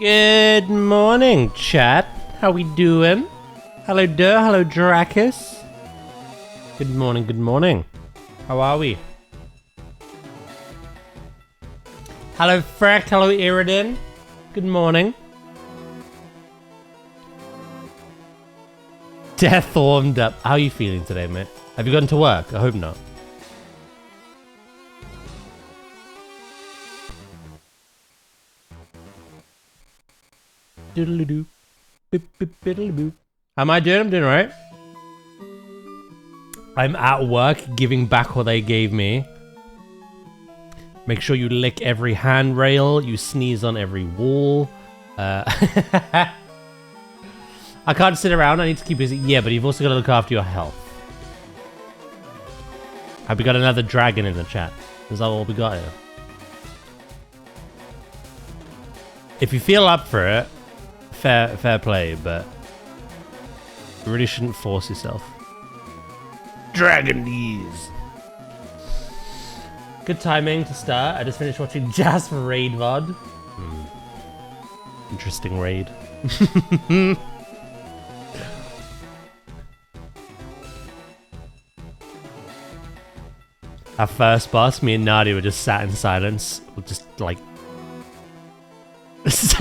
Good morning, chat. How we doing? Hello, hello, Dracus. Good morning, good morning. How are we? Hello, Freck. Hello, Iridin. Good morning. Death warmed up. How are you feeling today, mate? Have you gone to work? I hope not. Doodle-doo. Boop-boop-biddle-boop. How am I doing? I'm doing alright. I'm at work giving back what they gave me. Make sure you lick every handrail. You sneeze on every wall. I can't sit around. I need to keep busy. Yeah, but you've also got to look after your health. Have we got another dragon in the chat? Is that all we got here? If you feel up for it, fair play, but you really shouldn't force yourself. Dragon knees. Good timing to start. I just finished watching Jasper Raid VOD. Interesting raid. Our first boss, me and Nadia were just sat in silence, just like just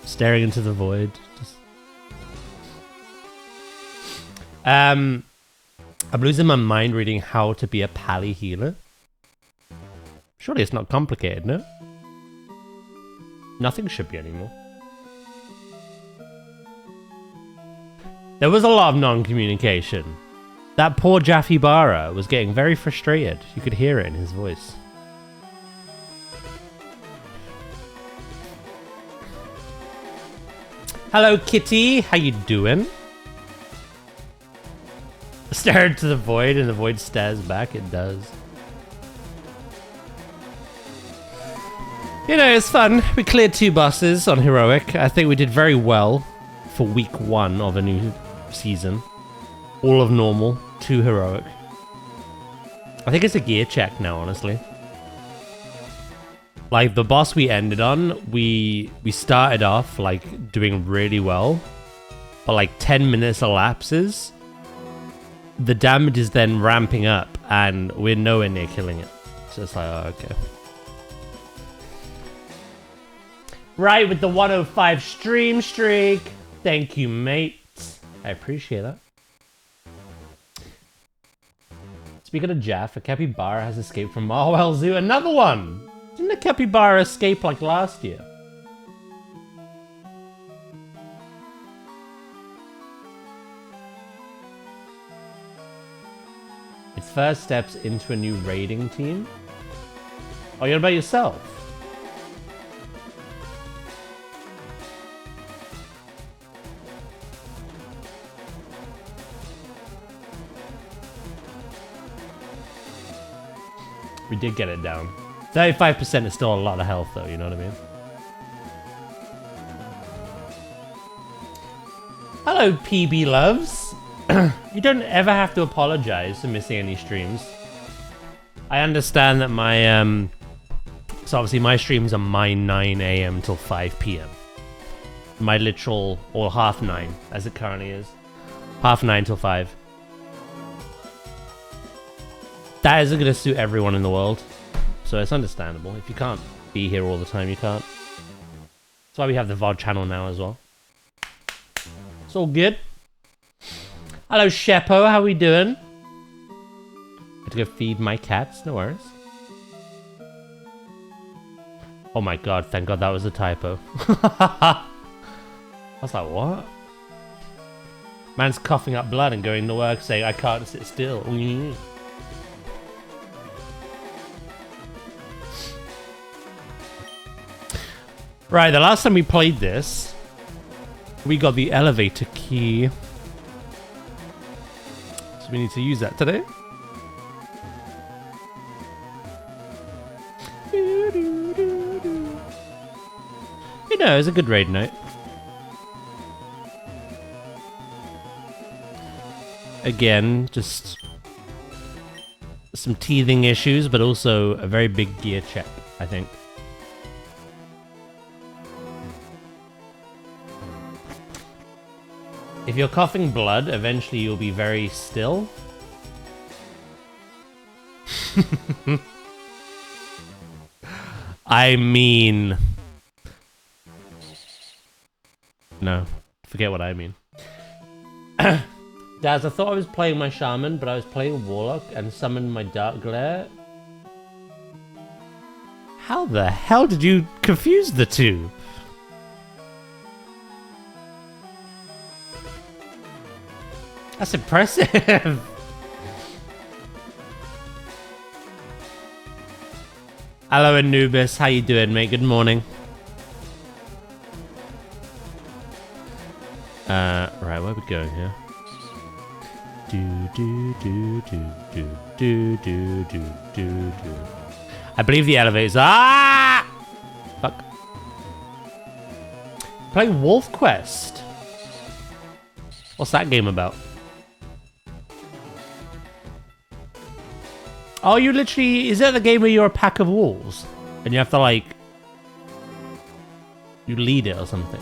staring into the void. I'm losing my mind reading How to Be a Pally Healer. Surely it's not complicated, no? Nothing should be anymore. There was a lot of non-communication. That poor Jaffe Barra was getting very frustrated. You could hear it in his voice. Hello, Kitty. How you doing? Stare into the void and the void stares back. It does. You know, it's fun. We cleared 2 bosses on Heroic. I think we did very well for week 1 of a new season. All of normal, 2 Heroic. I think it's a gear check now, honestly. Like, the boss we ended on, we started off, like, doing really well. But, like, 10 minutes elapses. The damage is then ramping up, and we're nowhere near killing it. So it's like, oh, okay. Right, with the 105 stream streak. Thank you, mate. I appreciate that. Speaking of Jaff, a capybara has escaped from Marwell Zoo. Another one! Didn't a capybara escape like last year? It's first steps into a new raiding team. Oh, you're by yourself? We did get it down. 35% is still a lot of health though, you know what I mean? Hello, PB Loves. You don't ever have to apologize for missing any streams. I understand that my, so obviously my streams are my 9 AM till 5 PM. My literal, or half 9, as it currently is. Half 9 till 5. That isn't going to suit everyone in the world. So it's understandable. If you can't be here all the time, you can't. That's why we have the VOD channel now as well. It's all good. Hello, Sheppo. How we doing? Got to go feed my cats. No worries. Oh my god. Thank god that was a typo. I was like, what? Man's coughing up blood and going to work saying, I can't sit still. Right, the last time we played this, we got the elevator key. So we need to use that today. You know, it was a good raid night. Again, just some teething issues, but also a very big gear check, I think. If you're coughing blood, eventually you'll be very still. I mean... No, forget what I mean. Daz, I thought I was playing my shaman, but I was playing warlock and summoned my dark glare. How the hell did you confuse the two? That's impressive. Hello Anubis, how you doing, mate? Good morning. Right, where are we going here? I believe the elevators. Ah! Fuck. Playing Wolf Quest. What's that game about? Oh, you literally... Is that the game where you're a pack of wolves? And you have to, like... You lead it or something?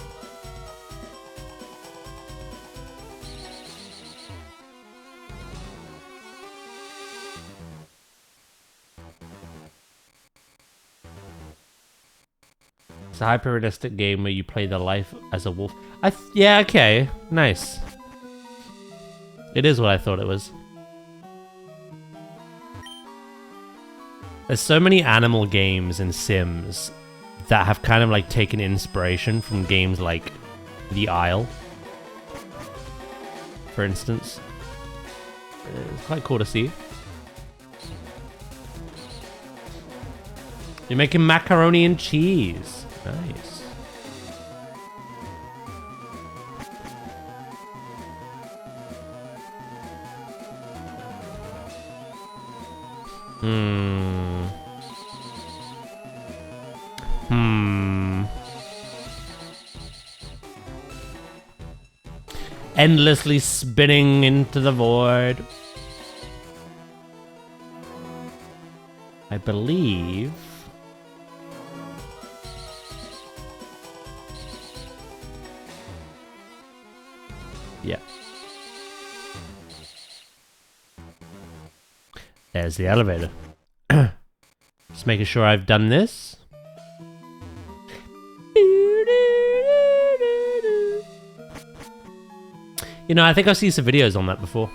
It's a hyper-realistic game where you play the life as a wolf. Yeah, okay. Nice. It is what I thought it was. There's so many animal games and Sims that have kind of like taken inspiration from games like The Isle, for instance. It's quite cool to see. You're making macaroni and cheese. Nice. Endlessly spinning into the void. I believe... Yeah. There's the elevator. Just making sure I've done this. You know, I think I've seen some videos on that before.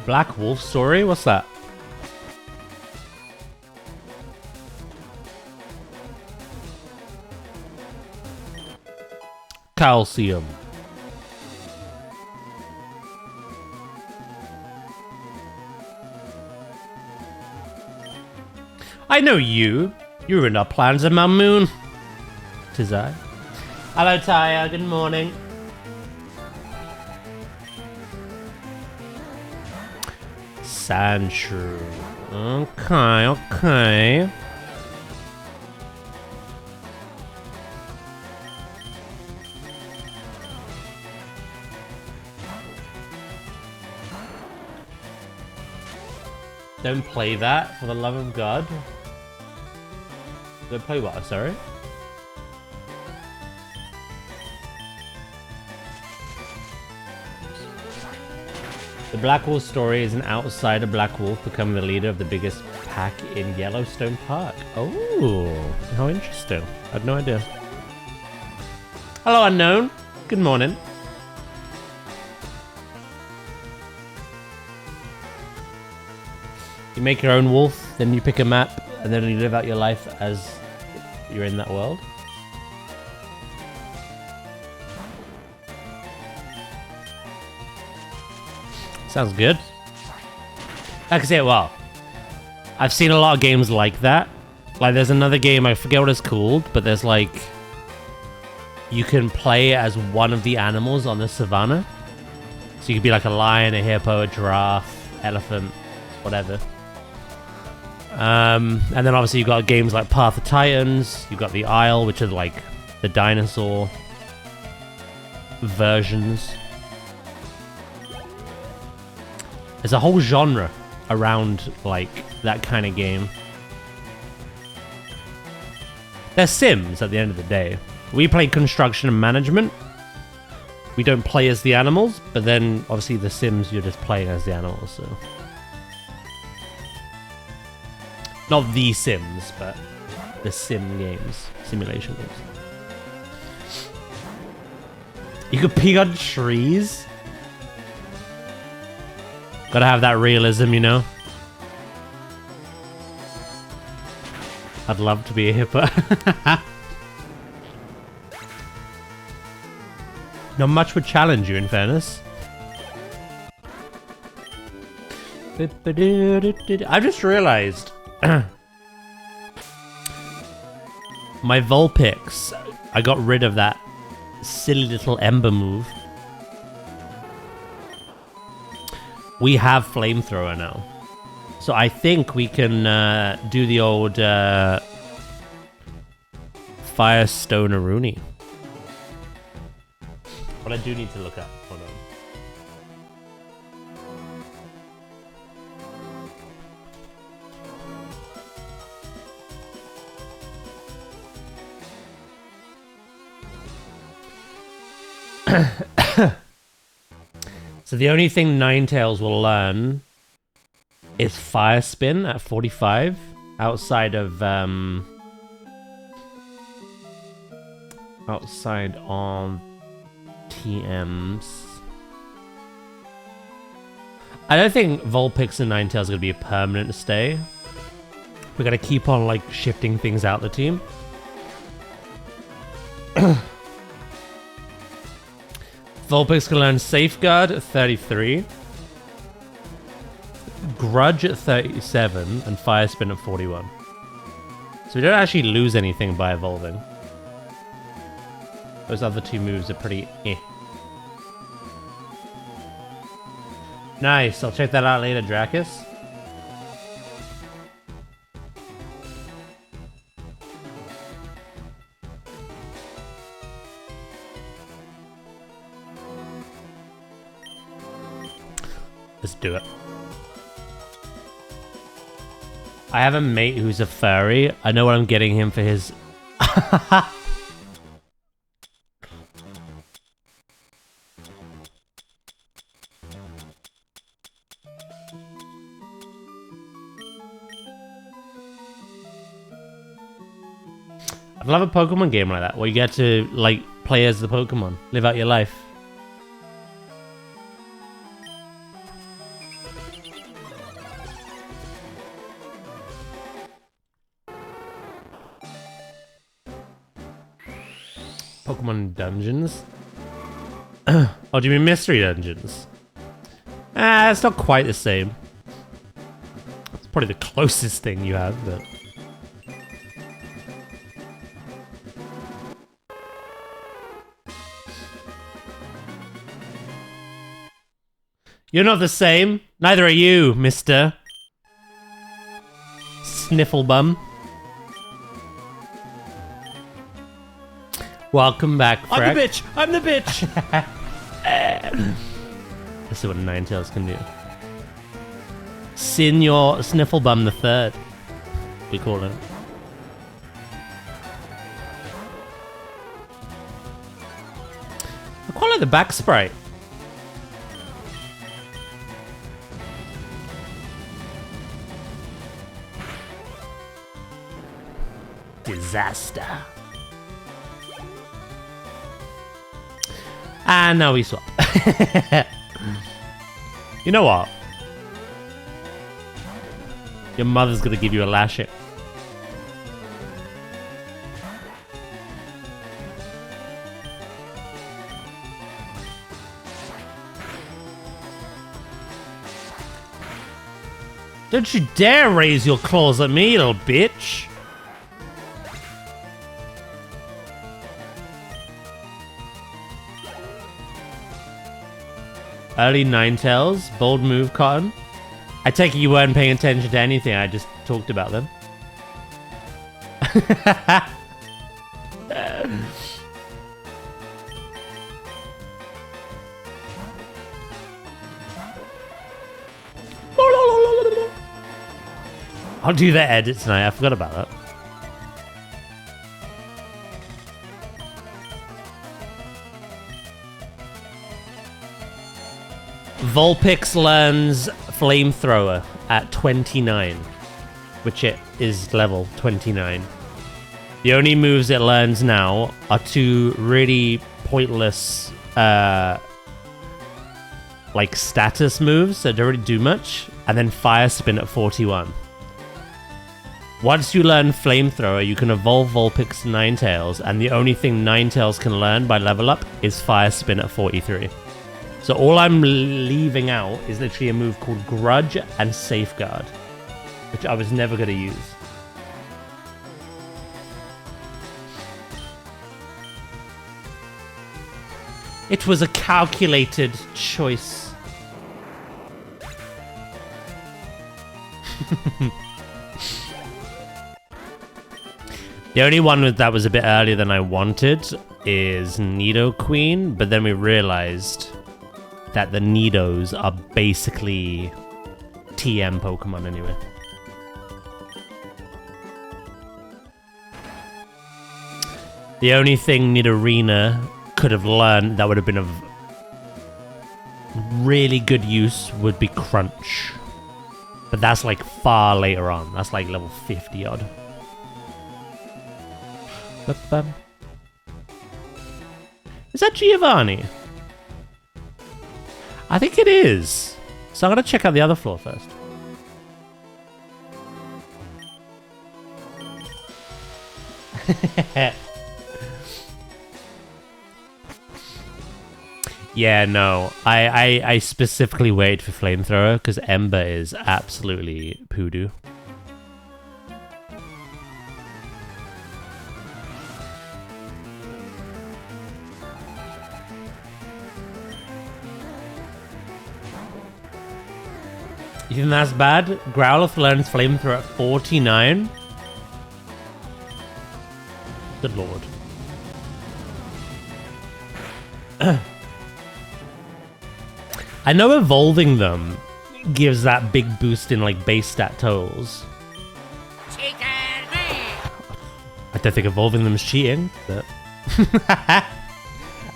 Black Wolf story? What's that? Calcium. I know you. You ruined our plans at Mount Moon. Tis I. Hello, Taya. Good morning. Sandshrew. Okay, okay. Don't play that, for the love of God. Don't play what, sorry? The Black Wolf story is an outsider Black Wolf becoming the leader of the biggest pack in Yellowstone Park. Oh, how interesting. I had no idea. Hello, Unknown. Good morning. You make your own wolf, then you pick a map, and then you live out your life as you're in that world. Sounds good. I can say it well. I've seen a lot of games like that. Like, there's another game, I forget what it's called, but there's like... You can play as one of the animals on the savannah. So you could be like a lion, a hippo, a giraffe, elephant, whatever. And then obviously you've got games like Path of Titans, you've got the Isle, which are like the dinosaur versions. There's a whole genre around like that kind of game. They're Sims at the end of the day. We play construction and management. We don't play as the animals, but then obviously the Sims, you're just playing as the animals, so. Not the Sims, but the sim games, simulation games. You could peek on trees? Gotta have that realism, you know? I'd love to be a hippo. Not much would challenge you, in fairness. I've just realized my Vulpix, I got rid of that silly little Ember move. We have Flamethrower now. So I think we can do the old Firestone Rooney. But I do need to look up. Hold on. So the only thing Ninetales will learn is Fire Spin at 45, outside of outside on TMs. I don't think Vulpix and Ninetales are gonna be a permanent stay. We're gonna keep on like shifting things out the team. Vulpix can learn Safeguard at 33, Grudge at 37, and Fire Spin at 41. So we don't actually lose anything by evolving. Those other two moves are pretty eh. Nice, I'll check that out later, Dracus. Let's do it. I have a mate who's a furry. I know what I'm getting him for his... I'd love a Pokemon game like that, where you get to, like, play as the Pokemon. Live out your life. Pokemon dungeons? Oh, do you mean mystery dungeons? Ah, it's not quite the same. It's probably the closest thing you have, but... You're not the same. Neither are you, Mr. Snifflebum. Welcome back, Freck. I'm the bitch! I'm the bitch! Let's see what Ninetales can do. Senior Snifflebum the Third, we call him. I quite like the back sprite. Disaster. And now we swap. You know what? Your mother's gonna give you a lashing. Don't you dare raise your claws at me, little bitch! Early Ninetales, bold move, Cotton. I take it you weren't paying attention to anything I just talked about them. I'll do that edit tonight. I forgot about that. Vulpix learns Flamethrower at 29, which it is level 29. The only moves it learns now are two really pointless, like status moves that don't really do much, and then Fire Spin at 41. Once you learn Flamethrower, you can evolve Vulpix Ninetales, and the only thing Ninetales can learn by level up is Fire Spin at 43. So all I'm leaving out is literally a move called Grudge and Safeguard, which I was never going to use. It was a calculated choice. The only one that was a bit earlier than I wanted is Nidoqueen, but then we realized that the Nidos are basically TM Pokemon anyway. The only thing Nidorina could have learned that would have been of really good use would be Crunch. But that's like far later on. That's like level 50 odd. Is that Giovanni? I think it is. So I'm going to check out the other floor first. Yeah, no. I specifically waited for Flamethrower because Ember is absolutely poodoo. You think that's bad? Growlithe learns Flamethrower at 49? Good lord. I know evolving them gives that big boost in like base stat totals. I don't think evolving them is cheating, but...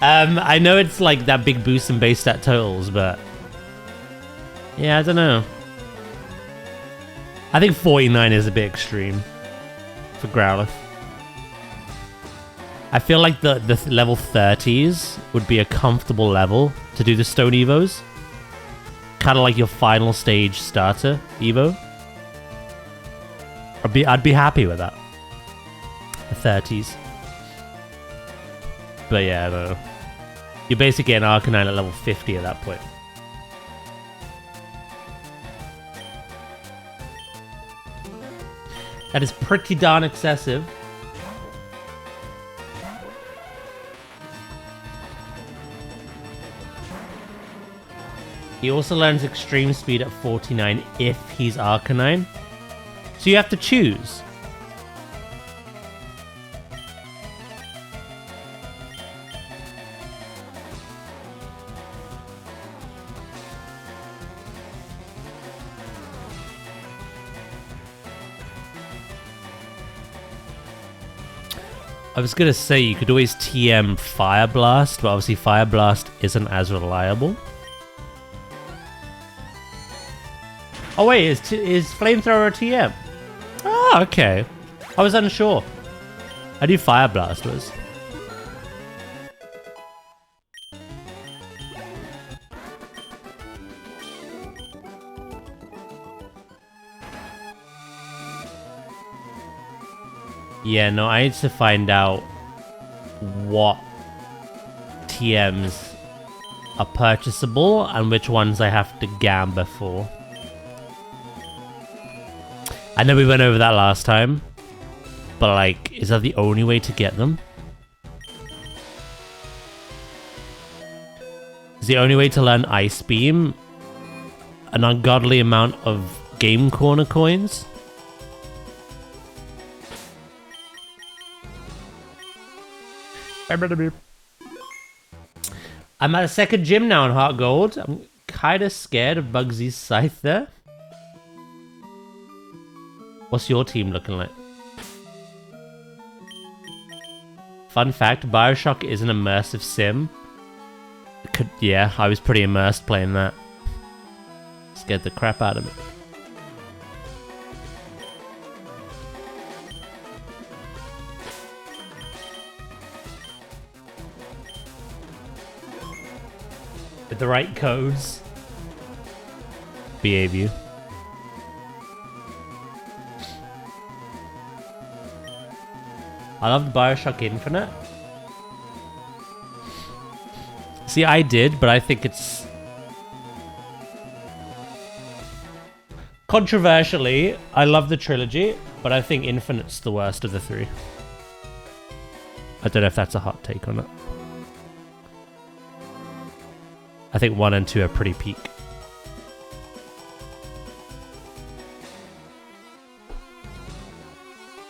I know it's like that big boost in base stat totals, but... yeah, I don't know. I think 49 is a bit extreme for Growlithe. I feel like the level 30s would be a comfortable level to do the Stone Evos. Kind of like your final stage starter Evo. I'd be happy with that. The 30s. But yeah, I don't know. You're basically getting Arcanine at level 50 at that point. That is pretty darn excessive. He also learns Extreme Speed at 49 if he's Arcanine. So you have to choose. I was gonna say you could always TM Fire Blast, but obviously Fire Blast isn't as reliable. Oh wait, is Flamethrower a TM? Oh, okay. I was unsure. I knew Fire Blast was. Yeah, no, I need to find out what TMs are purchasable and which ones I have to gamble for. I know we went over that last time, but like, is that the only way to get them? Is the only way to learn Ice Beam an ungodly amount of Game Corner coins? I'm at a second gym now in Heart Gold. I'm kind of scared of Bugsy's scythe there. What's your team looking like? Fun fact, Bioshock is an immersive sim. Yeah, I was pretty immersed playing that. Scared the crap out of me. With the right codes. Behave you. I loved Bioshock Infinite. See, I did, but I think it's... Controversially, I love the trilogy, but I think Infinite's the worst of the three. I don't know if that's a hot take or not. I think 1 and 2 are pretty peak.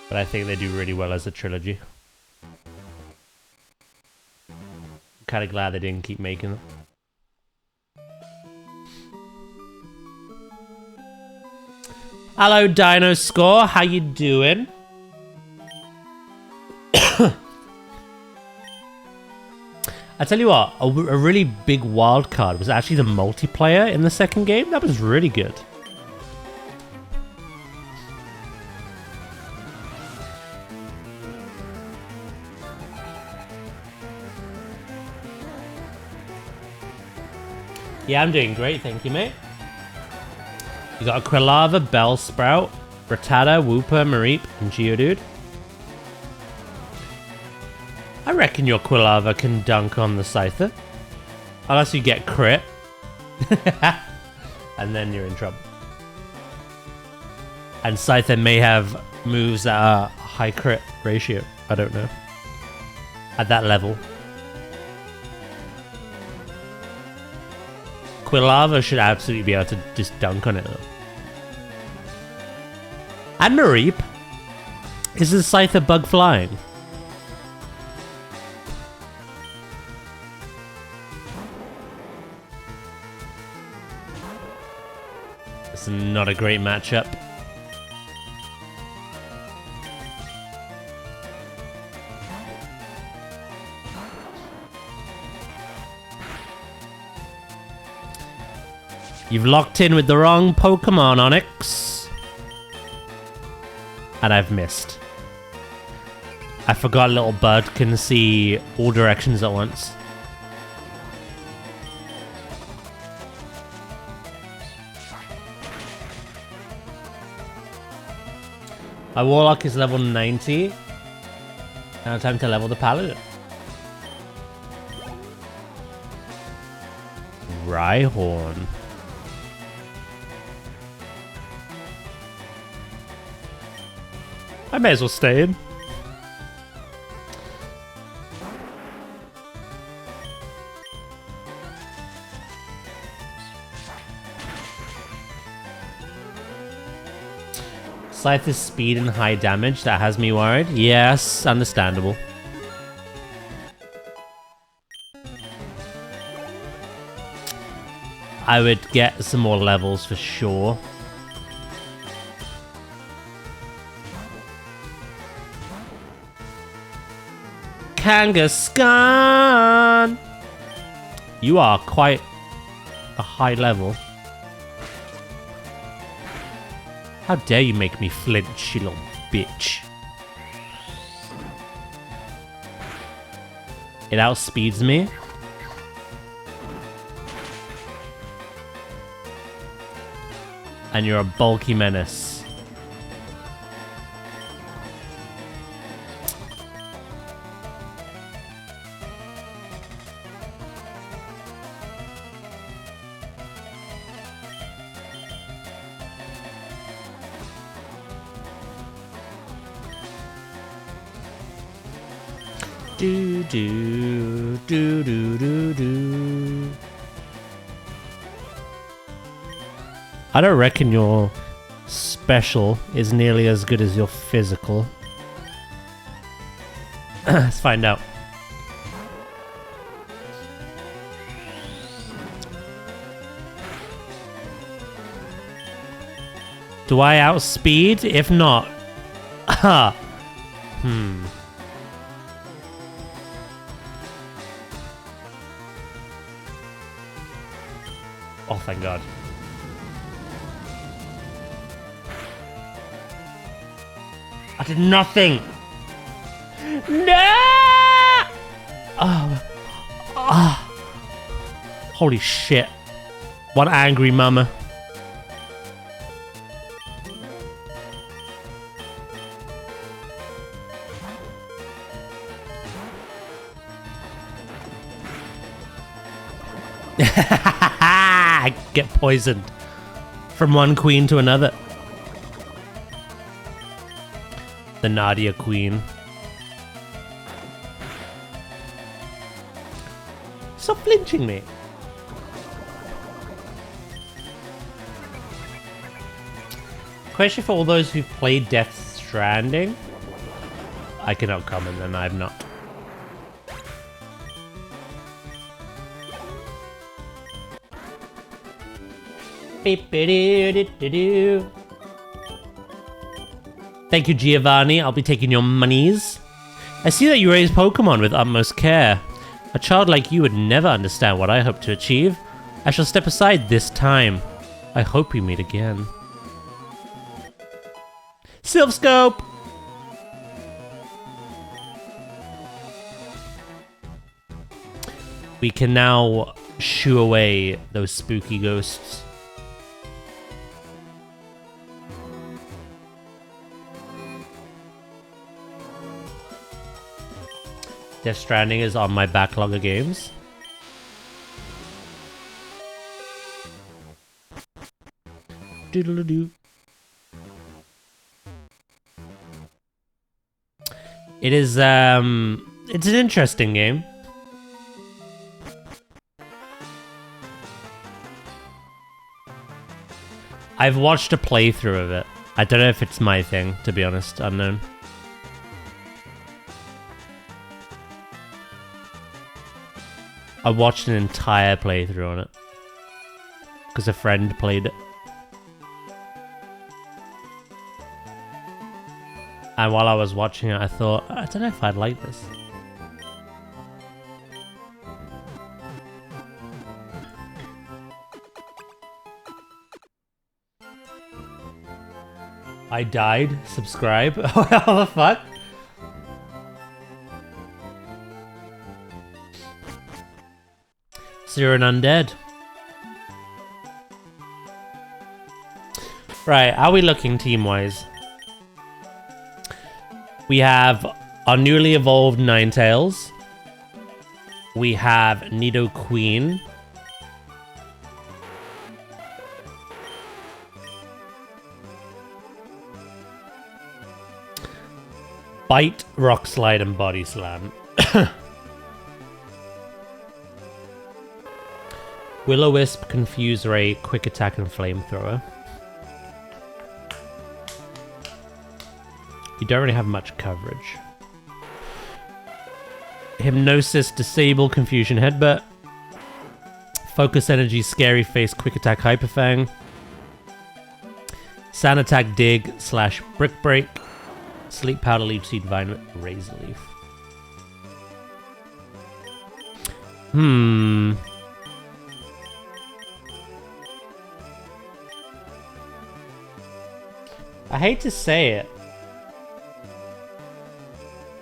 But I think they do really well as a trilogy. I'm kind of glad they didn't keep making them. Hello, Dino Score. How you doing? I tell you what, a really big wild card was actually the multiplayer in the second game. That was really good. Yeah, I'm doing great, thank you, mate. You got a Quilava, Bellsprout, Rattata, Wooper, Mareep, and Geodude. I reckon your Quilava can dunk on the Scyther. Unless you get crit. And then you're in trouble. And Scyther may have moves that are high crit ratio. I don't know. At that level. Quilava should absolutely be able to just dunk on it though. And Mareep. Is the Scyther bug flying? It's not a great matchup. You've locked in with the wrong Pokemon, Onyx. And I've missed. I forgot little bird can see all directions at once. My Warlock is level 90. Now time to level the Paladin. Rhyhorn. I may as well stay in. Scyther's speed and high damage, that has me worried. Yes, understandable. I would get some more levels for sure. Kangaskhan! You are quite a high level. How dare you make me flinch, you little bitch. It outspeeds me. And you're a bulky menace. Do do do do do do. I don't reckon your special is nearly as good as your physical. Let's find out. Do I outspeed? If not... Oh, thank God. I did nothing! No! Holy shit. One angry mama. Get poisoned from one queen to another. The Nadia queen. Stop flinching, mate. Question for all those who've played Death Stranding. I cannot comment, and I've not. Thank you, Giovanni. I'll be taking your monies. I see that you raise Pokemon with utmost care. A child like you would never understand what I hope to achieve. I shall step aside this time. I hope we meet again. Silphscope! We can now shoo away those spooky ghosts. Death Stranding is on my backlog of games. Doodle-doo. It is, it's an interesting game. I've watched a playthrough of it. I don't know if it's my thing, to be honest. Unknown. I watched an entire playthrough on it. Because a friend played it. And while I was watching it, I thought, I don't know if I'd like this. I died. Subscribe. What the fuck? So you're an undead. Right, how are we looking team-wise? We have our newly evolved Ninetales. We have Nidoqueen. Bite, Rock Slide, and Body Slam. Will-O-Wisp, Confuse Ray, Quick Attack, and Flamethrower. You don't really have much coverage. Hypnosis, Disable, Confusion, Headbutt. Focus Energy, Scary Face, Quick Attack, Hyper Fang. Sand Attack, Dig, / Brick Break. Sleep Powder, Leaf Seed, Vine, Razor Leaf. I hate to say it,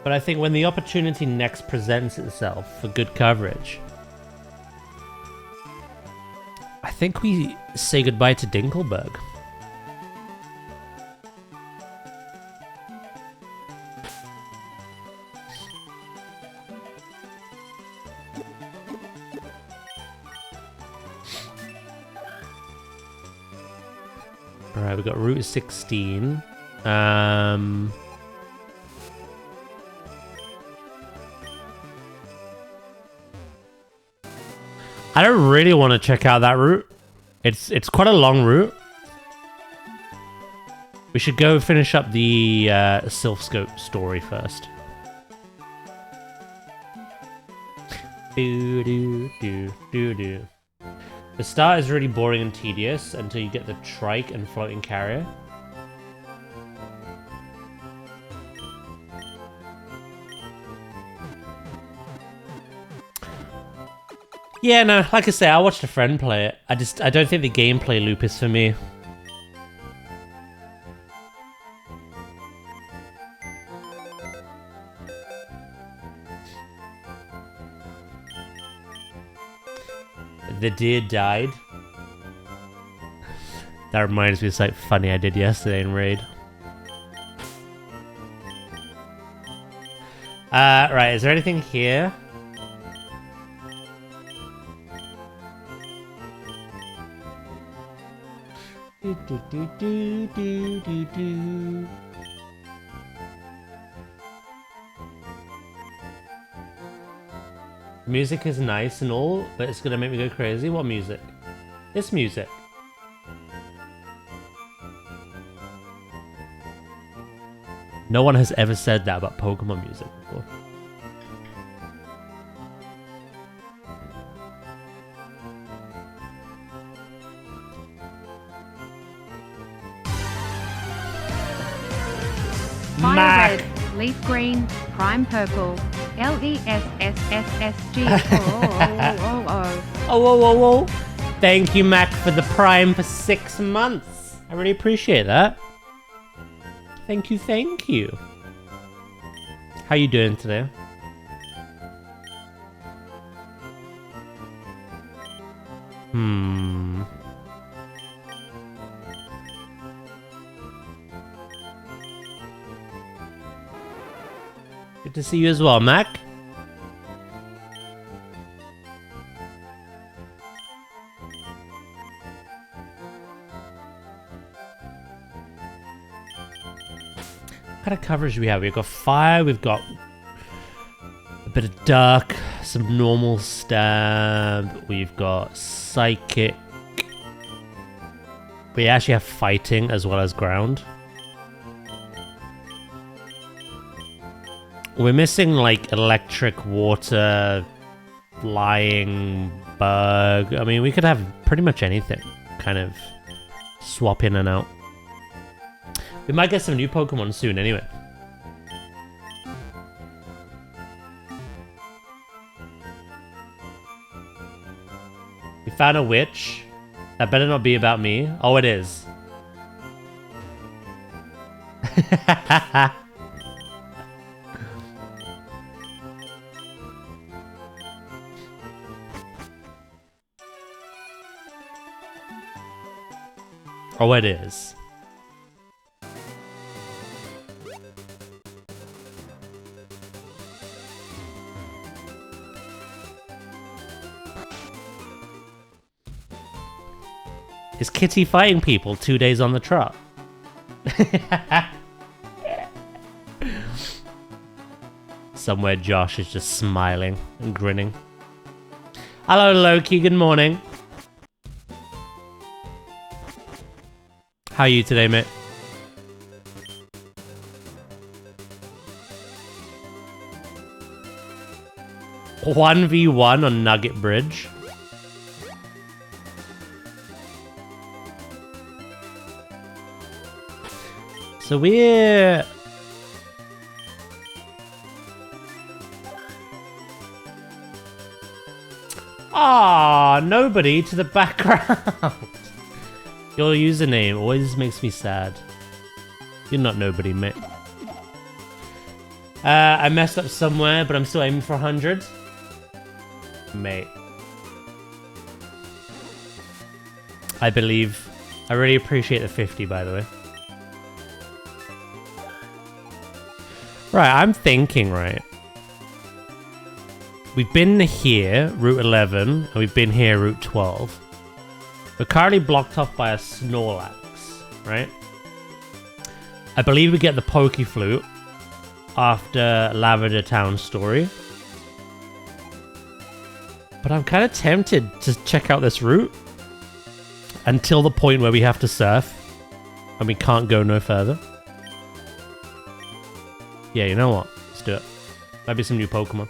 but I think when the opportunity next presents itself for good coverage, I think we say goodbye to Dinkelberg. Alright, we got Route 16. I don't really want to check out that route. It's quite a long route. We should go finish up the Silphscope story first. The start is really boring and tedious until you get the trike and floating carrier. Yeah, no, like I say, I watched a friend play it. I don't think the gameplay loop is for me. The deer died. That reminds me of something funny I did yesterday in Raid. Right, is there anything here? Music is nice and all, but it's gonna make me go crazy. What music? This music. No one has ever said that about Pokemon music before. Fire red, leaf green, prime purple, LESSSSG. Oh. Thank you, Mac, for the prime for 6 months. I really appreciate that. Thank you. How you doing today? Good to see you as well, Mac. What kind of coverage do we have? We've got fire, we've got a bit of dark, some normal stab, we've got psychic. We actually have fighting as well as ground. We're missing like electric, water, flying, bug. I mean, we could have pretty much anything. Kind of swap in and out. We might get some new Pokemon soon anyway. We found a witch. That better not be about me. Oh, it is. Oh, it is. Is Kitty fighting people 2 days on the trot? Somewhere Josh is just smiling and grinning. Hello, Loki. Good morning. How are you today, mate? One v one on Nugget Bridge. So we're... Ah, nobody to the background. Your username always makes me sad. You're not nobody, mate. I messed up somewhere, but I'm still aiming for 100. Mate. I believe. I really appreciate the 50, by the way. Right, I'm thinking, right. We've been here, Route 11, and we've been here, Route 12. We're currently blocked off by a Snorlax, right? I believe we get the Pokeflute after Lavender Town story. But I'm kind of tempted to check out this route until the point where we have to surf and we can't go no further. Yeah, you know what? Let's do it. Maybe some new Pokemon.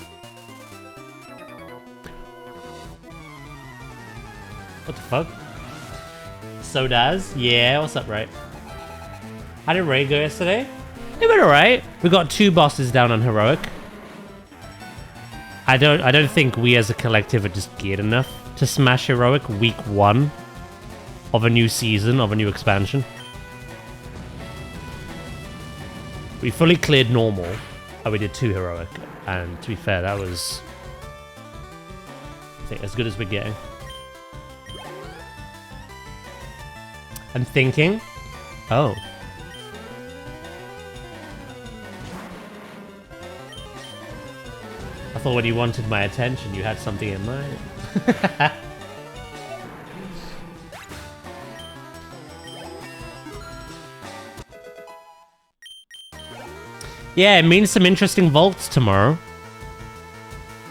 What the fuck? So does? Yeah, what's up, right? How did Ray go yesterday? It went alright. We got 2 bosses down on Heroic. I don't think we as a collective are just geared enough to smash heroic week 1 of a new season, of a new expansion. We fully cleared normal, and we did 2 heroic, and to be fair, that was, I think, as good as we're getting. I'm thinking, oh. I thought when you wanted my attention, you had something in mind. Yeah, it means some interesting vaults tomorrow.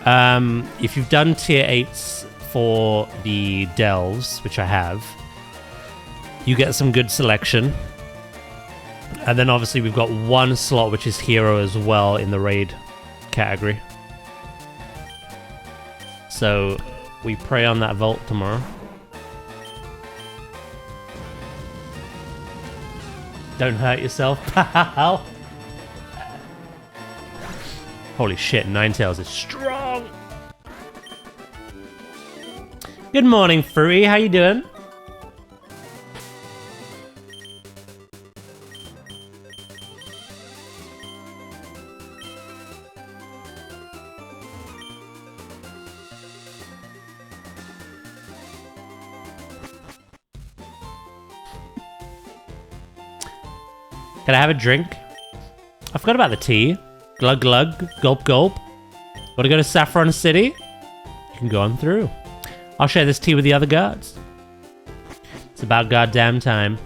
If you've done tier 8s for the delves, which I have, you get some good selection. And then obviously we've got 1 slot which is hero as well in the raid category. So we prey on that vault tomorrow. Don't hurt yourself, pal. Holy shit, Ninetales is strong. Good morning, Fruity. How you doing? Can I have a drink? I forgot about the tea. Glug glug, gulp gulp. Want to go to Saffron City? You can go on through. I'll share this tea with the other guards. It's about goddamn time.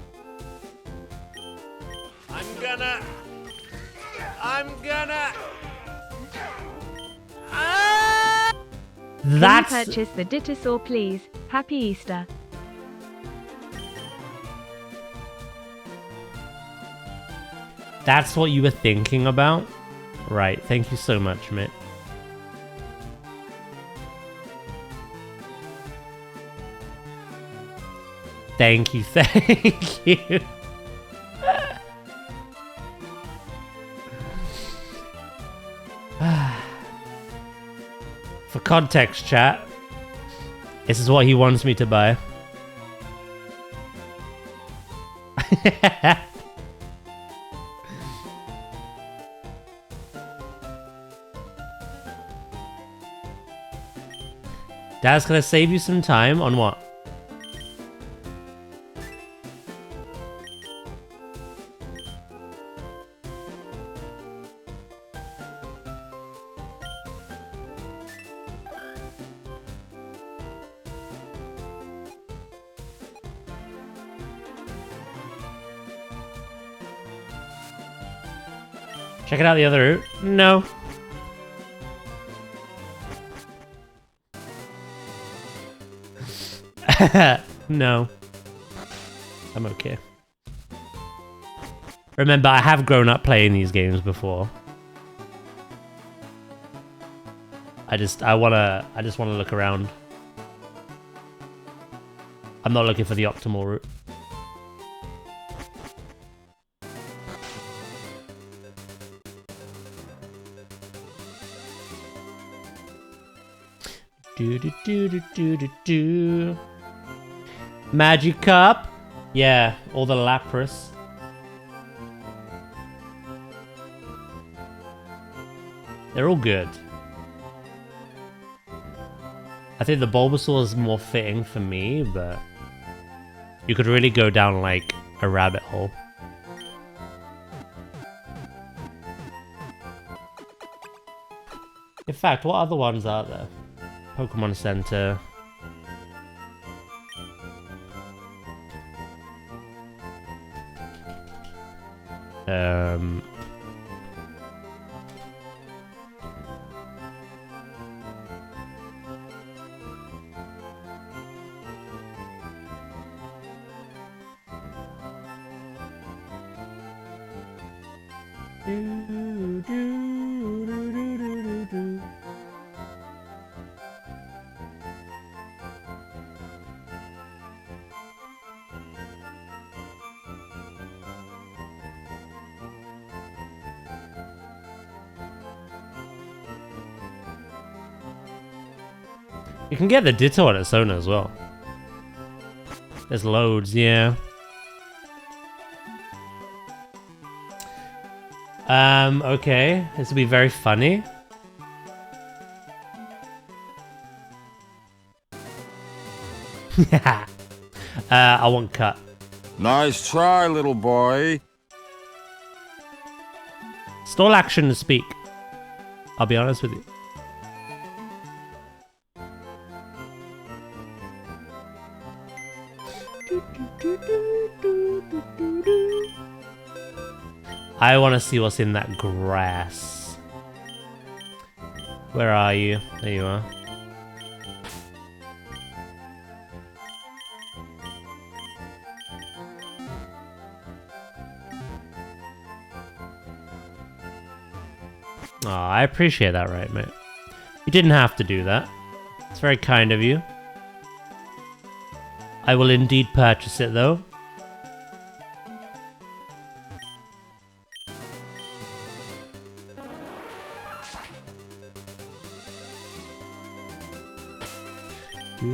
I'm gonna... That's... Can you purchase the Ditosaur, please? Happy Easter. That's what you were thinking about? Right, thank you so much, mate. Thank you, thank you. For context, chat, this is what he wants me to buy. Dad's gonna save you some time on what? Check it out the other route. No. No. I'm okay. Remember, I have grown up playing these games before. I just wanna look around. I'm not looking for the optimal route. Do do do do do do do. Magikarp? Yeah, or the Lapras. They're all good. I think the Bulbasaur is more fitting for me, but you could really go down like a rabbit hole. In fact, what other ones are there? Pokemon Center. You can get the Ditto on its own as well. There's loads, yeah. Okay. This will be very funny. I want cut. Nice try, little boy. Stall action to speak. I'll be honest with you. I want to see what's in that grass. Where are you? There you are. Oh, I appreciate that, right, mate? You didn't have to do that. It's very kind of you. I will indeed purchase it, though. I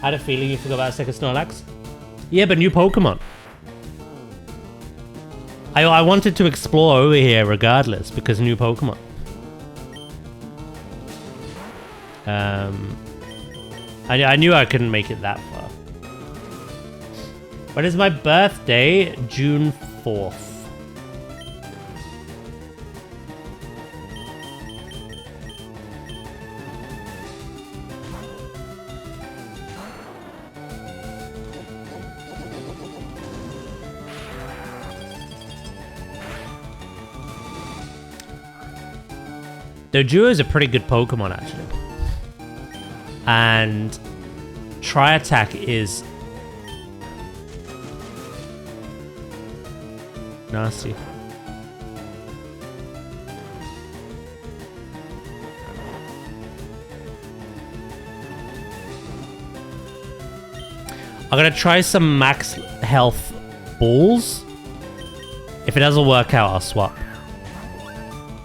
had a feeling you forgot about second Snorlax. Yeah, but new Pokemon. I wanted to explore over here regardless because new Pokemon. I knew I couldn't make it that far. When is my birthday? June 4th. Doduo is a pretty good Pokemon, actually. And Tri-Attack is nasty. I'm gonna try some max health balls. If it doesn't work out, I'll swap.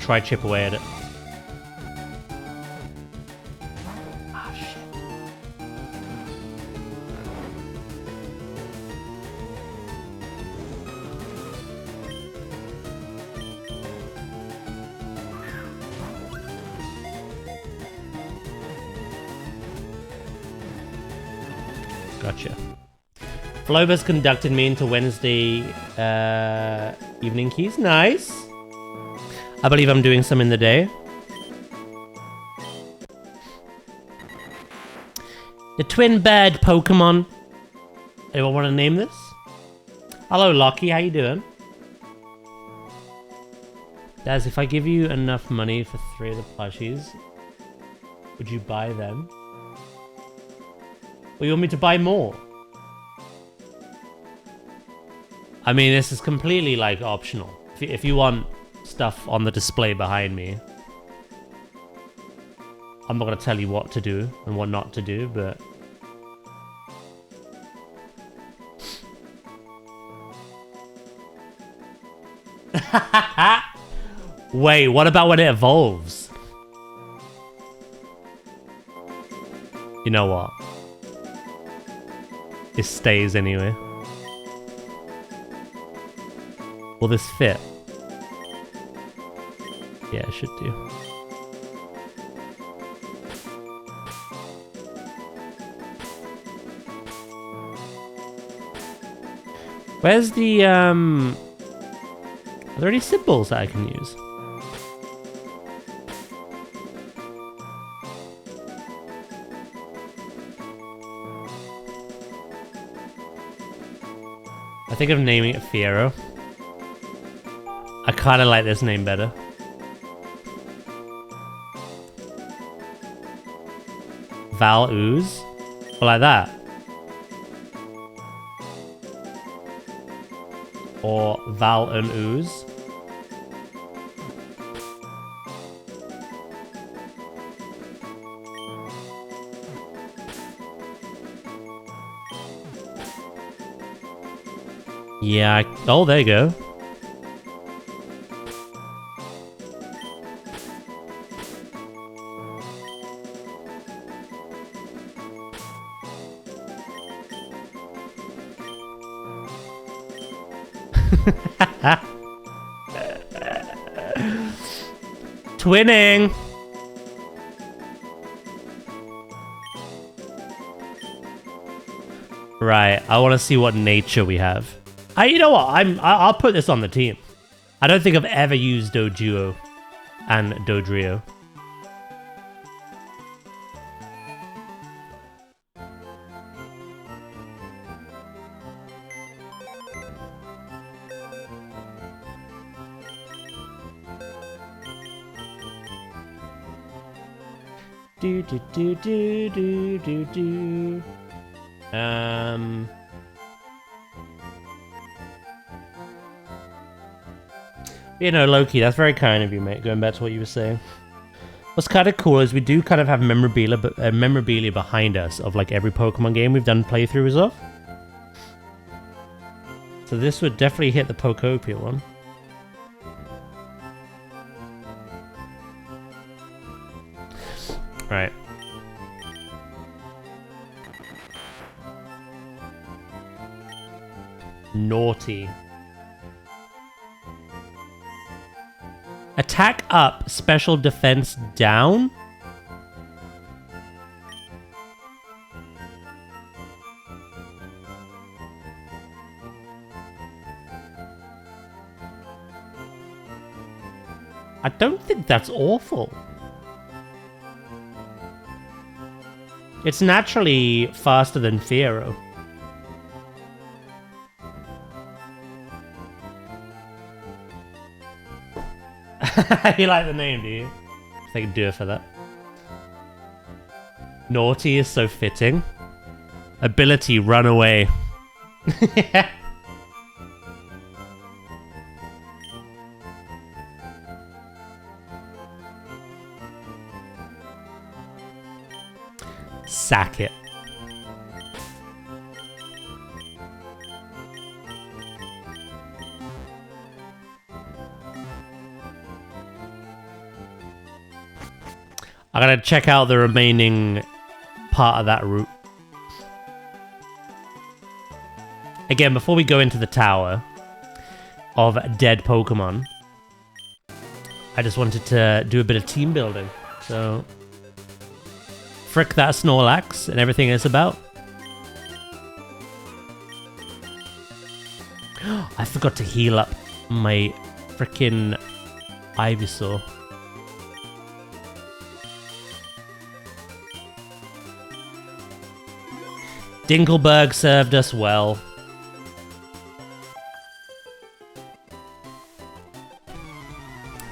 Try chip away at it. Gotcha. Floba's conducted me into Wednesday evening keys. Nice. I believe I'm doing some in the day. The twin bird Pokemon. Anyone want to name this? Hello, Lockie. How you doing? Daz, if I give you enough money for 3 of the plushies, would you buy them? Or you want me to buy more? I mean, this is completely, like, optional. If you want stuff on the display behind me, I'm not going to tell you what to do and what not to do, but... Wait, what about when it evolves? You know what? It stays anyway. Will this fit? Yeah, it should do. Where's the, Are there any symbols that I can use? I think of naming it Fiero. I kind of like this name better. Val Ooze? Or like that? Or Val and Ooze? Yeah, oh, there you go. Twinning. Right, I want to see what nature we have. You know what? I'll put this on the team. I don't think I've ever used Doduo and Dodrio. Do do do do do do do. You know, Loki, that's very kind of you, mate. Going back to what you were saying. What's kind of cool is we do kind of have memorabilia behind us of like every Pokemon game we've done playthroughs of. So this would definitely hit the Pokopia one. Right. Naughty. Attack up, special defense down? I don't think that's awful. It's naturally faster than Fiero. You like the name, do you? I think I can do it for that. Naughty is so fitting. Ability, run away. Sack it. I gotta check out the remaining part of that route. Again, before we go into the tower of dead Pokemon, I just wanted to do a bit of team building. So, frick that Snorlax and everything it's about. I forgot to heal up my frickin' Ivysaur. Dinkelberg served us well.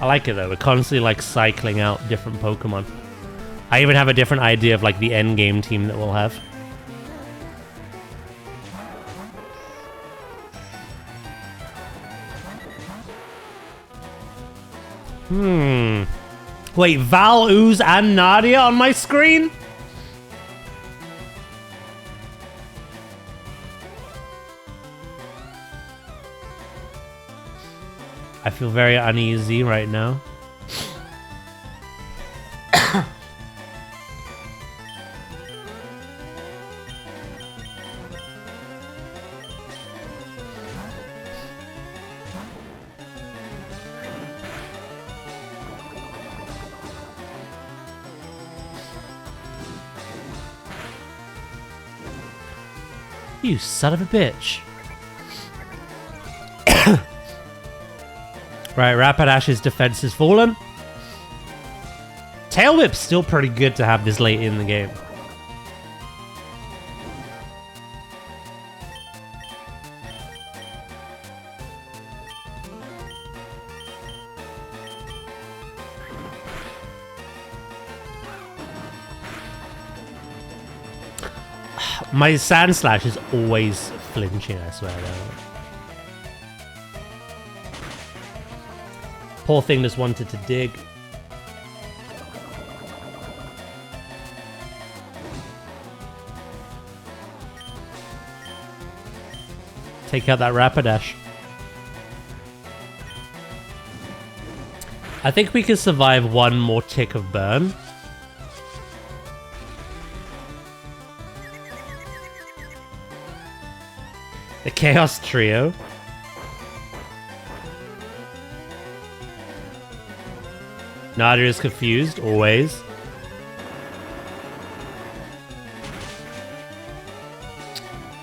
I like it though, we're constantly like cycling out different Pokemon. I even have a different idea of like the end game team that we'll have. Wait, Val, Ooze, and Nadia on my screen? I feel very uneasy right now. You son of a bitch. Right, Rapidash's defense has fallen. Tail Whip's still pretty good to have this late in the game. My Sand Slash is always flinching, I swear. Though. Poor thing just wanted to dig. Take out that Rapidash. I think we can survive one more tick of burn. The Chaos Trio. Nadia is confused, always.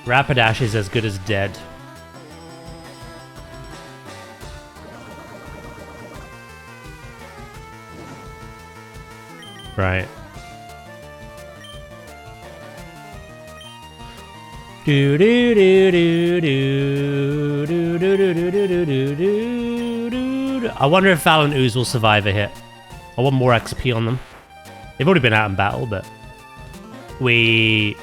Rapidash is as good as dead. Right. Do do do do do do do do do do do do do. I wonder if Val and Ooze will survive a hit. I want more XP on them. They've already been out in battle, but we.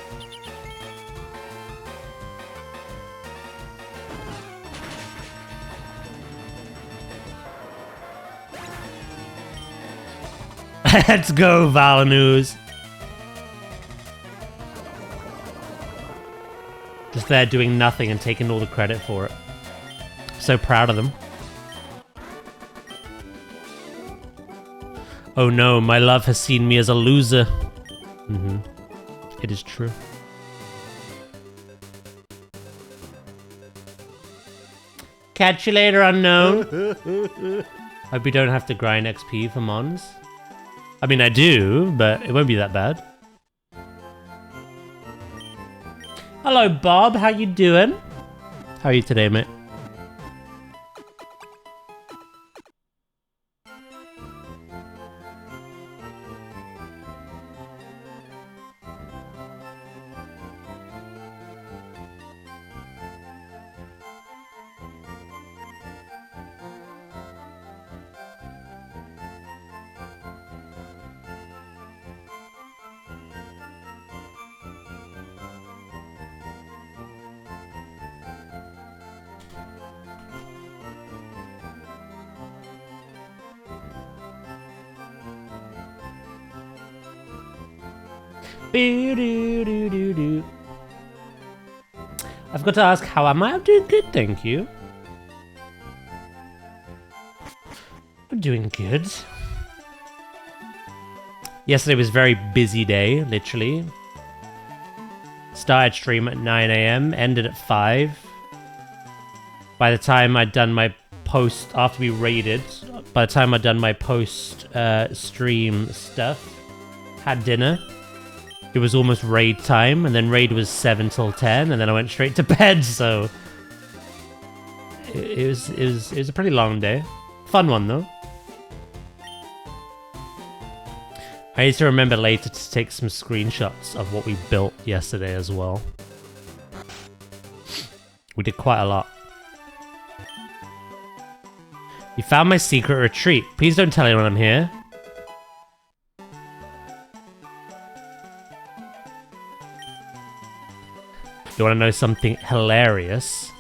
Let's go, Val and Ooze. Just there doing nothing and taking all the credit for it. So proud of them. Oh no, my love has seen me as a loser. It is true. Catch you later, unknown. Hope you don't have to grind XP for Mons. I mean, I do, but it won't be that bad. Hello, Bob. How you doing? How are you today, mate? I've got to ask, how am I? I'm doing good, thank you. I'm doing good. Yesterday was a very busy day, literally. Started stream at 9 AM, ended at 5. By the time I'd done my post, after we raided, by the time I'd done my post stream stuff, had dinner. It was almost raid time, and then raid was 7 till 10, and then I went straight to bed, so it was a pretty long day. Fun one though. I need to remember later to take some screenshots of what we built yesterday as well. We did quite a lot. You found my secret retreat. Please don't tell anyone I'm here. You want to know something hilarious?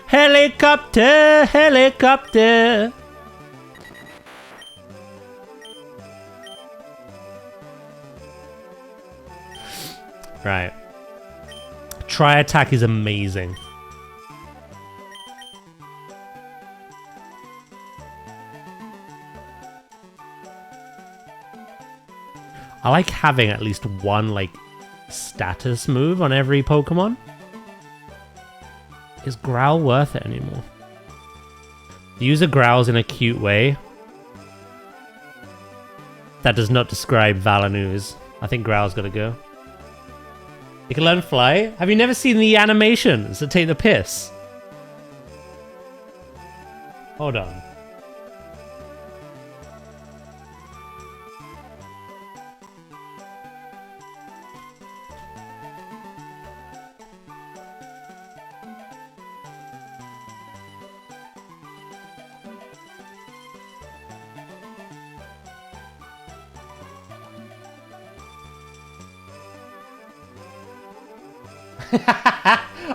Helicopter, helicopter. Right. Try attack is amazing. I like having at least one, like, status move on every Pokemon. Is Growl worth it anymore? The user growls in a cute way. That does not describe Valanooz. I think Growl's gotta go. You can learn fly? Have you never seen the animations that take the piss? Hold on.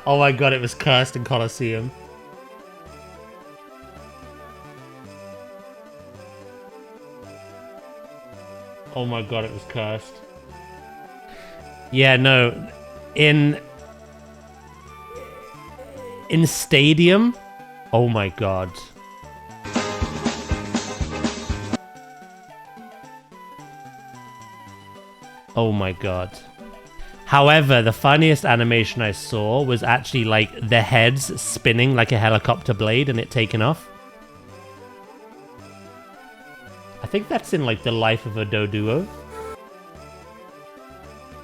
Oh my god, it was cursed in Colosseum. Oh my god, it was cursed. Yeah, no. In Stadium? Oh my god. Oh my god. However, the funniest animation I saw was actually like the heads spinning like a helicopter blade and it taking off. I think that's in like the life of a Doduo,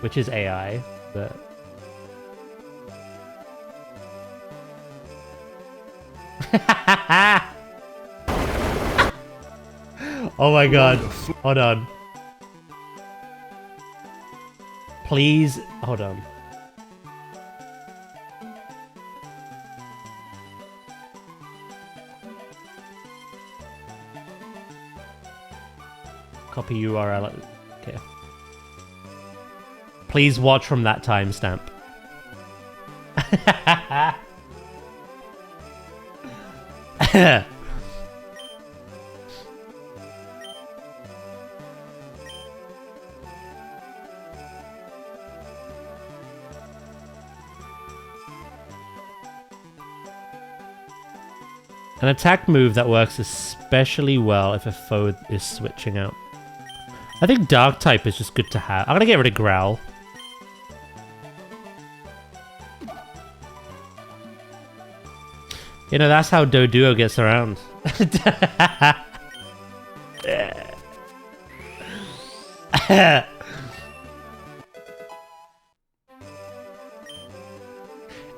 which is AI, but oh my god. Hold on. Please, hold on. Copy URL. Okay. Please watch from that timestamp. An attack move that works especially well if a foe is switching out. I think Dark type is just good to have. I'm gonna get rid of Growl. You know, that's how Doduo gets around.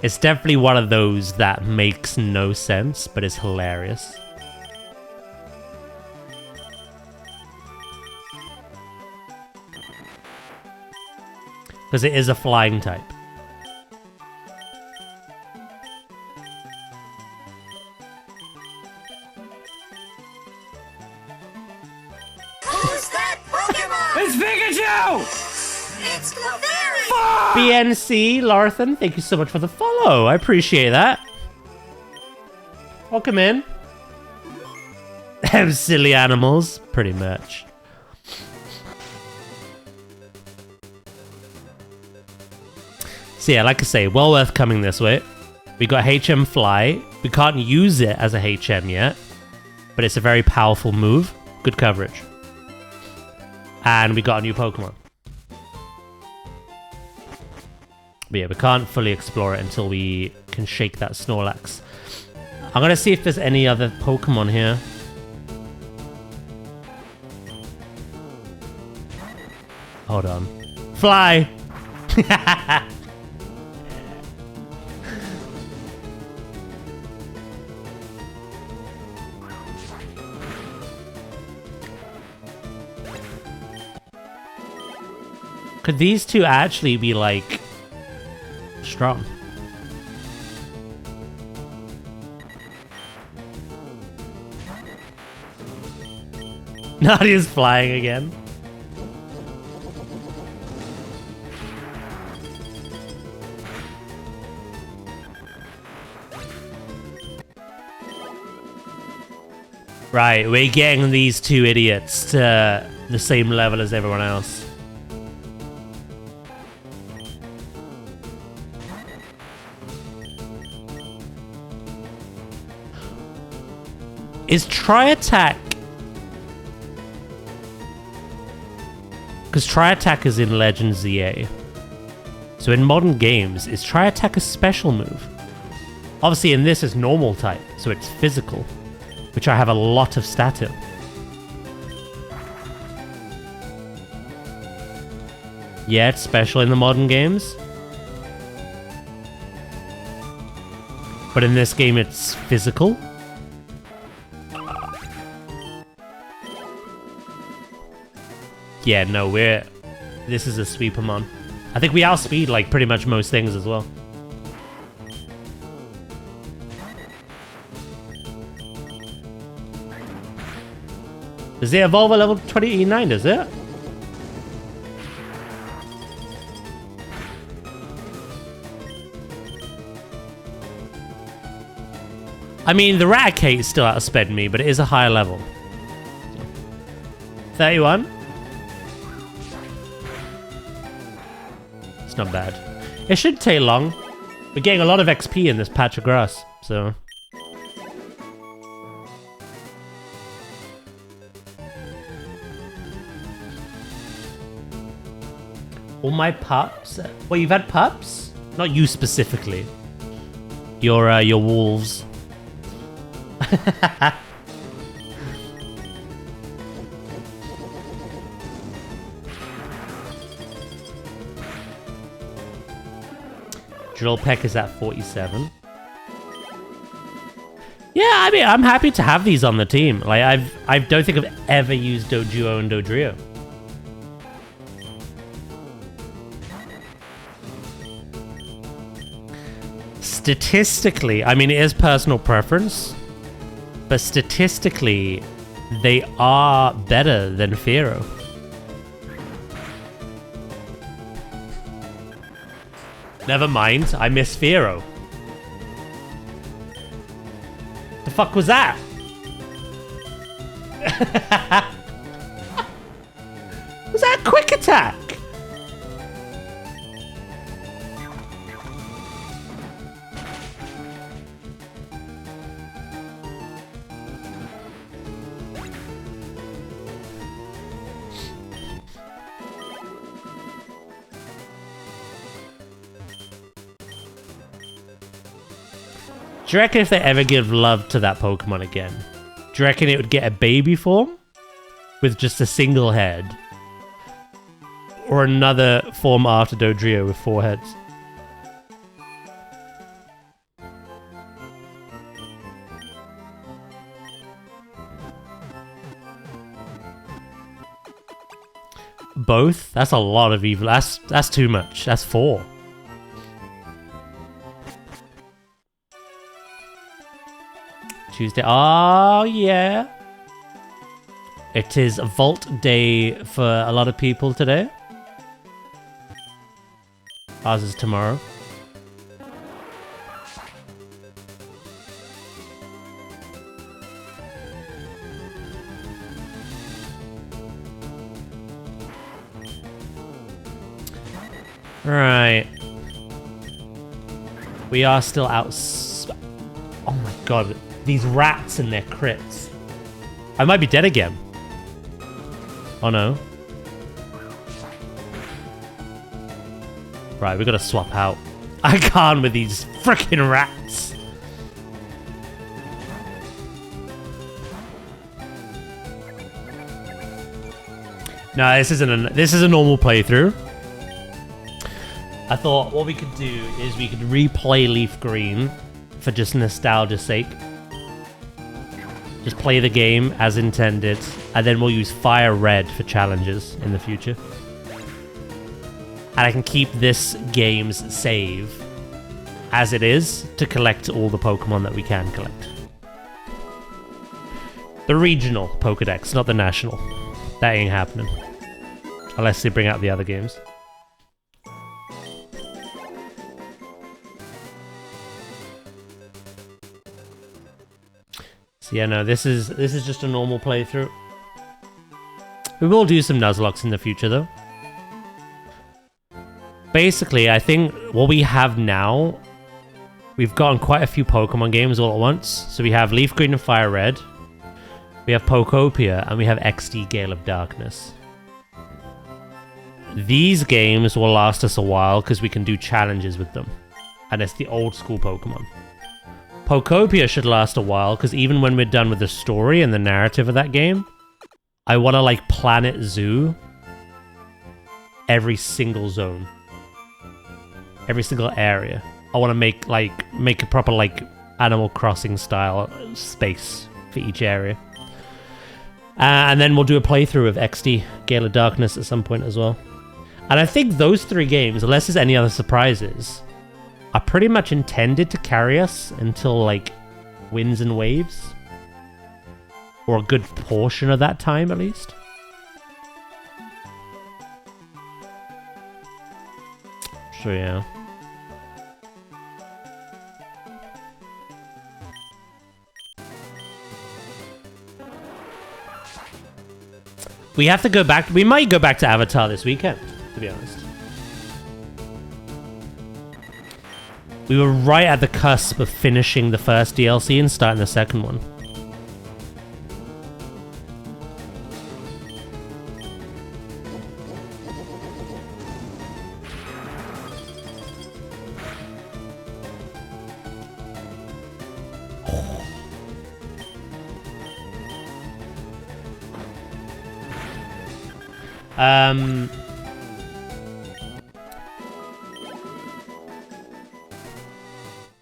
It's definitely one of those that makes no sense, but is hilarious. Because it is a flying type. Who's that Pokemon? It's Pikachu! It's Clefairy! BNC Larthan, thank you so much for the follow. I appreciate that. Welcome in. Them silly animals, pretty much. So yeah, like I say, well worth coming this way. We got HM Fly. We can't use it as a HM yet, but it's a very powerful move. Good coverage. And we got a new Pokemon. But yeah, we can't fully explore it until we can shake that Snorlax. I'm gonna see if there's any other Pokemon here. Hold on. Fly! Could these two actually be like strong? Nadia's flying again. Right, we're getting these two idiots to the same level as everyone else. Is Tri-Attack... Because Tri-Attack is in Legend ZA. So in modern games, is Tri-Attack a special move? Obviously in this is normal type, so it's physical, which I have a lot of stat in. Yeah, it's special in the modern games. But in this game it's physical. Yeah, no, this is a Sweepermon. I think we outspeed like pretty much most things as well. Does it evolve at level 29, does it? I mean, the Raticate still outsped me, but it is a higher level. 31? It's not bad. It shouldn't take long. We're getting a lot of XP in this patch of grass, so... All my pups? Well, you've had pups? Not you specifically. Your wolves. Drill Peck is at 47. Yeah, I mean, I'm happy to have these on the team. Like, I don't think I've ever used Doduo and Dodrio. Statistically, I mean, it is personal preference, but statistically, they are better than Fearow. Never mind, I miss Fearow. The fuck was that? Was that a quick attack? Do you reckon if they ever give love to that Pokemon again, do you reckon it would get a baby form with just a single head? Or another form after Dodrio with 4 heads? Both? That's a lot of evil. That's too much. That's 4. Tuesday. Oh, yeah. It is Vault Day for a lot of people today. Ours is tomorrow. Right. We are still out. Oh my god. These rats and their crits. I might be dead again. Oh no. Right, we gotta swap out. I can't with these freaking rats. No, this is a normal playthrough. I thought what we could do is we could replay LeafGreen for just nostalgia's sake. Just play the game as intended, and then we'll use Fire Red for challenges in the future. And I can keep this game's save as it is to collect all the Pokemon that we can collect. The regional Pokedex, not the national. That ain't happening. Unless they bring out the other games. So yeah, no, this is just a normal playthrough. We will do some Nuzlocke in the future, though. Basically, I think what we have now, we've gotten quite a few Pokemon games all at once. So we have Leaf Green and Fire Red, we have Pokopia, and we have XD Gale of Darkness. These games will last us a while because we can do challenges with them. And it's the old school Pokemon. Pokopia should last a while, because even when we're done with the story and the narrative of that game, I want to, like, Planet Zoo every single zone. Every single area. I want to make a proper, like, Animal Crossing style space for each area. And then we'll do a playthrough of XD, Gale of Darkness, at some point as well. And I think those 3 games, unless there's any other surprises, are pretty much intended to carry us until, like, Winds and Waves. Or a good portion of that time, at least. So, yeah. We have to go back. We might go back to Avatar this weekend, to be honest. We were right at the cusp of finishing the first DLC and starting the second one.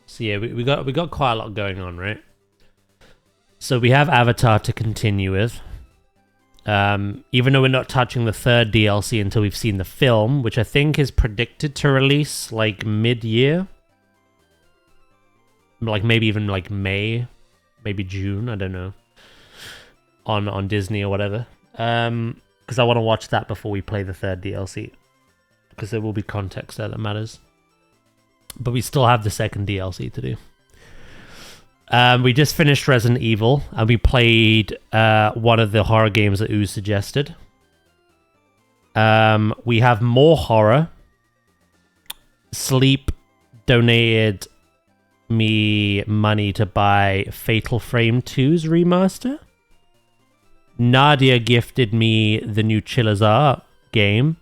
So yeah, we got quite a lot going on, right? So we have Avatar to continue with. Even though we're not touching the third DLC until we've seen the film, which I think is predicted to release like mid-year. Like maybe even like May, maybe June, I don't know. On Disney or whatever. Because I want to watch that before we play the third DLC. Because there will be context there that matters. But we still have the second DLC to do. We just finished Resident Evil, and we played one of the horror games that Ooze suggested. We have more horror. Sleep donated me money to buy Fatal Frame 2's remaster. Nadia gifted me the new Chillazar game.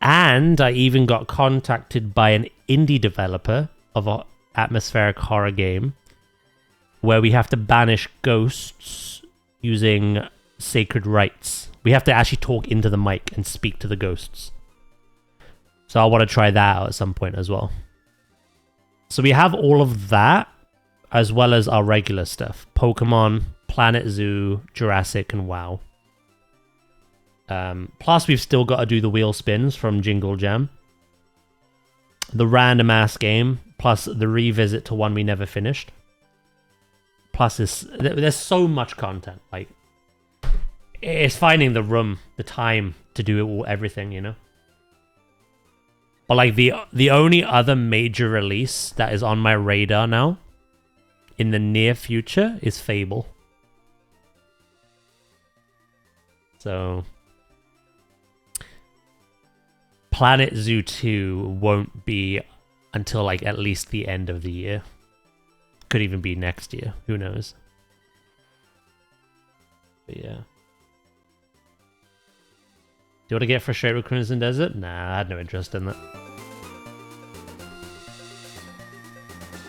And I even got contacted by an indie developer of an atmospheric horror game where we have to banish ghosts using sacred rites. We have to actually talk into the mic and speak to the ghosts. So I want to try that out at some point as well. So we have all of that, as well as our regular stuff. Pokemon, Planet Zoo, Jurassic, and WoW. Plus we've still got to do the wheel spins from Jingle Jam. The random ass game, plus the revisit to one we never finished. Plus there's so much content. Like, it's finding the room, the time to do it all, everything, you know? But like the only other major release that is on my radar now in the near future is Fable. So Planet Zoo 2 won't be until like at least the end of the year. Could even be next year. Who knows? But yeah. Do you want to get frustrated with Crimson Desert? Nah, I had no interest in that.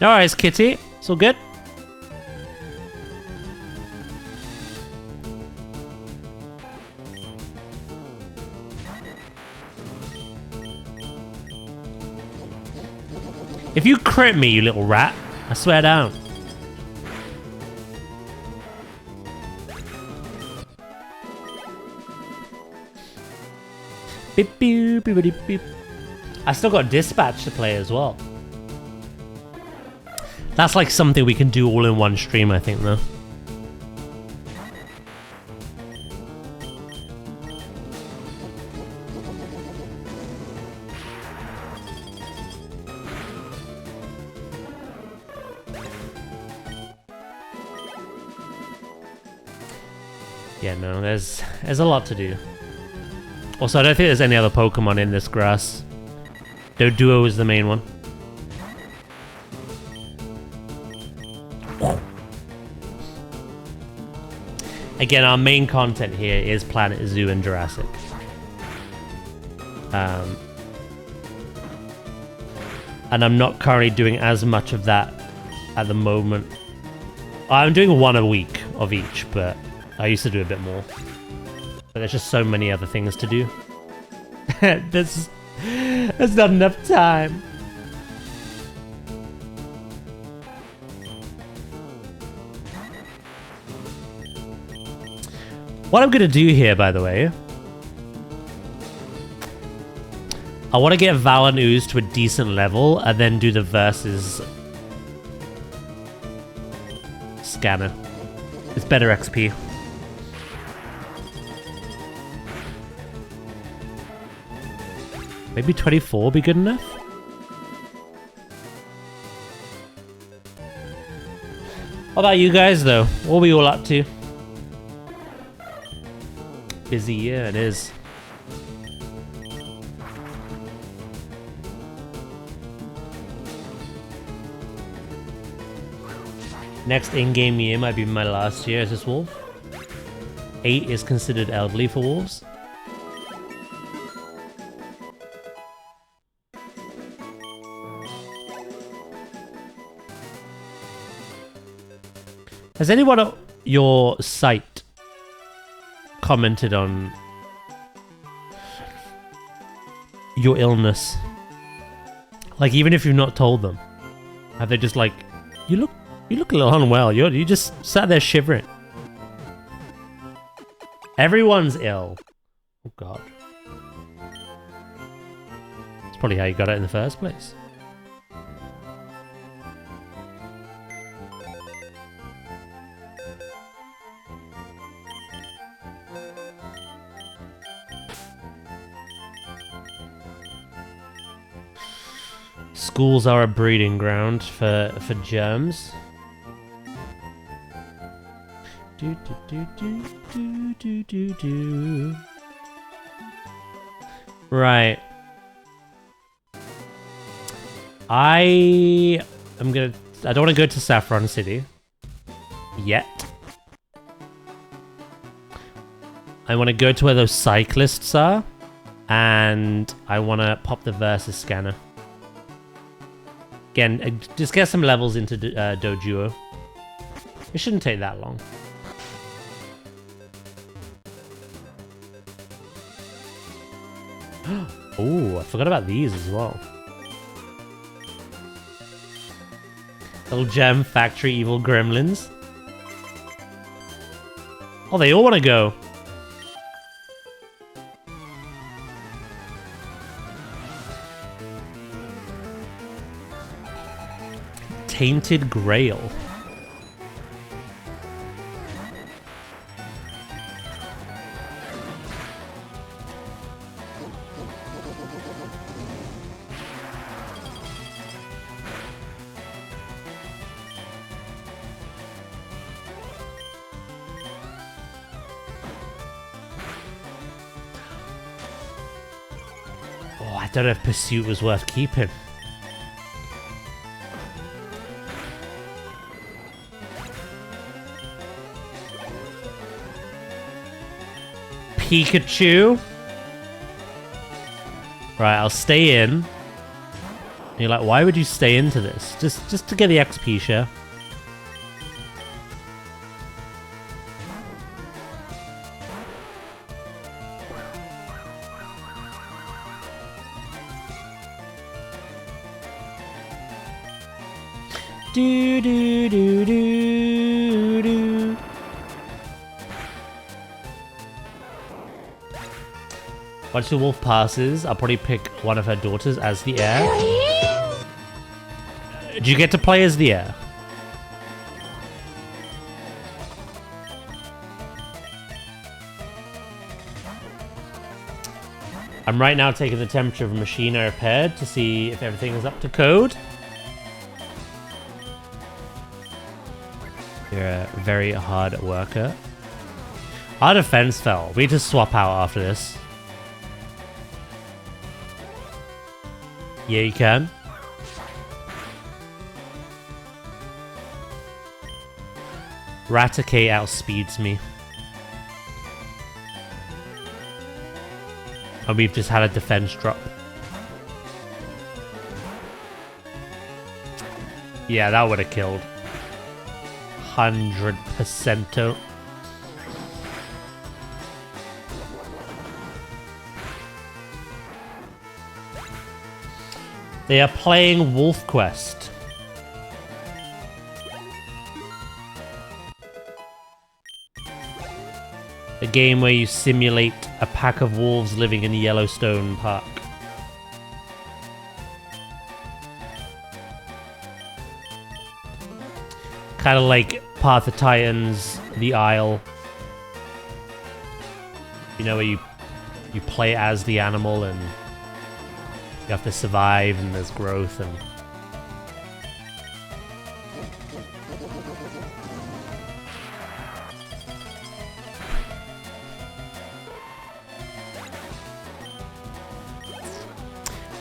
No worries, Kitty. It's all good. If you crit me, you little rat, I swear down. Beep, beep, beep, beep, beep. I still got Dispatch to play as well. That's like something we can do all in one stream, I think, though. Yeah, no, there's a lot to do. Also, I don't think there's any other Pokemon in this grass. Doduo is the main one. Again, our main content here is Planet Zoo and Jurassic. And I'm not currently doing as much of that at the moment. I'm doing one a week of each, but I used to do a bit more. But there's just so many other things to do. There's not enough time. What I'm gonna do here, by the way, I want to get Val and Ooze to a decent level and then do the versus scanner. It's better XP. Maybe 24 will be good enough? What about you guys, though? What are we all up to? Busy year it is. Next in-game year might be my last year as this wolf. 8 is considered elderly for wolves. Has anyone at your site commented on your illness? Like, even if you've not told them, have they just like, you look a little unwell. You just sat there shivering. Everyone's ill. Oh god. That's probably how you got it in the first place. Schools are a breeding ground for germs. Do, do, do, do, do, do, do, do. Right. I don't want to go to Saffron City yet. I want to go to where those cyclists are, and I want to pop the Versus scanner. Again, just get some levels into Dojuo. It shouldn't take that long. Oh, I forgot about these as well. Little gem factory evil gremlins. Oh, they all want to go. Tainted Grail. Oh, I don't know if Pursuit was worth keeping. Pikachu. Right, I'll stay in. And you're like, why would you stay into this? Just to get the XP share. Do do do do do. Once the wolf passes, I'll probably pick one of her daughters as the heir. Do you get to play as the heir? I'm right now taking the temperature of a machine I repaired to see if everything is up to code. You're a very hard worker. Our defense fell. We need to swap out after this. Yeah, you can. Raticate outspeeds me. And we've just had a defense drop. Yeah, that would have killed. 100%. They are playing Wolf Quest. A game where you simulate a pack of wolves living in Yellowstone Park. Kind of like Path of Titans, The Isle. You know, where you play as the animal and you have to survive and there's growth and...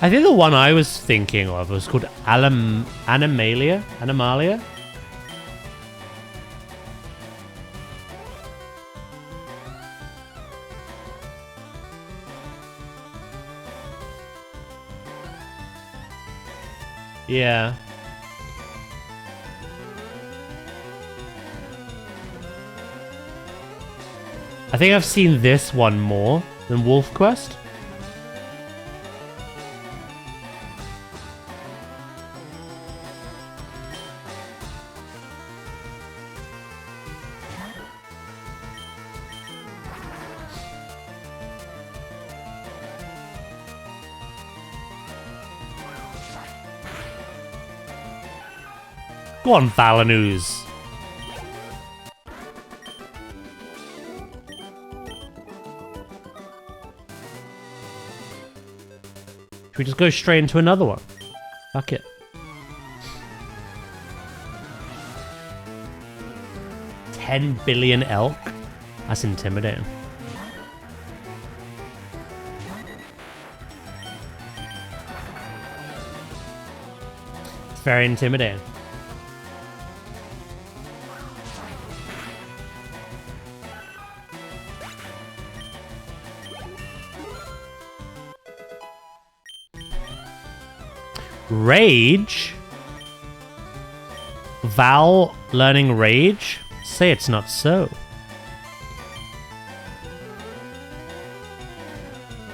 I think the one I was thinking of was called Animalia? Yeah. I think I've seen this one more than Wolf Quest. Go on, Valanus. Should we just go straight into another one? Fuck it. $10 billion elk? That's intimidating. It's very intimidating. Rage? Val learning rage? Say it's not so.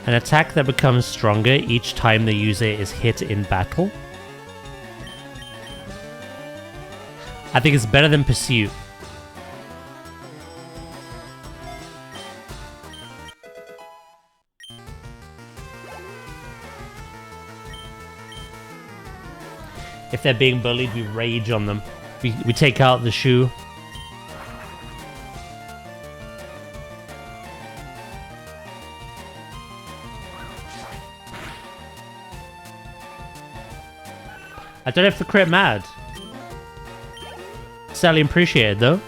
An attack that becomes stronger each time the user is hit in battle? I think it's better than Pursuit. If they're being bullied, we rage on them. We take out the shoe. I don't know if the crit mad. Sadly appreciated though.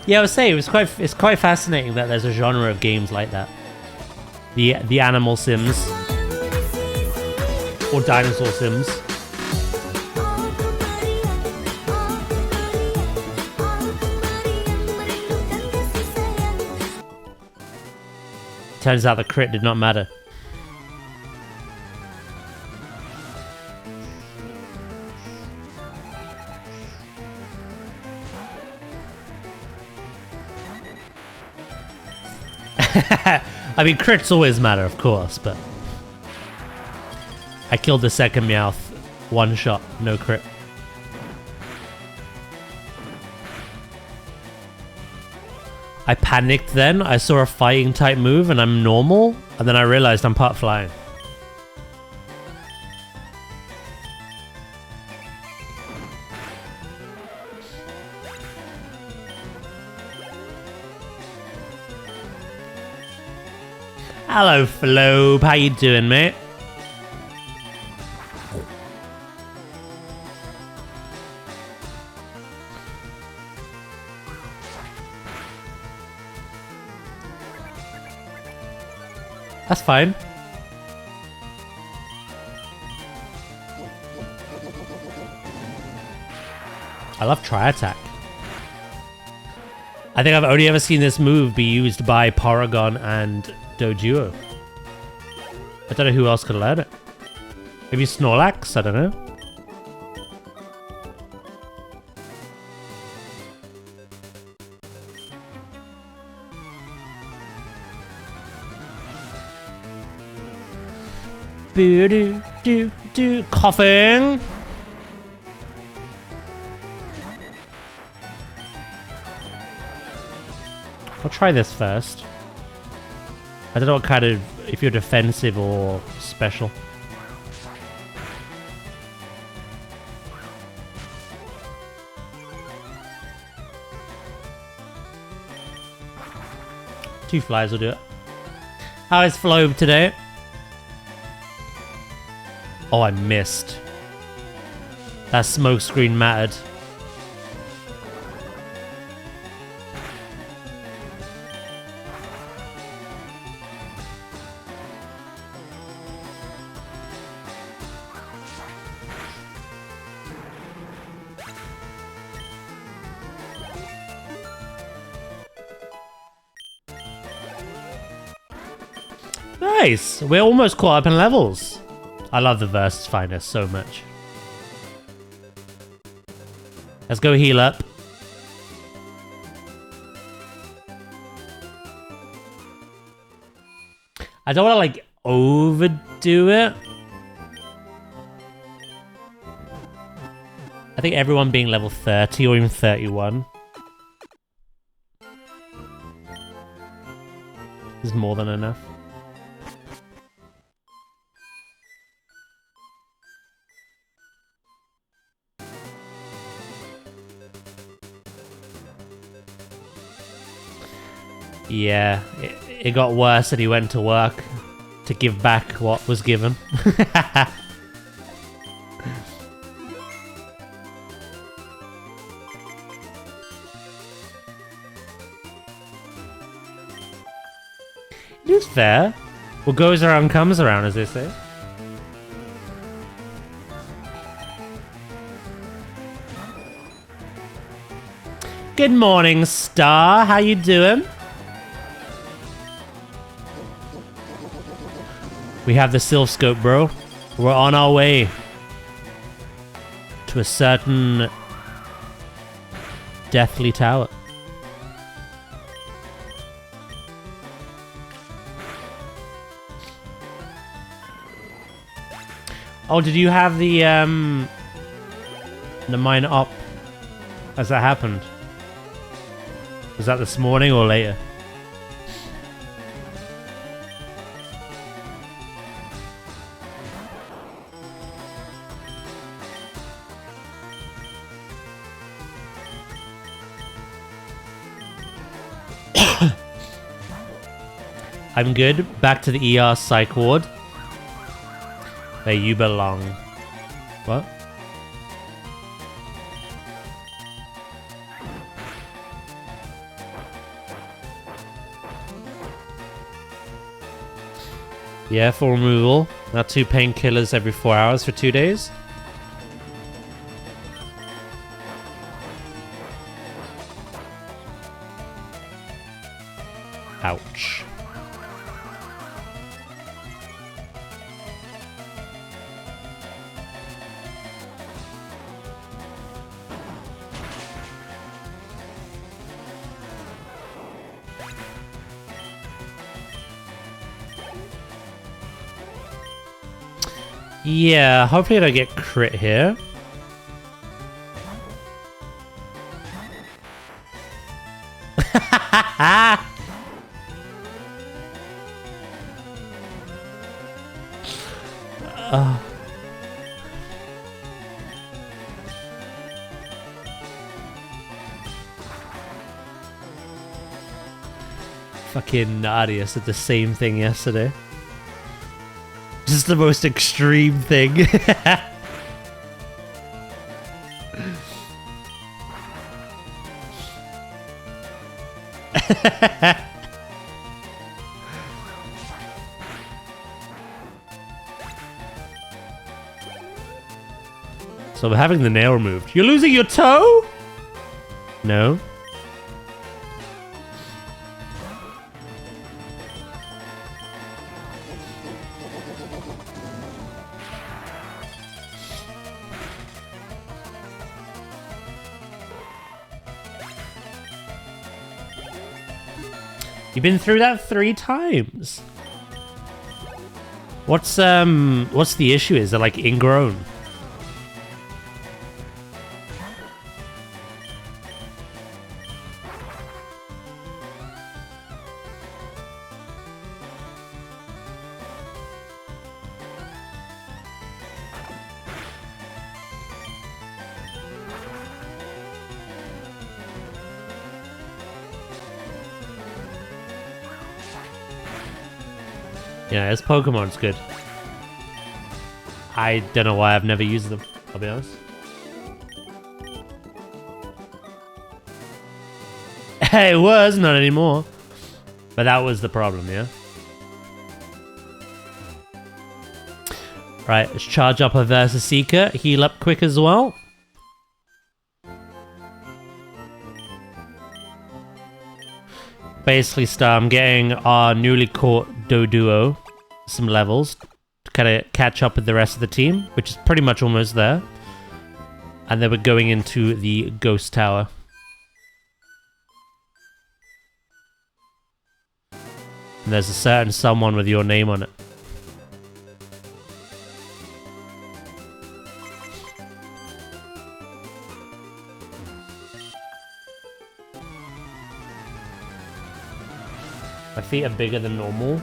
Yeah, I was saying it's quite fascinating that there's a genre of games like that. The animal sims. Or dinosaur sims. Turns out the crit did not matter. I mean, crits always matter, of course, but... I killed the second Meowth. One shot, no crit. I panicked then. I saw a fighting type move and I'm normal. And then I realized I'm part flying. Hello, Flobe. How you doing, mate? That's fine. I love Tri-Attack. I think I've only ever seen this move be used by Porygon and Doduo. I don't know who else could learn it. Maybe Snorlax? I don't know. Boo-doo-doo-doo. Coughing. I'll try this first. I don't know what kind of... if you're defensive or special. Two flies will do it. How is Flobe today? Oh, I missed. That smoke screen mattered. Nice! We're almost caught up in levels. I love the Versus Finder so much. Let's go heal up. I don't want to, like, overdo it. I think everyone being level 30 or even 31 is more than enough. Yeah, it got worse and he went to work to give back what was given. It is fair. What goes around comes around, as they say. Good morning, Star. How you doing? We have the Sylph Scope, bro. We're on our way to a certain deathly tower. Oh, did you have the mine up as that happened? Was that this morning or later? I'm good. Back to the ER psych ward. Where you belong. What? Yeah, full removal. Now 2 painkillers every 4 hours for 2 days. Ouch. Yeah, hopefully I don't get crit here. Fucking Nadia said the same thing yesterday. Just the most extreme thing. So I'm having the nail removed. You're losing your toe? No. You've been through that 3 times. What's the issue? Is it like ingrown? Yeah, this Pokemon's good. I don't know why I've never used them, I'll be honest. It was, not anymore. But that was the problem, yeah? Right, let's charge up a Versus Seeker, heal up quick as well. Basically, I'm getting our newly caught Doduo some levels to kind of catch up with the rest of the team, which is pretty much almost there. And then we're going into the Ghost Tower. And there's a certain someone with your name on it. My feet are bigger than normal.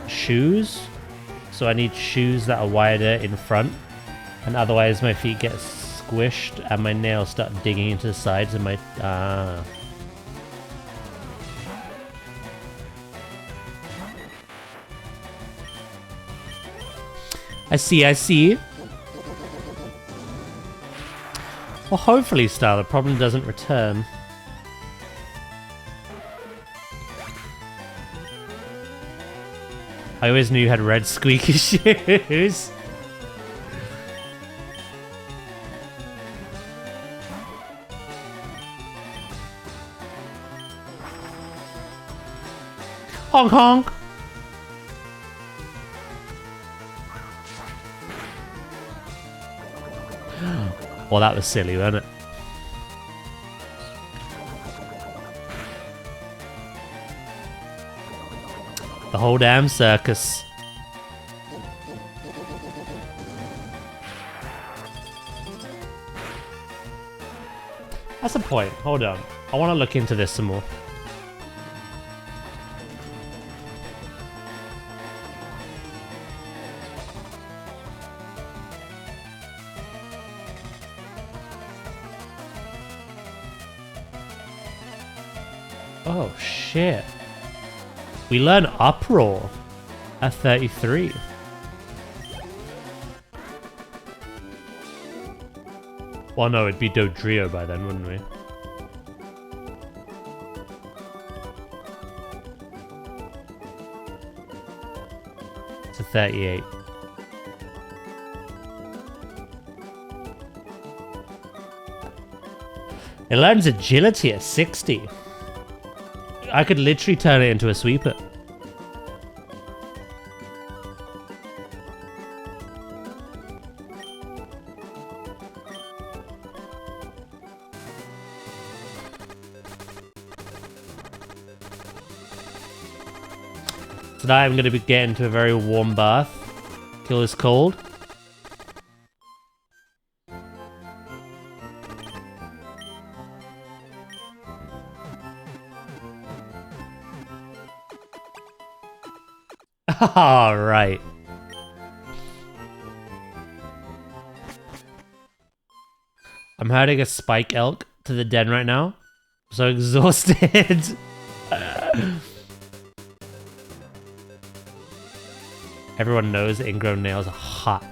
Shoes. So I need shoes that are wider in front. And otherwise my feet get squished and my nails start digging into the sides of my... I see. Well, hopefully, Star, the problem doesn't return. I always knew you had red squeaky shoes. Honk honk. Well, that was silly, wasn't it? The whole damn circus. That's a point. Hold on. I want to look into this some more. Oh, shit. We learn Uproar at 33. Well, no, it'd be Dodrio by then, wouldn't we? It's a 38. It learns Agility at 60. I could literally turn it into a sweeper. Tonight I'm going to be getting into a very warm bath. Kill this cold. Alright. I'm herding a spike elk to the den right now. I'm so exhausted. Everyone knows that ingrown nails are hot.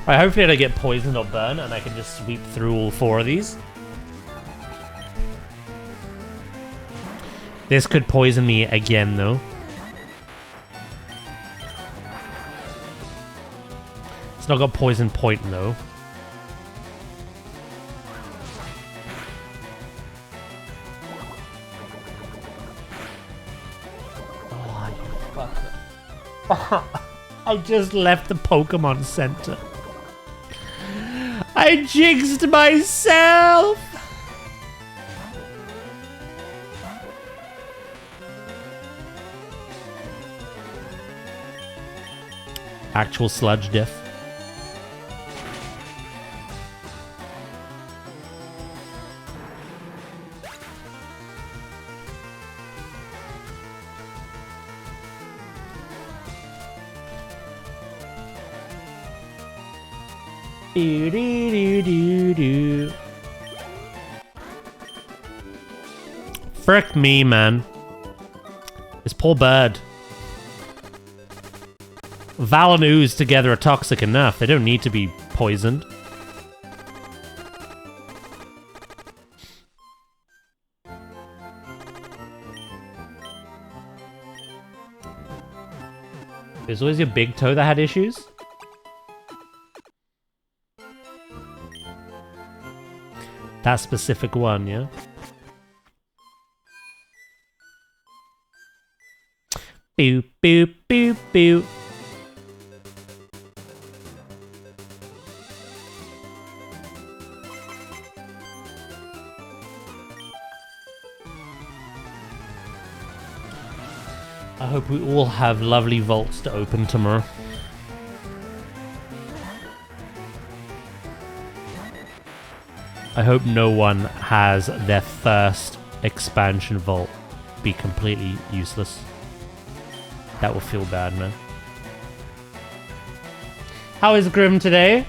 Right, hopefully I don't get poisoned or burned and I can just sweep through all 4 of these. This could poison me again, though. It's not got poison point, though. Oh, you fucker. I just left the Pokemon Center. I jinxed myself! Actual sludge diff. Do do do do do. Frick me, man. This poor bird. Val and Ooze together are toxic enough. They don't need to be poisoned. It was always your big toe that had issues? That specific one, yeah? Boop, boop, boop, boop. I hope we all have lovely vaults to open tomorrow. I hope no one has their first expansion vault be completely useless. That will feel bad, man. How is Grim today?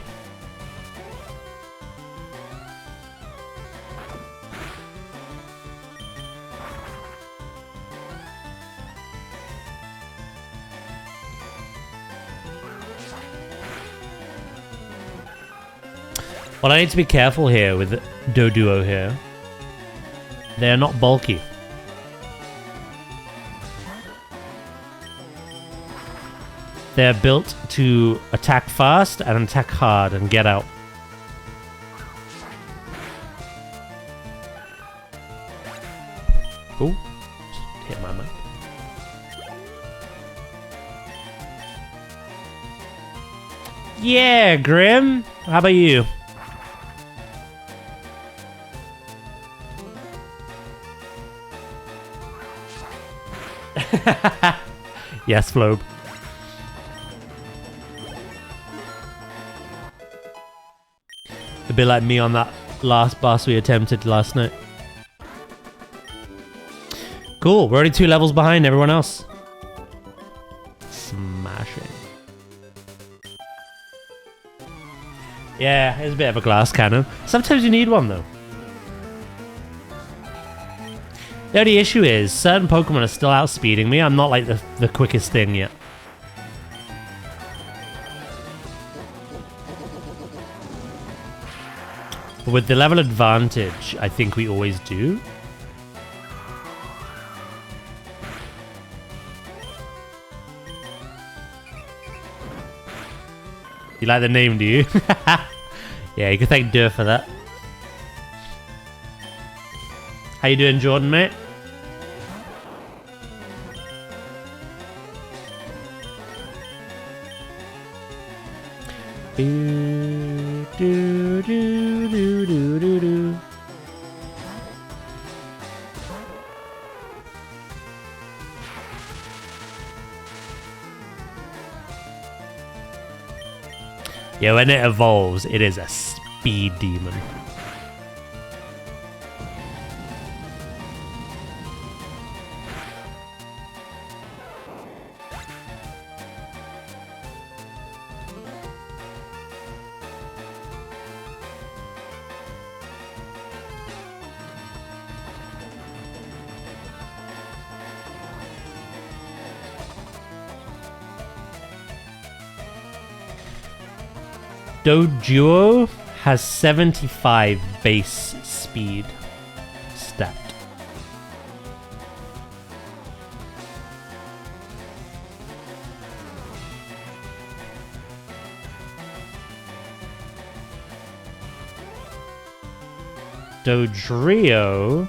Well, I need to be careful here with Doduo here. They're not bulky. They're built to attack fast and attack hard and get out. Oh, just hit my mic. Yeah, Grim. How about you? Yes, Flobe. A bit like me on that last boss we attempted last night. Cool, we're already 2 levels behind everyone else. Smashing. Yeah, it's a bit of a glass cannon. Sometimes you need one though. The only issue is, certain Pokemon are still outspeeding me. I'm not like the quickest thing yet. But with the level advantage, I think we always do. You like the name, do you? Yeah, you can thank Dur for that. How you doing, Jordan, mate? Do, do, do, do, do, do, do. Yeah, when it evolves, it is a speed demon. Doduo has 75 base speed stat. Dodrio,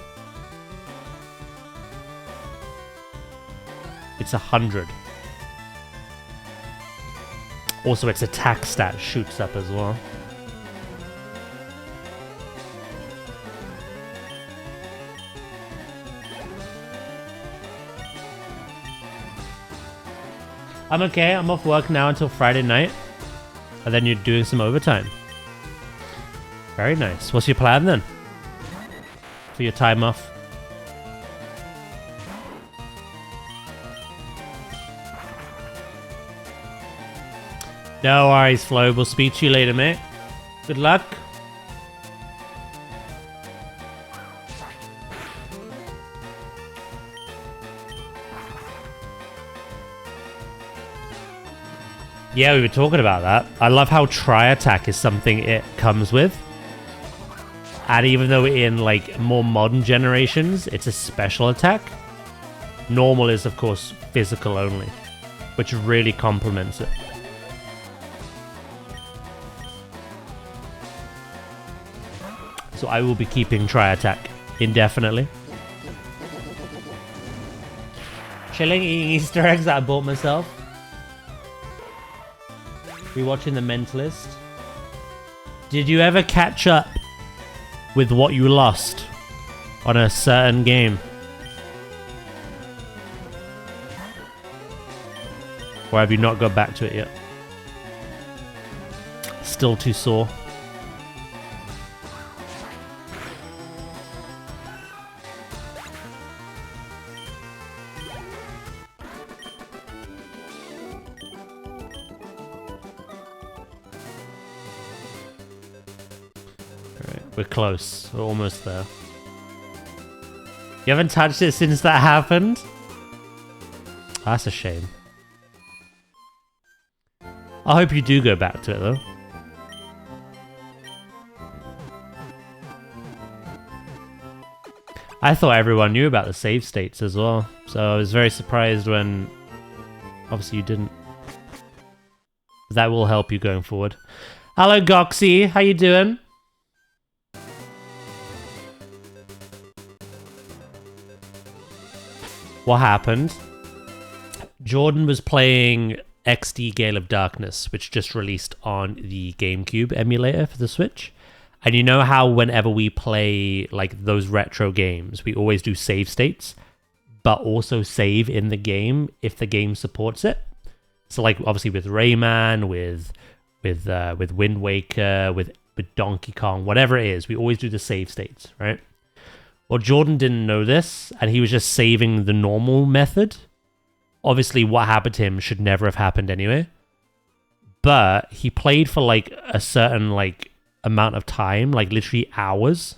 it's 100. Also, its attack stat shoots up as well. I'm okay. I'm off work now until Friday night. And then you're doing some overtime. Very nice. What's your plan then? For your time off? No worries, Flo. We'll speak to you later, mate. Good luck. Yeah, we were talking about that. I love how Tri-Attack is something it comes with. And even though in like more modern generations, it's a special attack. Normal is, of course, physical only, which really complements it. So I will be keeping Tri-Attack indefinitely. Chilling, eating Easter eggs that I bought myself. Rewatching The Mentalist. Did you ever catch up with what you lost on a certain game? Or have you not got back to it yet? Still too sore. We're close. We're almost there. You haven't touched it since that happened? That's a shame. I hope you do go back to it, though. I thought everyone knew about the save states as well, so I was very surprised when obviously you didn't. That will help you going forward. Hello, Goxie. How you doing? What happened? Jordan was playing XD Gale of Darkness, which just released on the GameCube emulator for the Switch. And you know how whenever we play like those retro games, we always do save states, but also save in the game if the game supports it. So like obviously with Rayman, with Wind Waker, with Donkey Kong, whatever it is, we always do the save states, right? Well, Jordan didn't know this, and he was just saving the normal method. Obviously, what happened to him should never have happened anyway. But he played for like a certain like amount of time, like literally hours.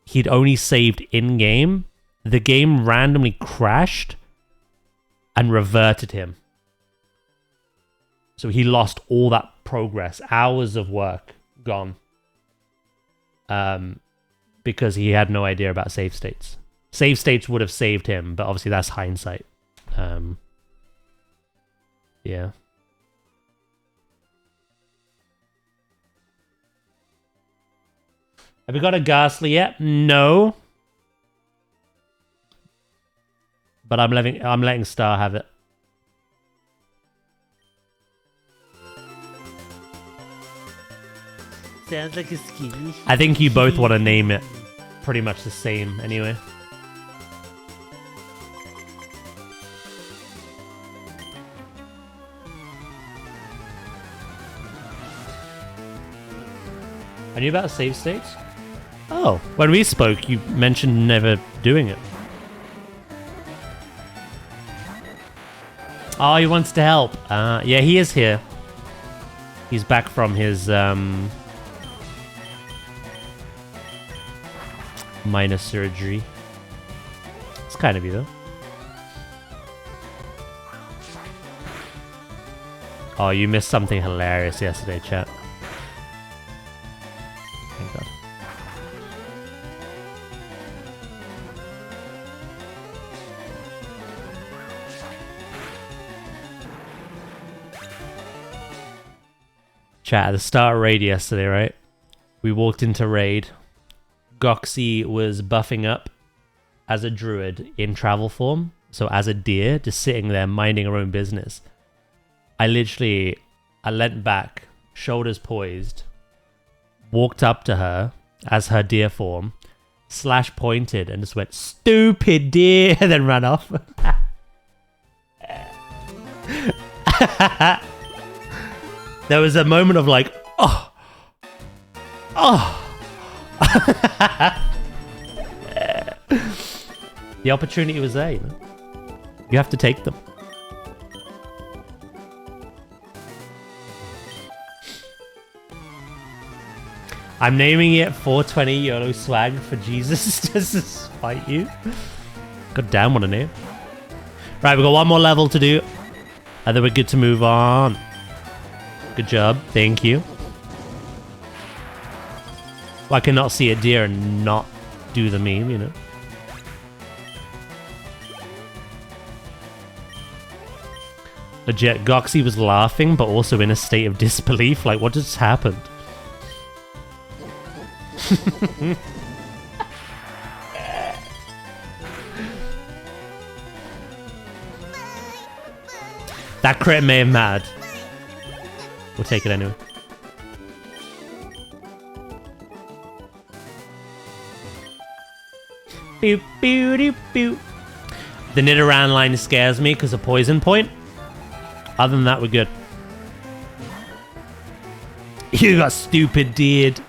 He'd only saved in-game. The game randomly crashed and reverted him. So he lost all that progress, hours of work gone. Because he had no idea about save states. Save states would have saved him, but obviously that's hindsight. Yeah. Have we got a Ghastly yet? No. But I'm letting Star have it. Sounds like a skinny. I think you both want to name it pretty much the same anyway. I knew about save states? Oh, when we spoke, you mentioned never doing it. Oh, he wants to help. Yeah, he is here. He's back from his minor surgery. It's kind of you though. Oh, you missed something hilarious yesterday, chat. Thank God. Chat, at the start of raid yesterday, right? We walked into raid. Goxie was buffing up as a druid in travel form. So as a deer, just sitting there minding her own business. I leant back, shoulders poised, walked up to her as her deer form, slash pointed and just went, "Stupid deer," and then ran off. There was a moment of like, oh. The opportunity was there, you know. You have to take them. I'm naming it 420 YOLO swag for Jesus just to spite you. God damn, what a name. Right, we've got one more level to do. And then we're good to move on. Good job. Thank you. Well, I cannot see a deer and not do the meme, you know. Legit, Goxie was laughing, but also in a state of disbelief. Like, what just happened? That crit may have mattered. We'll take it anyway. Boop, boop, doop, boop. The Nidoran line scares me because of poison point. Other than that, we're good. You got stupid deed.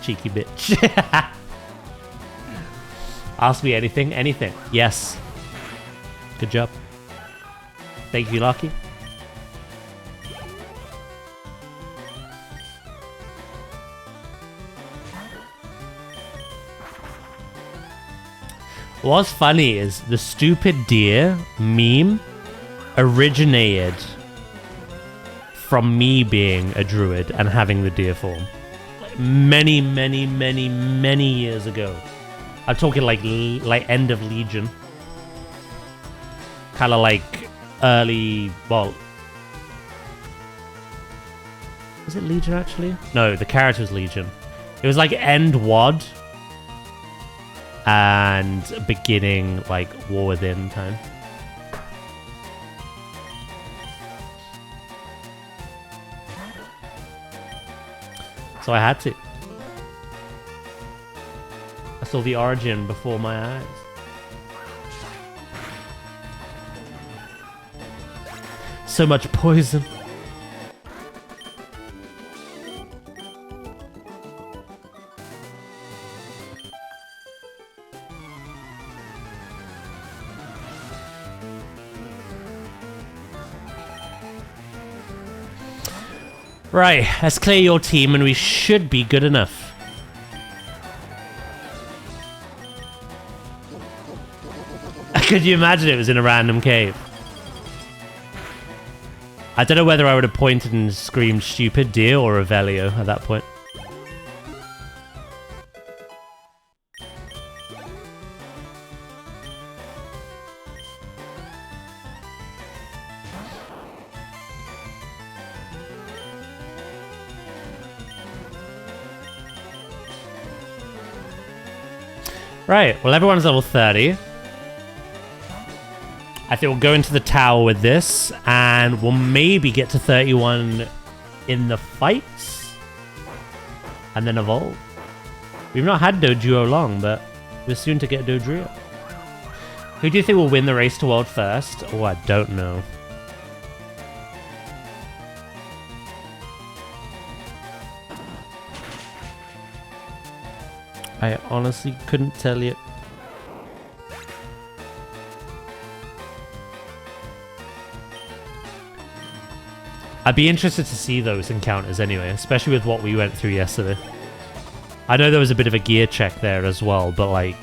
Cheeky bitch. Ask me anything. Anything. Yes. Good job. Thank you, Lucky. What's funny is the stupid deer meme originated from me being a druid and having the deer form. Like many years ago. I'm talking like end of Legion. Kind of like early, well... Was it Legion actually? No, the character was Legion. It was like end WoD and beginning like War Within time. So I had to. I saw the origin before my eyes. So much poison. Right, let's clear your team and we should be good enough. Could you imagine it was in a random cave? I don't know whether I would have pointed and screamed stupid deer or Revelio at that point. Right, well everyone's level 30. I think we'll go into the tower with this, and we'll maybe get to 31 in the fights, and then evolve. We've not had Dojuo long, but we're soon to get Dodrio. Who do you think will win the race to world first? Oh, I don't know. I honestly couldn't tell you. I'd be interested to see those encounters anyway, especially with what we went through yesterday. I know there was a bit of a gear check there as well, but like,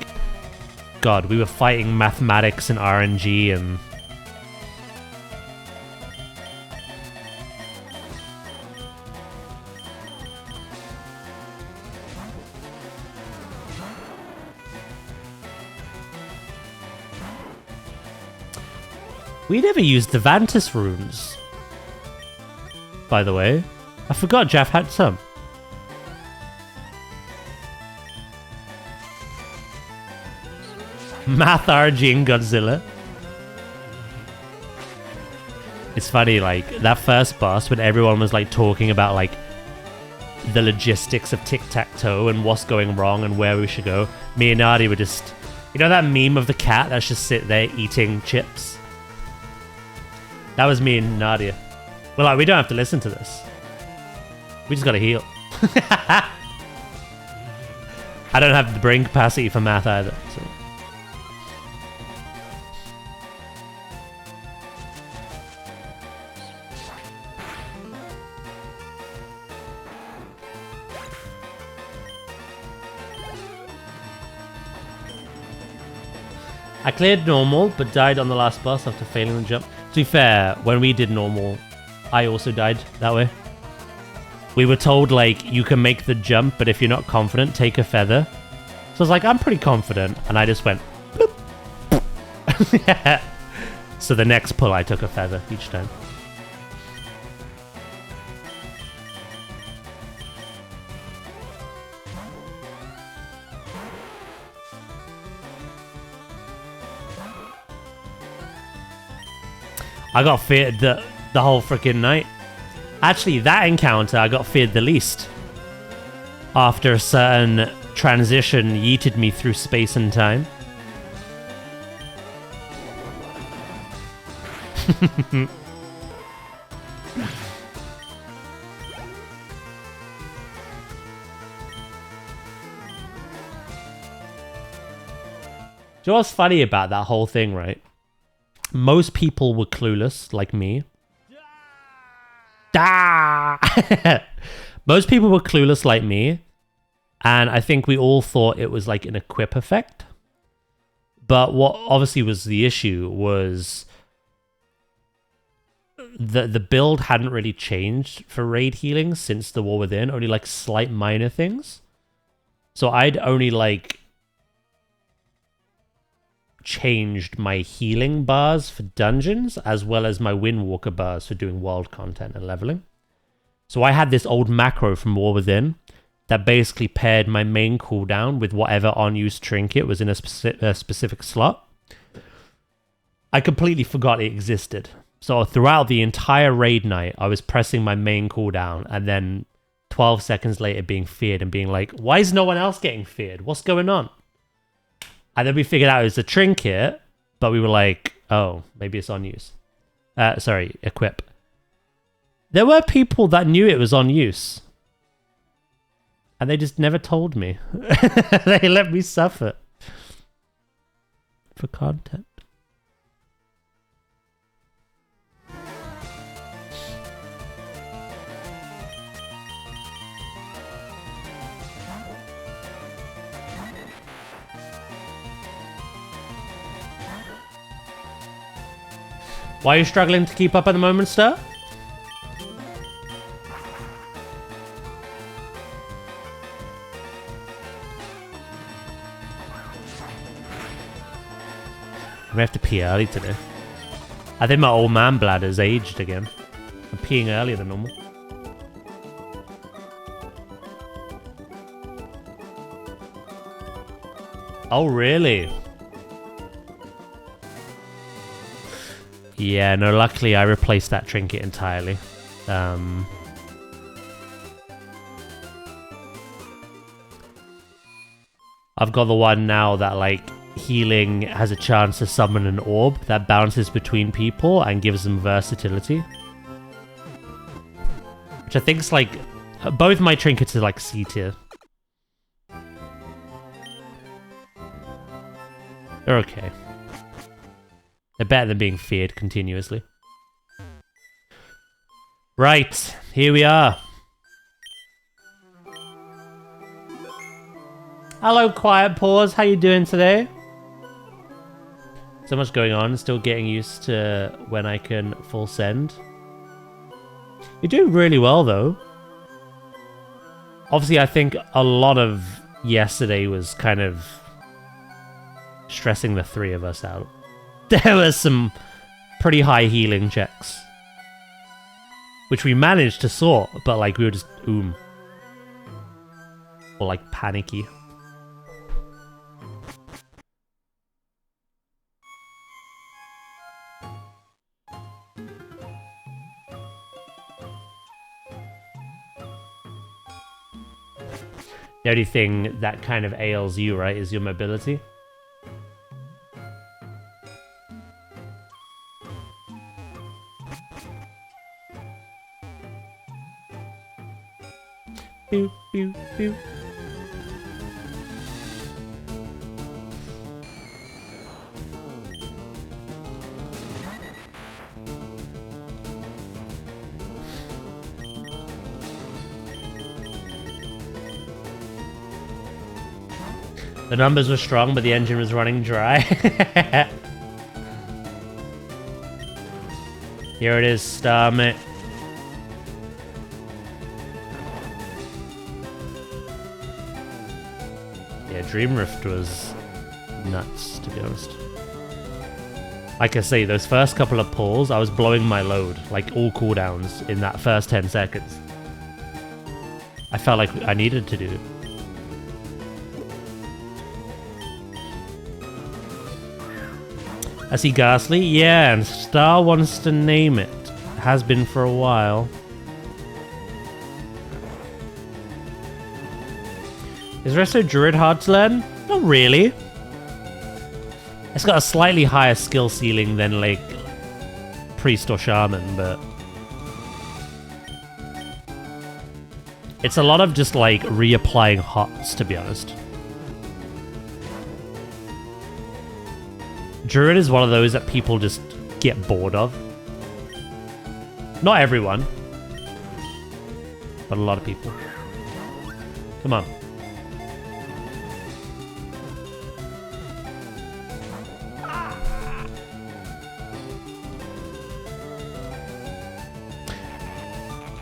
God, we were fighting mathematics and RNG and... We never used the Vantis runes. By the way, I forgot Jeff had some. Math RG and Godzilla. It's funny, like, that first boss when everyone was like talking about like the logistics of tic-tac-toe and what's going wrong and where we should go. Me and Nadia were just... You know that meme of the cat that's just sit there eating chips? That was me and Nadia. Well, like, we don't have to listen to this. We just gotta heal. I don't have the brain capacity for math either. So. I cleared normal, but died on the last boss after failing the jump. To be fair, when we did normal, I also died that way. We were told, like, you can make the jump, but if you're not confident, take a feather. So I was like, I'm pretty confident, and I just went, bloop. Yeah. So the next pull, I took a feather each time. I got feared the whole freaking night. Actually, that encounter I got feared the least. After a certain transition yeeted me through space and time. Do you know what's funny about that whole thing, right? Most people were clueless, like me. Most people were clueless like me. And I think we all thought it was like an equip effect. But what obviously was the issue was the build hadn't really changed for raid healing since the War Within, only like slight minor things. So I'd only like changed my healing bars for dungeons as well as my Windwalker bars for doing world content and leveling. So I had this old macro from War Within that basically paired my main cooldown with whatever on-use trinket was in a specific slot. I completely forgot it existed. So throughout the entire raid night, I was pressing my main cooldown and then 12 seconds later being feared and being like, why is no one else getting feared? What's going on? And then we figured out it was a trinket, but we were like, oh, maybe it's on use. Sorry, equip. There were people that knew it was on use. And they just never told me. They let me suffer. For content. Why are you struggling to keep up at the moment, sir? I'm gonna have to pee early today. I think my old man bladder's aged again. I'm peeing earlier than normal. Oh, really? Yeah, no, luckily I replaced that trinket entirely. I've got the one now that, like, healing has a chance to summon an orb that bounces between people and gives them versatility. Which I think is, like, both my trinkets are, like, C tier. They're okay. They're better than being feared continuously. Right, here we are. Hello, Quiet Paws. How you doing today? So much going on. Still getting used to when I can full send. You're doing really well, though. Obviously, I think a lot of yesterday was kind of stressing the three of us out. There were some pretty high healing checks, which we managed to sort, but like we were just or like panicky. The only thing that kind of ails you, right, is your mobility. Boop, boop, boop. The numbers were strong, but the engine was running dry. Here it is, Starmit. Yeah, Dream Rift was nuts, to be honest. Like I say, those first couple of pulls, I was blowing my load, like all cooldowns in that first 10 seconds. I felt like I needed to do it. I see Ghastly. Yeah, and Star wants to name it. Has been for a while. Is Resto Druid hard to learn? Not really. It's got a slightly higher skill ceiling than, like, Priest or Shaman, but it's a lot of just, like, reapplying hots, to be honest. Druid is one of those that people just get bored of. Not everyone, but a lot of people. Come on.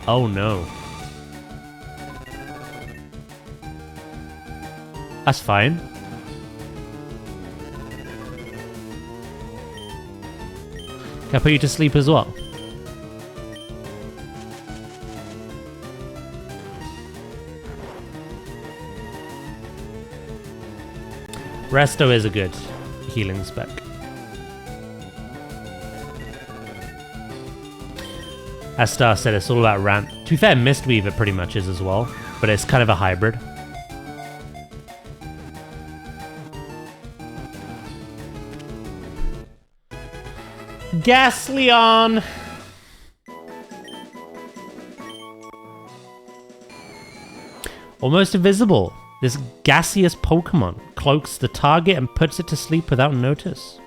Oh no. That's fine. Can I put you to sleep as well? Resto is a good healing spec. As Star said, it's all about ramp. To be fair, Mistweaver pretty much is as well, but it's kind of a hybrid. Gasleon! Almost invisible. This gaseous Pokemon cloaks the target and puts it to sleep without notice.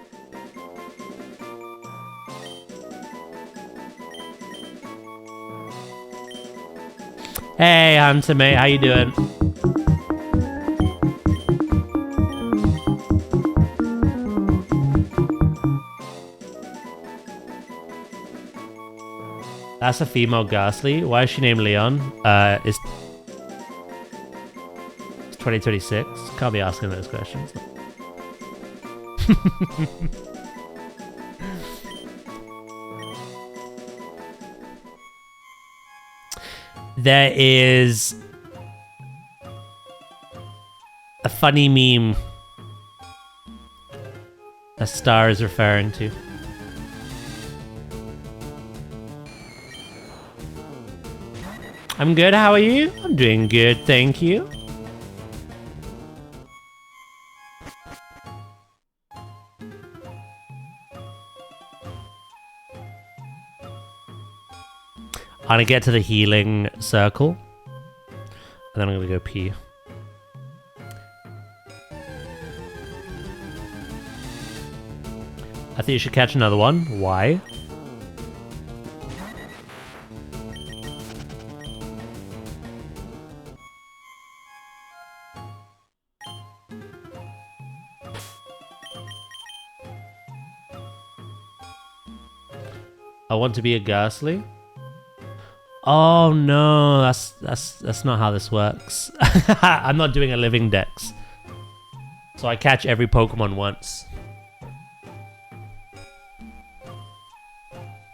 Hey, Hunter, mate. How you doing? That's a female Ghastly. Why is she named Leon? It's 2026. Can't be asking those questions. There is a funny meme that Star is referring to. I'm good, how are you? I'm doing good, thank you. I'm gonna get to the healing circle, and then I'm gonna go pee. I think you should catch another one. Why? I want to be a Ghastly. Oh no, that's not how this works. I'm not doing a living dex. So I catch every Pokemon once.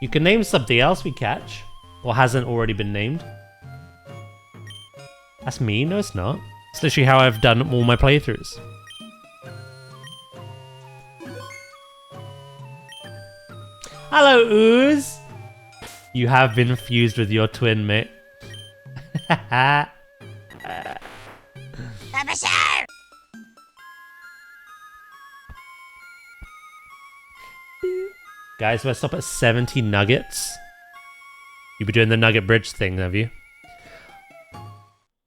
You can name something else we catch, or hasn't already been named. That's me? No, it's not. It's literally how I've done all my playthroughs. Hello, Ooze! You have been fused with your twin, mate. Guys, if I stop at 70 nuggets... You've been doing the nugget bridge thing, have you?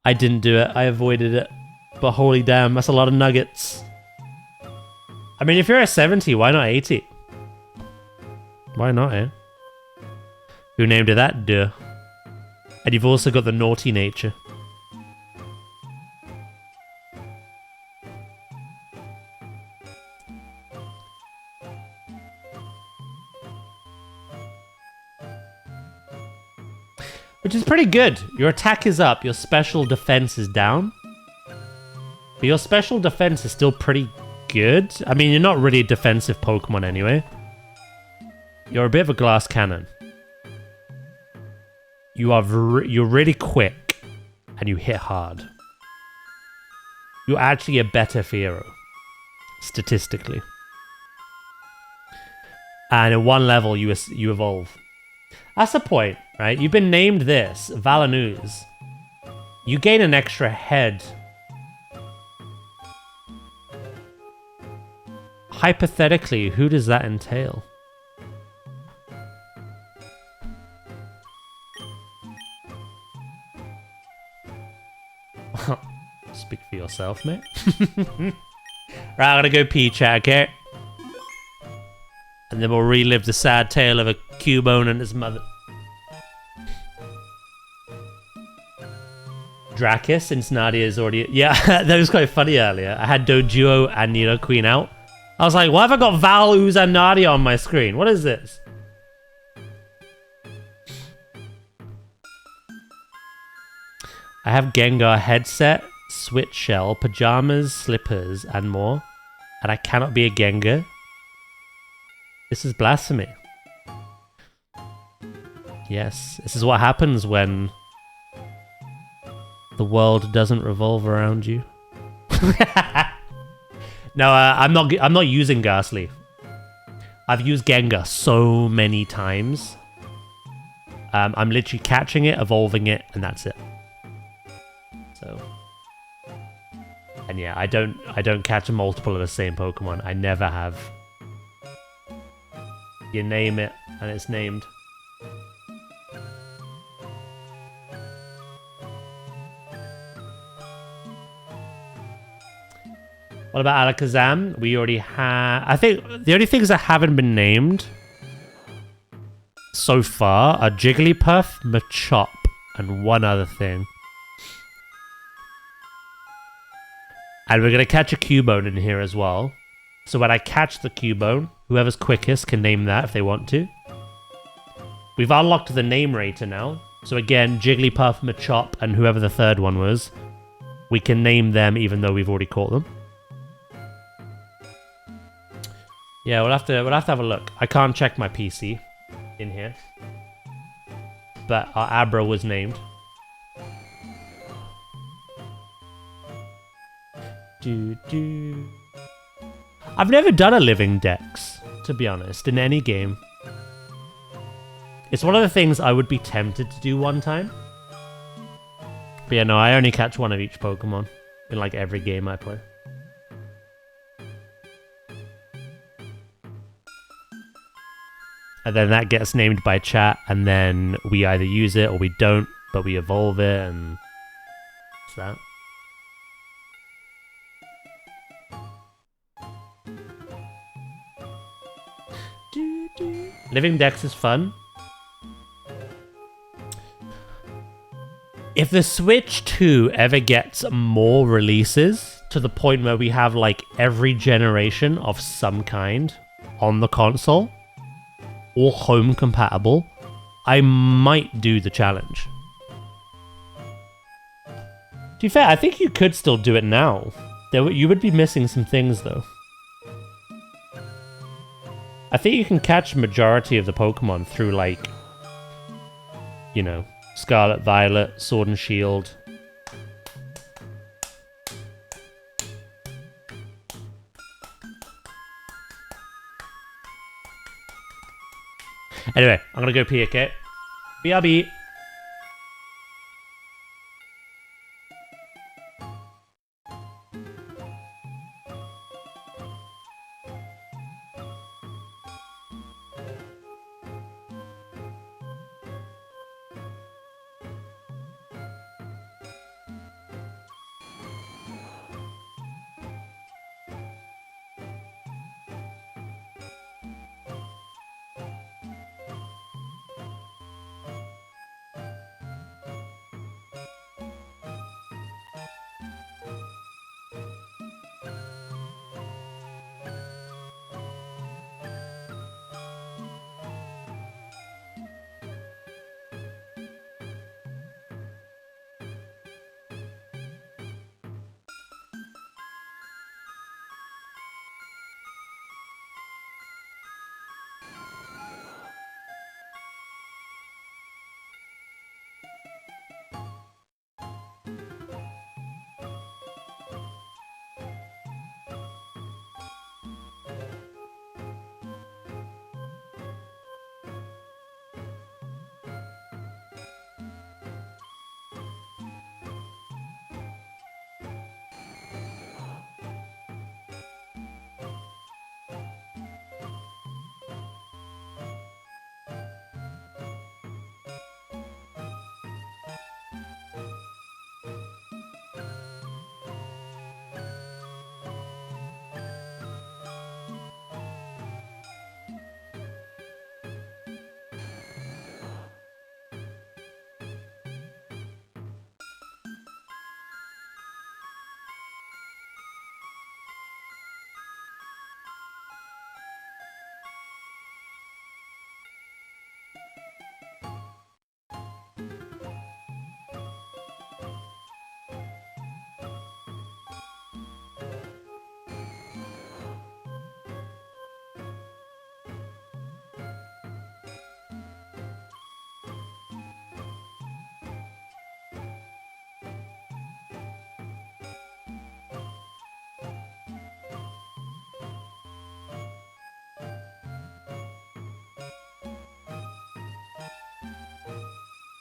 I didn't do it. I avoided it. But holy damn, that's a lot of nuggets. I mean, if you're at 70, why not 80? Why not, eh? Who named it that? Duh. And you've also got the naughty nature. Which is pretty good. Your attack is up, your special defense is down. But your special defense is still pretty good. I mean, you're not really a defensive Pokemon anyway. You're a bit of a glass cannon. You're really quick, and you hit hard. You're actually a better Fearow, statistically. And at one level, you evolve. That's the point, right? You've been named this, Valanuz. You gain an extra head. Hypothetically, who does that entail? Speak for yourself, mate. Right, I'm gonna go pee, chat, okay? And then we'll relive the sad tale of a Cubone and his mother. Dracus, since Nadia's already... Yeah, that was quite funny earlier. I had Dojuo and Nidoqueen out. I was like, why have I got Val, Ooze, and Nadia on my screen? What is this? I have Gengar headset, switch shell, pajamas, slippers, and more. And I cannot be a Gengar. This is blasphemy. Yes, this is what happens when the world doesn't revolve around you. No, I'm not using Ghastly. I've used Gengar so many times. I'm literally catching it, evolving it, and that's it. So, and yeah, I don't catch a multiple of the same Pokemon. I never have. You name it, and it's named. What about Alakazam? We already have... I think the only things that haven't been named so far are Jigglypuff, Machop, and one other thing. And we're going to catch a Cubone in here as well. So when I catch the Cubone, whoever's quickest can name that if they want to. We've unlocked the name rater now. So again, Jigglypuff, Machop, and whoever the third one was, we can name them even though we've already caught them. Yeah, we'll have to have a look. I can't check my PC in here, but our Abra was named. I've never done a living dex, to be honest, in any game. It's one of the things I would be tempted to do one time. But yeah, no, I only catch one of each Pokemon in like every game I play. And then that gets named by chat, and then we either use it or we don't, but we evolve it, and that's that. Living Dex is fun. If the Switch 2 ever gets more releases to the point where we have like every generation of some kind on the console, or home compatible, I might do the challenge. To be fair, I think you could still do it now. You would be missing some things though. I think you can catch majority of the Pokemon through like, you know, Scarlet, Violet, Sword and Shield. Anyway, I'm gonna go pee, okay? BRB.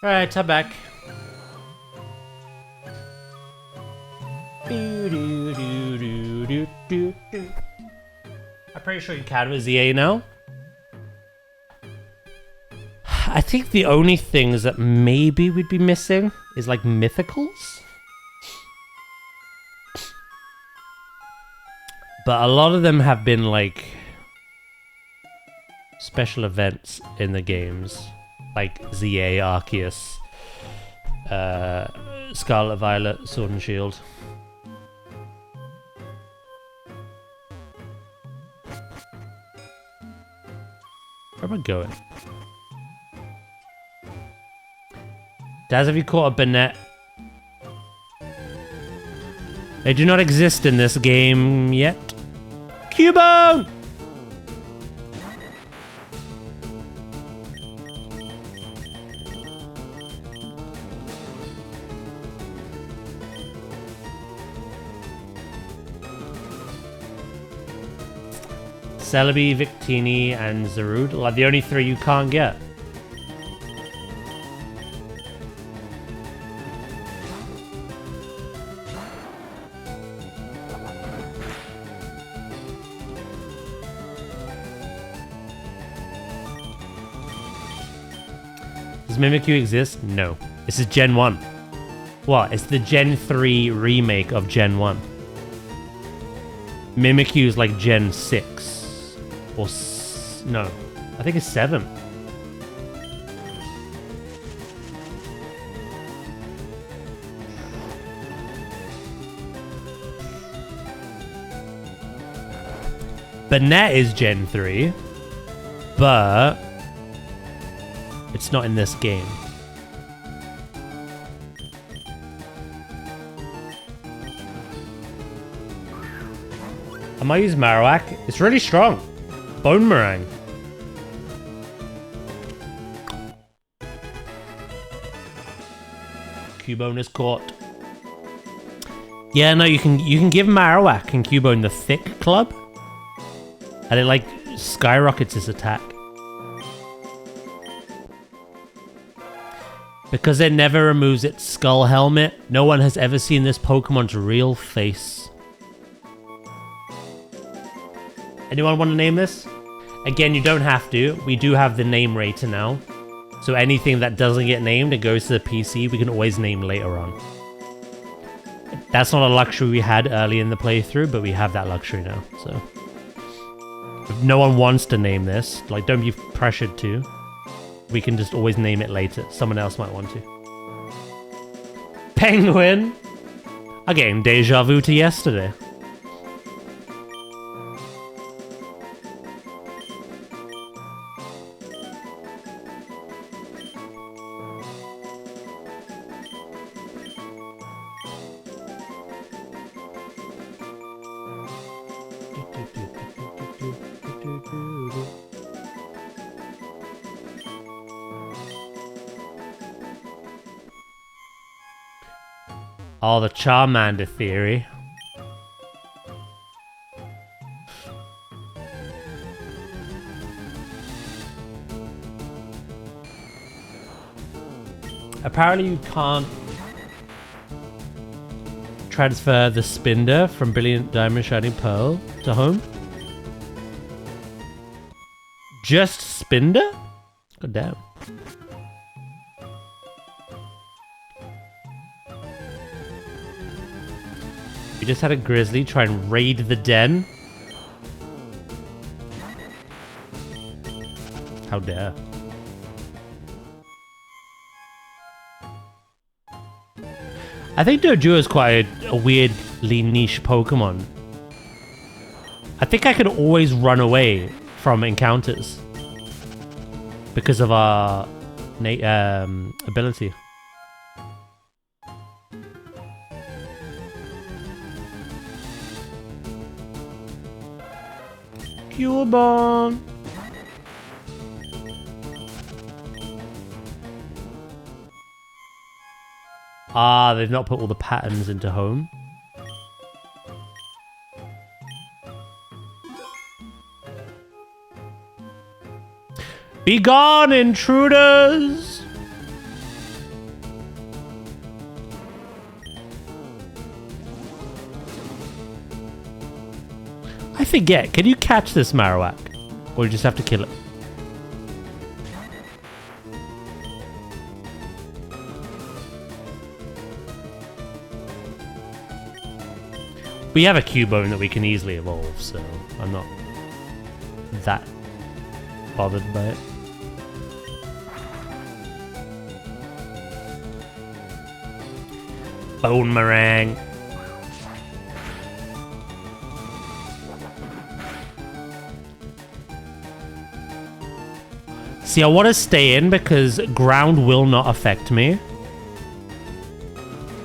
Alright, top back. I'm pretty sure you can with ZA now. I think the only things that maybe we'd be missing is like mythicals. But a lot of them have been like special events in the games. Like ZA, Arceus, Scarlet Violet, Sword and Shield. Where am I going? Daz, have you caught a Banette? They do not exist in this game yet. Cubone! Celebi, Victini, and Zarude. Like the only three you can't get. Does Mimikyu exist? No. This is Gen 1. What? It's the Gen 3 remake of Gen 1. Mimikyu is like Gen 6. Or... no. I think it's 7. Banette is Gen 3. But... it's not in this game. I might use Marowak. It's really strong. Bone Meringue. Cubone is caught. Yeah, no, you can give Marowak and Cubone the thick club, and it like skyrockets his attack. Because it never removes its skull helmet, no one has ever seen this Pokemon's real face. Anyone want to name this? Again, you don't have to. We do have the name rater now. So anything that doesn't get named and goes to the PC, we can always name later on. That's not a luxury we had early in the playthrough, but we have that luxury now, so. If no one wants to name this, like, don't be pressured to. We can just always name it later. Someone else might want to. Penguin! I'm getting deja vu to yesterday. Oh, the Charmander theory. Apparently you can't transfer the Spinder from Brilliant Diamond Shining Pearl to home. Just Spinder? God damn. We just had a grizzly try and raid the den. How dare. I think Doduo is quite a weirdly niche Pokemon. I think I could always run away from encounters because of our ability. Cubone. Ah, they've not put all the patterns into home. Be gone, intruders! I forget, can you catch this Marowak? Or you just have to kill it? We have a Cubone that we can easily evolve, so I'm not that bothered by it. Bone meringue. See, I want to stay in because ground will not affect me.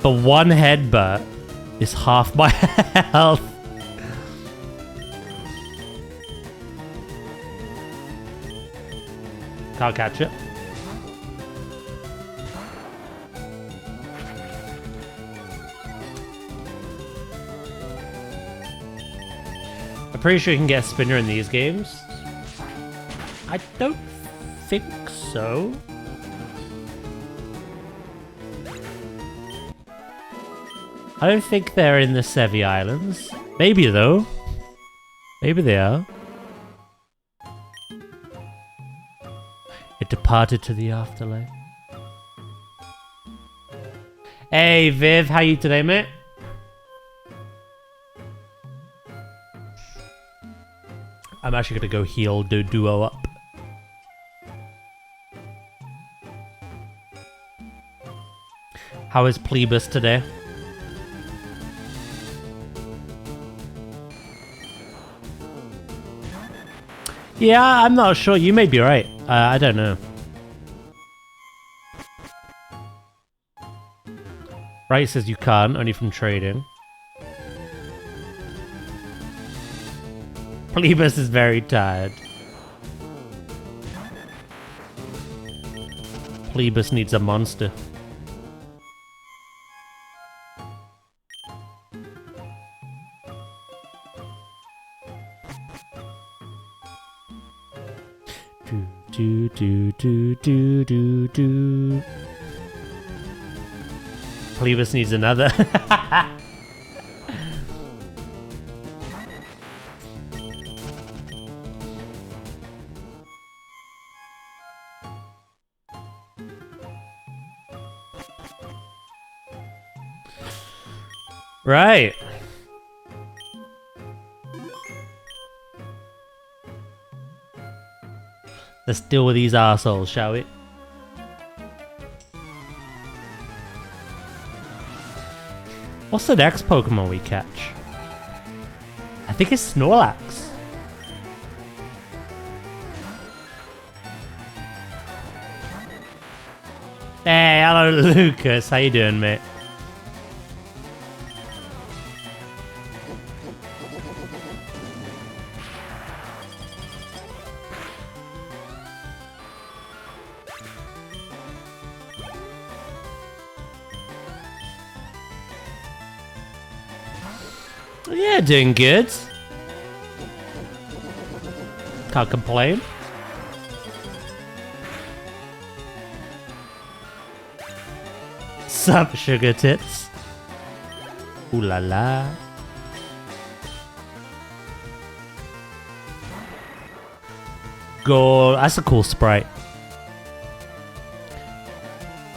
But one headbutt is half my health. Can't catch it. I'm pretty sure you can get a spinner in these games. I don't think so. I don't think they're in the Sevi Islands. Maybe though. Maybe they are. It departed to the afterlife. Hey Viv, how you today, mate? I'm actually gonna go heal Duo up. How is Plebus today? Yeah, I'm not sure. You may be right. I don't know. Right says you can't, only from trading. Plebus is very tired. Plebus needs a monster. Do. Plebus needs another. Right. Let's deal with these arseholes, shall we? What's the next Pokemon we catch? I think it's Snorlax. Hey, hello Lucas. How you doing, mate? Yeah, doing good. Can't complain. Sup, sugar tits? Ooh la la. Go. That's a cool sprite.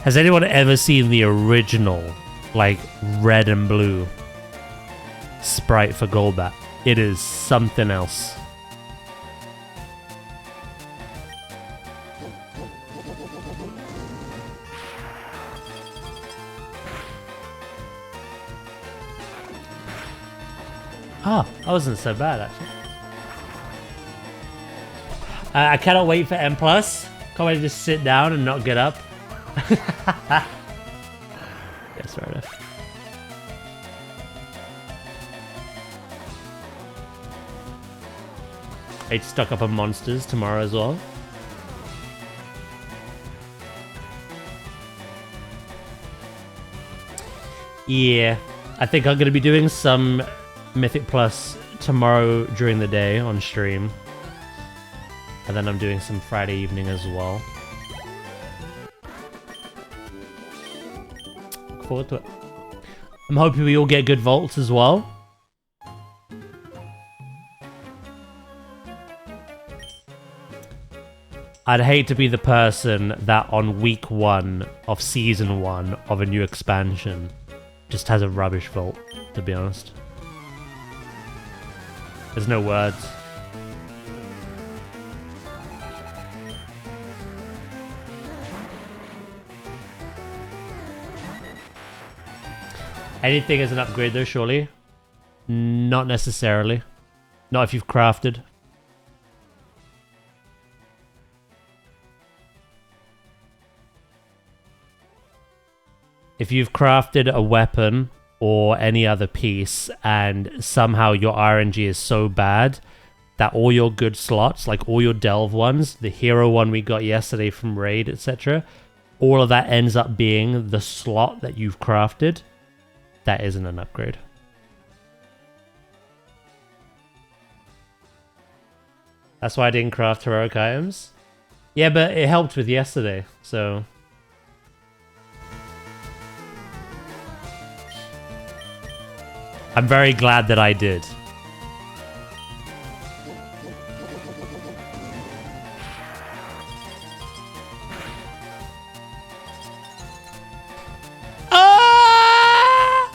Has anyone ever seen the original, like, red and blue sprite for Golbat? It is something else. Ah, that wasn't so bad actually. I cannot wait for M+. Can't wait to just sit down and not get up. Yes, fair enough. I'd stock up on monsters tomorrow as well. Yeah, I think I'm going to be doing some Mythic Plus tomorrow during the day on stream. And then I'm doing some Friday evening as well. Look forward to it. I'm hoping we all get good vaults as well. I'd hate to be the person that on week 1 of season 1 of a new expansion just has a rubbish vault, to be honest. There's no words. Anything is an upgrade though, surely? Not necessarily. Not if you've crafted. If you've crafted a weapon or any other piece and somehow your RNG is so bad that all your good slots, like all your delve ones, the hero one we got yesterday from raid, etc., all of that ends up being the slot that you've crafted, that isn't an upgrade. That's why I didn't craft heroic items. Yeah, but it helped with yesterday, so... I'm very glad that I did. Ah!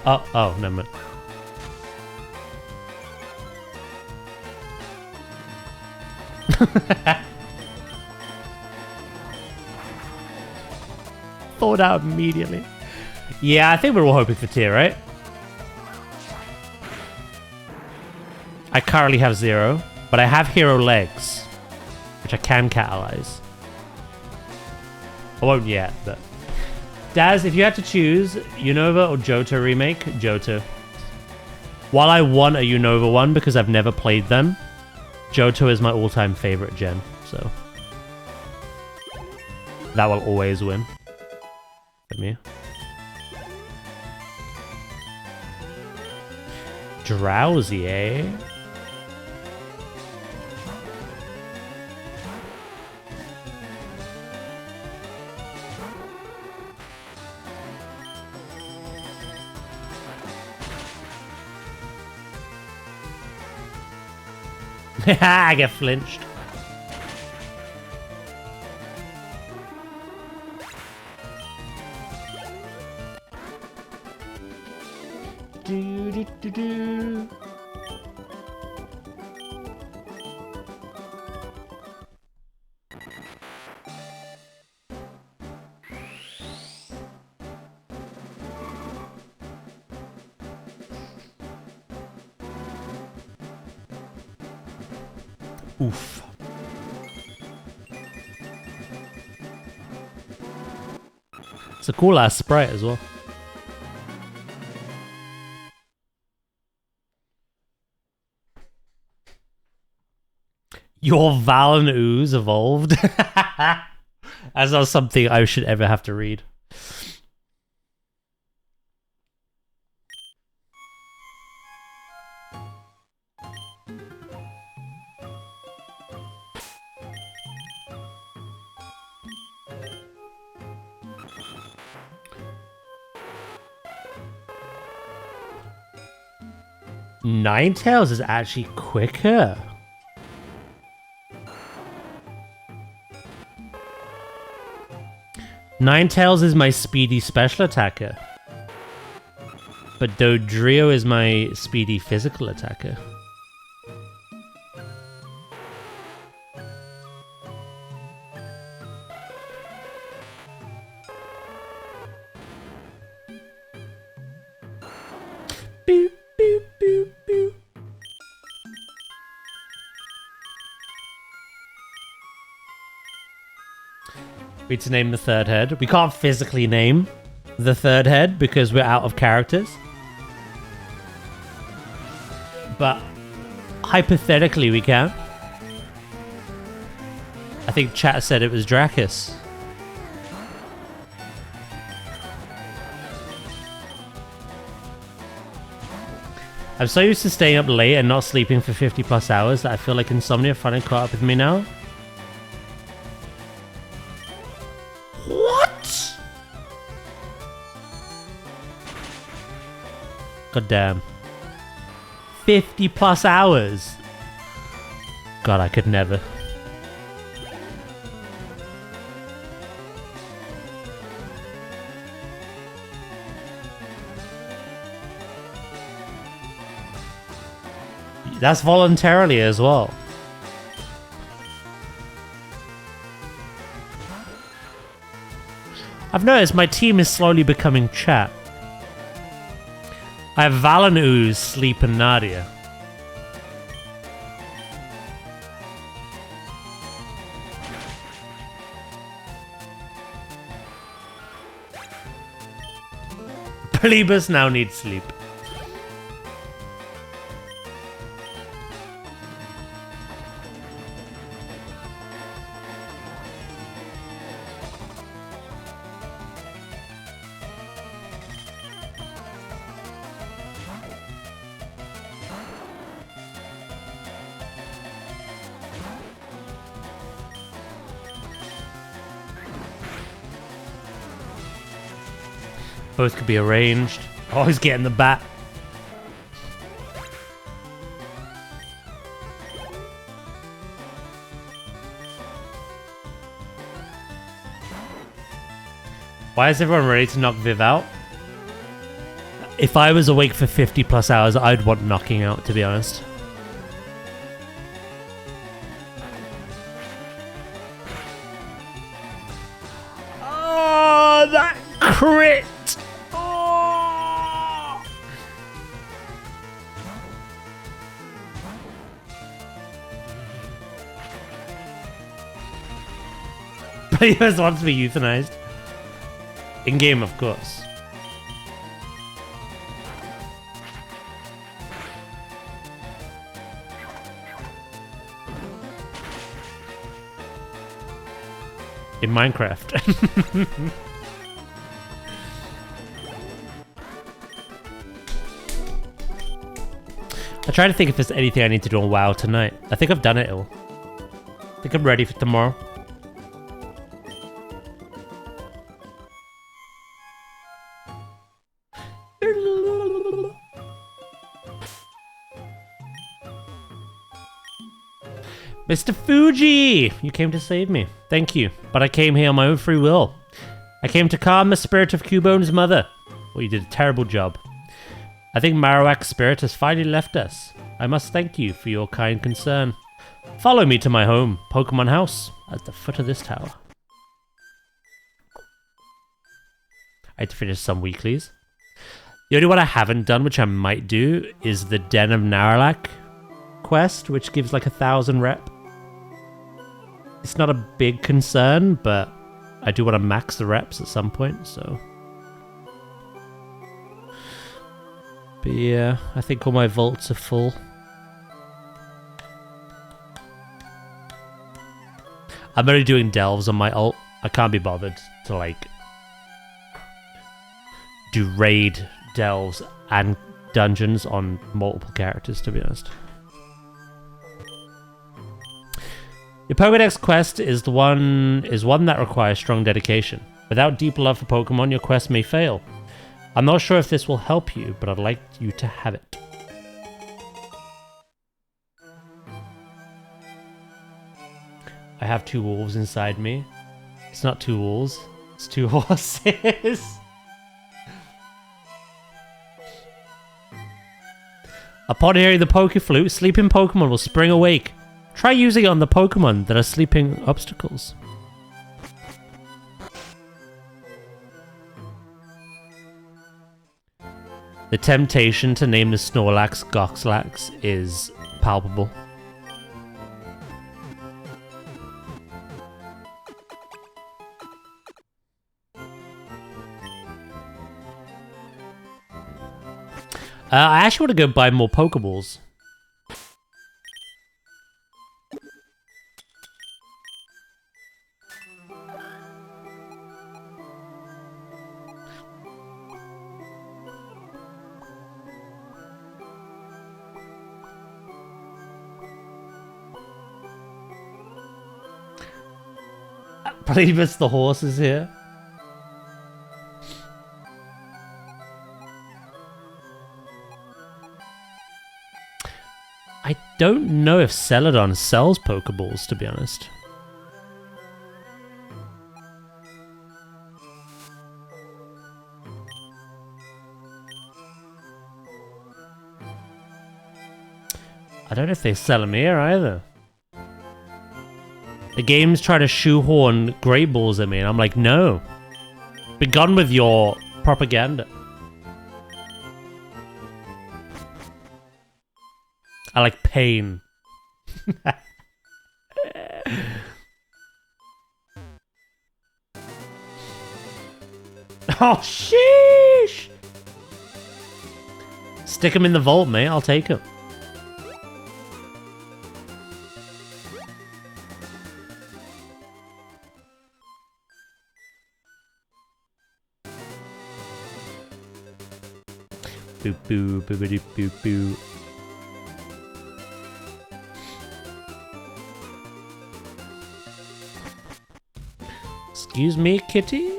Oh, never mind. Thought out immediately. Yeah, I think we're all hoping for tier, right? I currently have 0, but I have hero legs, which I can catalyze. I won't yet, but... Daz, if you had to choose Unova or Johto remake, Johto. While I want a Unova one because I've never played them, Johto is my all-time favorite gen, so... That will always win. For me. Drowsy, eh? I get flinched. Do, do, do, do. Oof. It's a cool ass sprite as well. Your Valen ooze evolved. That's not something I should ever have to read. Ninetales is actually quicker. Ninetales is my speedy special attacker. But Dodrio is my speedy physical attacker. Boop, boop, boop, boop. We need to name the third head. We can't physically name the third head because we're out of characters. But hypothetically we can. I think chat said it was Dracus. I'm so used to staying up late and not sleeping for 50 plus hours that I feel like insomnia finally caught up with me now. What? God damn. 50 plus hours. God, I could never. That's voluntarily as well. I've noticed my team is slowly becoming chat. I have Valen, Ooze, Sleep, and Nadia. Plebus now needs sleep. Both could be arranged. Oh, he's getting the bat. Why is everyone ready to knock Viv out? If I was awake for 50 plus hours, I'd want knocking out, to be honest. Oh, that crit! Oh! He just wants to be euthanized. In game, of course. In Minecraft. I try to think if there's anything I need to do on WoW tonight. I think I've done it all. I think I'm ready for tomorrow. Mr. Fuji! You came to save me. Thank you. But I came here on my own free will. I came to calm the spirit of Cubone's mother. Well, you did a terrible job. I think Marowak's spirit has finally left us. I must thank you for your kind concern. Follow me to my home, Pokemon House, at the foot of this tower. I had to finish some weeklies. The only one I haven't done, which I might do, is the Den of Narlac quest, which gives like 1,000 rep. It's not a big concern, but I do want to max the reps at some point, so... But yeah, I think all my vaults are full. I'm only doing delves on my ult. I can't be bothered to like do raid, delves, and dungeons on multiple characters, to be honest. Your Pokédex quest is one that requires strong dedication. Without deep love for Pokemon, your quest may fail. I'm not sure if this will help you, but I'd like you to have it. I have 2 wolves inside me. It's not 2 wolves, it's 2 horses. Upon hearing the Pokeflute, sleeping Pokemon will spring awake. Try using it on the Pokemon that are sleeping obstacles. The temptation to name the Snorlax Goxlax is palpable. I actually want to go buy more Pokeballs. I believe it's the horses here. I don't know if Celadon sells Pokeballs, to be honest. I don't know if they sell them here either. The game's trying to shoehorn Great Balls at me, and I'm like, no. Be gone with your propaganda. I like pain. Oh, sheesh! Stick them in the vault, mate. I'll take them. Boop boo, boop boop boo. Excuse me, kitty?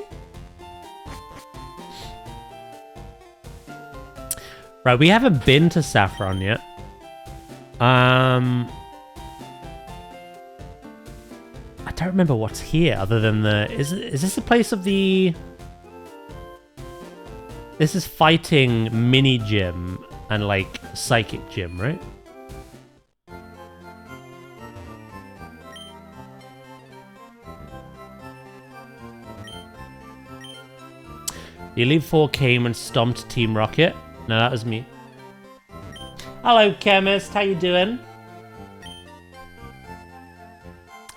Right, we haven't been to Saffron yet. I don't remember what's here other than the... Is this the place of the... This is fighting mini gym and like psychic gym, right? The Elite Four came and stomped Team Rocket. No, that was me. Hello, Chemist. How you doing?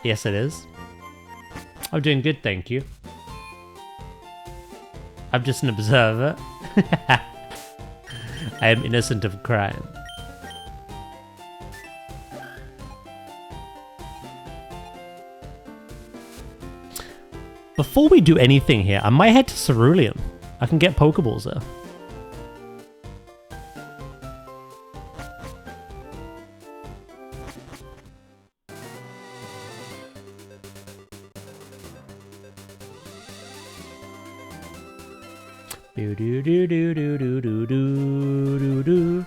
Yes, it is. I'm doing good, thank you. I'm just an observer. I am innocent of crime. Before we do anything here, I might head to Cerulean. I can get Pokeballs there. Do do do do do do do do do.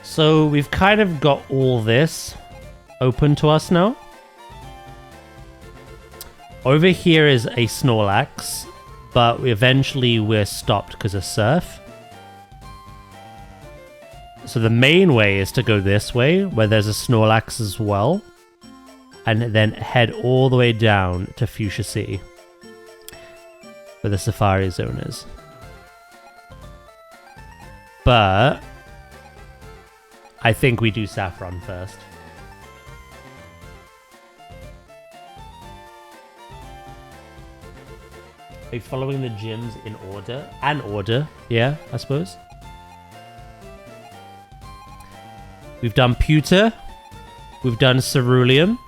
So we've kind of got all this open to us now. Over here is a Snorlax, but eventually we're stopped because of Surf. So the main way is to go this way, where there's a Snorlax as well. And then head all the way down to Fuchsia City, where the Safari Zone is. But I think we do Saffron first. Are you following the gyms in order? An order, yeah, I suppose. We've done Pewter. We've done Cerulean.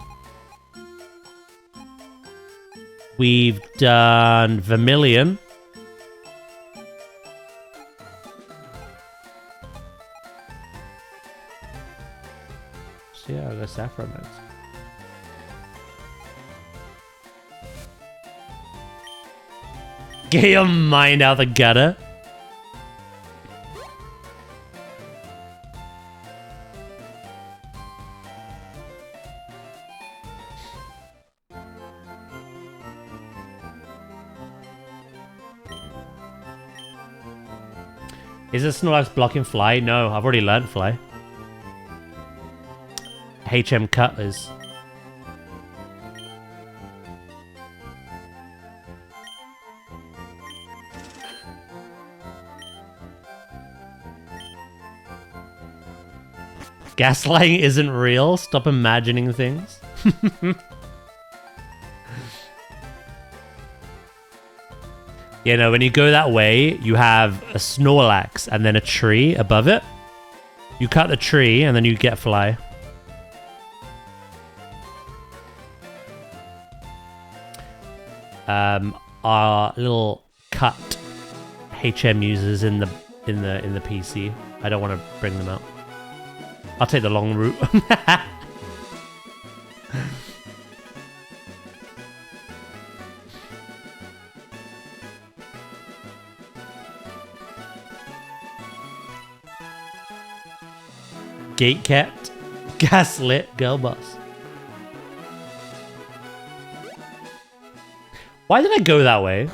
We've done Vermilion. So yeah, I'll go Saffron next. Get your mind out the gutter. Is this Snorlax blocking Fly? No, I've already learned Fly. HM Cutlers. Gaslighting isn't real. Stop imagining things. You know, when you go that way, you have a Snorlax and then a tree above it. You cut the tree and then you get Fly. Our little cut HM users in the PC. I don't want to bring them out. I'll take the long route. Gate kept, gaslit, girl boss. Why did I go that way?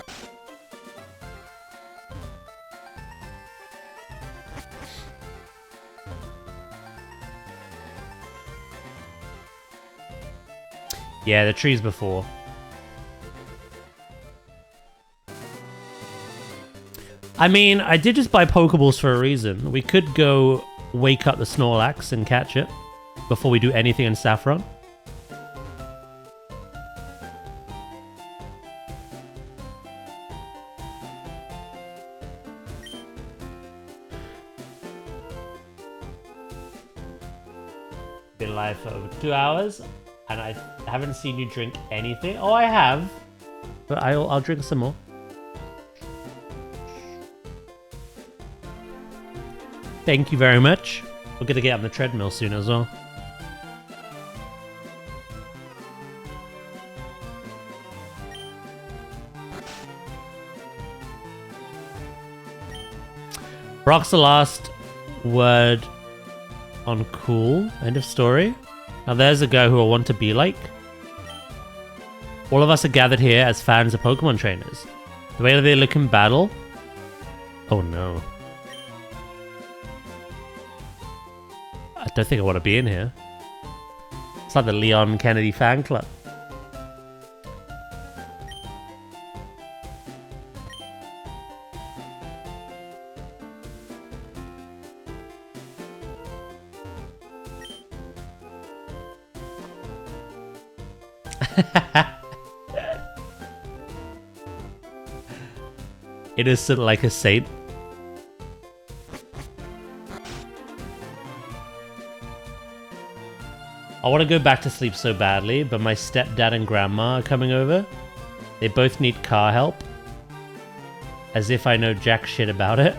Yeah, the trees before. I mean, I did just buy Pokeballs for a reason. We could go wake up the Snorlax and catch it before we do anything in Saffron. Been live for over 2 hours, and I haven't seen you drink anything. Oh, I have, but I'll drink some more. Thank you very much. We're gonna get on the treadmill soon as well. Brock's the last word on cool. End of story. Now there's a guy who I want to be like. All of us are gathered here as fans of Pokemon trainers. The way that they look in battle. Oh no. I don't think I want to be in here. It's like the Leon Kennedy fan club. Innocent like a saint. I want to go back to sleep so badly, but my stepdad and grandma are coming over. They both need car help. As if I know jack shit about it.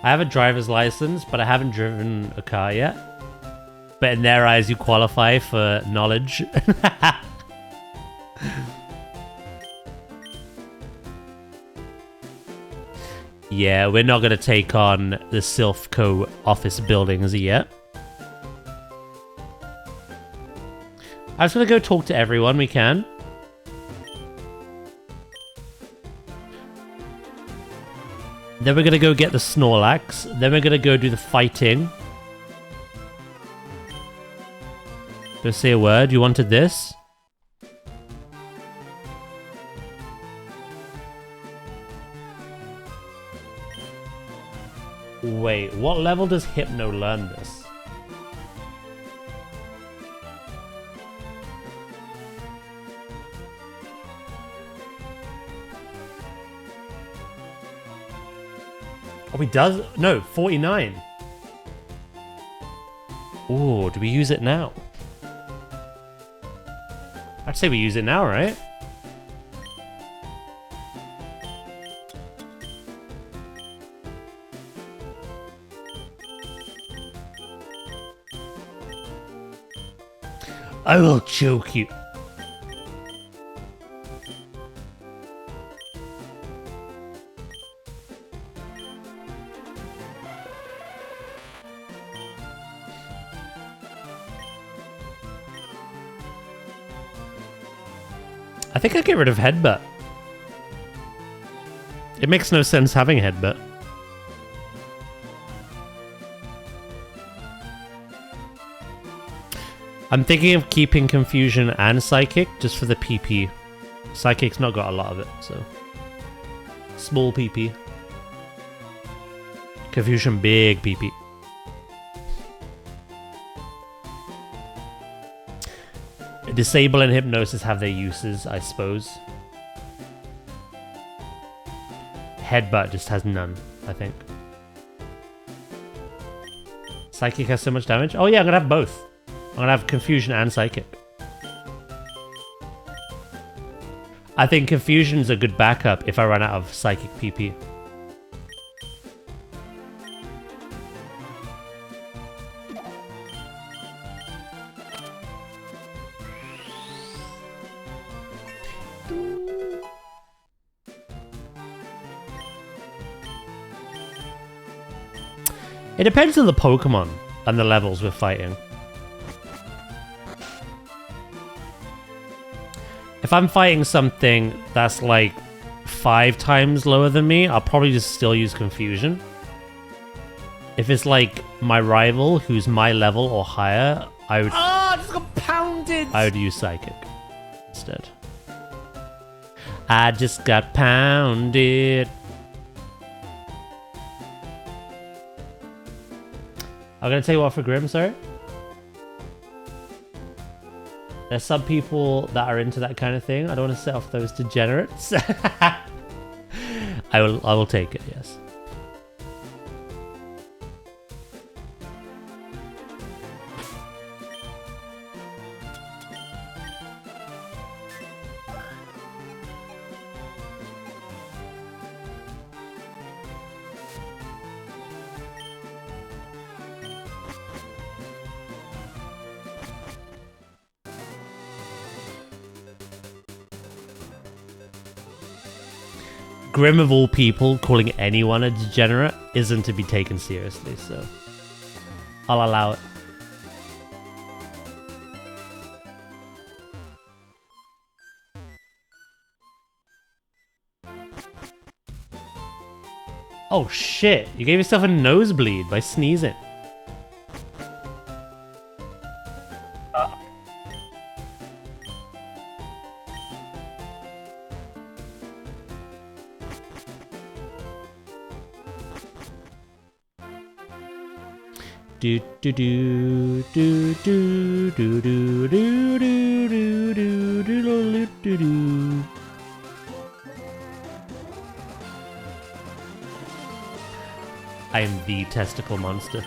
I have a driver's license, but I haven't driven a car yet. But in their eyes, you qualify for knowledge. Yeah, we're not going to take on the Silphco office buildings yet. I'm just going to go talk to everyone we can. Then we're going to go get the Snorlax. Then we're going to go do the fighting. Go say a word. You wanted this? Wait, what level does Hypno learn this? Oh, he does? No, 49. Ooh, do we use it now? I'd say we use it now, right? I will choke you. I think I get rid of Headbutt. It makes no sense having Headbutt. I'm thinking of keeping Confusion and Psychic just for the PP. Psychic's not got a lot of it, so... Small PP. Confusion, big PP. Disable and Hypnosis have their uses, I suppose. Headbutt just has none, I think. Psychic has so much damage? Oh yeah, I'm gonna have both. I'm gonna have Confusion and Psychic. I think Confusion's a good backup if I run out of Psychic PP. It depends on the Pokemon. and the levels we're fighting. If I'm fighting something that's like 5 times lower than me, I'll probably just still use Confusion. If it's like my rival who's my level or higher, I would... Oh, I just got pounded! I would use Psychic instead. I just got pounded. I'm gonna tell you what for Grim, sorry. There's some people that are into that kind of thing. I don't want to set off those degenerates. I will take it, yes. Grim of all people calling anyone a degenerate isn't to be taken seriously, so I'll allow it. Oh shit, you gave yourself a nosebleed by sneezing. Do do do do do do do do do do do do do do. I am the testicle monster.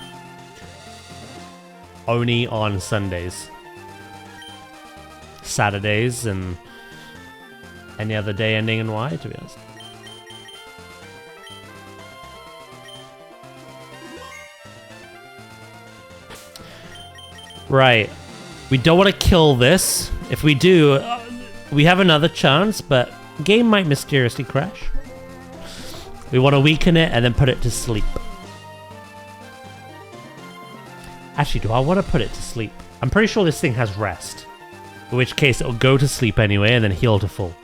Only on Sundays, Saturdays, and any other day ending in Y, to be honest. Right. We don't want to kill this. If we do, we have another chance, but game might mysteriously crash. We want to weaken it and then put it to sleep. Actually, do I want to put it to sleep? I'm pretty sure this thing has rest. In which case, it'll go to sleep anyway and then heal to full.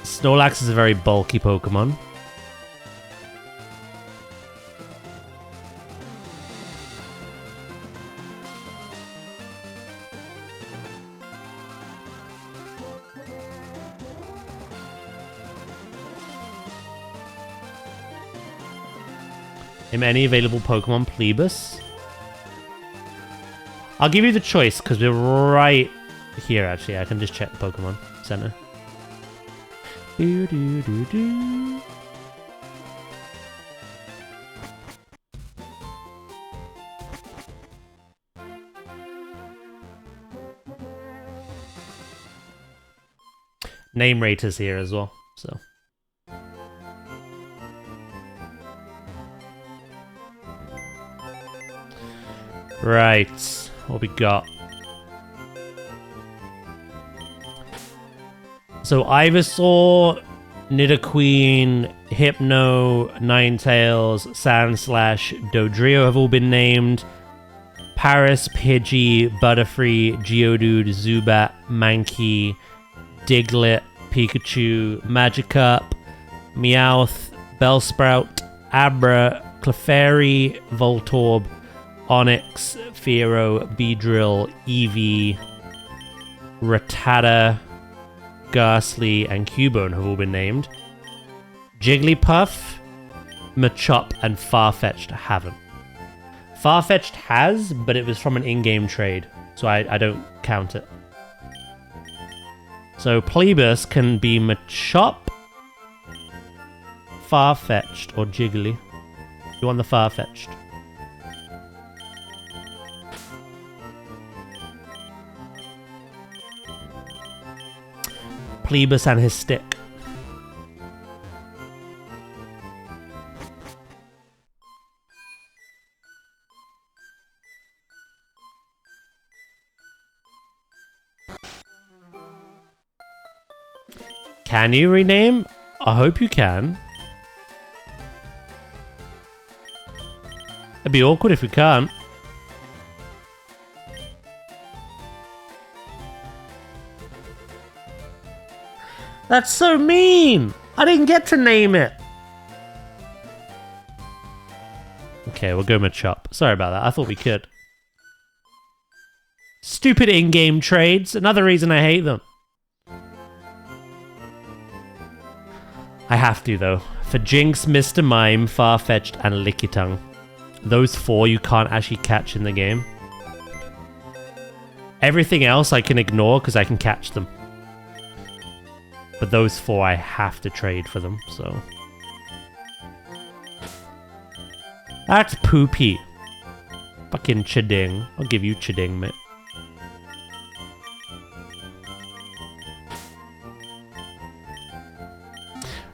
Snorlax is a very bulky Pokemon. Any available Pokemon, Plebus? I'll give you the choice because we're right here. Actually, I can just check Pokemon Center. Do do do do. Name raters here as well. So. Right, what we got? So Ivysaur, Nidoqueen, Hypno, Ninetales, Sandslash, Dodrio have all been named. Paris, Pidgey, Butterfree, Geodude, Zubat, Mankey, Diglett, Pikachu, Magikarp, Meowth, Bellsprout, Abra, Clefairy, Voltorb, Onix, Fearow, Beedrill, Eevee, Rattata, Ghastly, and Cubone have all been named. Jigglypuff, Machop, and Farfetch'd haven't. Farfetch'd has, but it was from an in-game trade, so I don't count it. So Plebus can be Machop, Farfetch'd, or Jiggly. You want the Farfetch'd. Plebus and his stick. Can you rename? I hope you can. It'd be awkward if we can't. That's so mean! I didn't get to name it! Okay, we'll go Machop. Sorry about that, I thought we could. Stupid in-game trades, another reason I hate them. I have to, though. For Jinx, Mr. Mime, Farfetch'd, and Lickitung. Those 4 you can't actually catch in the game. Everything else I can ignore because I can catch them. But those 4 I have to trade for them, so... That's poopy. Fucking Chiding. I'll give you Chiding, mate.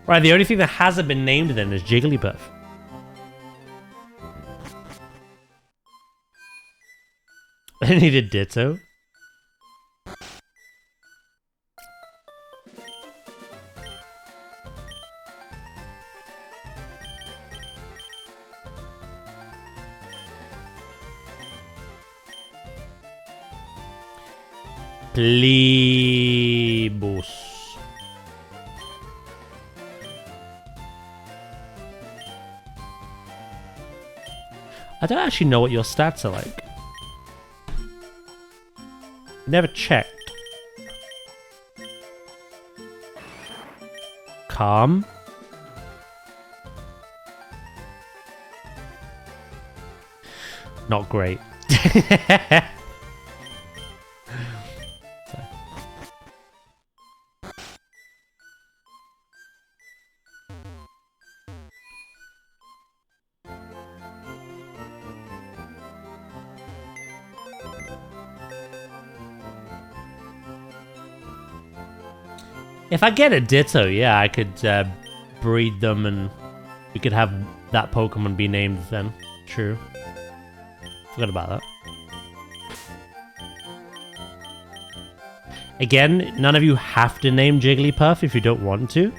Right, the only thing that hasn't been named then is Jigglypuff. I need a Ditto. Plebos. I don't actually know what your stats are like. Never checked. Calm. Not great. If I get a Ditto, yeah, I could breed them and we could have that Pokemon be named then. True. Forgot about that. Again, none of you have to name Jigglypuff if you don't want to.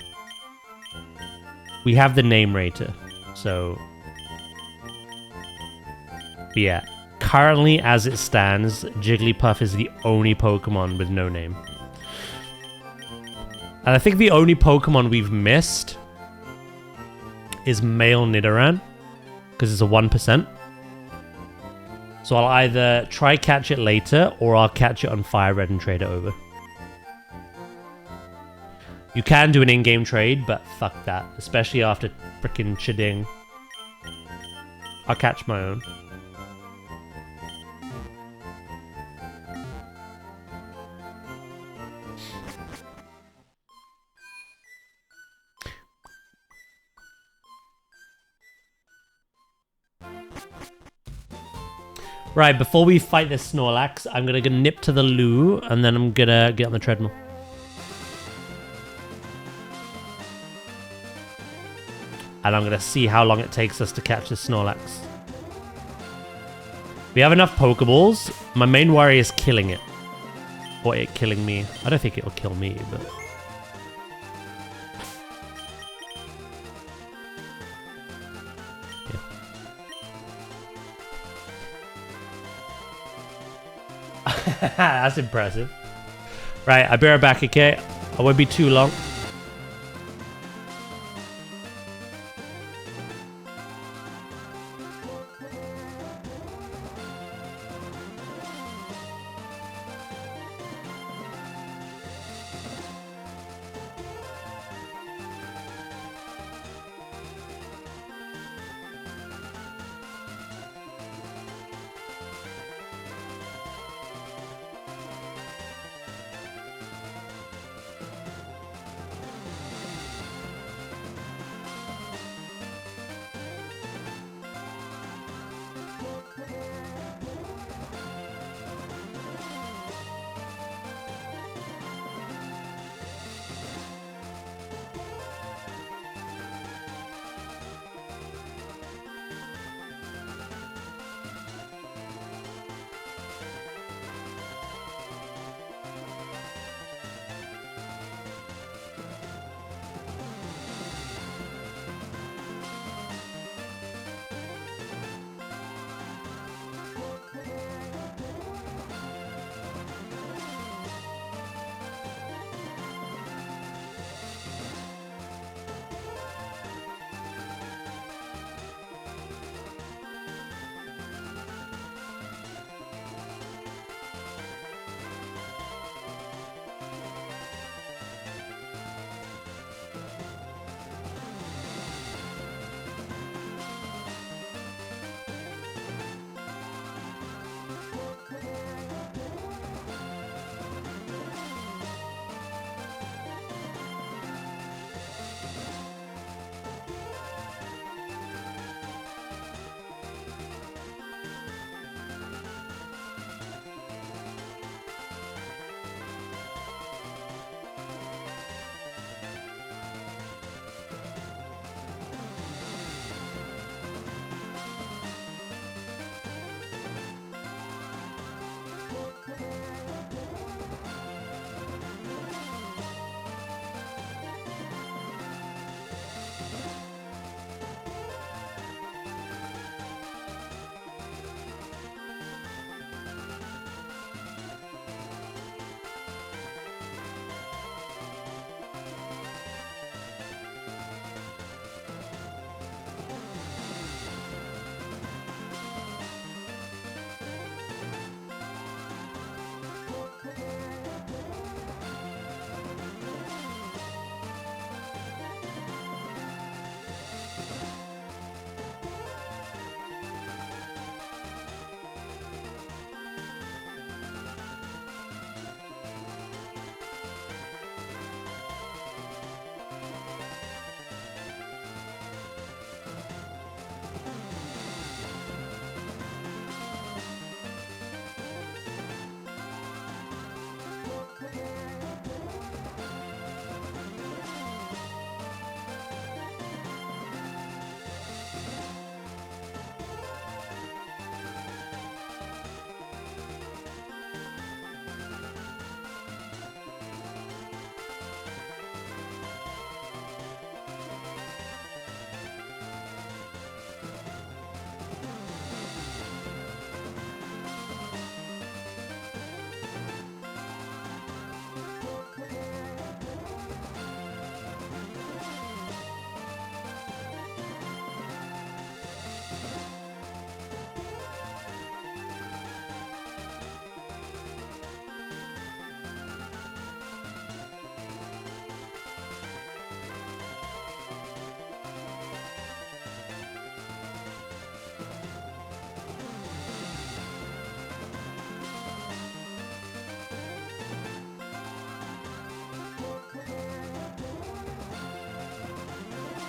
We have the name rater, so... But yeah, currently as it stands, Jigglypuff is the only Pokemon with no name. And I think the only Pokemon we've missed is male Nidoran, because it's a 1%. So I'll either try catch it later, or I'll catch it on Fire Red and trade it over. You can do an in-game trade, but fuck that. Especially after frickin' Chiding. I'll catch my own. Right, before we fight this Snorlax, I'm gonna go nip to the loo, and then I'm gonna get on the treadmill. And I'm gonna see how long it takes us to catch this Snorlax. We have enough Pokeballs. My main worry is killing it. Or it killing me. I don't think it'll kill me, but... That's impressive. Right, I'll be right back, okay? I won't be too long.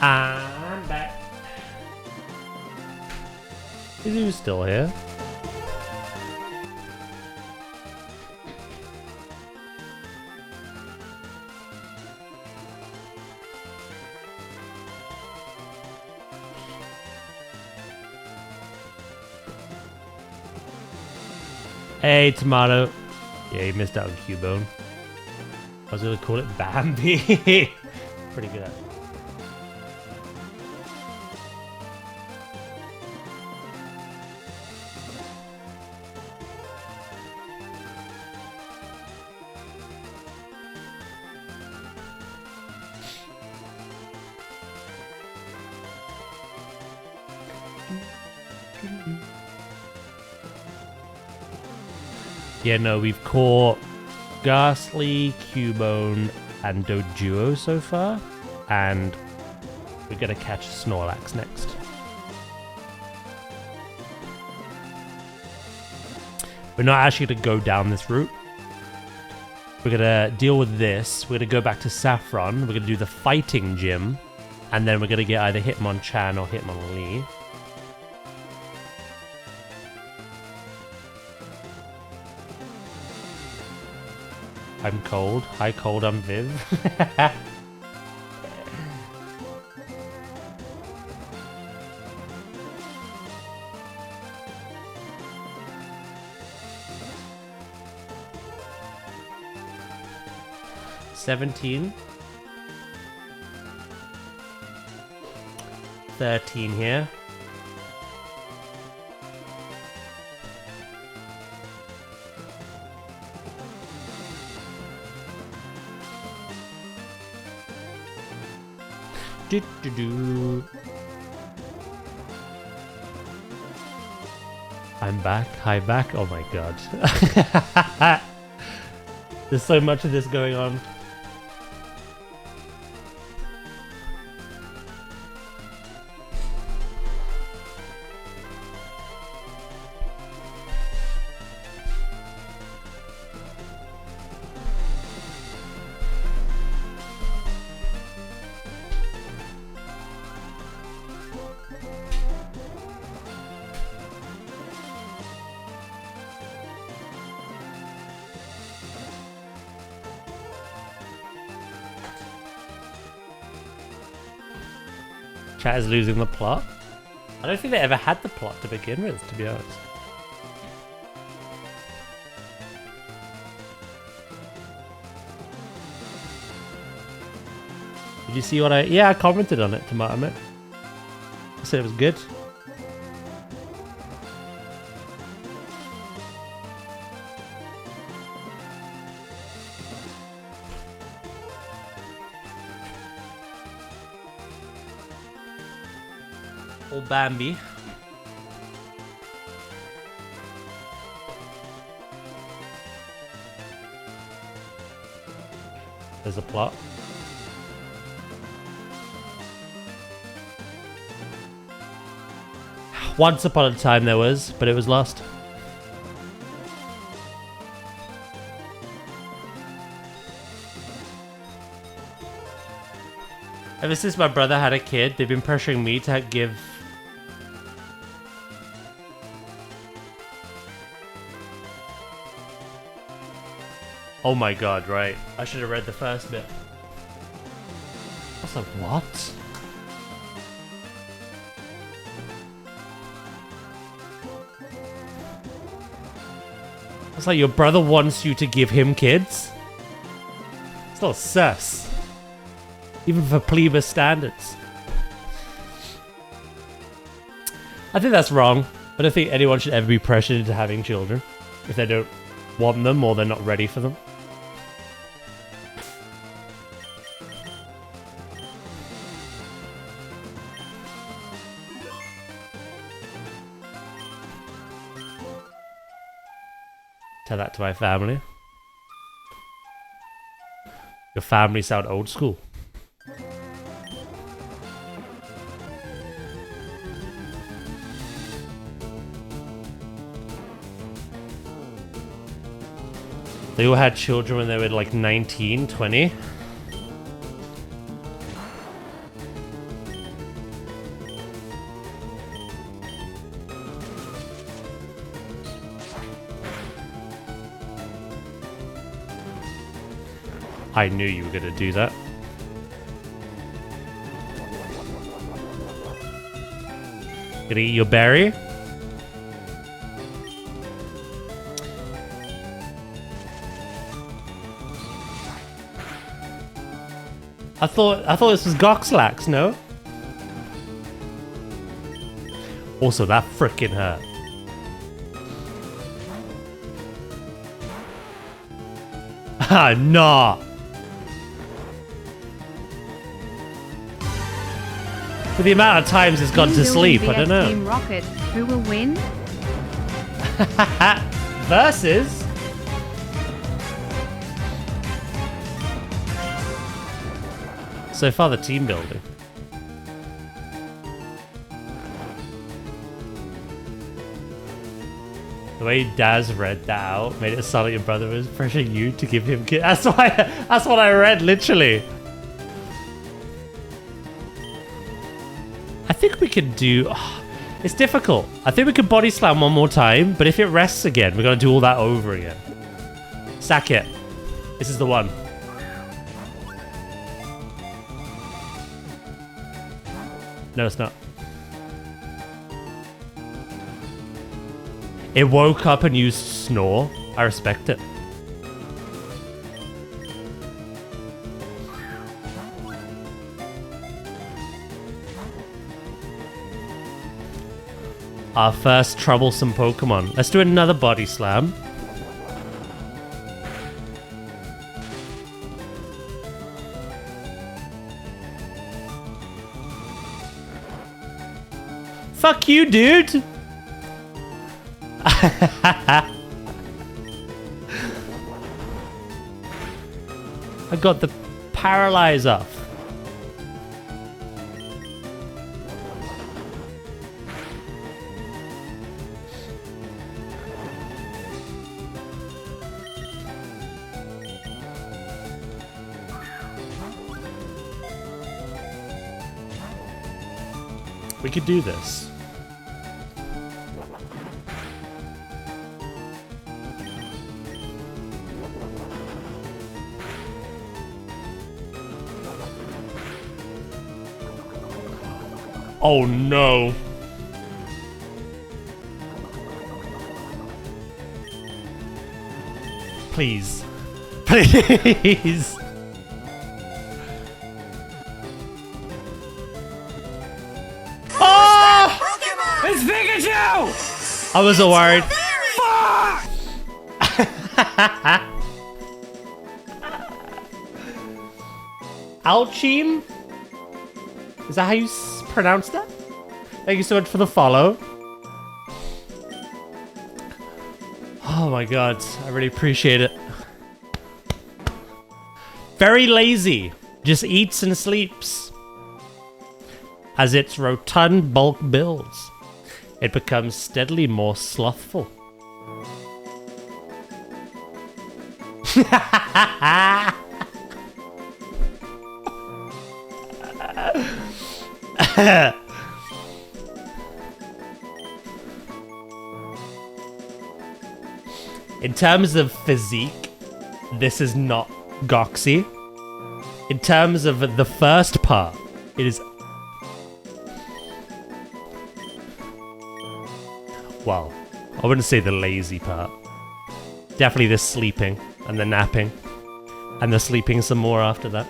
I'm back. Is he still here? Hey, Tomato. Yeah, you missed out on Cubone. I was gonna call it Bambi. Pretty good. Yeah, no, we've caught Ghastly, Cubone, and Doduo so far, and we're gonna catch Snorlax next. We're not actually gonna go down this route. We're gonna deal with this. We're gonna go back to Saffron. We're gonna do the fighting gym, and then we're gonna get either Hitmonchan or Hitmonlee. I'm cold. Hi, cold. I'm Viv. $17. 13 here. Do. I'm back. Hi, back. Oh my god. There's so much of this going on. Chat is losing the plot. I don't think they ever had the plot to begin with, to be honest. Did you see what Yeah, I commented on it, Tomato Mate. I said it was good. Old Bambi. There's a plot. Once upon a time there was, but it was lost. Ever since my brother had a kid, they've been pressuring me to give... Oh my god, right. I should have read the first bit. I was like, what? It's like your brother wants you to give him kids? It's not sus. Even for plebeian standards. I think that's wrong. I don't think anyone should ever be pressured into having children if they don't want them or they're not ready for them. Tell that to my family. Your family sound old school. They all had children when they were like 19, 20. I knew you were gonna do that. Gonna eat your berry? I thought this was Goxlax, no? Also, that frickin' hurt. Ah, nah. For the amount of times it's gone to Team sleep, I Building don't know. vs Team Rocket. Who will win? Versus. So far, the team building. The way Daz read that out made it sound like your brother was pressuring you to give him kiss. That's why. That's what I read, literally. I think we could do. It's difficult. I think we could body slam one more time, but if it rests again, we're gonna do all that over again. Sack it. This is the one. No, it's not. It woke up and used snore. I respect it. Our first troublesome Pokemon. Let's do another body slam. Fuck you, dude! I got the paralyze off. We could do this. Oh no. Please. Please. Oh! Pokemon! It's Pikachu! I was so worried. Alcheme? Is that how you pronounce that? Thank you so much for the follow. Oh my god, I really appreciate it. Very lazy, just eats and sleeps. As its rotund bulk builds, it becomes steadily more slothful. In terms of physique, this is not Goxy. In terms of the first part, it is... Well, I wouldn't say the lazy part. Definitely the sleeping and the napping. And the sleeping some more after that.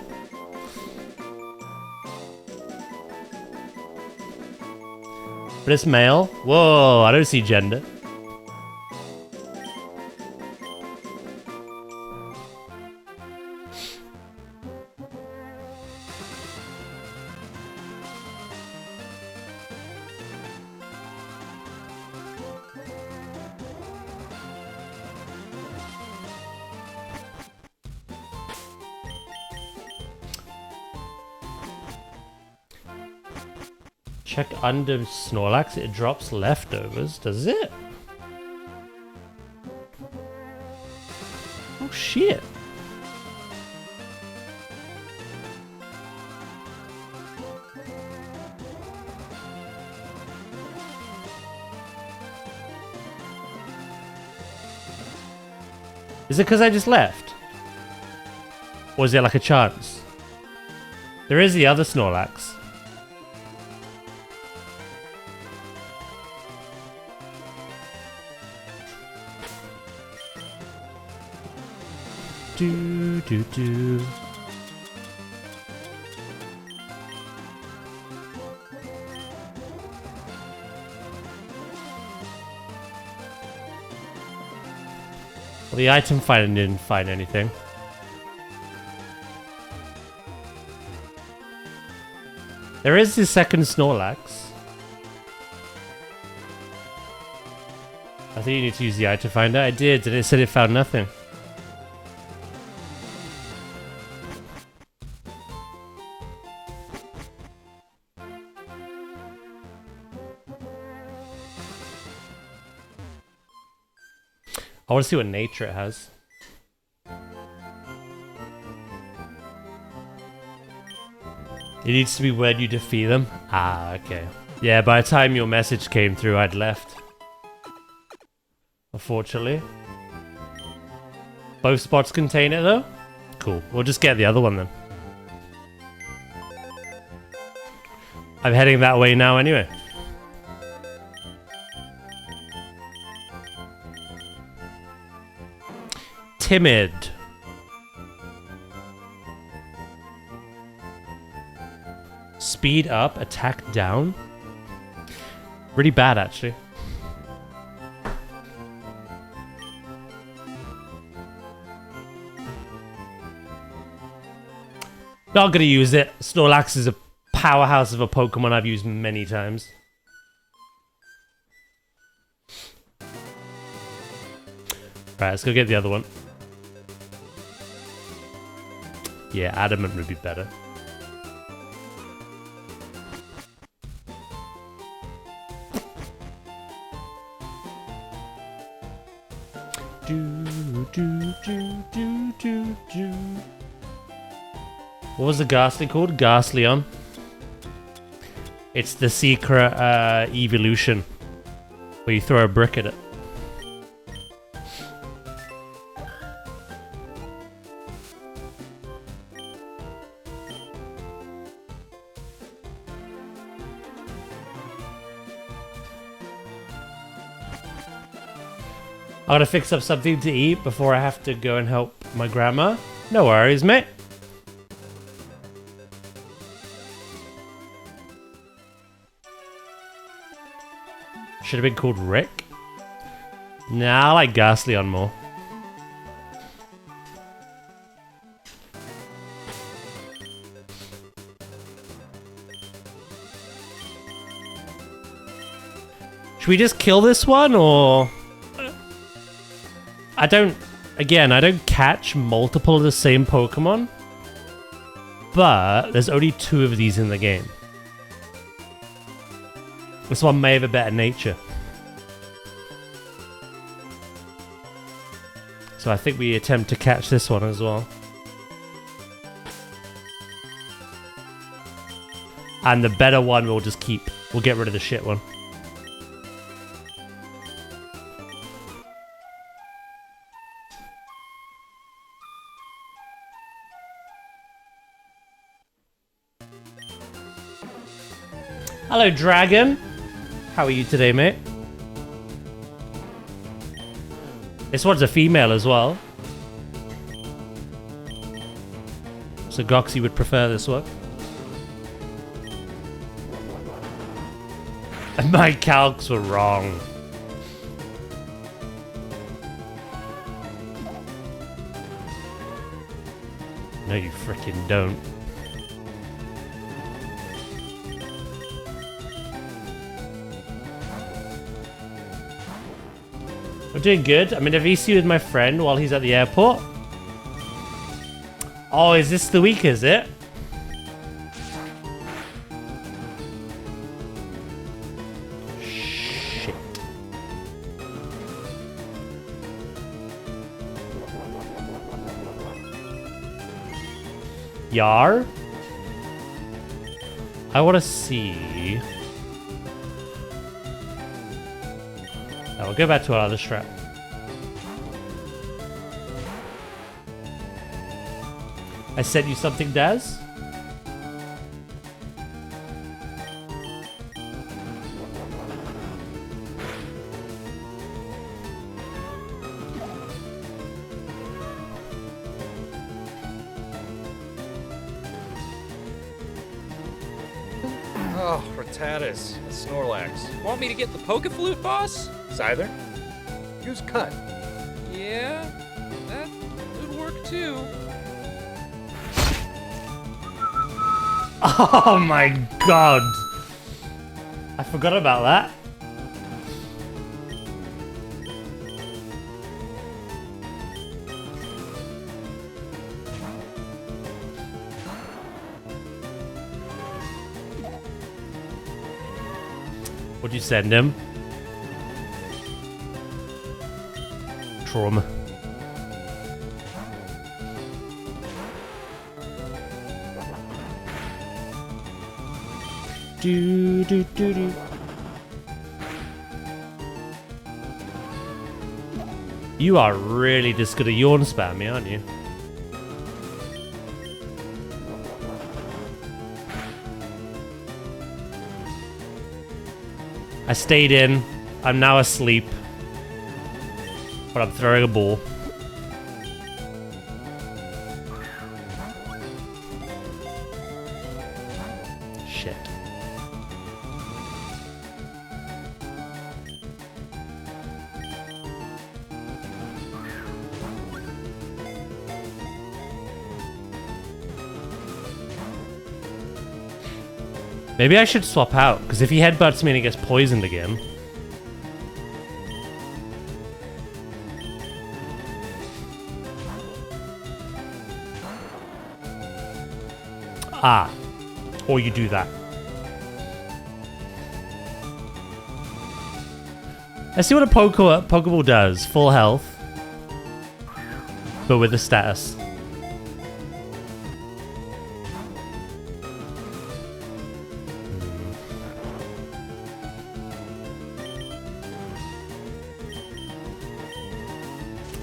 But it's male. Whoa, I don't see gender. Check under Snorlax, it drops leftovers, does it? Oh shit. Is it because I just left? Or is there like a chance? There is the other Snorlax. Do do do. Well, the item finder didn't find anything. There is the second Snorlax. I think you need to use the item finder. I did, and it said it found nothing. I want to see what nature it has. It needs to be when you defeat them. Ah, okay. Yeah, by the time your message came through, I'd left. Unfortunately. Both spots contain it, though? Cool. We'll just get the other one, then. I'm heading that way now, anyway. Timid. Speed up, attack down. Really bad, actually. Not gonna use it. Snorlax is a powerhouse of a Pokemon I've used many times. Right, let's go get the other one. Yeah, Adamant would be better. What was the Ghastly called? Ghastleon. It's the secret evolution where you throw a brick at it. I gotta fix up something to eat before I have to go and help my grandma. No worries, mate. Should have been called Rick. Nah, I like Ghastleon more. Should we just kill this one, or... I don't catch multiple of the same Pokemon, but there's only 2 of these in the game. This one may have a better nature. So I think we attempt to catch this one as well. And the better one we'll just keep. We'll get rid of the shit one. Hello, Dragon. How are you today, mate? This one's a female as well. So Goxie would prefer this one. My calcs were wrong. No, you frickin' don't. I'm doing good. I'm in a VC with my friend while he's at the airport. Oh, is this the week, is it? Shit. Yar? I want to see... We'll go back to our other strat. I sent you something, Daz? Oh, Rattatas, Snorlax. Want me to get the Pokeflute, boss? Scyther? Use cut. Yeah, that would work too. Oh my god! I forgot about that. What'd you send him? Trauma. Do do do do. You are really just gonna yawn spam me, aren't you? I stayed in. I'm now asleep. But I'm throwing a ball. Shit. Maybe I should swap out, because if he headbutts me and he gets poisoned again... Ah. Or you do that. Let's see what a Pokeball does. Full health. But with the status.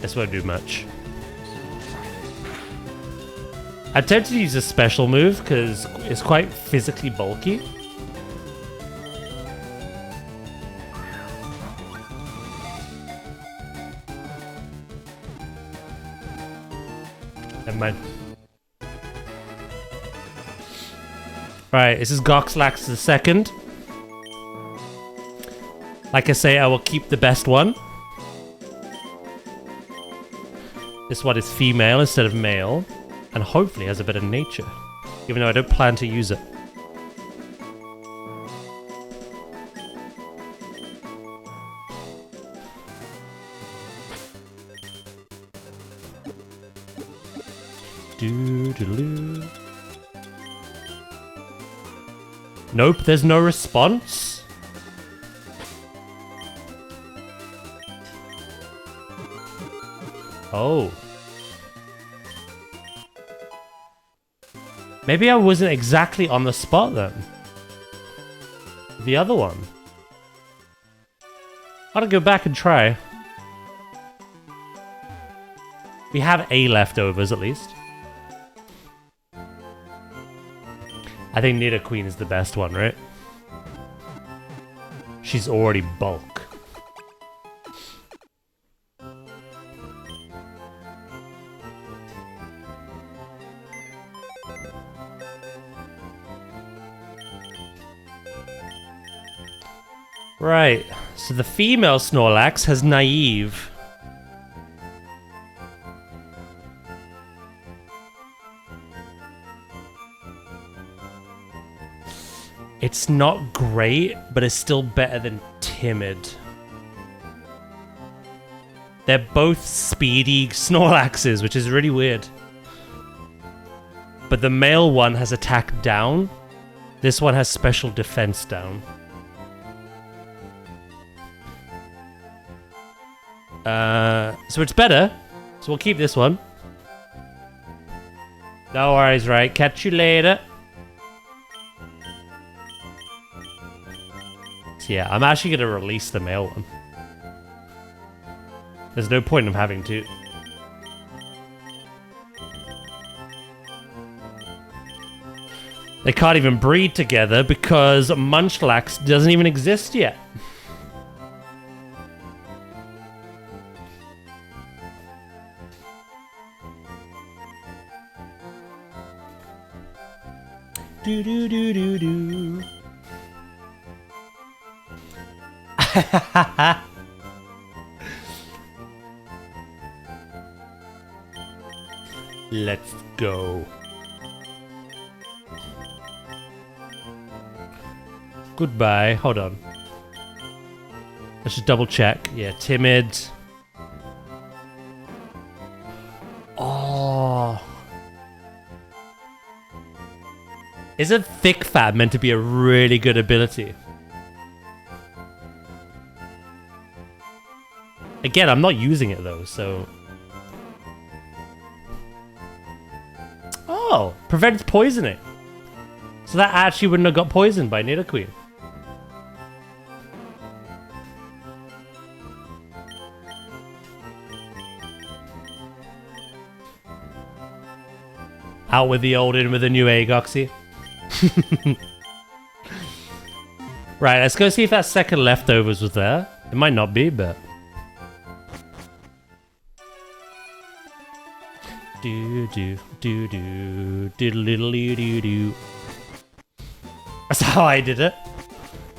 This won't do much. I'm tempted to use a special move because it's quite physically bulky. Never mind. Right, this is Goxlax the second. Like I say, I will keep the best one. This one is female instead of male. And hopefully has a bit of nature. Even though I don't plan to use it. Doo-doo-doo. Nope, there's no response. Oh. Maybe I wasn't exactly on the spot then. The other one. I ought to go back and try. We have A leftovers at least. I think Nidoqueen is the best one, right? She's already bulk. Right, so the female Snorlax has Naive. It's not great, but it's still better than Timid. They're both speedy Snorlaxes, which is really weird. But the male one has attack down. This one has special defense down. So it's better. So we'll keep this one. No worries, right? Catch you later. So yeah, I'm actually going to release the male one. There's no point in having two. They can't even breed together because Munchlax doesn't even exist yet. Do do do do do. Let's go. Goodbye. Hold on. Let's just double check. Yeah, timid. Oh. Isn't Thick Fat meant to be a really good ability? Again, I'm not using it though, so... Oh! Prevents poisoning. So that actually wouldn't have got poisoned by Nidoqueen. Out with the old, in with the new Agoxy. Right, let's go see if that second leftovers was there. It might not be, but... Do do do do diddle doo doo doo. That's how I did it.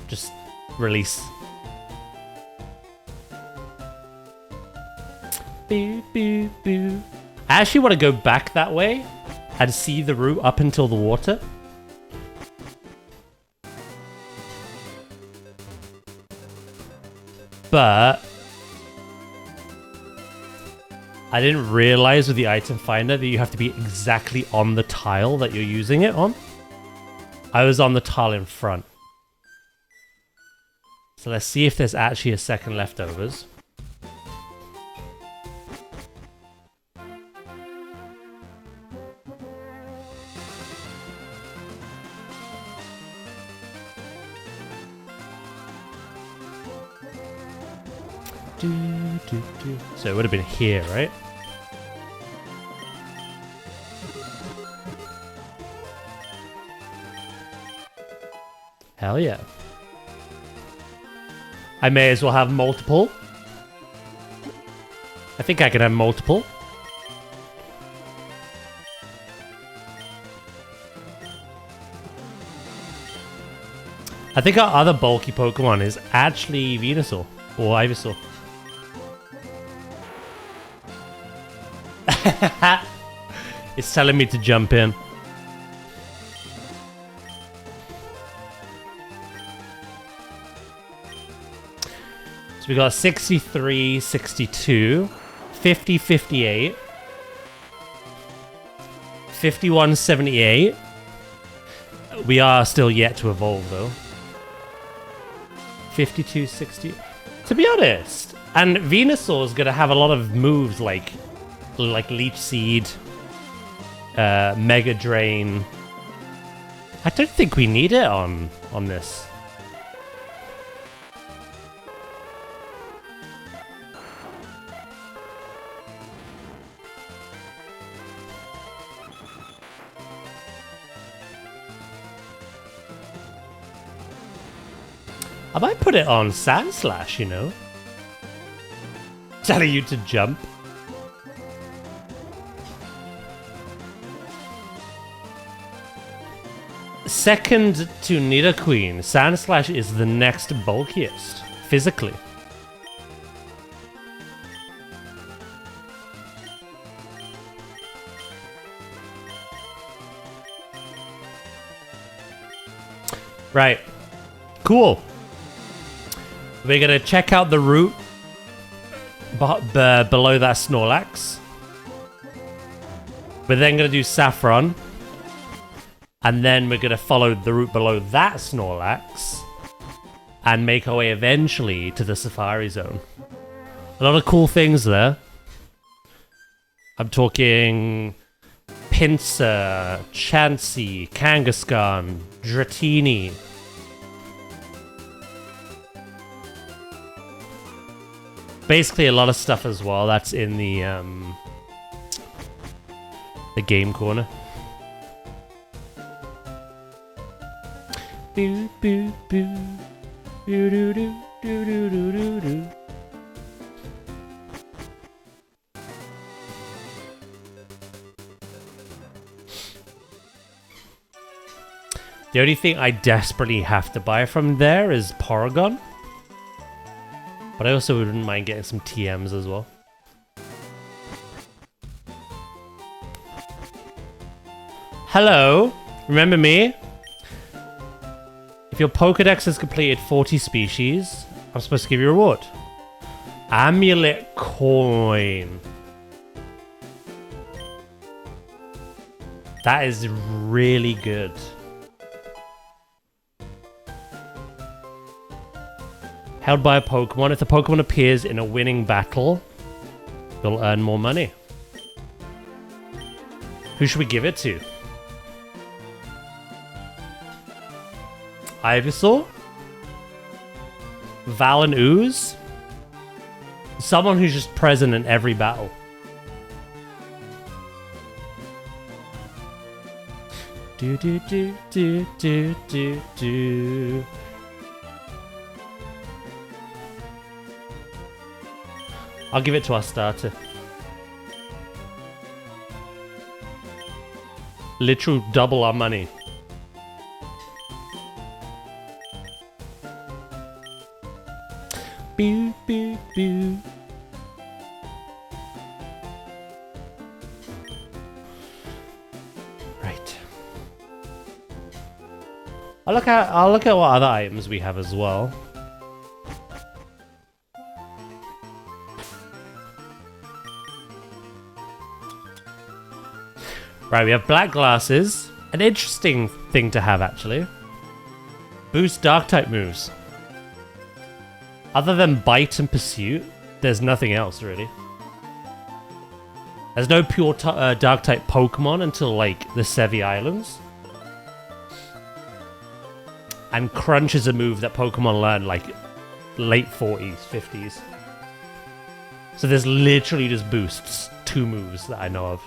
Just release. Boo boo boo. I actually want to go back that way and see the route up until the water. But I didn't realize with the item finder that you have to be exactly on the tile that you're using it on. I was on the tile in front. So let's see if there's actually a second leftovers. So it would have been here, right? Hell yeah. I may as well have multiple. I think I can have multiple. I think our other bulky Pokemon is actually Venusaur or Ivysaur. It's telling me to jump in. So we got 63, 62, 50, 58, 51, 78. We are still yet to evolve though. 52, 60. To be honest, and Venusaur is going to have a lot of moves like Leech Seed, Mega Drain. I don't think we need it on this. I might put it on Sand Slash, you know? Telling you to jump. Second to Nidoqueen, Sand Slash is the next bulkiest, physically. Right. Cool. We're gonna check out the route below that Snorlax. We're then gonna do Saffron. And then we're gonna follow the route below that Snorlax. And make our way eventually to the Safari Zone. A lot of cool things there. I'm talking Pinsir, Chansey, Kangaskhan, Dratini. Basically a lot of stuff as well that's in the game corner. Boo, boo, boo. Doo, doo, doo, doo, doo, doo, doo, doo. The only thing I desperately have to buy from there is Porygon. But I also wouldn't mind getting some TMs as well. Hello, remember me? If your Pokedex has completed 40 species, I'm supposed to give you a reward. Amulet coin. That is really good. Held by a Pokemon. If the Pokemon appears in a winning battle, you'll earn more money. Who should we give it to? Ivysaur? Val and Ooze? Someone who's just present in every battle. Do do do do do do do. I'll give it to our starter. Literal double our money. Boo, boo, boo. Right. I'll look at what other items we have as well. Right, we have black glasses. An interesting thing to have, actually. Boost dark type moves. Other than bite and pursuit, there's nothing else, really. There's no pure dark type Pokemon until, like, the Sevi Islands. And Crunch is a move that Pokemon learn, like, late 40s, 50s. So there's literally just boosts. 2 moves that I know of.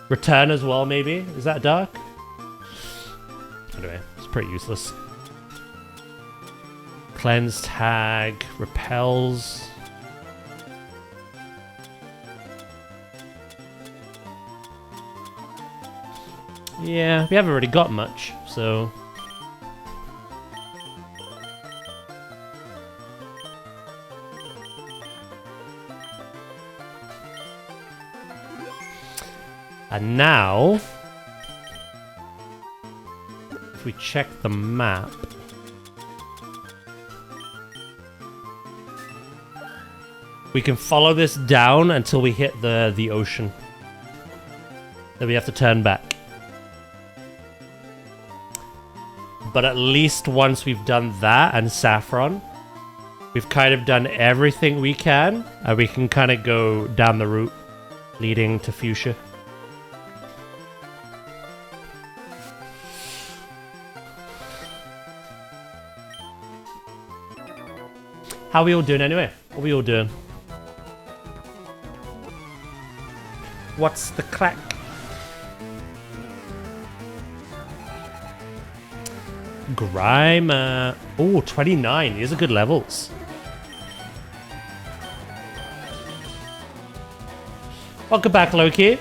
Return as well, maybe? Is that dark? Anyway, it's pretty useless. Cleanse tag, repels. Yeah, we haven't really got much, so... And now, if we check the map, we can follow this down until we hit the ocean. Then we have to turn back. But at least once we've done that and Saffron, we've kind of done everything we can, and we can kind of go down the route leading to Fuchsia. How are we all doing anyway? What are we all doing? What's the clack? Grimer. Oh, 29. These are good levels. Welcome back, Loki.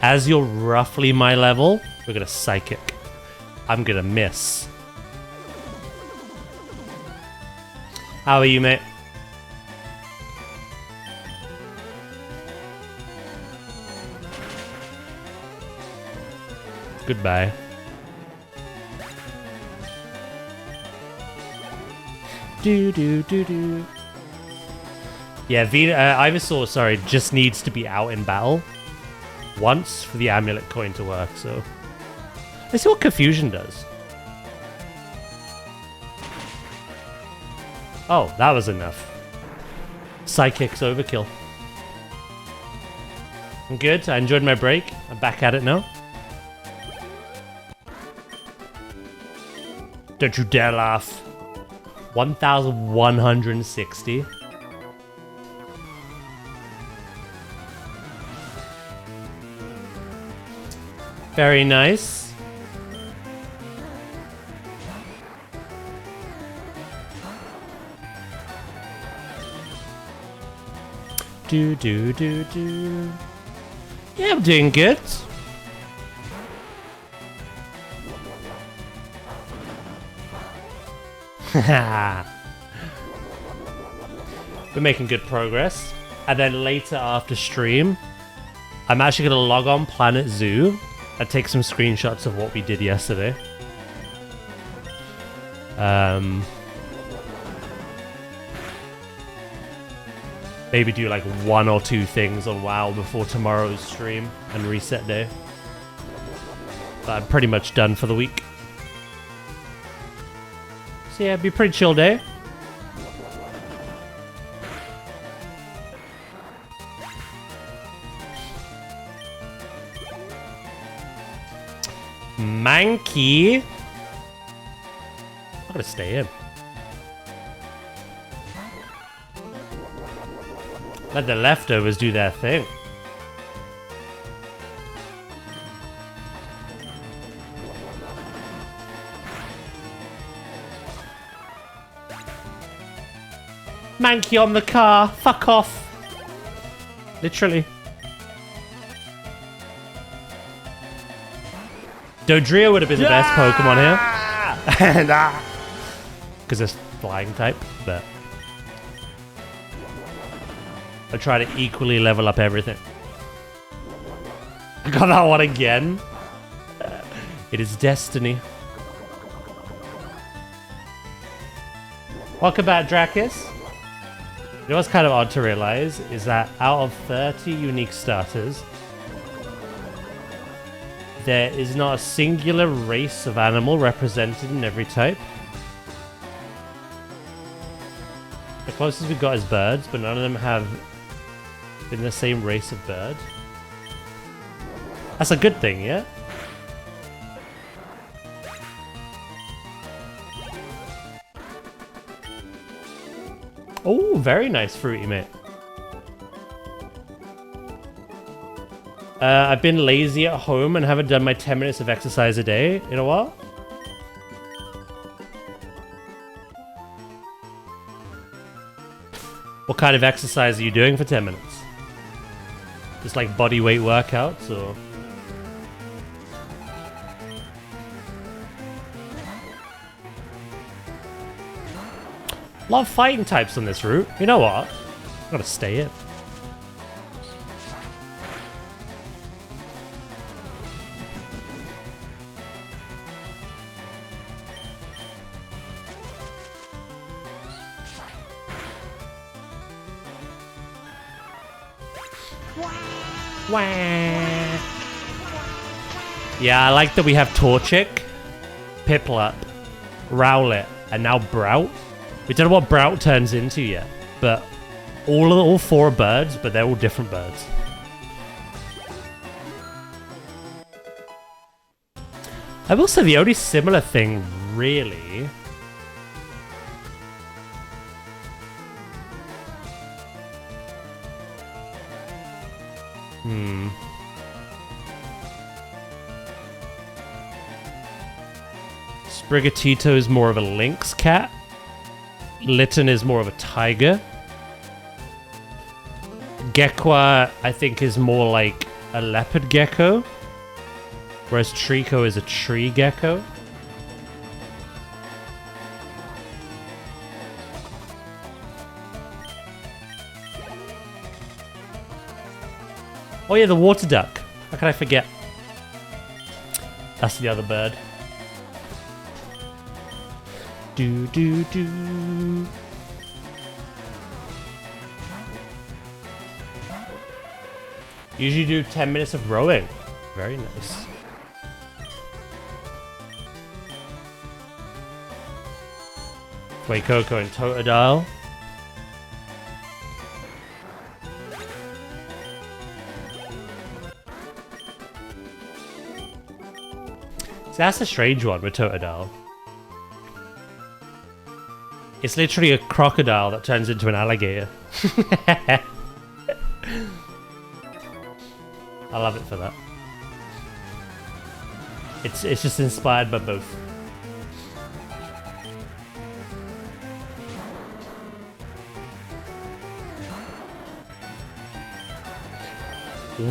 As you're roughly my level, we're gonna Psychic. I'm gonna miss. How are you, mate? Goodbye. Do do do do. Yeah, Ivysaur, sorry, just needs to be out in battle once for the amulet coin to work, so... Let's see what Confusion does. Oh, that was enough. Psychic's overkill. I'm good, I enjoyed my break. I'm back at it now. Don't you dare laugh. 1,160. Very nice. Do. Yeah, I'm doing good. We're making good progress. And then later after stream, I'm actually going to log on Planet Zoo and take some screenshots of what we did yesterday. Maybe do like 1 or 2 things on WoW before tomorrow's stream and reset day. But I'm pretty much done for the week. So yeah, it'd be a pretty chill day. Mankey. I'm gonna stay in. Let the leftovers do their thing. Mankey on the car. Fuck off. Literally. Dodrio would have been the best Pokemon here. Because it's flying type, but I try to equally level up everything. I got that one again. It is destiny. Welcome back, Dracus. You know what's kind of odd to realize is that out of 30 unique starters, there is not a singular race of animal represented in every type. The closest we've got is birds, but none of them have been the same race of bird. That's a good thing, yeah? Oh, very nice fruity, mate. I've been lazy at home and haven't done my 10 minutes of exercise a day in a while. What kind of exercise are you doing for 10 minutes? Just like body weight workouts or... A lot of fighting types on this route. You know what? I'm gonna stay in. Yeah, I like that we have Torchic, Piplup, Rowlet, and now Brout. We don't know what Brout turns into yet, but all 4 are birds, but they're all different birds. I will say the only similar thing, really... Sprigatito is more of a lynx cat. Litten is more of a tiger. Gekwa, I think, is more like a leopard gecko. Whereas Trico is a tree gecko. Oh yeah, the water duck. How can I forget? That's the other bird. Do. Usually do 10 minutes of rowing. Very nice. Coco and Totodile. So that's a strange one with Totodile. It's literally a crocodile that turns into an alligator. I love it for that. It's just inspired by both.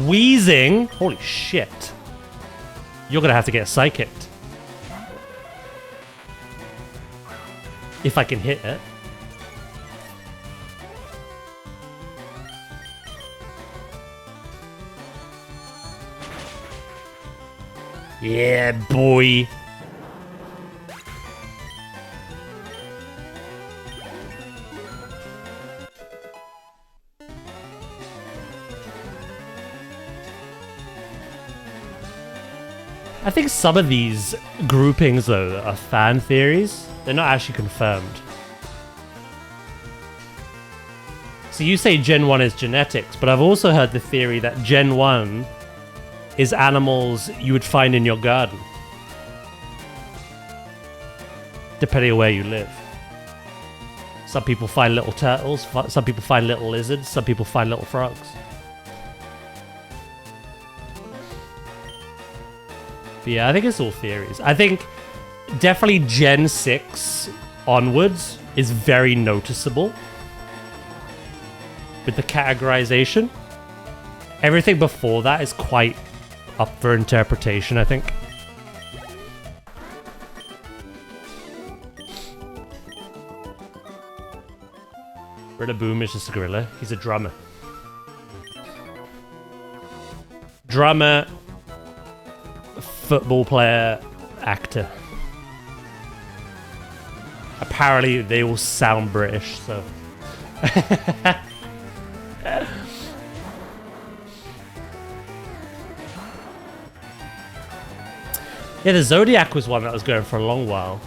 Wheezing? Holy shit. You're gonna have to get psychicked. If I can hit it. Yeah, boy. I think some of these groupings, though, are fan theories. They're not actually confirmed. So you say Gen 1 is genetics, but I've also heard the theory that Gen 1 is animals you would find in your garden. Depending on where you live. Some people find little turtles, some people find little lizards, some people find little frogs. But yeah, I think it's all theories. I think definitely Gen 6 onwards is very noticeable with the categorization. Everything before that is quite up for interpretation, I think. Boom is just a gorilla. He's a drummer. Drummer, football player, actor. Apparently they all sound British, so... Yeah, the Zodiac was one that was going for a long while.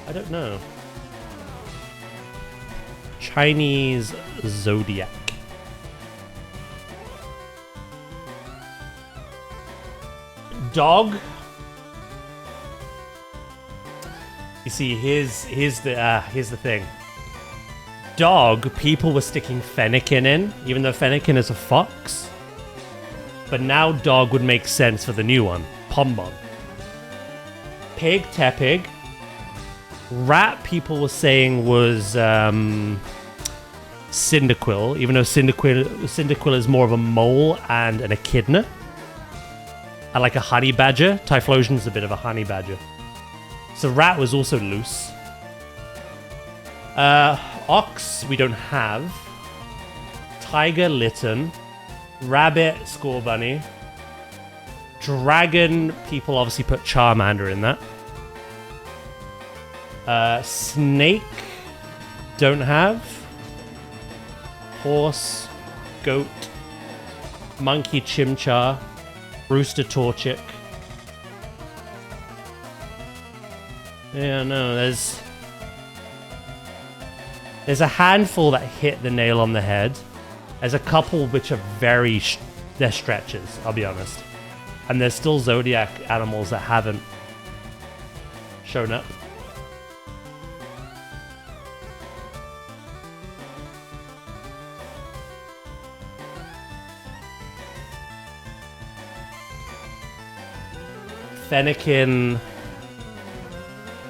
I don't know. Chinese Zodiac. Dog. You see, here's the thing. Dog, people were sticking Fennekin in, even though Fennekin is a fox. But now dog would make sense for the new one. Pombon. Pig, Tepig. Rat, people were saying was Cyndaquil, even though Cyndaquil is more of a mole and an echidna. And like a honey badger. Typhlosion is a bit of a honey badger. So rat was also loose. Ox, we don't have. Tiger, Litten. Rabbit, Scorbunny. Dragon, people obviously put Charmander in that. Snake, don't have. Horse, goat, monkey, Chimchar, rooster, Torchic. Yeah, no, there's a handful that hit the nail on the head. There's a couple which are they're stretches, I'll be honest. And there's still Zodiac animals that haven't shown up. Fennekin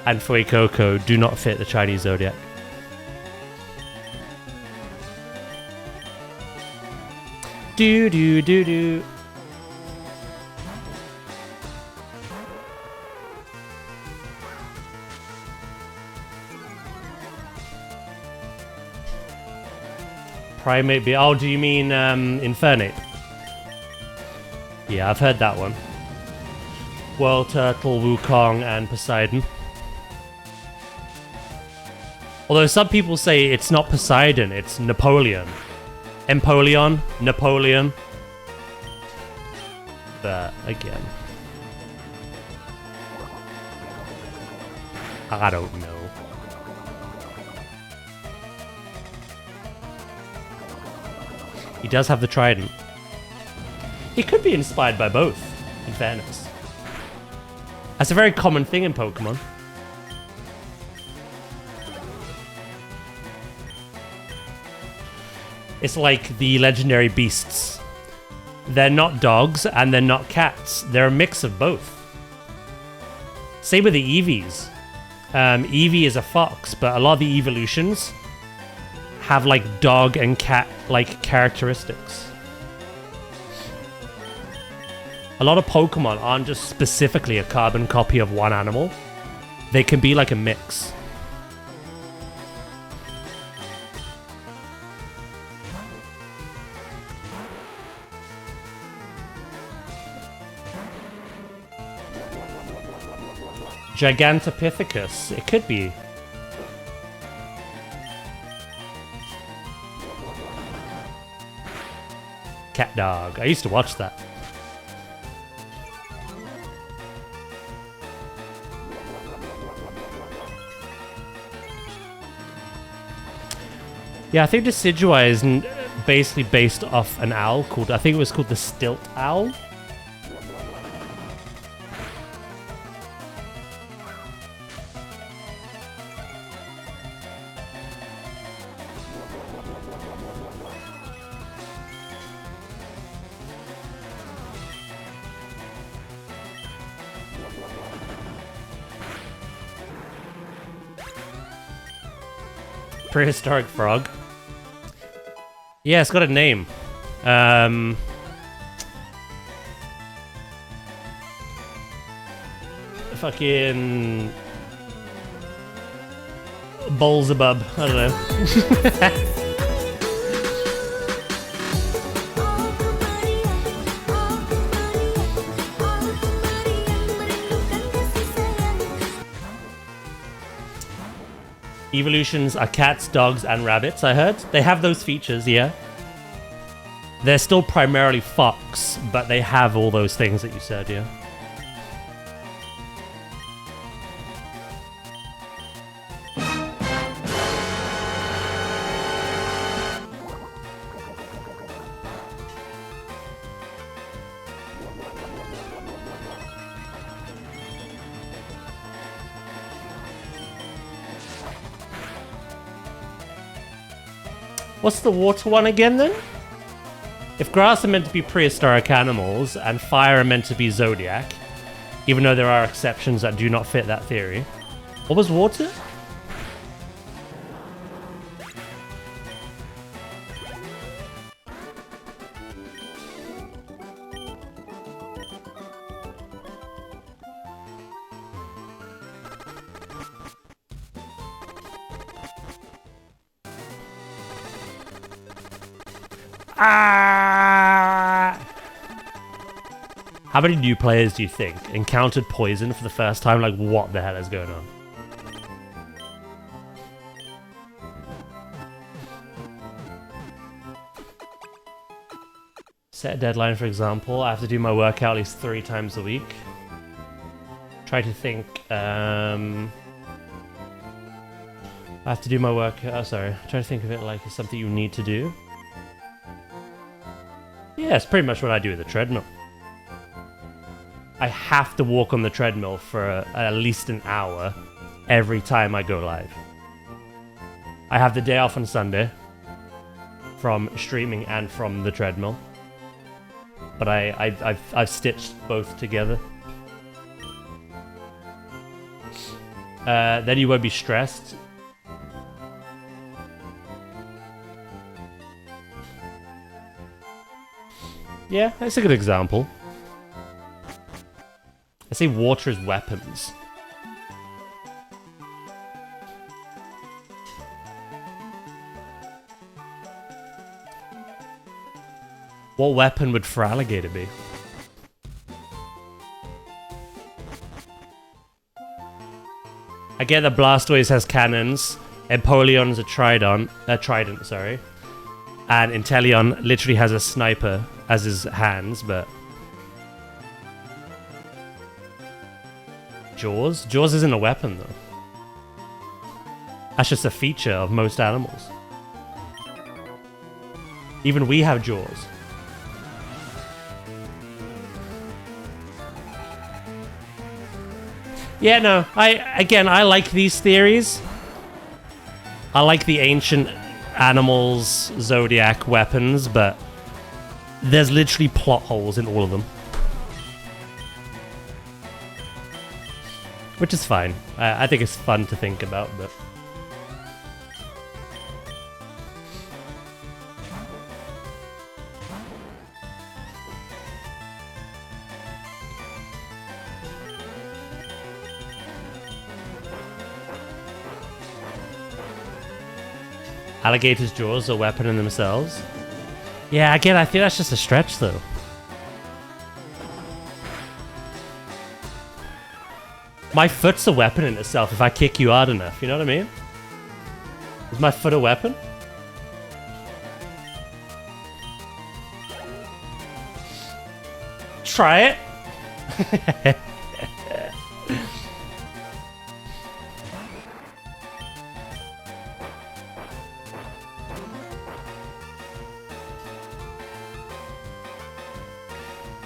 and Fuecoco do not fit the Chinese Zodiac. Do do do do. Primate be. Oh, do you mean Infernate? Yeah, I've heard that one. World Turtle, Wukong, and Poseidon. Although some people say it's not Poseidon, it's Napoleon. Empoleon, Napoleon. But again, I don't know. He does have the trident. He could be inspired by both, in fairness. That's a very common thing in Pokemon. It's like the legendary beasts. They're not dogs and they're not cats. They're a mix of both. Same with the Eevees. Eevee is a fox, but a lot of the evolutions have like dog and cat like characteristics. A lot of Pokemon aren't just specifically a carbon copy of one animal. They can be like a mix. Gigantopithecus. It could be. Cat Dog. I used to watch that. Yeah, I think Decidueye is basically based off an owl called, I think it was called the Stilt Owl. Prehistoric frog. Yeah, it's got a name. Fucking Beelzebub. I don't know. Evolutions are cats, dogs, and rabbits, I heard. They have those features, yeah. They're still primarily fox, but they have all those things that you said, yeah. What's the water one again, then? If grass are meant to be prehistoric animals, and fire are meant to be zodiac, even though there are exceptions that do not fit that theory, what was water? How many new players do you think encountered poison for the first time? Like, what the hell is going on? Set a deadline, for example. I have to do my workout at least 3 times a week. Try to think. I have to do my workout. Oh, sorry. Try to think of it like it's something you need to do. Yeah, it's pretty much what I do with the treadmill. I have to walk on the treadmill for at least an hour every time I go live. I have the day off on Sunday from streaming and from the treadmill, but I've stitched both together. Then you won't be stressed. Yeah, that's a good example. I say water as weapons. What weapon would Feraligatr be? I get that Blastoise has cannons, Empoleon's a trident, sorry. And Inteleon literally has a sniper as his hands, but... Jaws? Jaws isn't a weapon, though. That's just a feature of most animals. Even we have jaws. Yeah, no. I like these theories. I like the ancient animals, zodiac weapons, but There's literally plot holes in all of them. Which is fine. I think it's fun to think about, but... Alligator's jaws are a weapon in themselves. Yeah, again, I think that's just a stretch, though. My foot's a weapon in itself if I kick you hard enough, you know what I mean? Is my foot a weapon? Try it.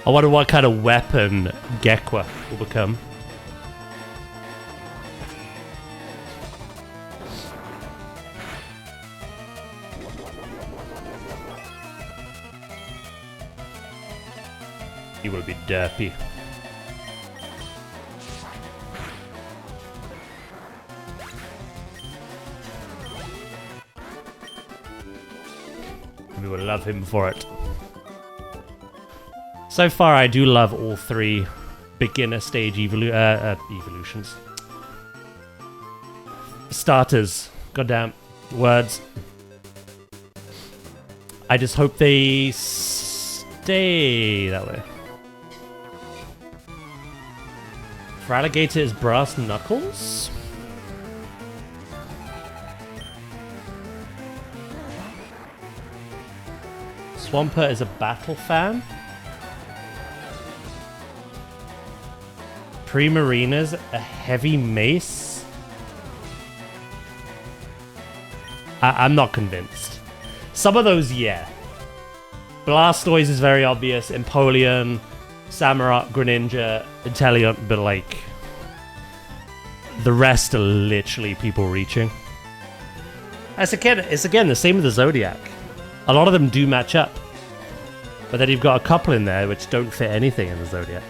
I wonder what kind of weapon Gekwa will become. He will be derpy. We will love him for it. So far, I do love all three beginner stage evolutions. Starters. Goddamn. Words. I just hope they stay that way. For alligator is brass knuckles? Swampert is a battle fan? Primarina's a heavy mace? I'm not convinced. Some of those, yeah. Blastoise is very obvious. Empoleon, Samurott, Greninja, Inteleon, but like... the rest are literally people reaching. It's again the same with the Zodiac. A lot of them do match up. But then you've got a couple in there which don't fit anything in the Zodiac.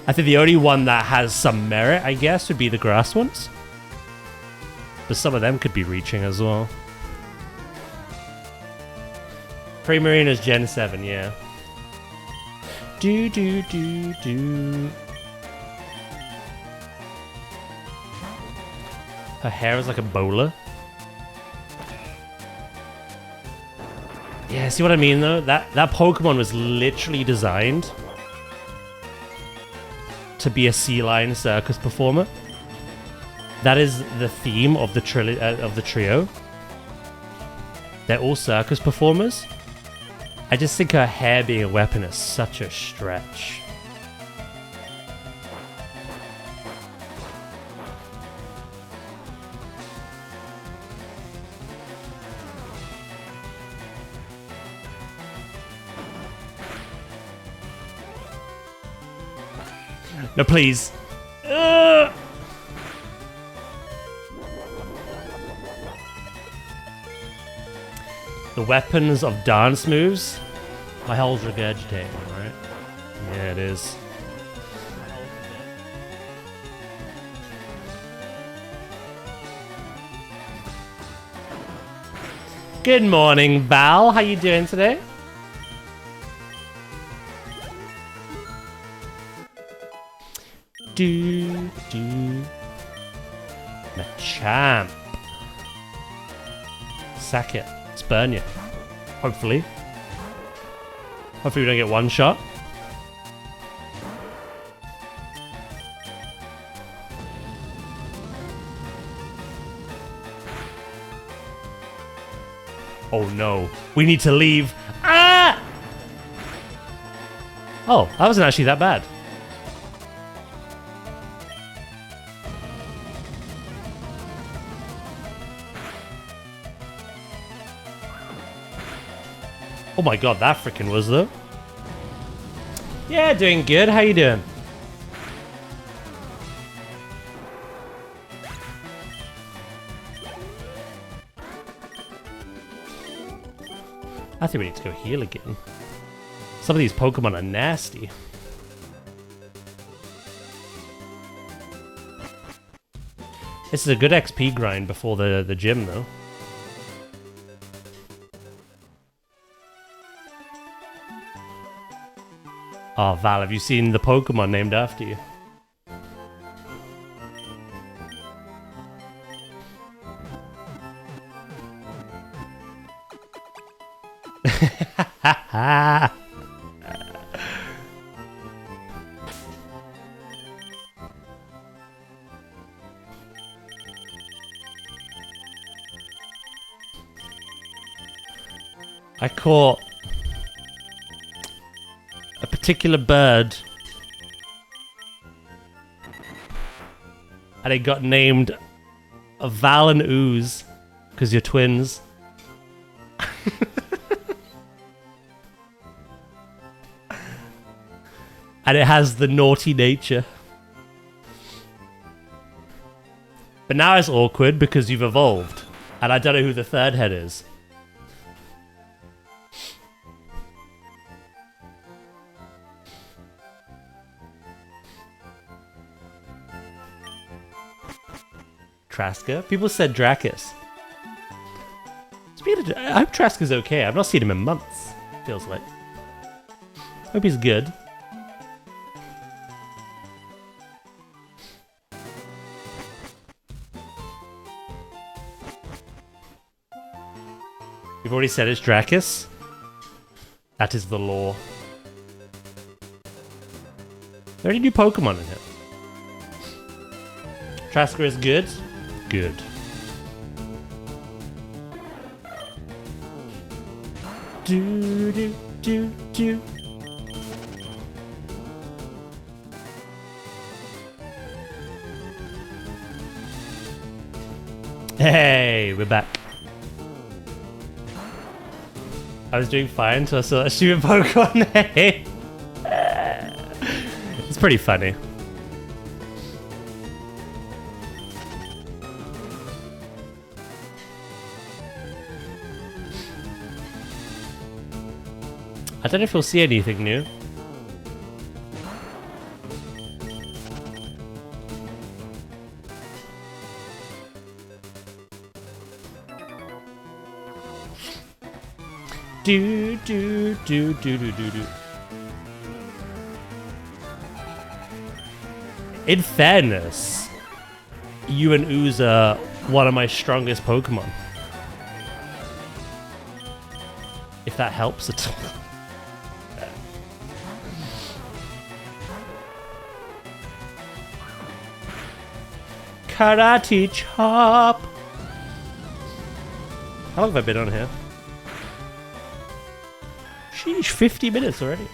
I think the only one that has some merit, I guess, would be the grass ones. But some of them could be reaching as well. Primarina's Gen 7, yeah. Do. Her hair is like a bowler. Yeah, see what I mean though? That Pokemon was literally designed to be a sea lion circus performer. That is the theme of the trio. They're all circus performers. I just think her hair being a weapon is such a stretch. No, please. The weapons of dance moves. My hole's regurgitating, right? Yeah, it is. Good morning, Val. How you doing today? Machamp. Sack it. Spurn you. Hopefully. Hopefully we don't get one shot. Oh no. We need to leave. Ah! Oh, that wasn't actually that bad. Oh my god, that freaking was though. Yeah, doing good. How you doing? I think we need to go heal again. Some of these Pokemon are nasty. This is a good XP grind before the gym, though. Oh, Val, have you seen the Pokemon named after you? I caught a particular bird and it got named a Val and Ooze because you're twins. And it has the naughty nature. But now it's awkward because you've evolved and I don't know who the third head is. Traska? People said Dracus. Speaking of, I hope Traska's okay. I've not seen him in months, feels like. Hope he's good. You've already said it's Dracus. That is the law. There are any new Pokemon in here. Traska is good. Good. Do do do do. Hey, we're back. I was doing fine until I saw that stupid Pokemon. Hey, it's pretty funny. I don't know if we'll see anything new. Do do do do do do do. In fairness, you and Ooze are one of my strongest Pokemon. If that helps at all. Karate chop! How long have I been on here? Sheesh, 50 minutes already.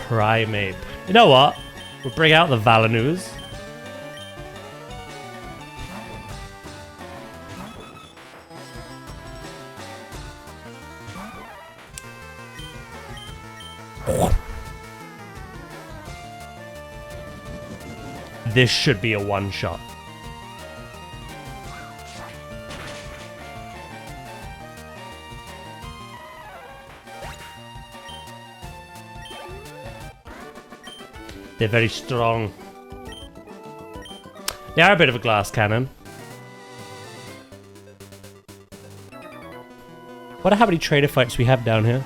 Primeape. You know what? We'll bring out the Valanus. This should be a one-shot. They're very strong. They are a bit of a glass cannon. Wonder how many trader fights we have down here.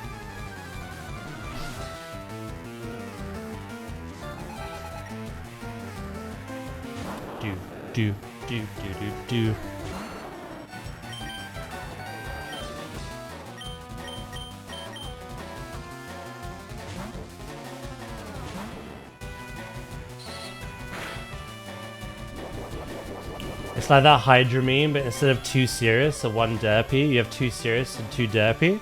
Do, do, do, do, do. It's like that Hydra meme, but instead of 2 serious or 1 derpy, you have 2 serious and 2 derpy.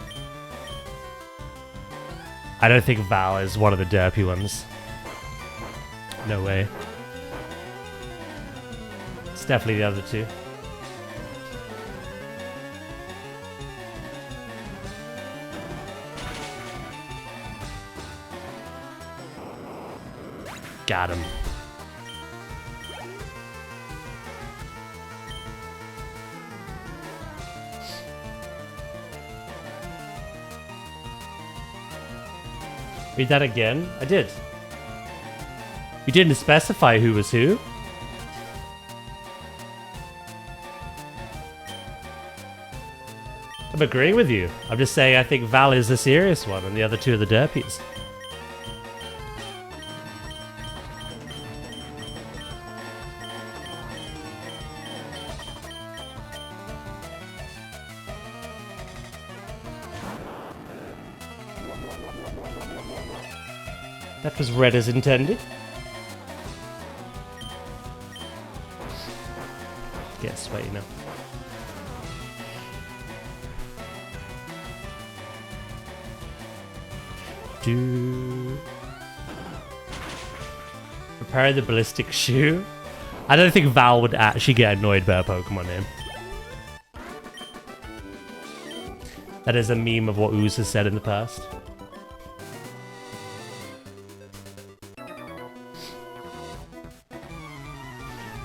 I don't think Val is one of the derpy ones. No way. Definitely the other 2. Got him. Read that again. I did. You didn't specify who was who. I'm agreeing with you. I'm just saying I think Val is the serious one and the other two are the derpies. That was read as intended. Get sweaty now. Prepare the ballistic shoe. I don't think Val would actually get annoyed by a Pokemon name. That is a meme of what Ooze has said in the past.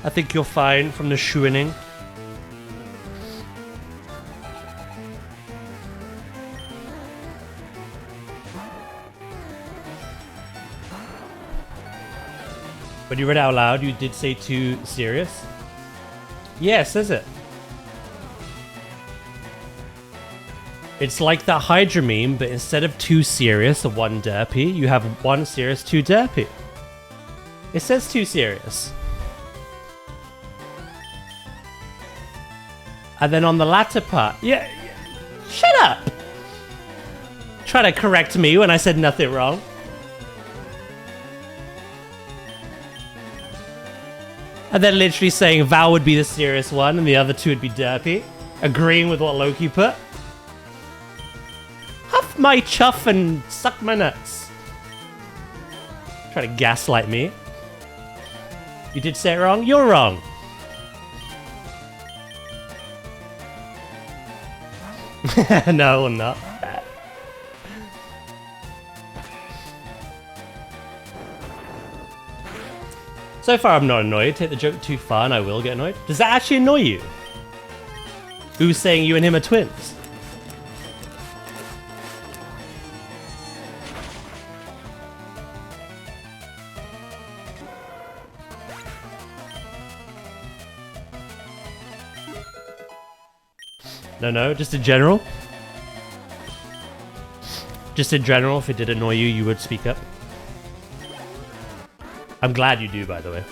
I think you're fine from the shoeing. When you read it out loud, you did say too serious? Yeah, says it. It's like that Hydra meme, but instead of two serious or one derpy, you have one serious, two derpy. It says too serious. And then on the latter part, yeah, shut up! Try to correct me when I said nothing wrong. And then literally saying Val would be the serious one and the other two would be derpy. Agreeing with what Loki put. Huff my chuff and suck my nuts. Try to gaslight me. You did say it wrong? You're wrong. No, I'm not. So far, I'm not annoyed. Take the joke too far and I will get annoyed. Does that actually annoy you? Who's saying you and him are twins? No, just in general. Just in general, if it did annoy you, you would speak up. I'm glad you do, by the way.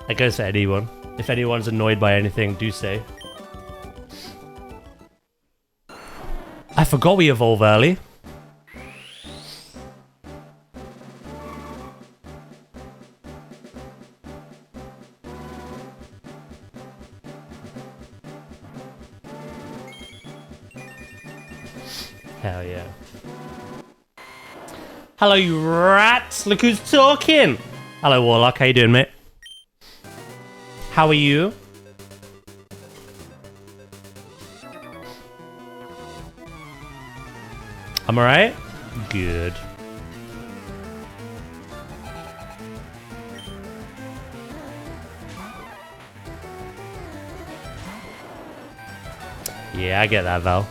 That goes for anyone. If anyone's annoyed by anything, do say. I forgot we evolve early. Hell yeah. Hello, you rats! Look who's talking! Hello, Warlock. How you doing, mate? How are you? I'm alright? Good. Yeah, I get that, Val.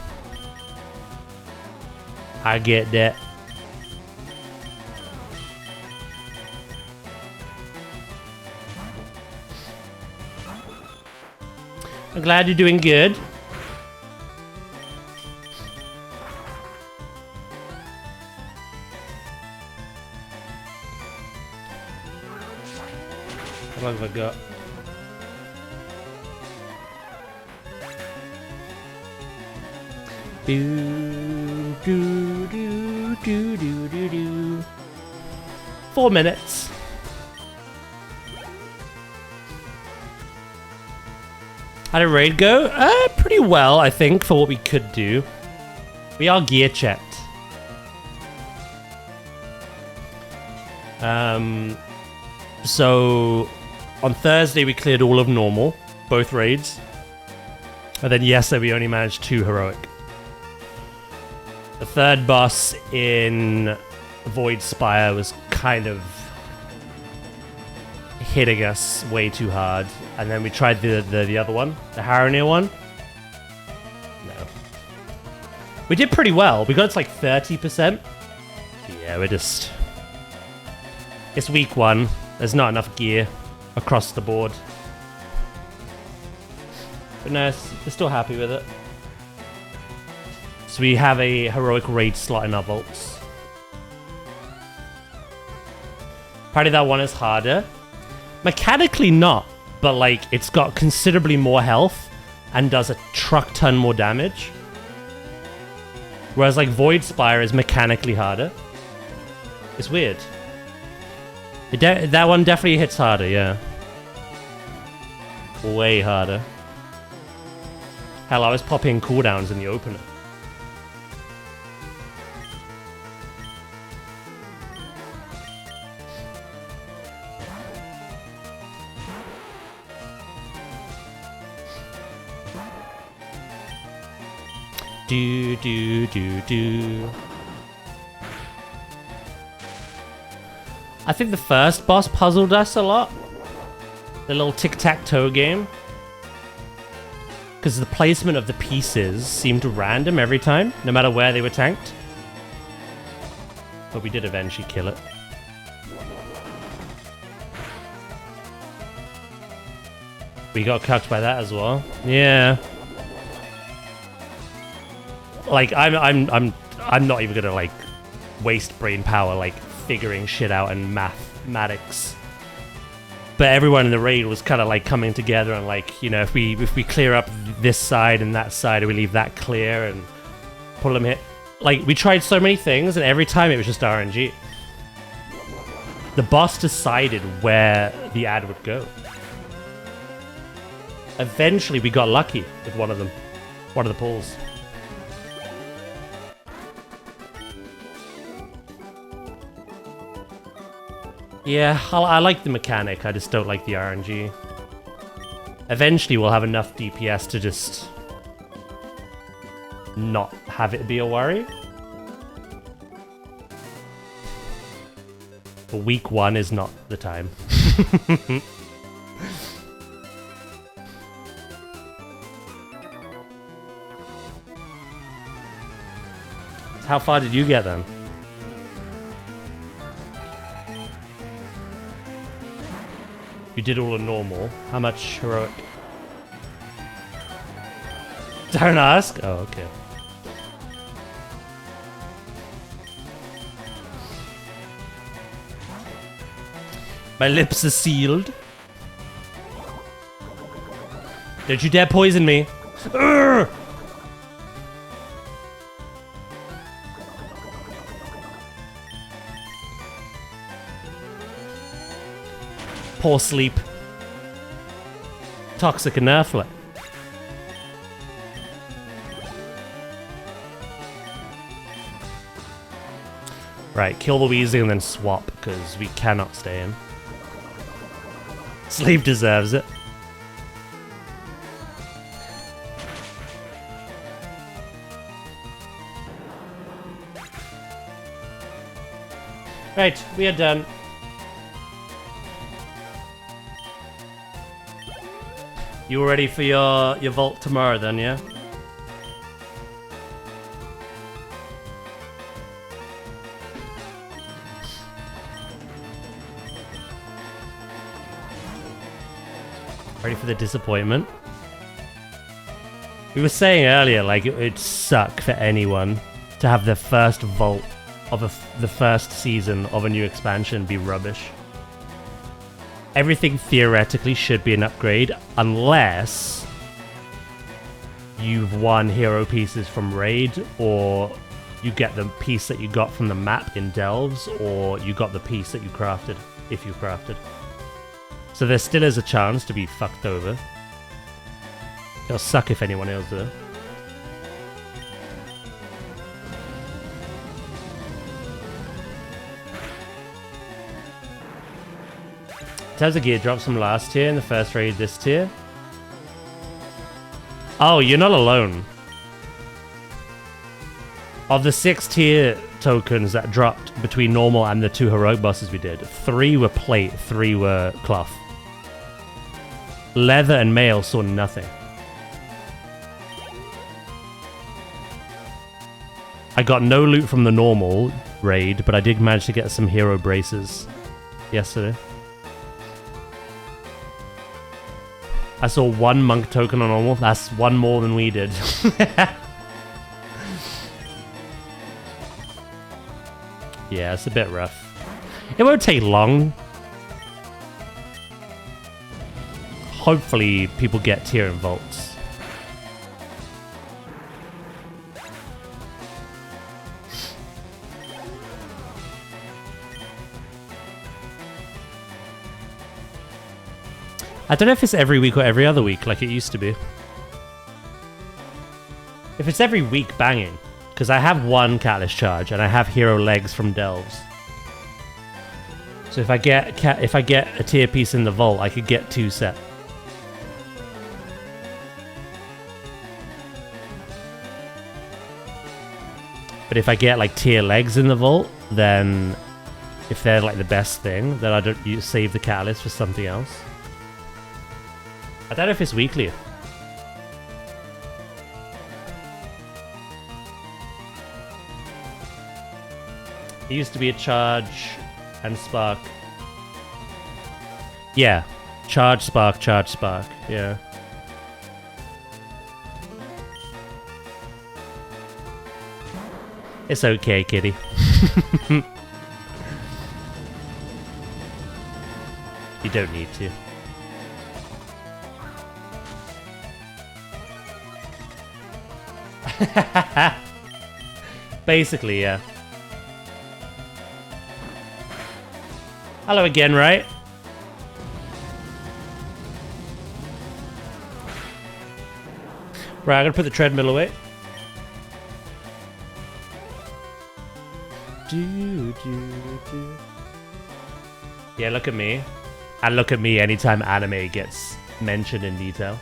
I get that. I'm glad you're doing good. How long have I got? Do, do, do, do, do, do, do. 4 minutes. How did raid go? Pretty well, I think, for what we could do. We are gear checked. So on Thursday we cleared all of normal, both raids. And then yesterday we only managed 2 heroic. The third boss in Void Spire was kind of hitting us way too hard. And then we tried the other one, the Haranir one. No. We did pretty well. We got to like 30%. Yeah, we're just... It's week 1. There's not enough gear across the board. But no, we're still happy with it. So we have a heroic raid slot in our vaults. Apparently that one is harder. Mechanically not, but like it's got considerably more health and does a truck ton more damage. Whereas like Void Spire is mechanically harder. It's weird. That one definitely hits harder, yeah. Way harder. Hell, I was popping cooldowns in the opener. Do. I think the first boss puzzled us a lot. The little tic-tac-toe game. Because the placement of the pieces seemed random every time, no matter where they were tanked. But we did eventually kill it. We got cucked by that as well. Yeah. Like I'm not even gonna like waste brain power like figuring shit out and mathematics. But everyone in the raid was kind of like coming together and like, you know, if we clear up this side and that side, we leave that clear and pull them hit. Like we tried so many things and every time it was just RNG. The boss decided where the ad would go. Eventually we got lucky with one of them, one of the pulls. Yeah, I like the mechanic, I just don't like the RNG. Eventually we'll have enough DPS to just not have it be a worry. But week 1 is not the time. How far did you get then? You did all the normal. How much heroic? Don't ask? Oh, okay. My lips are sealed. Don't you dare poison me. Urgh! Poor sleep. Toxic and nerflet. Right, kill the Weezing and then swap, because we cannot stay in. Sleep deserves it. Right, we are done. You all ready for your vault tomorrow then, yeah? Ready for the disappointment? We were saying earlier, like, it'd suck for anyone to have their first vault of the first season of a new expansion be rubbish. Everything theoretically should be an upgrade, unless you've won hero pieces from Raid, or you get the piece that you got from the map in Delves, or you got the piece that you crafted, if you crafted. So there still is a chance to be fucked over. It'll suck if anyone else does. In terms of gear drops from last tier in the first raid this tier. Oh, you're not alone. Of the 6 tier tokens that dropped between normal and the 2 heroic bosses we did, 3 were plate, 3 were cloth. Leather and mail saw nothing. I got no loot from the normal raid, but I did manage to get some hero braces yesterday. I saw 1 monk token on normal. That's 1 more than we did. Yeah, it's a bit rough. It won't take long. Hopefully people get tier and vaults. I don't know if it's every week or every other week like it used to be. If it's every week, banging. Because I have 1 Catalyst charge and I have hero legs from Delves. So if I get a tier piece in the vault, I could get 2 set. But if I get like tier legs in the vault, then if they're like the best thing, then I don't save the Catalyst for something else. I don't know if it's weekly. It used to be a charge and spark. Yeah. Charge, spark, yeah. It's okay, kitty. You don't need to. Basically, yeah. Hello again, right? Right, I'm gonna put the treadmill away. Yeah, look at me. And look at me anytime anime gets mentioned in detail.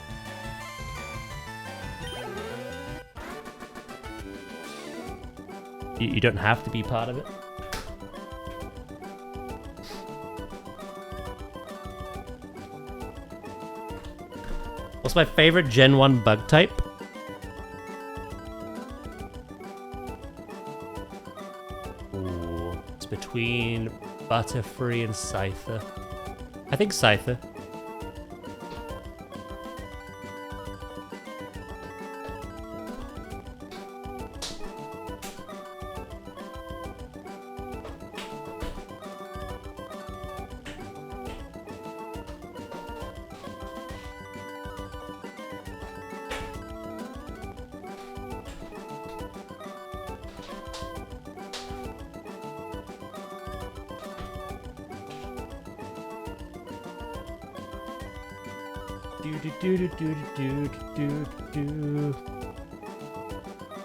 You don't have to be part of it. What's my favorite Gen 1 bug type? Ooh, it's between Butterfree and Scyther. I think Scyther.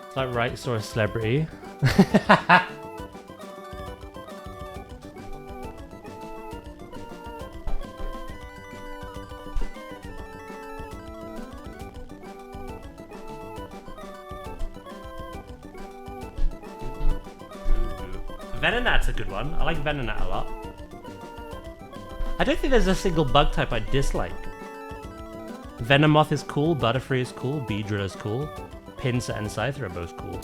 It's like right sort of celebrity. Venonat's a good one. I like Venonat a lot. I don't think there's a single bug type I dislike. Venomoth is cool, Butterfree is cool, Beedrill is cool, Pinsir and Scyther are both cool.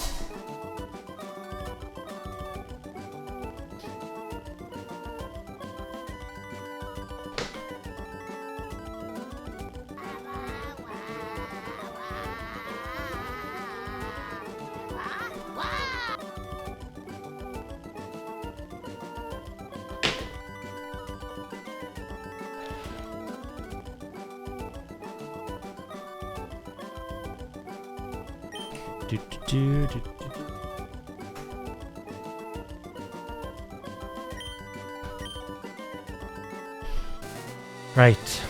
Right.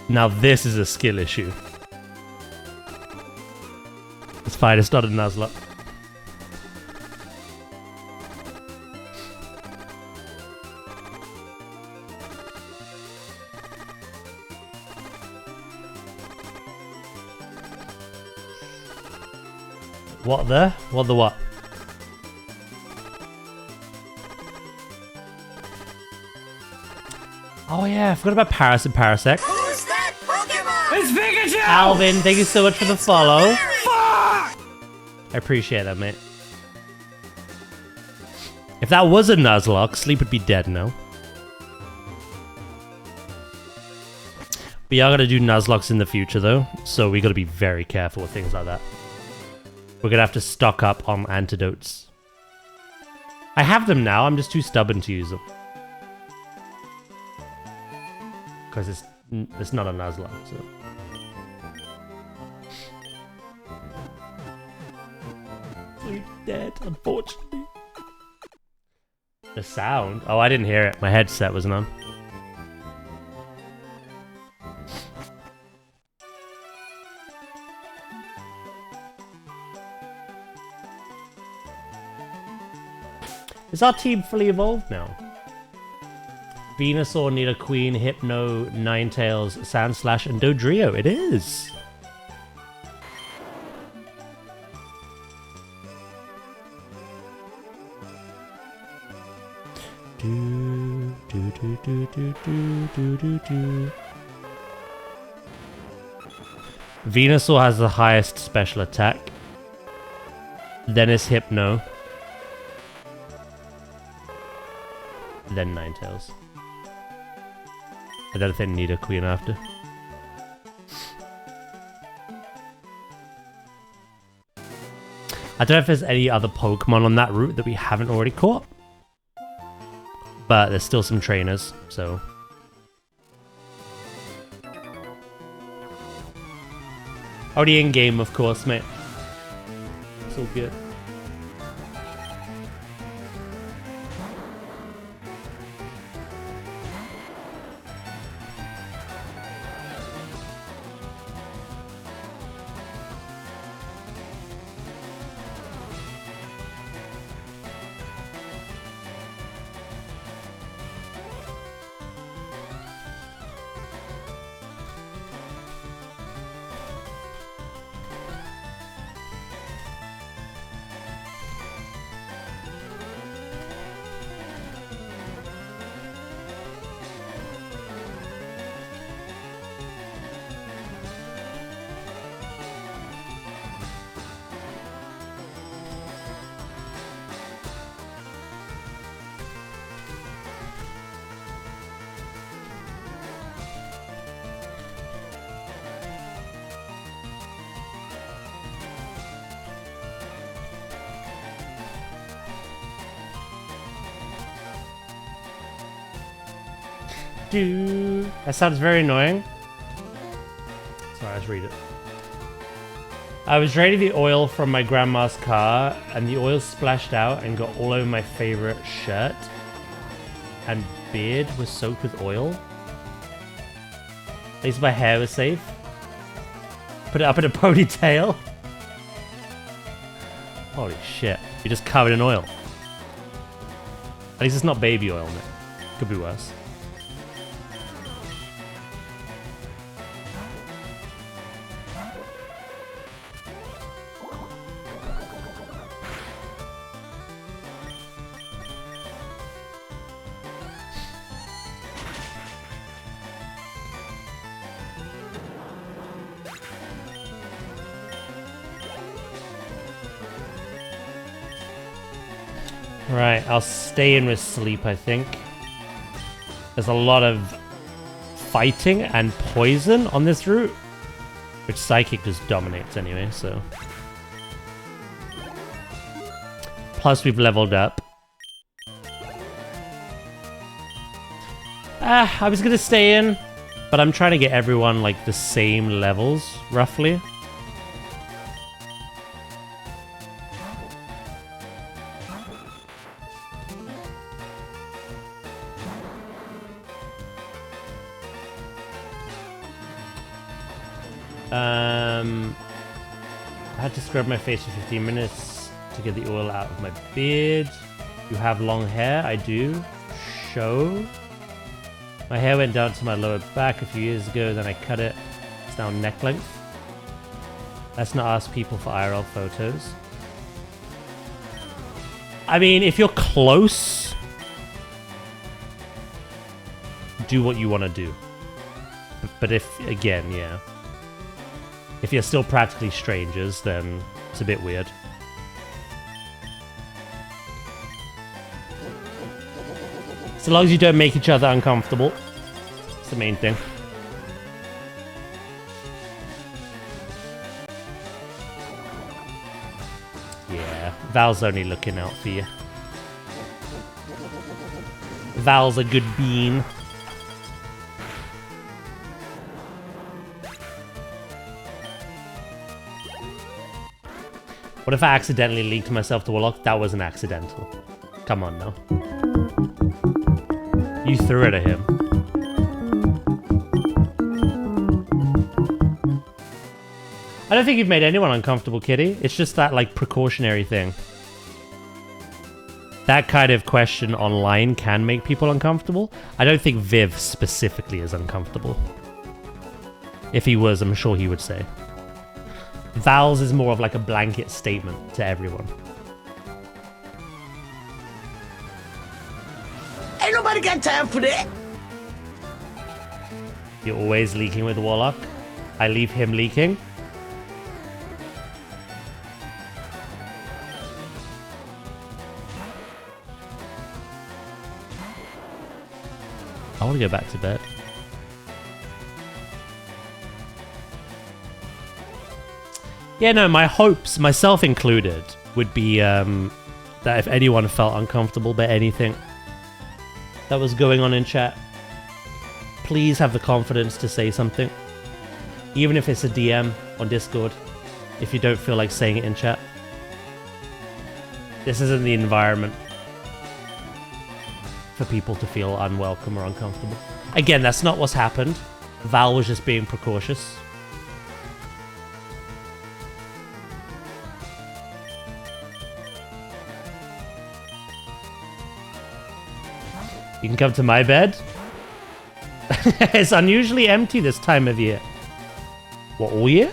Now this is a skill issue. It's fine, it's not a Nuzlocke. What the? What the what? Oh yeah, I forgot about Paris and Parasect. Who's that Pokemon? Alvin, thank you so much for the follow. I appreciate that, mate. If that was a Nuzlocke, Sleep would be dead now. We are going to do Nuzlocks in the future, though, so we got to be very careful with things like that. We're going to have to stock up on antidotes. I have them now, I'm just too stubborn to use them. Because it's not a Nuzlocke, so... Sleep dead, unfortunately. The sound? Oh, I didn't hear it. My headset wasn't on. Is our team fully evolved now? Venusaur, Nidoqueen, Hypno, Ninetales, Sandslash, and Dodrio. It is! Venusaur has the highest special attack. Then is Hypno. Then Ninetales. I don't think Nidoqueen after. I don't know if there's any other Pokemon on that route that we haven't already caught. But there's still some trainers, so... Already in-game, of course, mate. It's all good. That sounds very annoying. Sorry, let's read it. I was draining the oil from my grandma's car, and the oil splashed out and got all over my favorite shirt. And beard was soaked with oil. At least my hair was safe. Put it up in a ponytail. Holy shit. You're just covered in oil. At least it's not baby oil, man. Could be worse. Right, I'll stay in with Sleep, I think. There's a lot of fighting and poison on this route, which Psychic just dominates anyway, so... Plus we've leveled up. I was gonna stay in, but I'm trying to get everyone like the same levels, roughly. I had to scrub my face for 15 minutes to get the oil out of my beard. You have long hair? I do. Show. My hair went down to my lower back a few years ago, then I cut it. It's now neck length. Let's not ask people for IRL photos. I mean, if you're close, do what you want to do. But if, again, yeah. If you're still practically strangers, then it's a bit weird. So long as you don't make each other uncomfortable. It's the main thing. Yeah, Val's only looking out for you. Val's a good bean. What if I accidentally leaked myself to Warlock? That wasn't accidental. Come on now. You threw it at him. I don't think you've made anyone uncomfortable, Kitty. It's just that, like, precautionary thing. That kind of question online can make people uncomfortable. I don't think Viv specifically is uncomfortable. If he was, I'm sure he would say. Val's is more of like a blanket statement to everyone. Ain't nobody got time for that. You're always leaking with Warlock. I leave him leaking. I want to go back to bed. Yeah, no, my hopes, myself included, would be that if anyone felt uncomfortable by anything that was going on in chat, please have the confidence to say something. Even if it's a DM on Discord, if you don't feel like saying it in chat. This isn't the environment for people to feel unwelcome or uncomfortable. Again, that's not what's happened. Val was just being precautious. You can come to my bed. It's unusually empty this time of year. What, all year?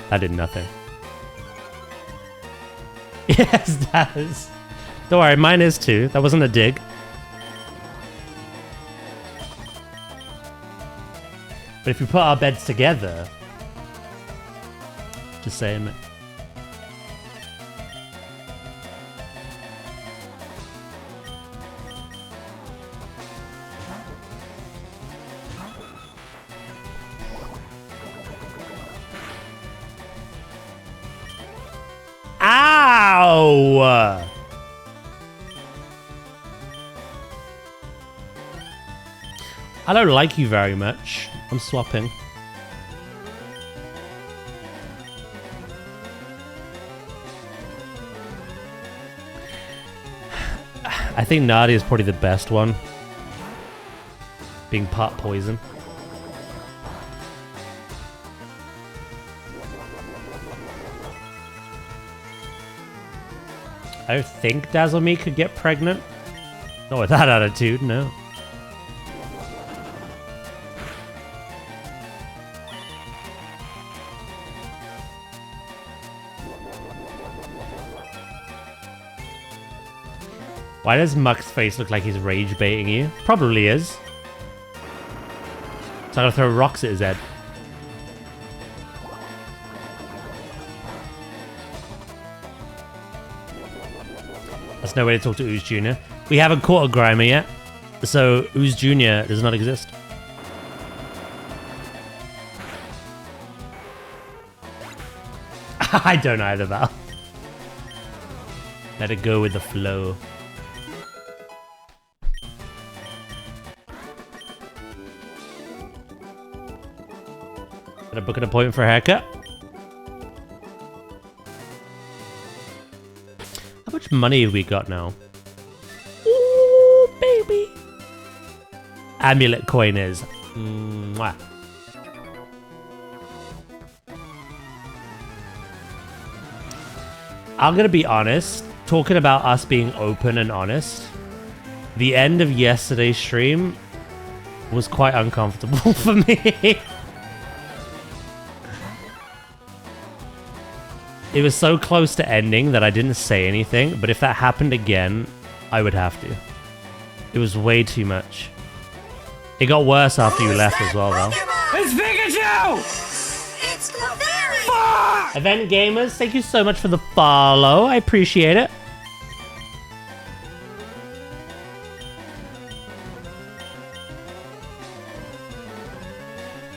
That did nothing. Yes, that is. Don't worry, mine is too. That wasn't a dig. But if we put our beds together... Just saying, man. Ow! I don't like you very much. I'm swapping. I think Nadia is probably the best one. Being part poison. I don't think Dazzle Me could get pregnant. Not with that attitude, no. Why does Muck's face look like he's rage baiting you? Probably is. So I'm gonna throw rocks at his head. That's no way to talk to Ooze Jr. We haven't caught a Grimer yet, so Ooze Jr. does not exist. I don't either, Val. Let it go with the flow. Gotta book an appointment for a haircut. How much money have we got now? Ooh, baby. Amulet coin is. Mwah. I'm gonna be honest. Talking about us being open and honest, the end of yesterday's stream was quite uncomfortable for me. It was so close to ending that I didn't say anything, but if that happened again, I would have to. It was way too much. It got worse after you left as well, though. It's Pikachu! It's Clefairy! Event Gamers, thank you so much for the follow. I appreciate it.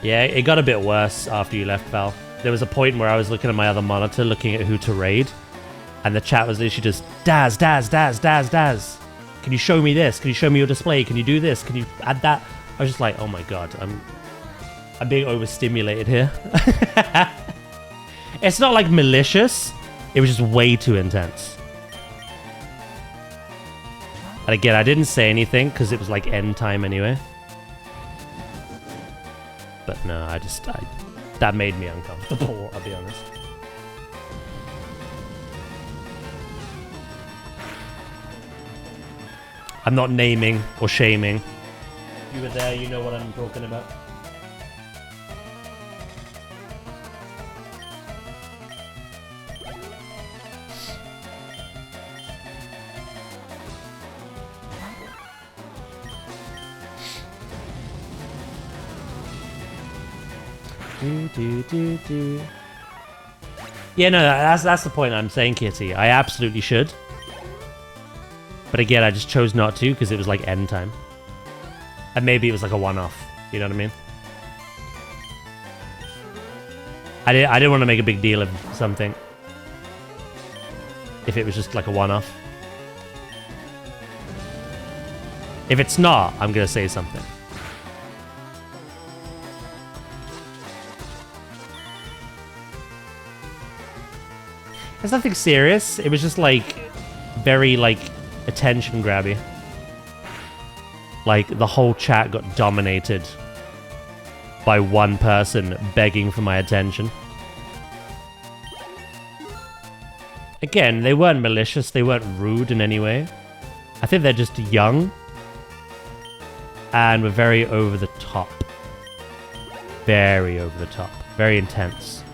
Yeah, it got a bit worse after you left, Val. There was a point where I was looking at my other monitor, looking at who to raid, and the chat was literally just, Daz, Daz, Daz, Daz, Daz. Can you show me this? Can you show me your display? Can you do this? Can you add that? I was just like, oh my god, I'm being overstimulated here. It's not like malicious. It was just way too intense. And again, I didn't say anything because it was like end time anyway. But no, that made me uncomfortable, I'll be honest. I'm not naming or shaming. You were there, you know what I'm talking about. Yeah, no, that's the point I'm saying, Kitty. I absolutely should. But again, I just chose not to because it was like end time. And maybe it was like a one-off. You know what I mean? I didn't want to make a big deal of something. If it was just like a one-off. If it's not, I'm going to say something. It's nothing serious. It was just like very like attention grabby. Like the whole chat got dominated by one person begging for my attention. Again, they weren't malicious. They weren't rude in any way. I think they're just young and were very over the top. Very over the top. Very intense.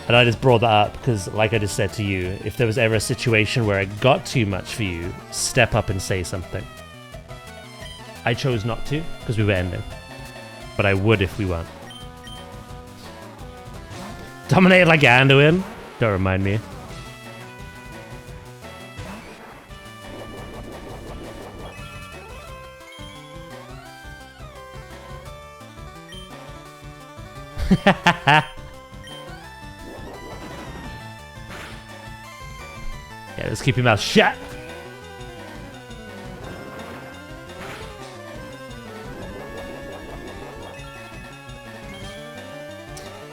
And I just brought that up because, like I just said to you, if there was ever a situation where it got too much for you, step up and say something. I chose not to because we were ending. But I would if we weren't. Dominated like Anduin? Don't remind me. Yeah, let's keep your mouth shut.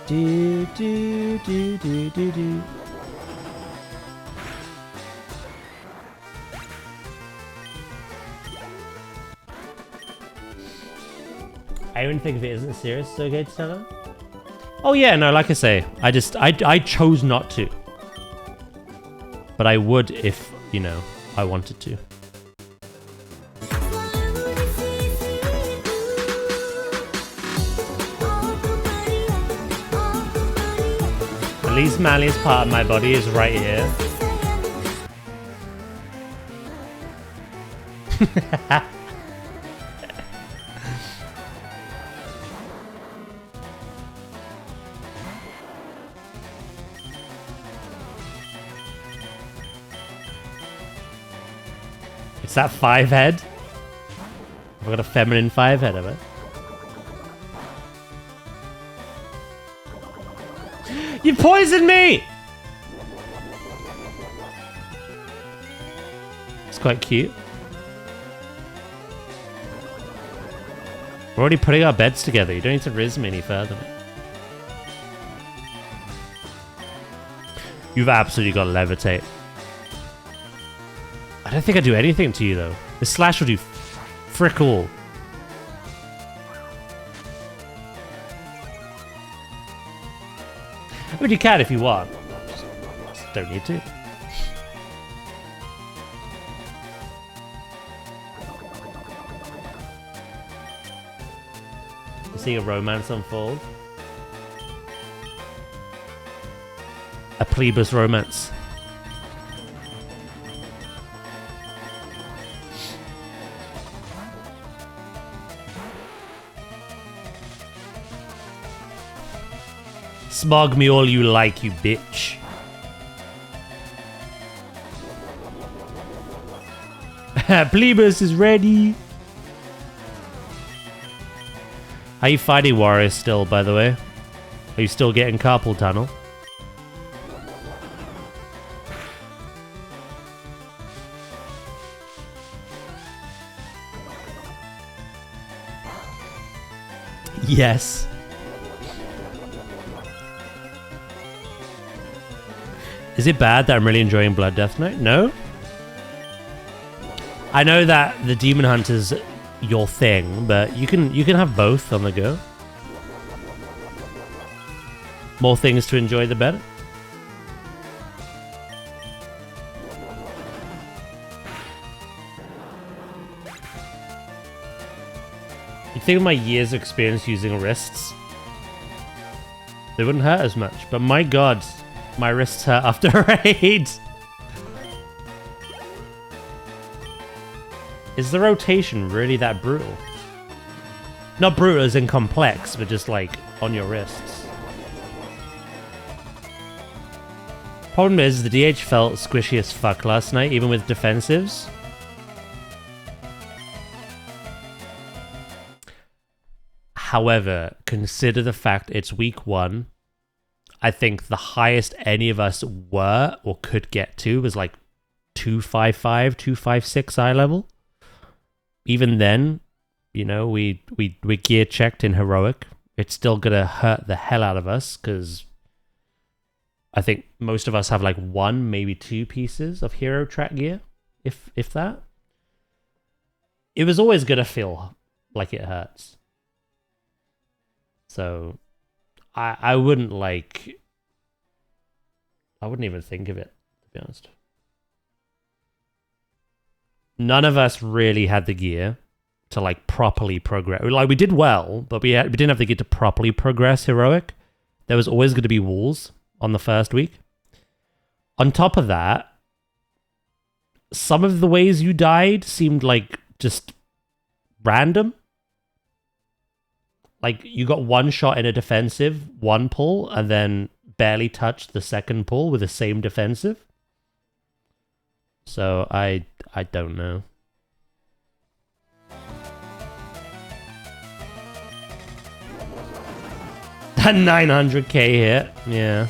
Do, do, do, do, do, do. I even think if it isn't serious, it's okay to tell her. Oh yeah, no, like I say, I chose not to. But I would if, you know, I wanted to. The least manliest part of my body is right here. It's that 5 head. I've got a feminine 5 head of it. You poisoned me! It's quite cute. We're already putting our beds together. You don't need to riz me any further. You've absolutely got to levitate. I don't think I do anything to you, though. The slash will do frick all. I mean, you can if you want. Just don't need to. You seeing a romance unfold? A plebus romance. Smog me all you like, you bitch. Plebus is ready. How you fighting warriors still, by the way? Are you still getting carpal tunnel? Yes. Is it bad that I'm really enjoying Blood Death Knight? No. I know that the Demon Hunter's your thing, but you can have both on the go. More things to enjoy, the better. You'd think of my years of experience using wrists, they wouldn't hurt as much, but my god, my wrists hurt after a raid. Is the rotation really that brutal? Not brutal as in complex, but just like on your wrists. Problem is, the DH felt squishy as fuck last night, even with defensives. However, consider the fact it's week 1. I think the highest any of us were or could get to was like 255, 256 eye level. Even then, you know, we gear checked in heroic. It's still gonna hurt the hell out of us because I think most of us have like 1, maybe 2 pieces of hero track gear, if that. It was always gonna feel like it hurts. So I wouldn't even think of it, to be honest. None of us really had the gear to like properly progress. Like we did well, but we didn't have the gear to properly progress heroic. There was always going to be walls on the first week. On top of that, some of the ways you died seemed like just random. Like you got 1 shot in a defensive, 1 pull, and then barely touched the second pull with the same defensive. So I don't know. That 900k hit, yeah.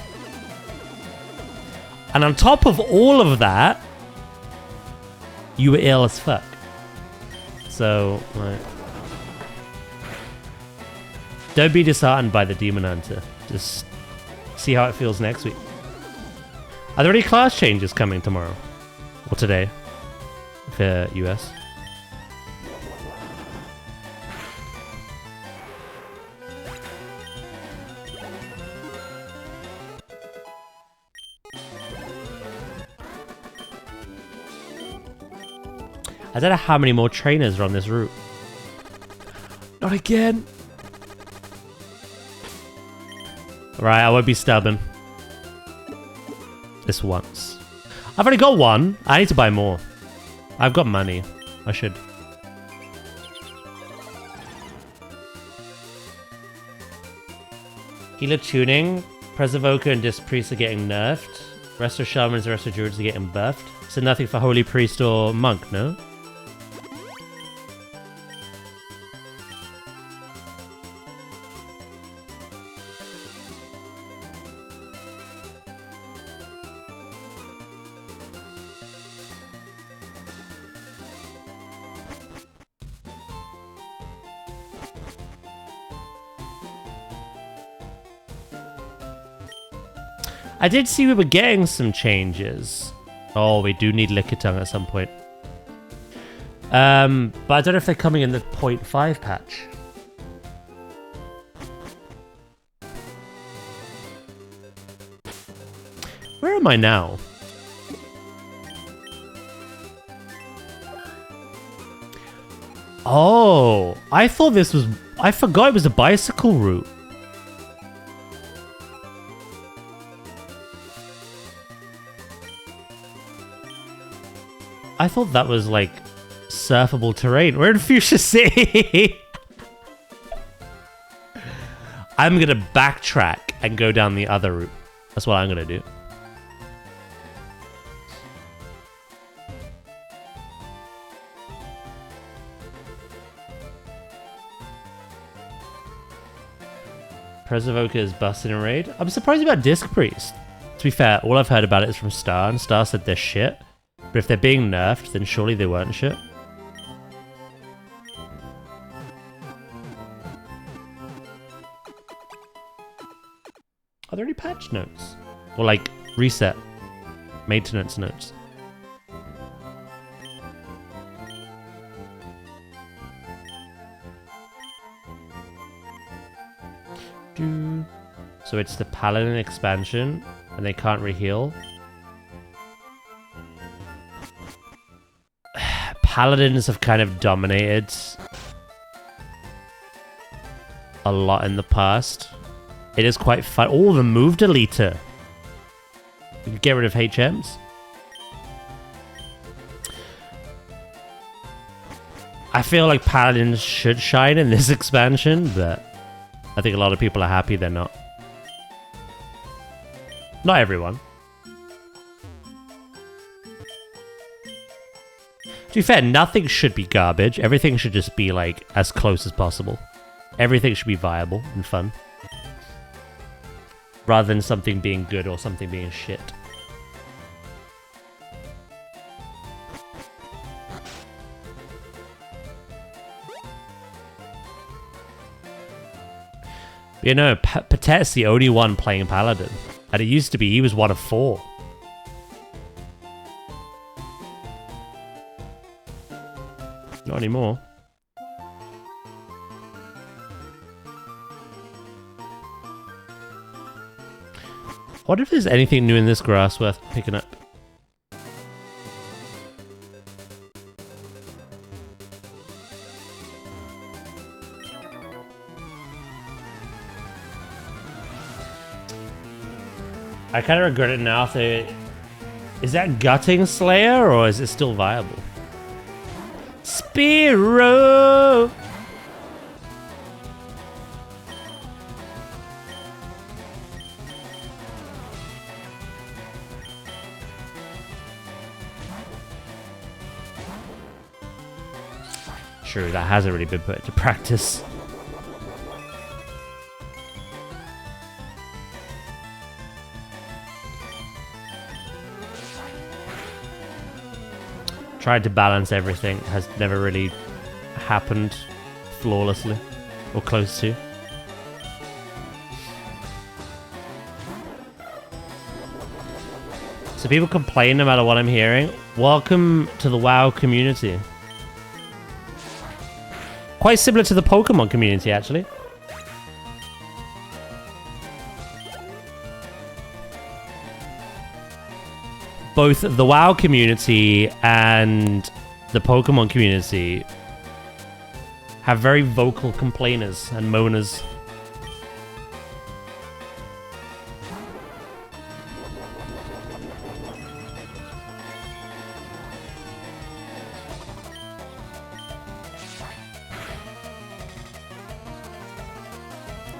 And on top of all of that, you were ill as fuck. So, like, don't be disheartened by the Demon Hunter. Just see how it feels next week. Are there any class changes coming tomorrow? Or today? For US? I don't know how many more trainers are on this route. Not again! Right, I won't be stubborn. This once. I've already got 1. I need to buy more. I've got money. I should. Healer tuning. Preservoker and Disc Priest are getting nerfed. Resto Shamans and Resto Druids are getting buffed. So nothing for Holy Priest or Monk, no? I did see we were getting some changes. Oh, we do need Lickitung at some point. But I don't know if they're coming in the 0.5 patch. Where am I now? Oh, I thought this was... I forgot it was a bicycle route. I thought that was like surfable terrain. We're in Fuchsia City. I'm gonna backtrack and go down the other route. That's what I'm gonna do. Preservoker is busted in raid. I'm surprised about Disc Priest. To be fair, all I've heard about it is from Star, and Star said they're shit. But if they're being nerfed, then surely they weren't shit. Are there any patch notes? Or like reset, maintenance notes? So it's the Paladin expansion, and they can't reheal. Paladins have kind of dominated a lot in the past. It is quite fun. Oh, the move deleter. You can get rid of HMs. I feel like Paladins should shine in this expansion, but I think a lot of people are happy they're not. Not everyone. To be fair, nothing should be garbage. Everything should just be like as close as possible. Everything should be viable and fun. Rather than something being good or something being shit. You know, Patet's the only one playing Paladin. And it used to be he was one of 4. Not anymore. I wonder if there's anything new in this grass worth picking up. I kind of regret it now. If they... Is that Gutting Slayer or is it still viable? Spiro! True, that hasn't really been put into practice. Tried to balance everything, has never really happened flawlessly, or close to. So people complain no matter what I'm hearing. Welcome to the WoW community. Quite similar to the Pokemon community, actually. Both the WoW community and the Pokemon community have very vocal complainers and moaners.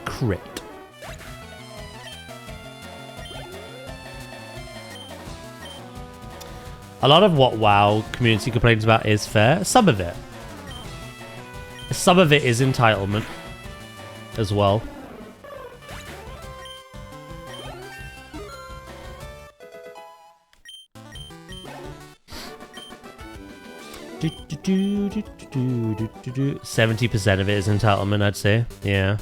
Crit. A lot of what WoW community complains about is fair. Some of it. Some of it is entitlement as well. Do, 70% of it is entitlement, I'd say. Yeah.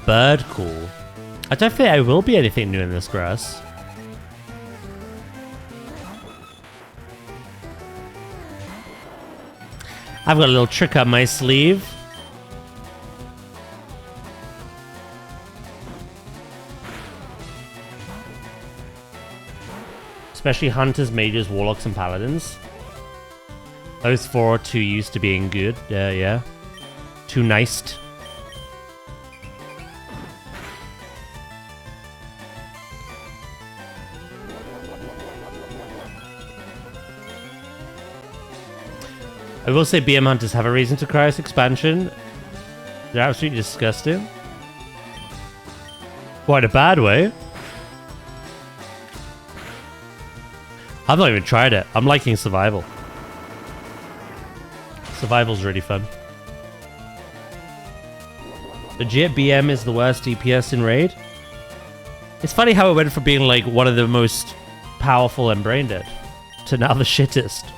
Bird call. I don't think there will be anything new in this grass. I've got a little trick up my sleeve. Especially hunters, mages, warlocks, and paladins. Those 4 are too used to being good. Yeah. Too nice. I will say BM Hunters have a reason to cry this expansion. They're absolutely disgusting. Quite a bad way. I've not even tried it. I'm liking survival. Survival's really fun. Legit BM is the worst DPS in Raid. It's funny how it went from being like one of the most powerful and brain dead to now the shittest.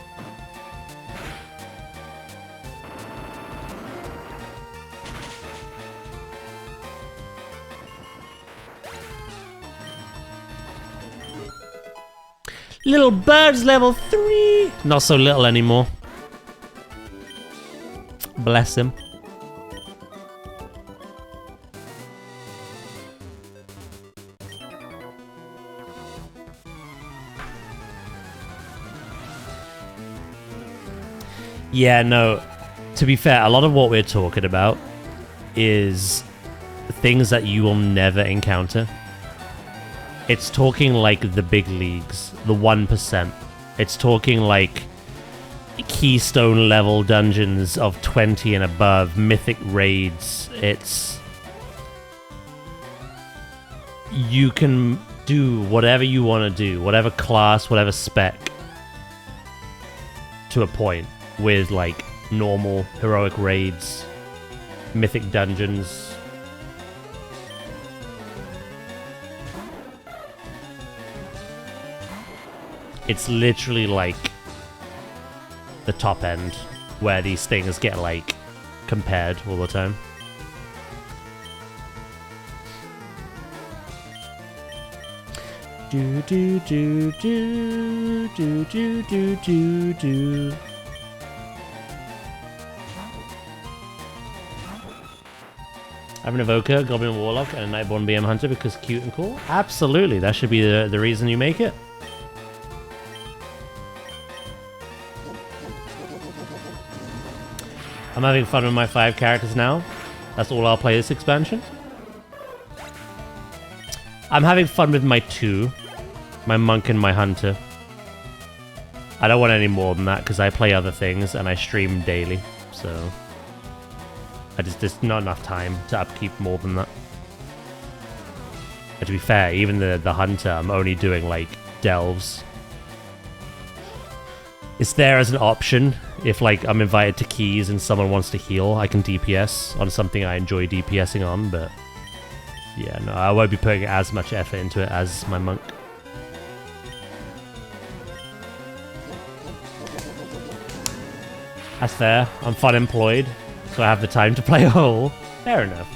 Little bird's level 3. Not so little anymore. Bless him. Yeah, no. To be fair, a lot of what we're talking about is things that you will never encounter. It's talking like the big leagues, the 1%. It's talking like keystone level dungeons of 20 and above, mythic raids. It's... You can do whatever you want to do, whatever class, whatever spec, to a point, with like normal heroic raids, mythic dungeons. It's literally like the top end where these things get like compared all the time. Do do do do do do do do do. I have an Evoker, Goblin Warlock, and a Nightborn BM Hunter because cute and cool? Absolutely, that should be the reason you make it. I'm having fun with my 5 characters now. That's all I'll play this expansion. I'm having fun with my 2. My Monk and my Hunter. I don't want any more than that because I play other things and I stream daily. So... there's not enough time to upkeep more than that. But to be fair, even the Hunter, I'm only doing like delves. It's there as an option. If like I'm invited to keys and someone wants to heal, I can DPS on something I enjoy DPSing on, but yeah, no, I won't be putting as much effort into it as my Monk. That's fair. I'm fun employed, so I have the time to play a whole. Fair enough.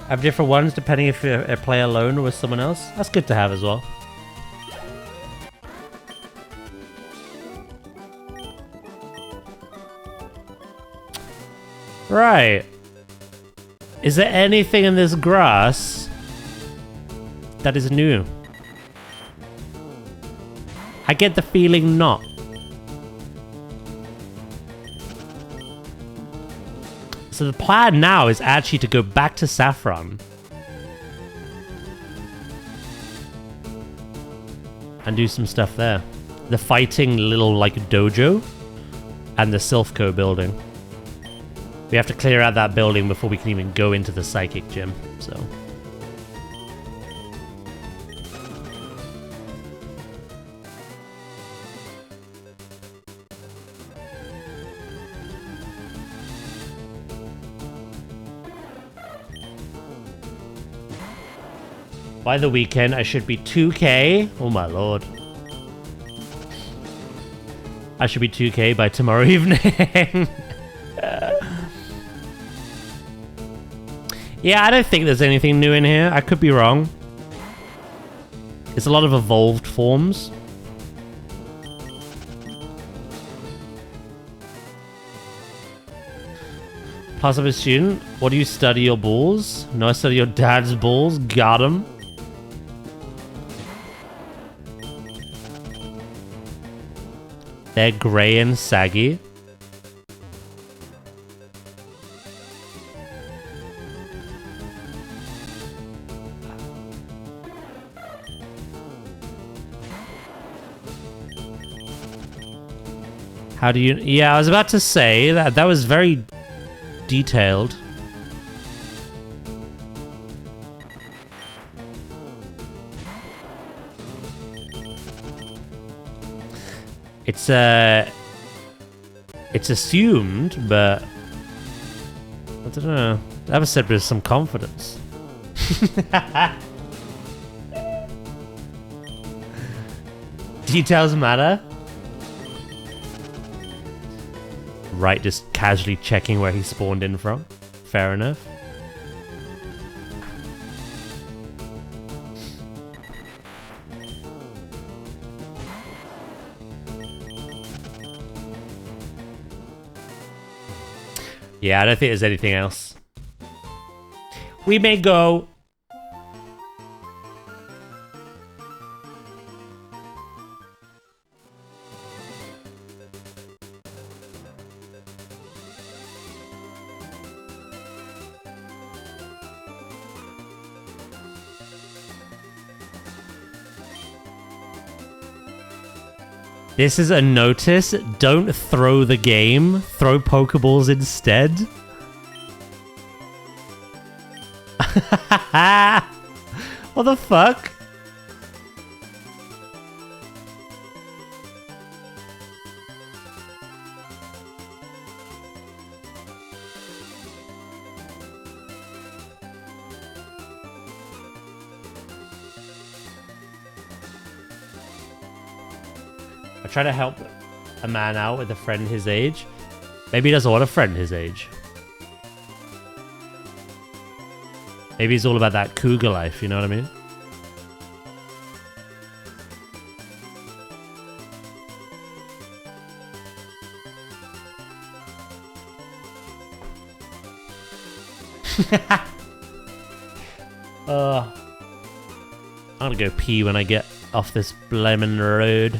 I have different ones depending if I play alone or with someone else. That's good to have as well. Right. Is there anything in this grass that is new? I get the feeling not. So the plan now is actually to go back to Saffron and do some stuff there. The fighting little like dojo and the Silphco building. We have to clear out that building before we can even go into the psychic gym, so... By the weekend, I should be 2k. Oh my lord. I should be 2k by tomorrow evening. Yeah, I don't think there's anything new in here. I could be wrong. It's a lot of evolved forms. Plus, I'm a student. What do you study your balls? No, I study your dad's balls. Got him. They're grey and saggy. How do you... Yeah, I was about to say that that was very detailed. It's assumed, but I don't know. That was said with some confidence. Details matter. Right, just casually checking where he spawned in from. Fair enough. Yeah, I don't think there's anything else. We may go. This is a notice. Don't throw the game. Throw Pokeballs instead. What the fuck? I try to help a man out with a friend his age. Maybe he doesn't want a friend his age. Maybe he's all about that cougar life, you know what I mean? I'm gonna go pee when I get off this blaming road.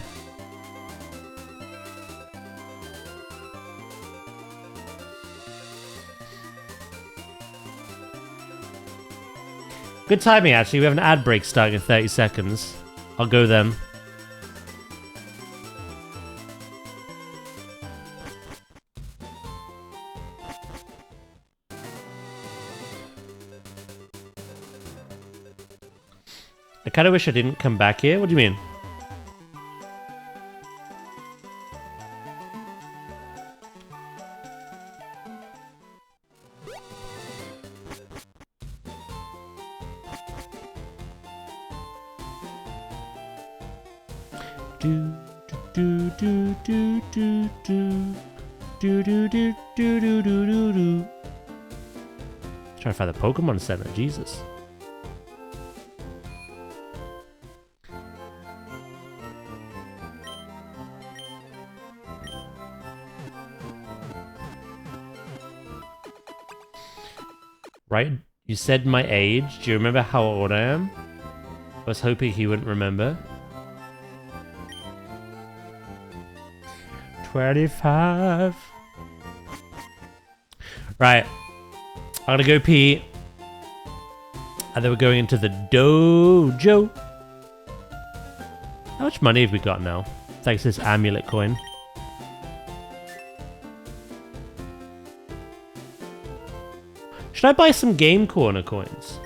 Good timing, actually. We have an ad break starting in 30 seconds. I'll go then. I kind of wish I didn't come back here. What do you mean? Trying to find the Pokemon Center, Jesus. Right? You said my age. Do you remember how old I am? I was hoping he wouldn't remember. 25. Right. I'm gonna go pee. And then we're going into the dojo. How much money have we got now? Thanks to this amulet coin. Should I buy some Game Corner coins?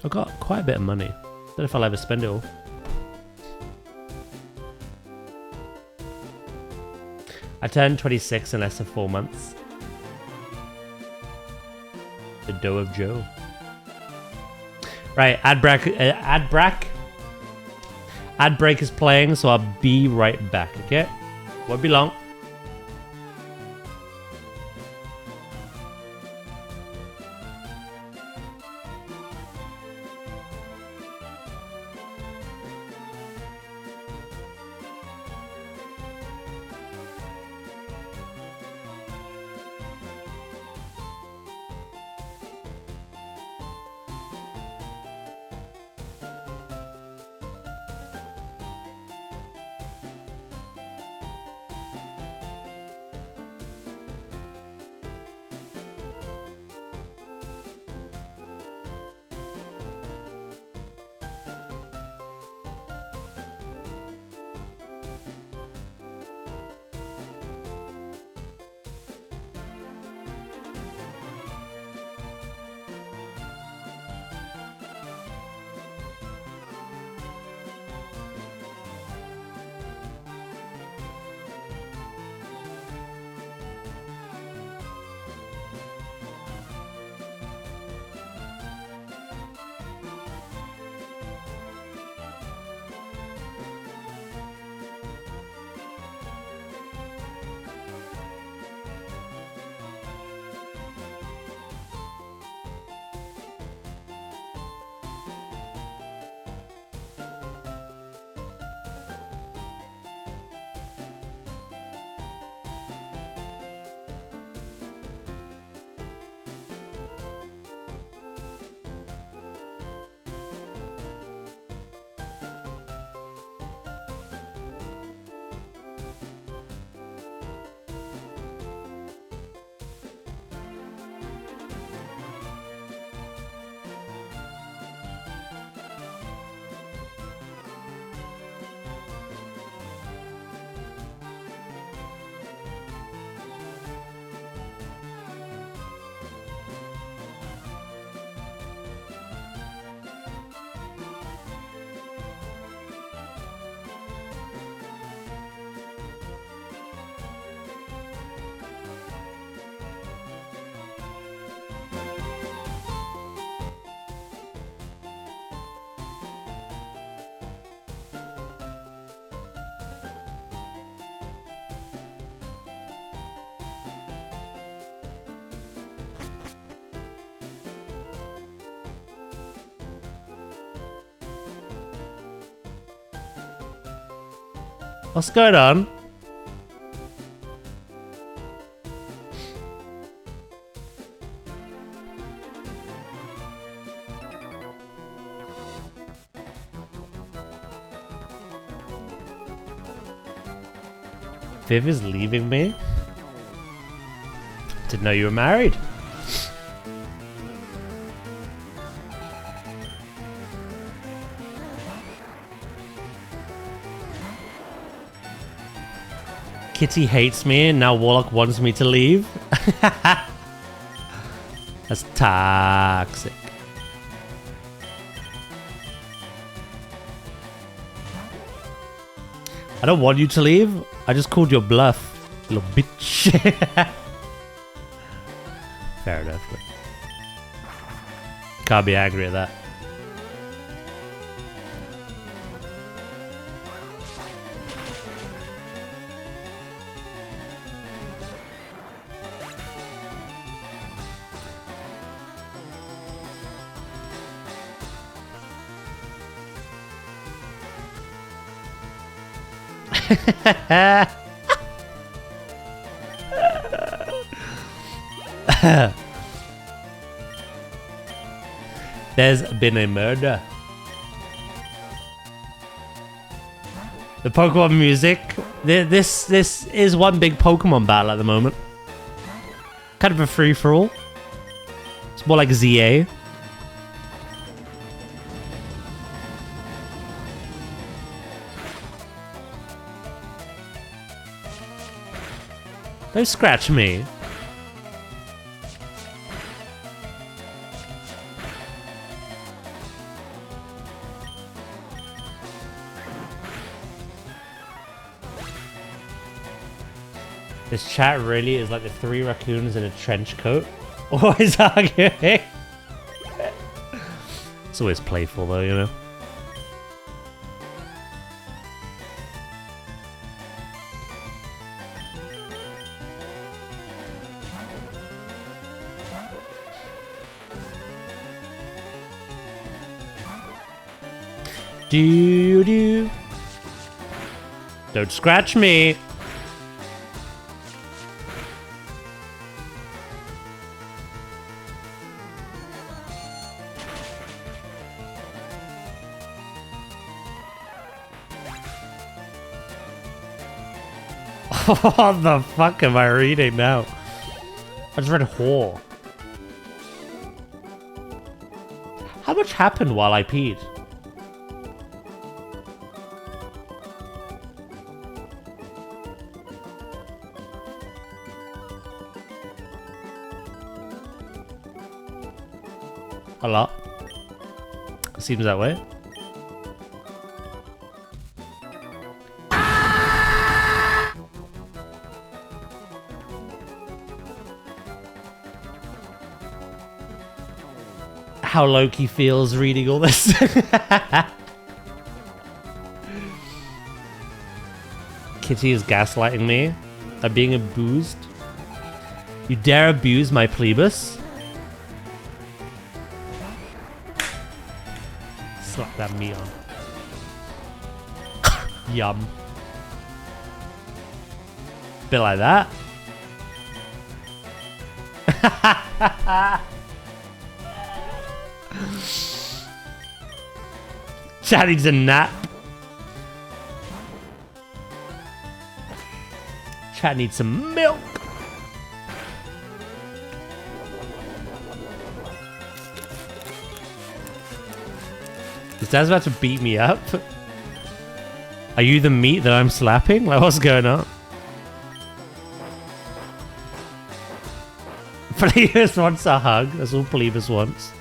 I've got quite a bit of money. Don't know if I'll ever spend it all. I turned 26 in less than 4 months. The dough of Joe. Right, ad break is playing, so I'll be right back, okay? Won't be long. What's going on? Viv is leaving me? Didn't know you were married. Kitty hates me and now Warlock wants me to leave. That's toxic. I don't want you to leave. I just called your bluff, little bitch. Fair enough. Can't be angry at that. There's been a murder. The Pokemon music. This is one big Pokemon battle at the moment. Kind of a free-for-all. It's more like ZA. Don't scratch me. This chat really is like the 3 raccoons in a trench coat. Always arguing. It's always playful though, you know. Do. Don't scratch me. What the fuck am I reading now? I just read whore. How much happened while I peed? A lot. Seems that way. How Loki feels reading all this. Kitty is gaslighting me. I'm being abused. You dare abuse my plebis? Slap that meat on. Yum. Bit like that. Chat needs a nap. Chat needs some milk. Is Daz about to beat me up? Are you the meat that I'm slapping? Like, what's going on? Plebus wants a hug. That's all Plebus wants.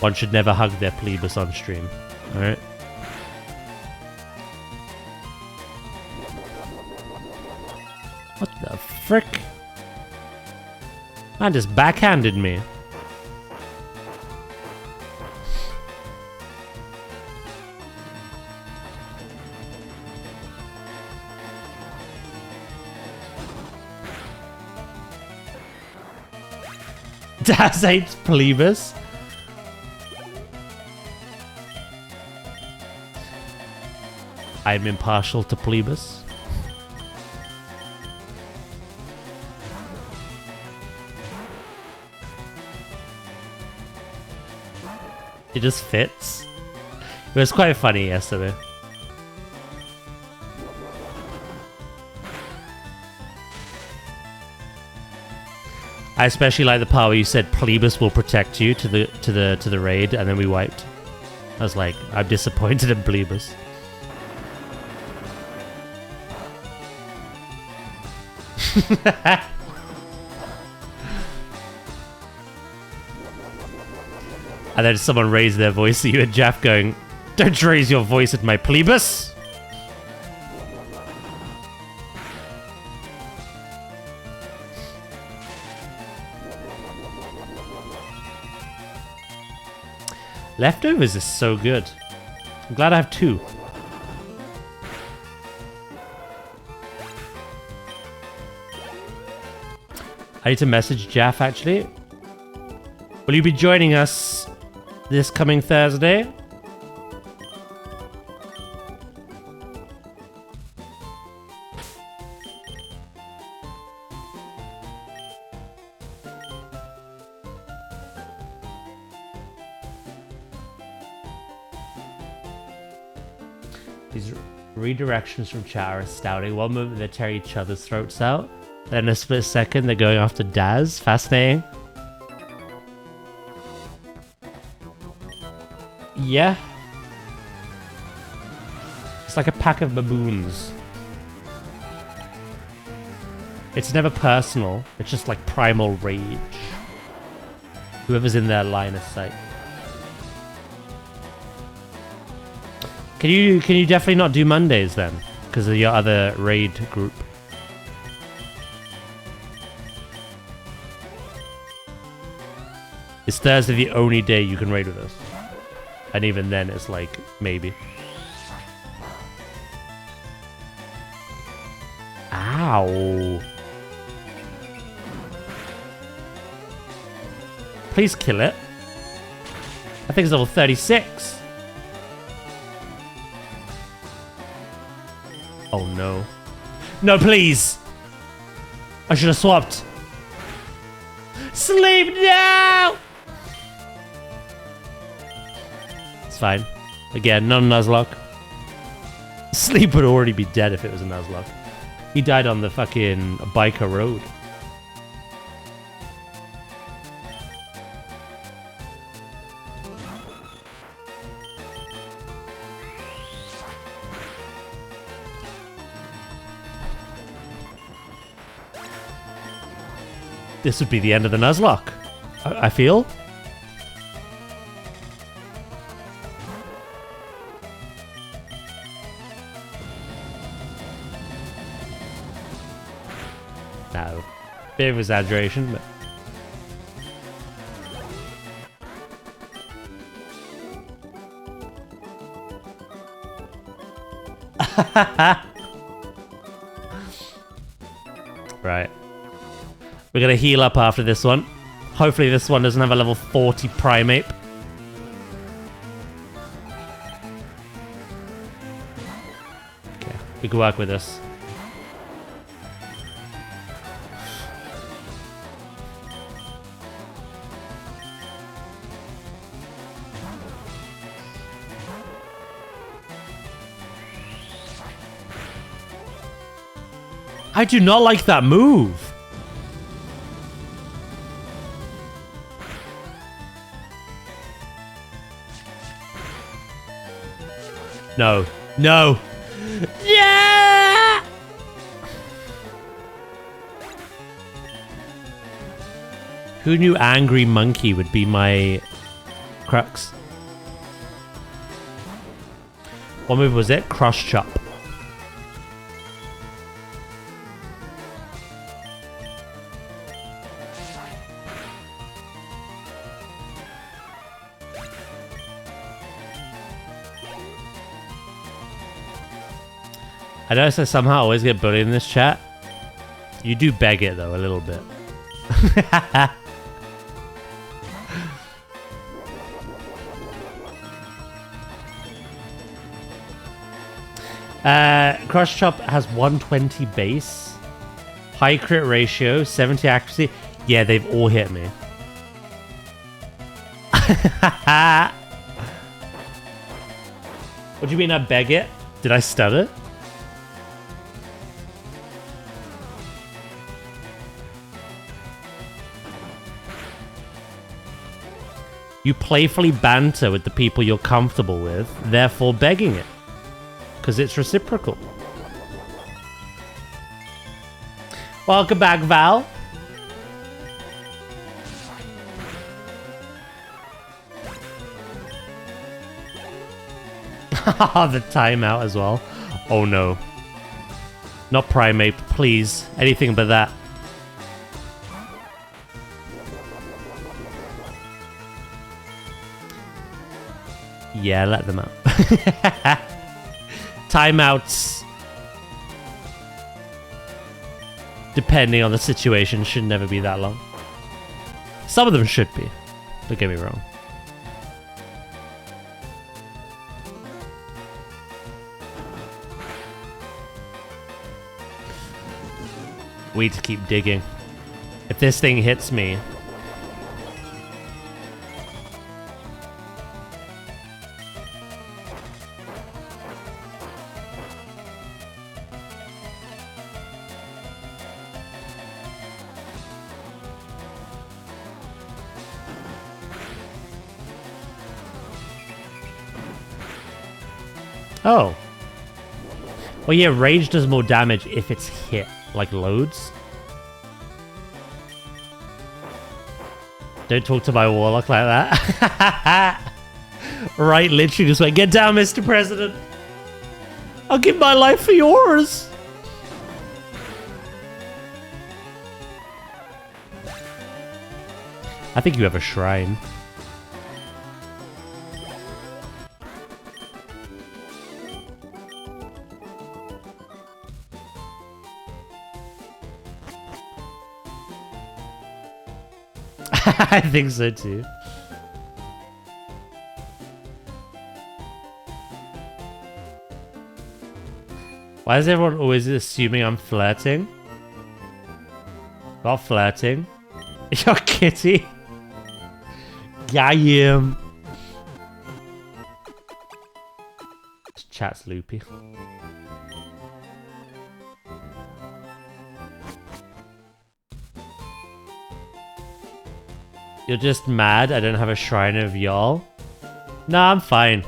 One should never hug their Plebus on stream. Alright? What the frick? Man just backhanded me. Daz hates Plebus. I'm impartial to Plebus. It just fits. It was quite funny yesterday. I especially like the part where you said Plebus will protect you to the raid, and then we wiped. I was like, I'm disappointed in Plebus. And then someone raised their voice at you and Jeff going, "Don't raise your voice at my Plebus!" Leftovers is so good. I'm glad I have 2. I need to message Jeff actually. Will you be joining us this coming Thursday? These redirections from chat are astounding. One moment they tear each other's throats out, then a split second they're going after Daz. Fascinating. Yeah. It's like a pack of baboons. It's never personal. It's just like primal rage. Whoever's in their line of sight. Can you definitely not do Mondays then? Because of your other raid group. Is Thursday the only day you can raid with us? And even then it's like, maybe. Ow. Please kill it. I think it's level 36. Oh no. No, please! I should have swapped. Sleep now! It's fine. Again, not a Nuzlocke. Sleep would already be dead if it was a Nuzlocke. He died on the fucking biker road. This would be the end of the Nuzlocke, I feel. No. Bit of exaggeration, but... Right. We're gonna heal up after this one. Hopefully this one doesn't have a level 40 Primeape. Okay, we can work with this. I do not like that move. No. No. Yeah! Who knew Angry Monkey would be my crux? What move was it? Crush Chop. I notice I somehow always get bullied in this chat. You do beg it though, a little bit. Crush Chop has 120 base, high crit ratio, 70 accuracy. Yeah, they've all hit me. What do you mean I beg it? Did I stutter? You playfully banter with the people you're comfortable with, therefore begging it. Because it's reciprocal. Welcome back, Val. The timeout as well. Oh no. Not Primate, please. Anything but that. Yeah, let them out. Timeouts, depending on the situation, should never be that long. Some of them should be. Don't get me wrong. We need to keep digging. If this thing hits me... Oh. Well, yeah, rage does more damage if it's hit, like loads. Don't talk to my warlock like that. Right, literally just went, get down, Mr. President. I'll give my life for yours. I think you have a shrine. I think so too. Why is everyone always assuming I'm flirting? Not flirting. You're kitty. Yeah, I am. This chat's loopy. You're just mad I don't have a shrine of y'all? Nah, I'm fine.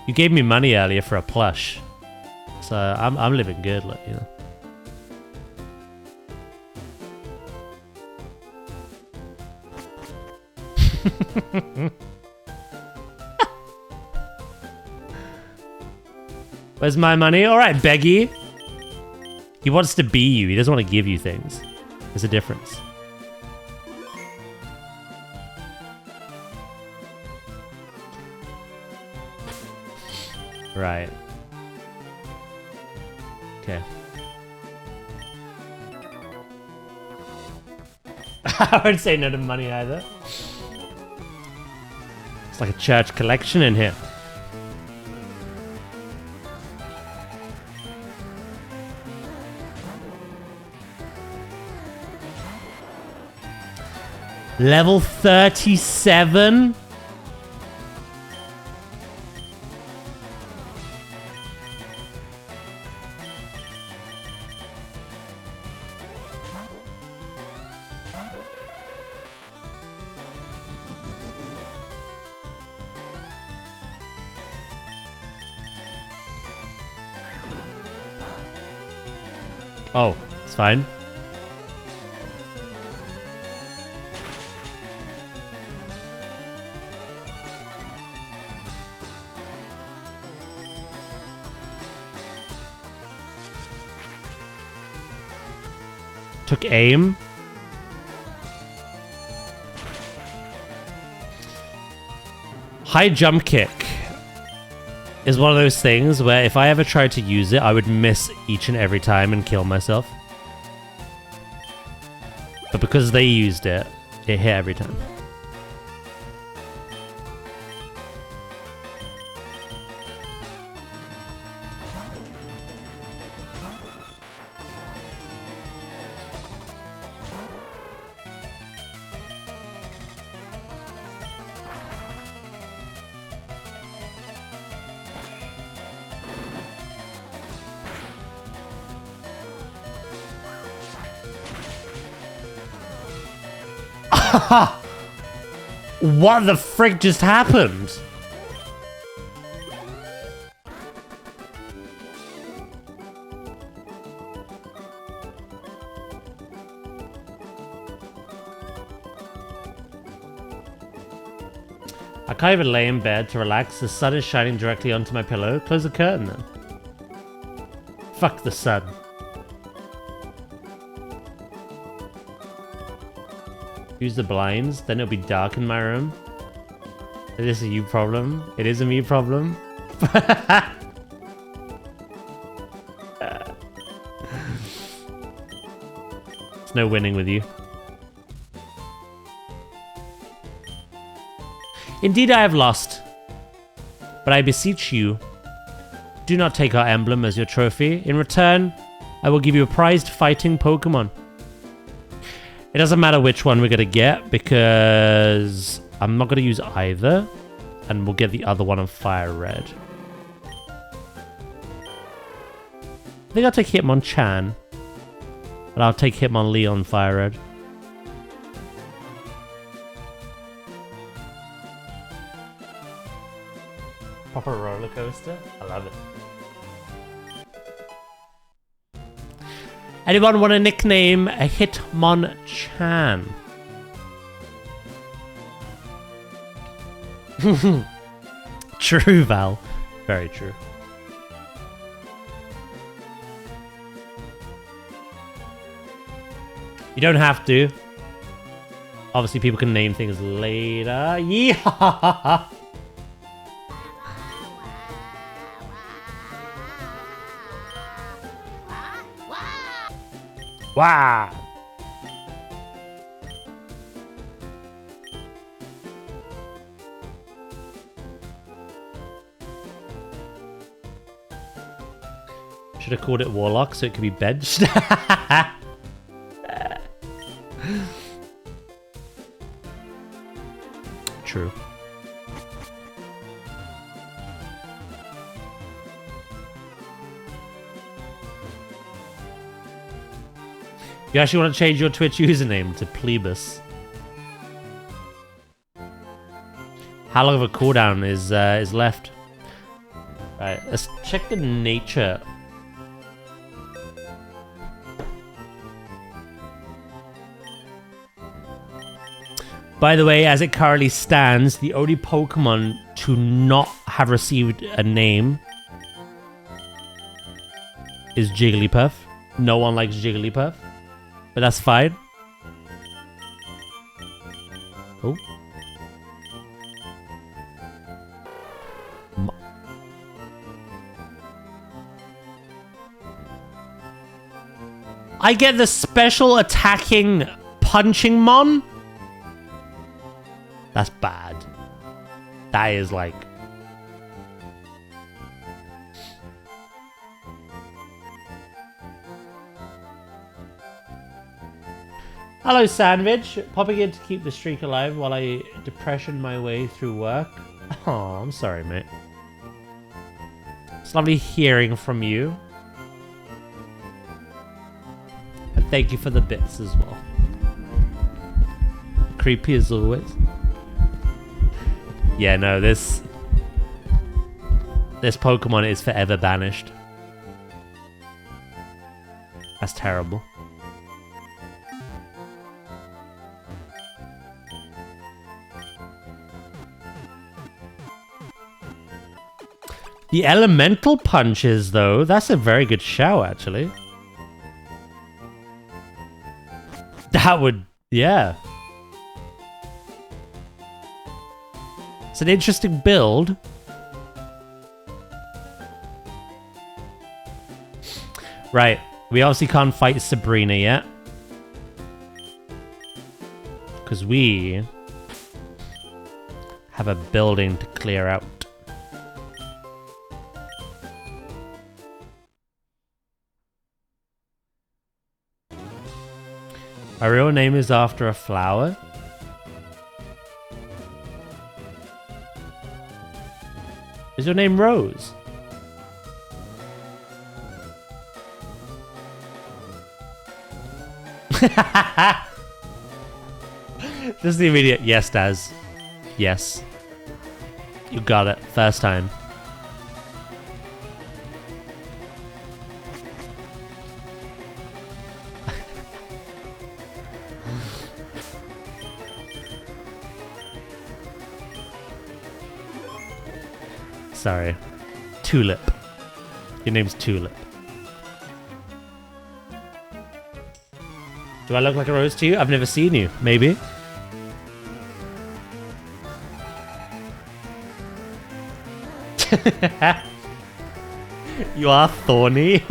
You gave me money earlier for a plush. So I'm living good, like, you know. Where's my money? Alright, Beggy. He wants to be you. He doesn't want to give you things. There's a difference. Right. Okay. I wouldn't say no to money either. It's like a church collection in here. Level 37? Oh, it's fine. Took aim. High jump kick is one of those things where if I ever tried to use it, I would miss each and every time and kill myself. But because they used it, it hit every time. What the frick just happened? I can't even lay in bed to relax. The sun is shining directly onto my pillow. Close the curtain then. Fuck the sun. Use the blinds, then it'll be dark in my room. Is this a you problem? It is a me problem. There's no winning with you. Indeed I have lost, but I beseech you, do not take our emblem as your trophy. In return, I will give you a prized fighting Pokemon. It doesn't matter which one we're going to get, because I'm not going to use either, and we'll get the other one on Fire Red. I think I'll take Hitmonchan, but I'll take Hitmonlee on Fire Red. Proper roller coaster. I love it. Anyone want a nickname? A Hitmonchan. True, Val. Very true. You don't have to. Obviously, people can name things later. Yeah. Wow. Should have called it Warlock so it could be benched. True. You actually want to change your Twitch username to Plebus. How long of a cooldown is left? Right, let's check the nature. By the way, as it currently stands, the only Pokemon to not have received a name is Jigglypuff. No one likes Jigglypuff. But that's fine. Oh. I get the special attacking punching mon? That's bad. That is like... Hello, Sandwich. Popping in to keep the streak alive while I depression my way through work. Oh, I'm sorry, mate. It's lovely hearing from you. And thank you for the bits as well. Creepy as always. Yeah, no, this Pokemon is forever banished. That's terrible. The elemental punches, though, that's a very good shout, actually. That would, yeah. It's an interesting build. Right, we obviously can't fight Sabrina yet. Because we have a building to clear out. My real name is after a flower. Is your name Rose? Just the immediate, yes, Daz. Yes. You got it. First time. Sorry. Tulip. Your name's Tulip. Do I look like a rose to you? I've never seen you. Maybe. You are thorny.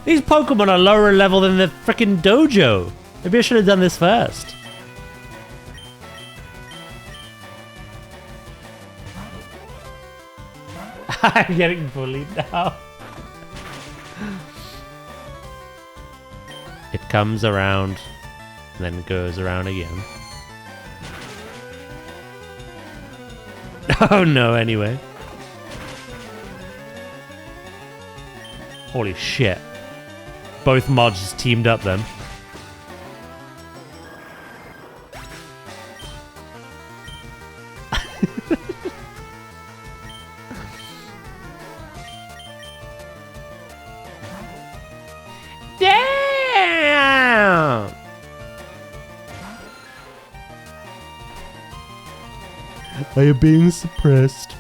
These Pokemon are lower level than the freaking dojo. Maybe I should have done this first. I'm getting bullied now. It comes around, and then goes around again. Oh no, anyway. Holy shit. Both mods just teamed up then. Damn! I am being suppressed.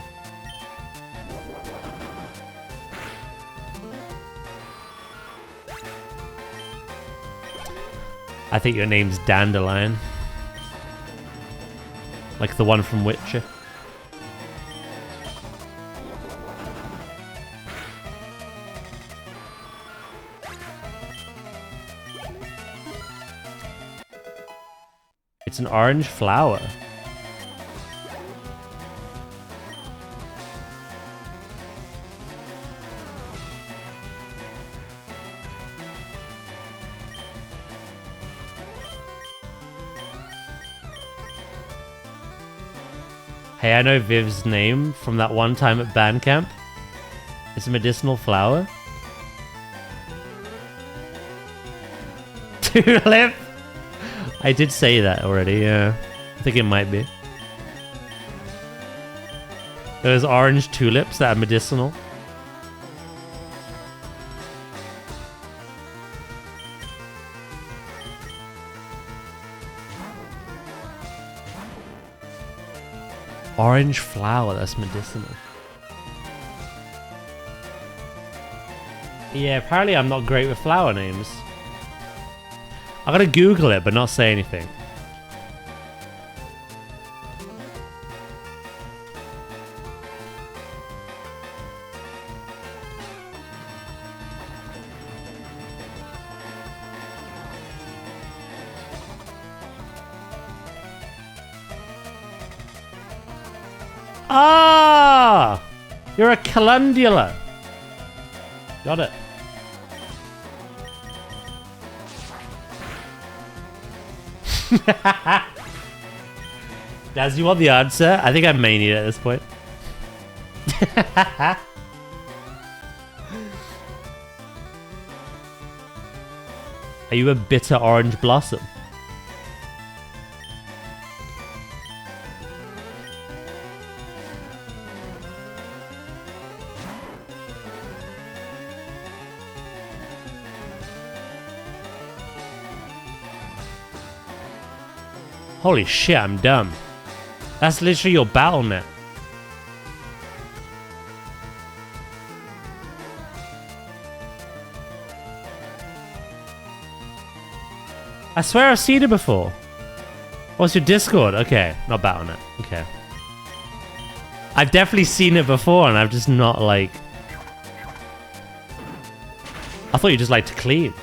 I think your name's Dandelion. Like the one from Witcher. It's an orange flower. Hey, I know Viv's name from that one time at band camp. It's a medicinal flower. Tulip? I did say that already, yeah. I think it might be. Those orange tulips that are medicinal. Orange flower, that's medicinal. Yeah, apparently I'm not great with flower names. I gotta Google it, but not say anything. Ah! You're a calendula. Got it. Daz, you want the answer? I think I may need it at this point. Are you a bitter orange blossom? Holy shit, I'm dumb. That's literally your battle net. I swear I've seen it before. What's your Discord? Okay, not Battle.net. Okay. I've definitely seen it before and I've just not like... I thought you just like to clean.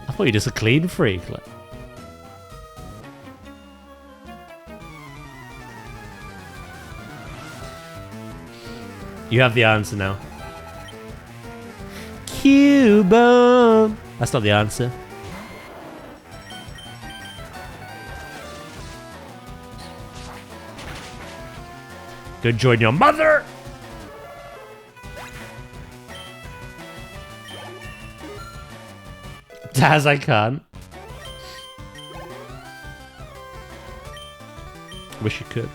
I thought you're just a clean freak. Like. You have the answer now. Cubone. That's not the answer. Go join your mother. Daz, I can't. Wish you could.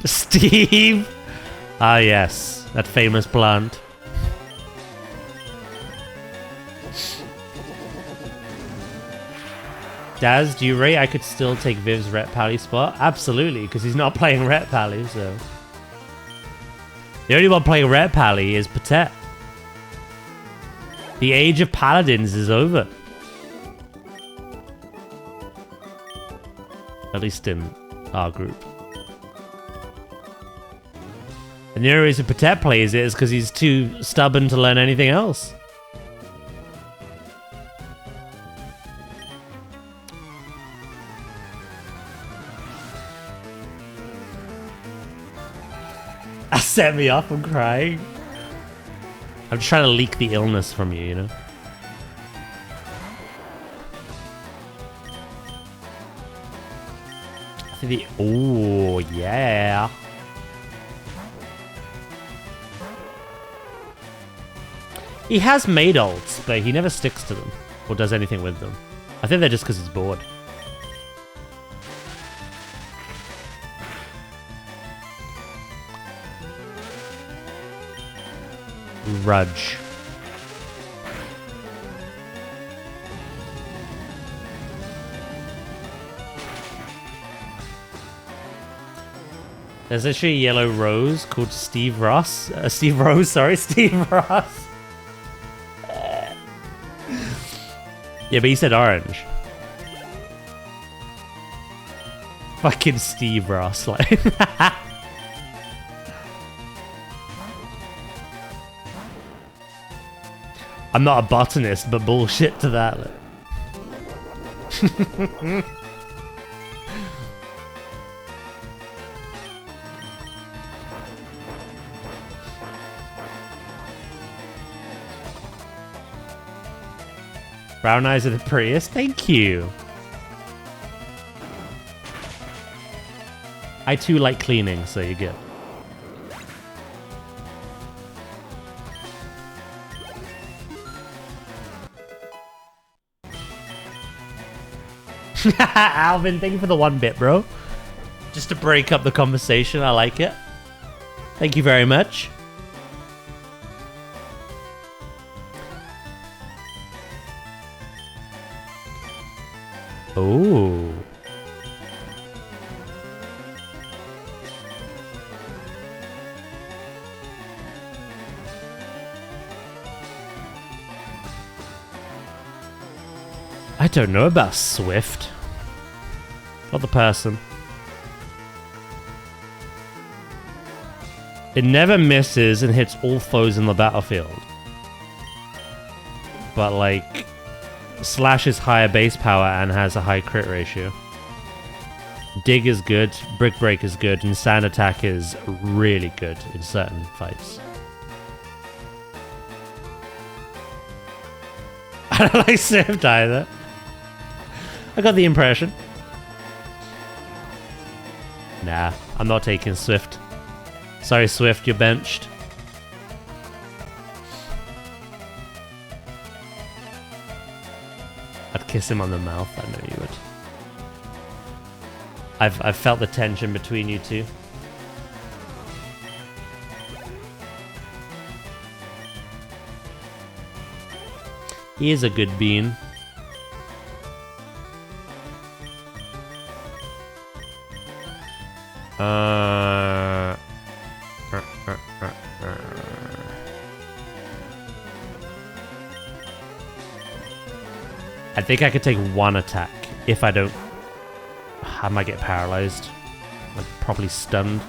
Steve! Ah, yes. That famous plant. Daz, do you rate I could still take Viv's Ret Pally spot? Absolutely, because he's not playing Ret Pally, so... The only one playing Ret Pally is Patet. The age of paladins is over. At least in our group. And the only reason Patet plays it is because he's too stubborn to learn anything else. That set me off, I'm crying. I'm just trying to leak the illness from you, you know? I think the... Oh, yeah. He has made ults, but he never sticks to them or does anything with them. I think they're just because he's bored. Rudge. There's actually a yellow rose called Steve Ross. Steve Rose, sorry, Steve Ross. Yeah, but he said orange. Fucking Steve Ross, like. I'm not a botanist, but bullshit to that. Like. Brown eyes are the prettiest. Thank you. I too like cleaning, so you're good. Alvin, thank you for the 1 bit, bro. Just to break up the conversation, I like it. Thank you very much. Oh. I don't know about Swift. Not the person. It never misses and hits all foes in the battlefield. But like, Slash is higher base power and has a high crit ratio. Dig is good, Brick Break is good, and Sand Attack is really good in certain fights. I don't like Swift either. I got the impression. Nah, I'm not taking Swift. Sorry, Swift, you're benched. I'd kiss him on the mouth, I know you would. I've felt the tension between you two. He is a good bean. I think I could take 1 attack if I don't. I might get paralyzed. Like, probably stunned.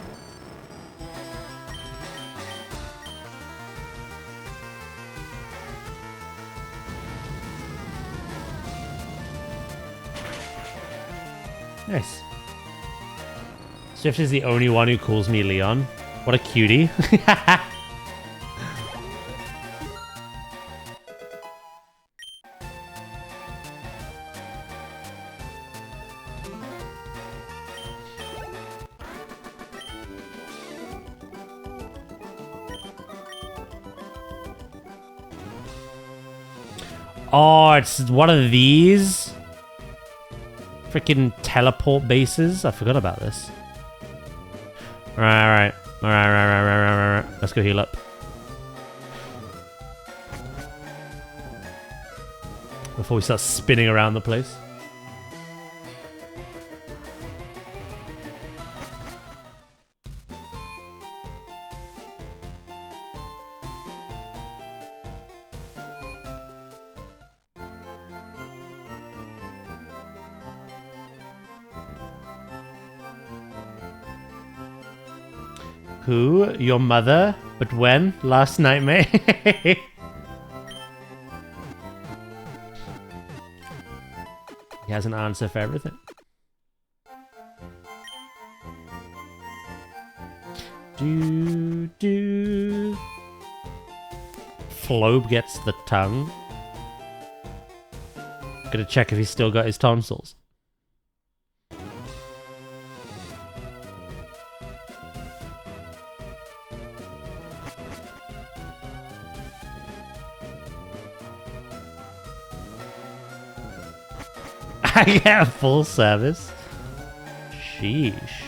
Nice. Swift is the only one who calls me Leon. What a cutie. Oh, it's one of these freaking teleport bases. I forgot about this. Alright. Let's go heal up. Before we start spinning around the place. Who? Your mother? But when? Last night, mate? He has an answer for everything. Flobe gets the tongue. Gonna check if he's still got his tonsils. I get full service. Sheesh.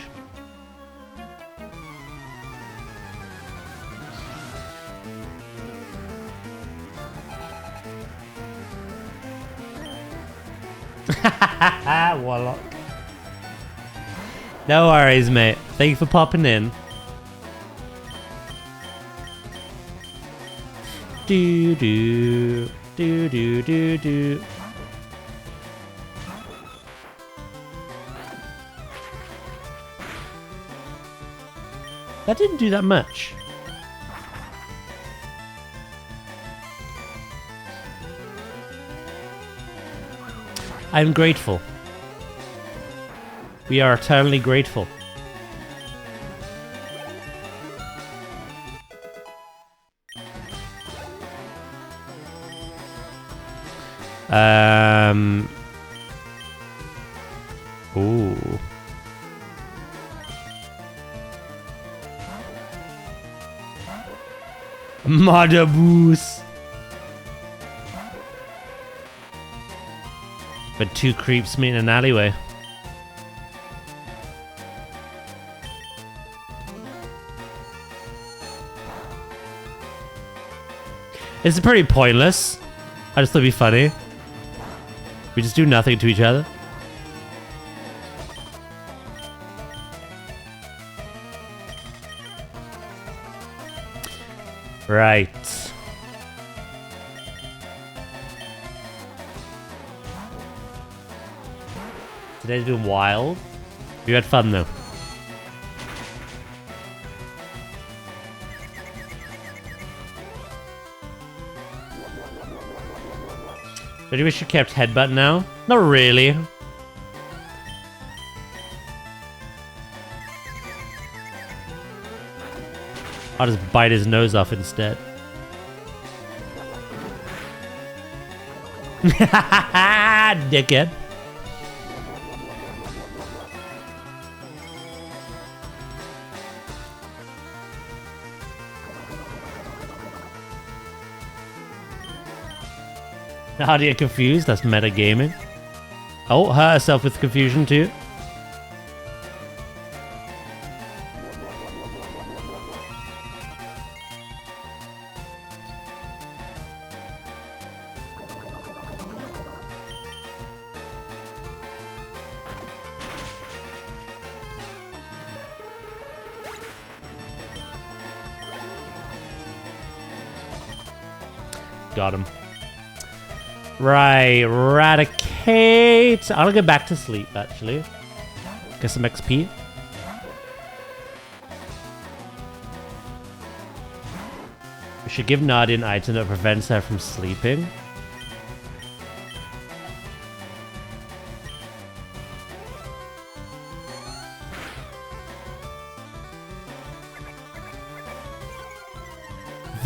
Warlock. No worries, mate. Thank you for popping in. Do do do do do do. That didn't do that much. I'm grateful. We are eternally grateful. Ooh. Madaboos. But two creeps meet in an alleyway. It's pretty pointless. I just thought it'd be funny. We just do nothing to each other. Right. Today's doing wild. We had fun though. Maybe we should kept headbutt now? Not really. I'll just bite his nose off instead. Dickhead. How do you get confused? That's metagaming. Oh, hurt herself with confusion too. Got him. Right, eradicate. I'll go back to sleep, actually. Get some XP. We should give Nadia an item that prevents her from sleeping.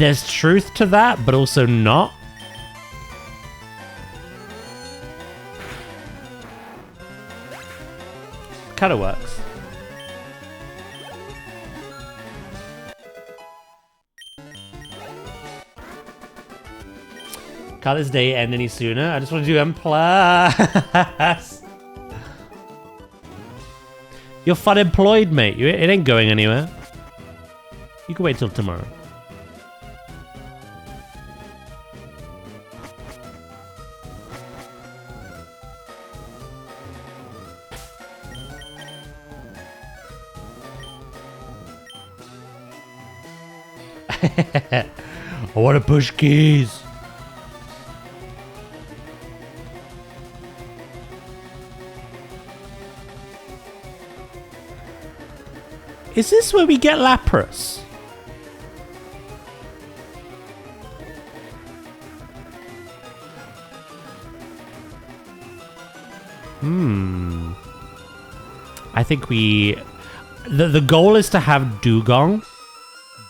there's truth to that, but also not. Kind of works. Can't this day end any sooner? I just want to do M+. You're fun employed, mate. It ain't going anywhere. You can wait till tomorrow. I want to push keys. Is this where we get Lapras? I think the goal is to have Dugong,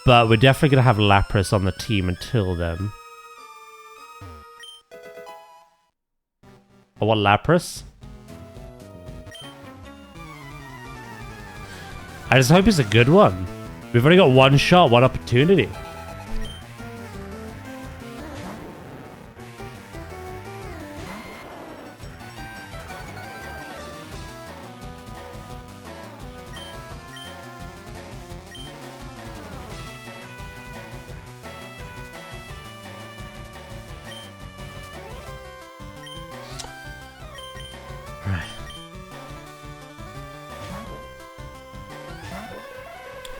but we're definitely going to have Lapras on the team until then. I want Lapras. I just hope it's a good one. We've only got one shot, one opportunity.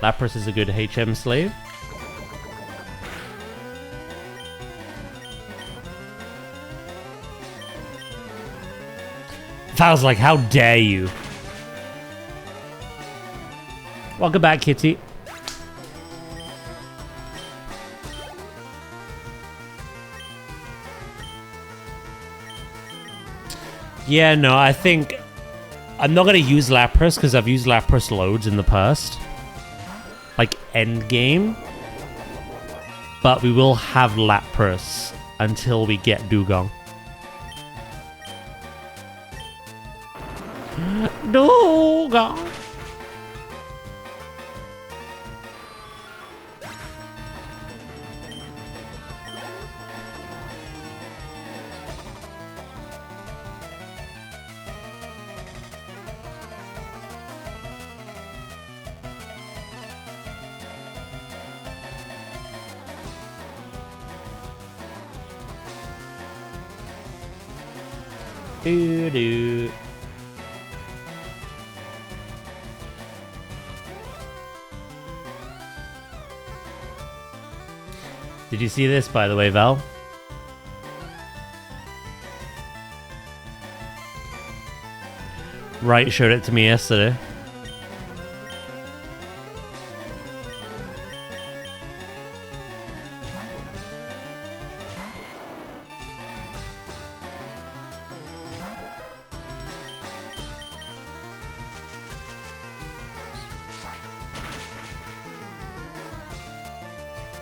Lapras is a good HM slave. Val's like, how dare you? Welcome back, Kitty. Yeah, no, I think I'm not going to use Lapras because I've used Lapras loads in the past. Like end game, but we will have Lapras until we get Dugong. Dugong. Doo-doo. Did you see this, by the way, Val? Wright showed it to me yesterday.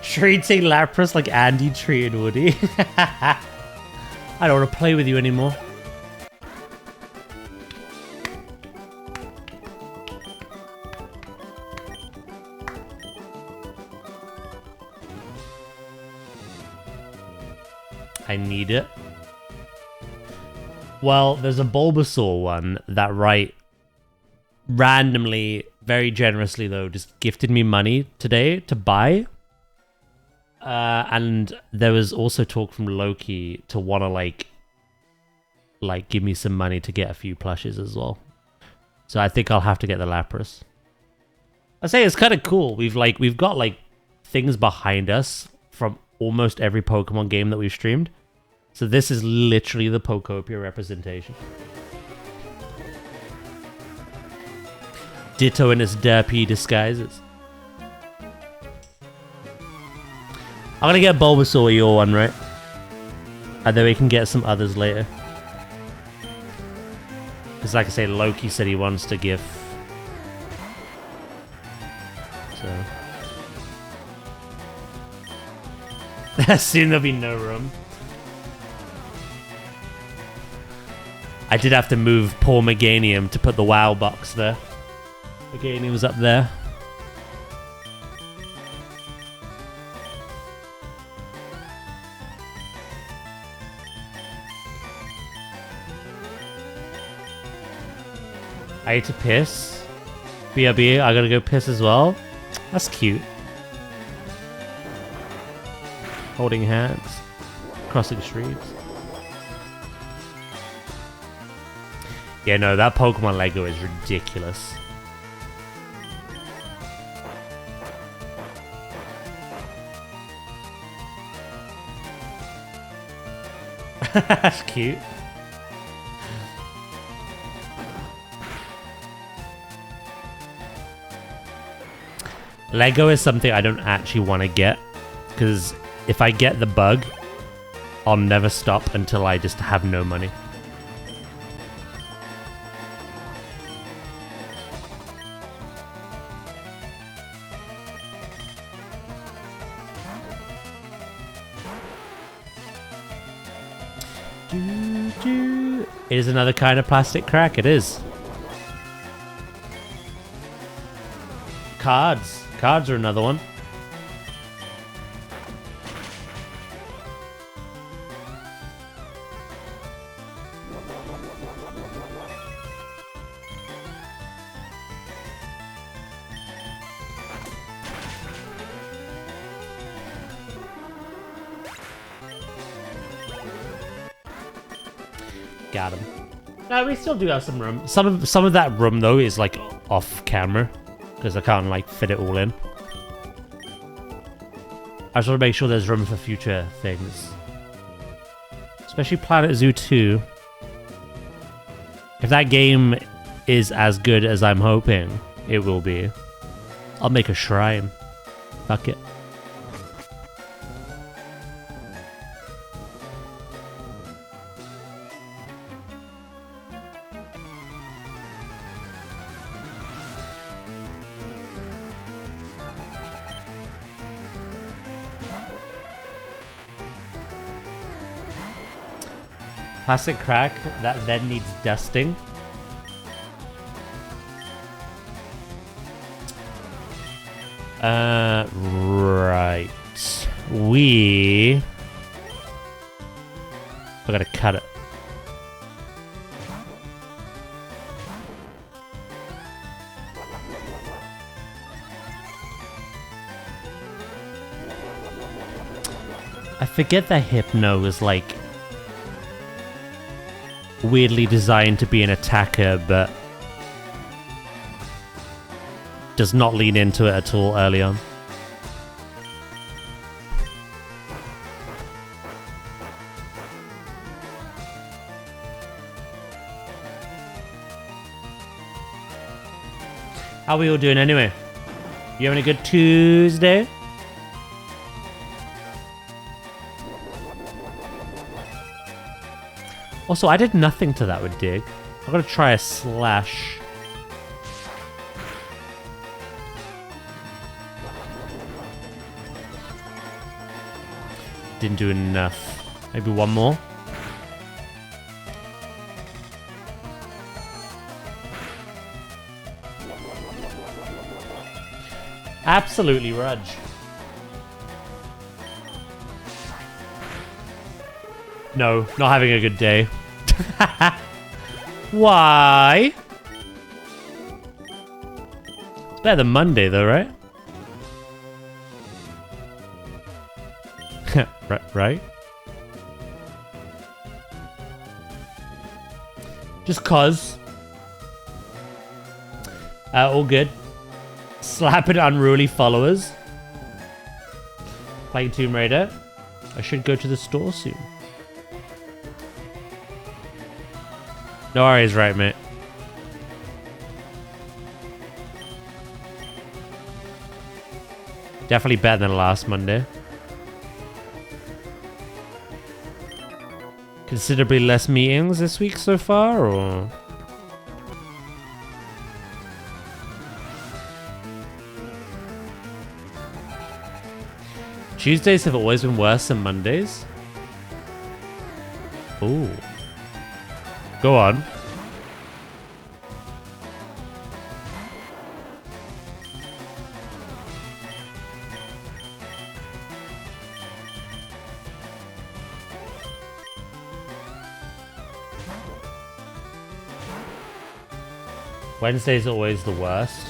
Treating Lapras like Andy treated Woody. I don't want to play with you anymore. I need it. Well, there's a Bulbasaur one that Wright randomly, very generously though, just gifted me money today to buy. And there was also talk from Loki to want to like give me some money to get a few plushes as well. So I think I'll have to get the Lapras. I say it's kind of cool. We've got like things behind us from almost every Pokemon game that we've streamed. So this is literally the Pokopia representation. Ditto in its derpy disguises. I'm gonna get Bulbasaur your one, right? And then we can get some others later. Because like I say, Loki said he wants to give. So. Soon there'll be no room. I did have to move poor Meganium to put the WoW box there. Meganium was up there. I need to piss. BRB, I gotta go piss as well. That's cute. Holding hands. Crossing streets. Yeah, no, that Pokemon Lego is ridiculous. That's cute. Lego is something I don't actually want to get, because if I get the bug, I'll never stop until I just have no money. It is another kind of plastic crack, it is. Cards. Cards are another one. Got him. No, we still do have some room. Some of that room though is like off camera because I can't like fit it all in. I just want to make sure there's room for future things, especially Planet Zoo 2. If that game is as good as I'm hoping it will be, I'll make a shrine. Fuck it. Plastic crack that then needs dusting. Right. We gotta cut it. I forget that Hypno is like weirdly designed to be an attacker, but does not lean into it at all early on. How are we all doing anyway? You having a good Tuesday? Also, I did nothing to that with Dig. I'm gonna try a slash. Didn't do enough. Maybe one more. Absolutely, Rudge. No, not having a good day. Why? It's better than Monday though, right? Right? Just cause. All good. Slapping unruly followers. Playing Tomb Raider. I should go to the store soon. No worries, right, mate. Definitely better than last Monday. Considerably less meetings this week so far, or? Tuesdays have always been worse than Mondays. Ooh. Go on. Wednesday's always the worst,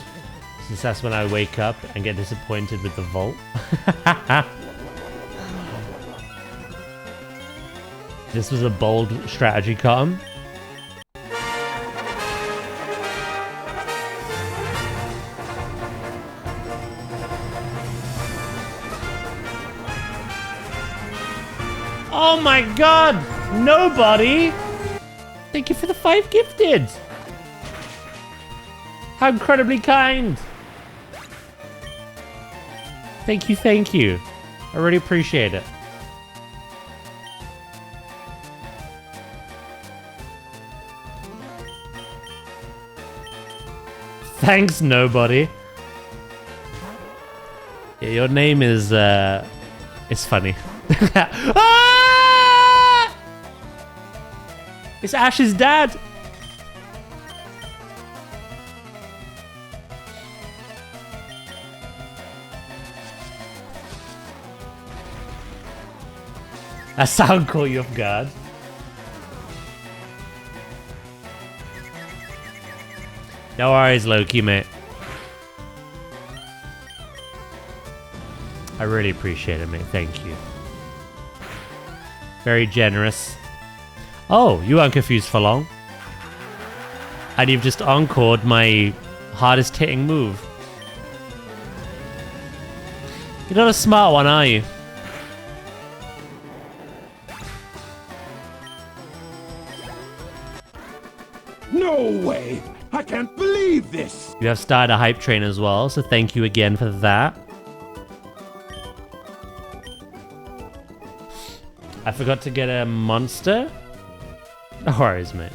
since that's when I wake up and get disappointed with the vault. This was a bold strategy, Cotton. Oh my god! Nobody! Thank you for the 5 gifted! How incredibly kind! Thank you, thank you. I really appreciate it. Thanks, nobody. Yeah, your name is, it's funny. Ah! It's Ash's dad! That sound caught you off guard. No worries, Loki, mate. I really appreciate it, mate. Thank you. Very generous. Oh, you weren't confused for long. And you've just encored my hardest hitting move. You're not a smart one, are you? No way! I can't believe this! You have started a hype train as well, so thank you again for that. I forgot to get a monster. No worries, mate.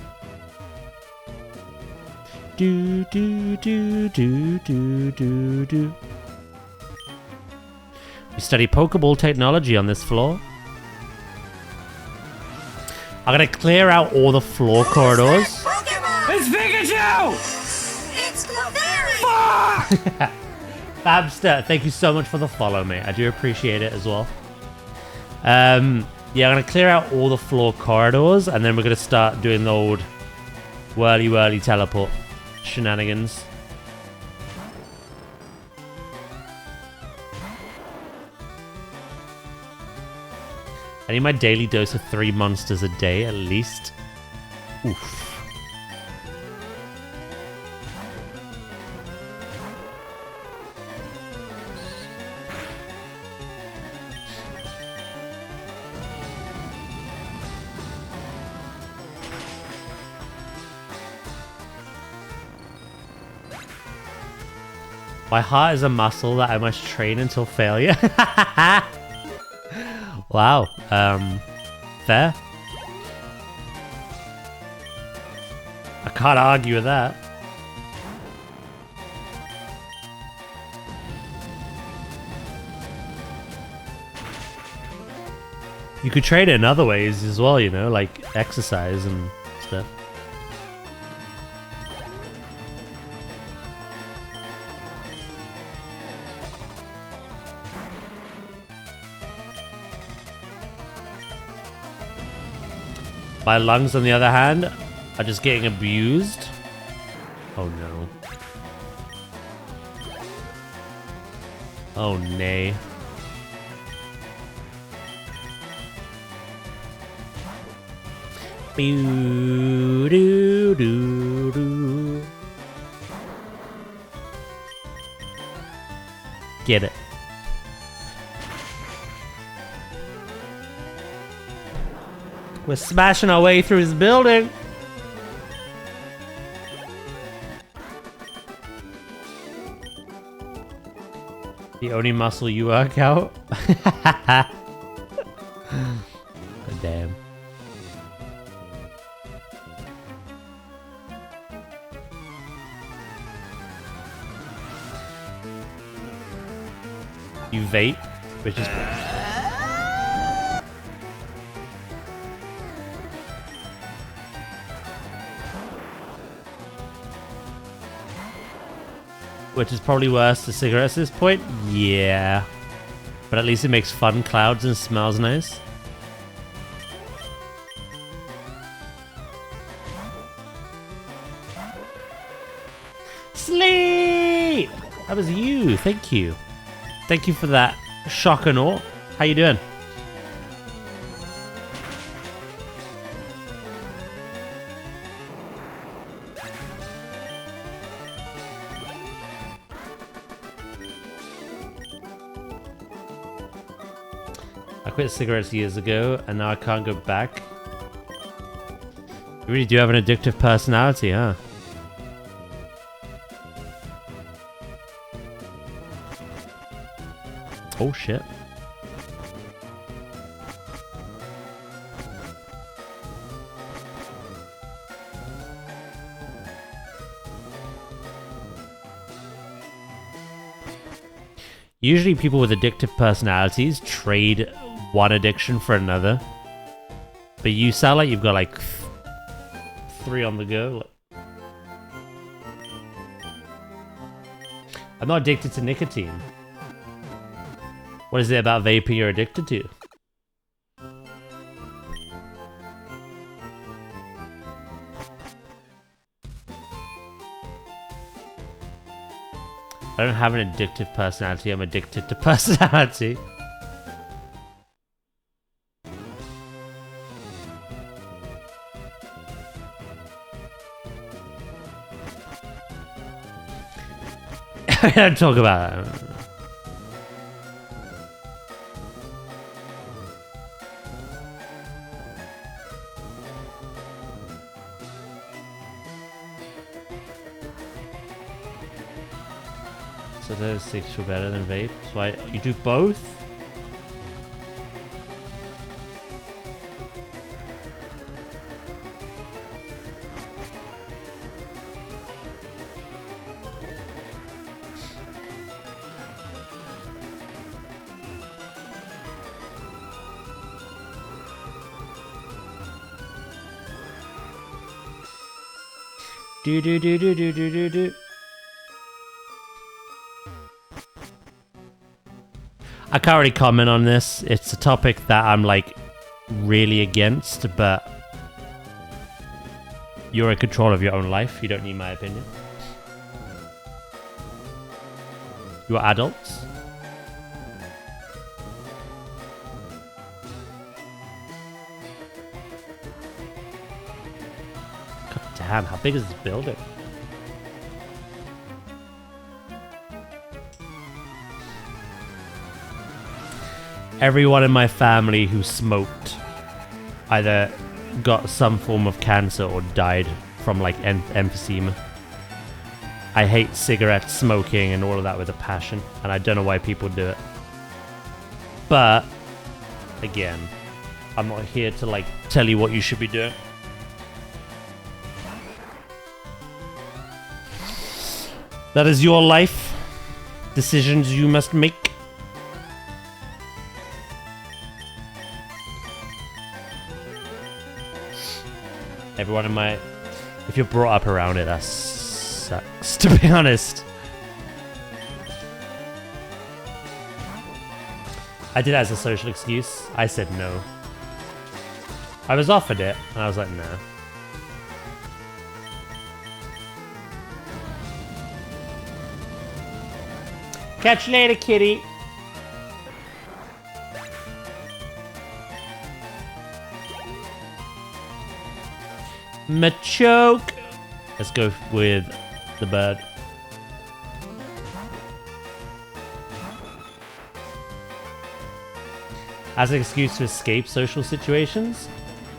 Do do do do do do do. We study Pokeball technology on this floor. I'm gonna clear out all the floor corridors. It's Pikachu! It's Clefairy! Babster, thank you so much for the follow, mate. I do appreciate it as well. Yeah, I'm gonna clear out all the floor corridors, and then we're gonna start doing the old whirly teleport shenanigans. I need my daily dose of 3 monsters a day at least. Oof. My heart is a muscle that I must train until failure. Wow. Fair. I can't argue with that. You could train it in other ways as well, you know, like exercise and stuff. My lungs, on the other hand, are just getting abused. Oh no. Oh nay. Boo doo doo doo. Get it. We're smashing our way through his building. The only muscle you work out? God damn. You vape? Which is... Which is probably worse. The cigarettes at this point? Yeah. But at least it makes fun clouds and smells nice. Sleep! That was you. Thank you. Thank you for that shock and awe. How you doing? I quit cigarettes years ago, and now I can't go back. You really do have an addictive personality, huh? Oh shit. Usually people with addictive personalities trade one addiction for another. But you sound like you've got like 3 on the go. I'm not addicted to nicotine. What is it about vaping you're addicted to? I don't have an addictive personality, I'm addicted to personality. I don't talk about that. So those 6 were better than vape. So why you do both? Do do do do do do do do. I can't really comment on this. It's a topic that I'm like really against, but you're in control of your own life. You don't need my opinion. You're adults. God damn, how big is this building? Everyone in my family who smoked either got some form of cancer or died from like emphysema. I hate cigarettes, smoking, and all of that with a passion, and I don't know why people do it. But again, I'm not here to like tell you what you should be doing. That is your life. Decisions you must make. Everyone in my... If you're brought up around it, that sucks, to be honest. I did it as a social excuse. I said no. I was offered it, and I was like, no. Catch you later, kitty. Machoke. Let's go with the bird. As an excuse to escape social situations?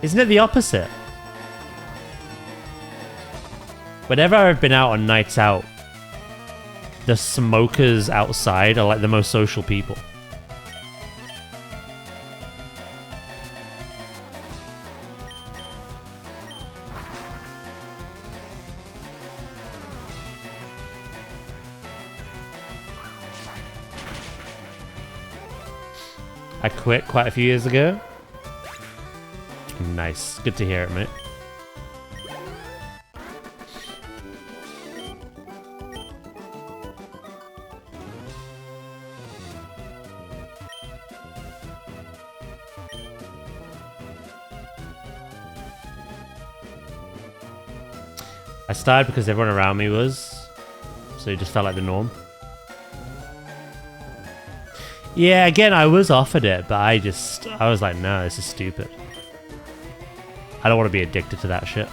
Isn't it the opposite? Whenever I've been out on nights out, the smokers outside are like the most social people. I quit quite a few years ago. Nice. Good to hear it, mate. I started because everyone around me was, so it just felt like the norm. Yeah, again, I was offered it, but I was like, no, this is stupid. I don't want to be addicted to that shit.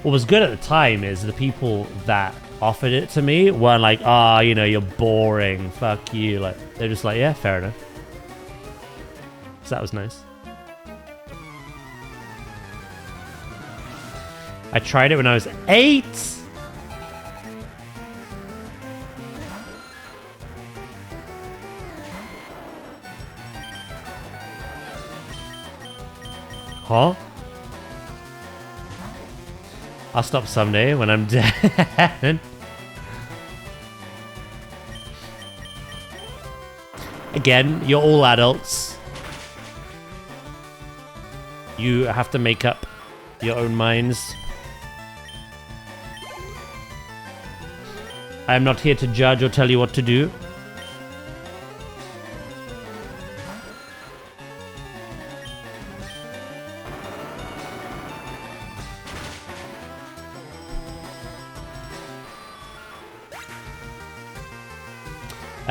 What was good at the time is the people that offered it to me weren't like, ah, you know, you're boring, fuck you. Like, they're just like, yeah, fair enough. So that was nice. I tried it when I was 8. Huh? I'll stop someday when I'm dead. Again, you're all adults. You have to make up your own minds. I am not here to judge or tell you what to do.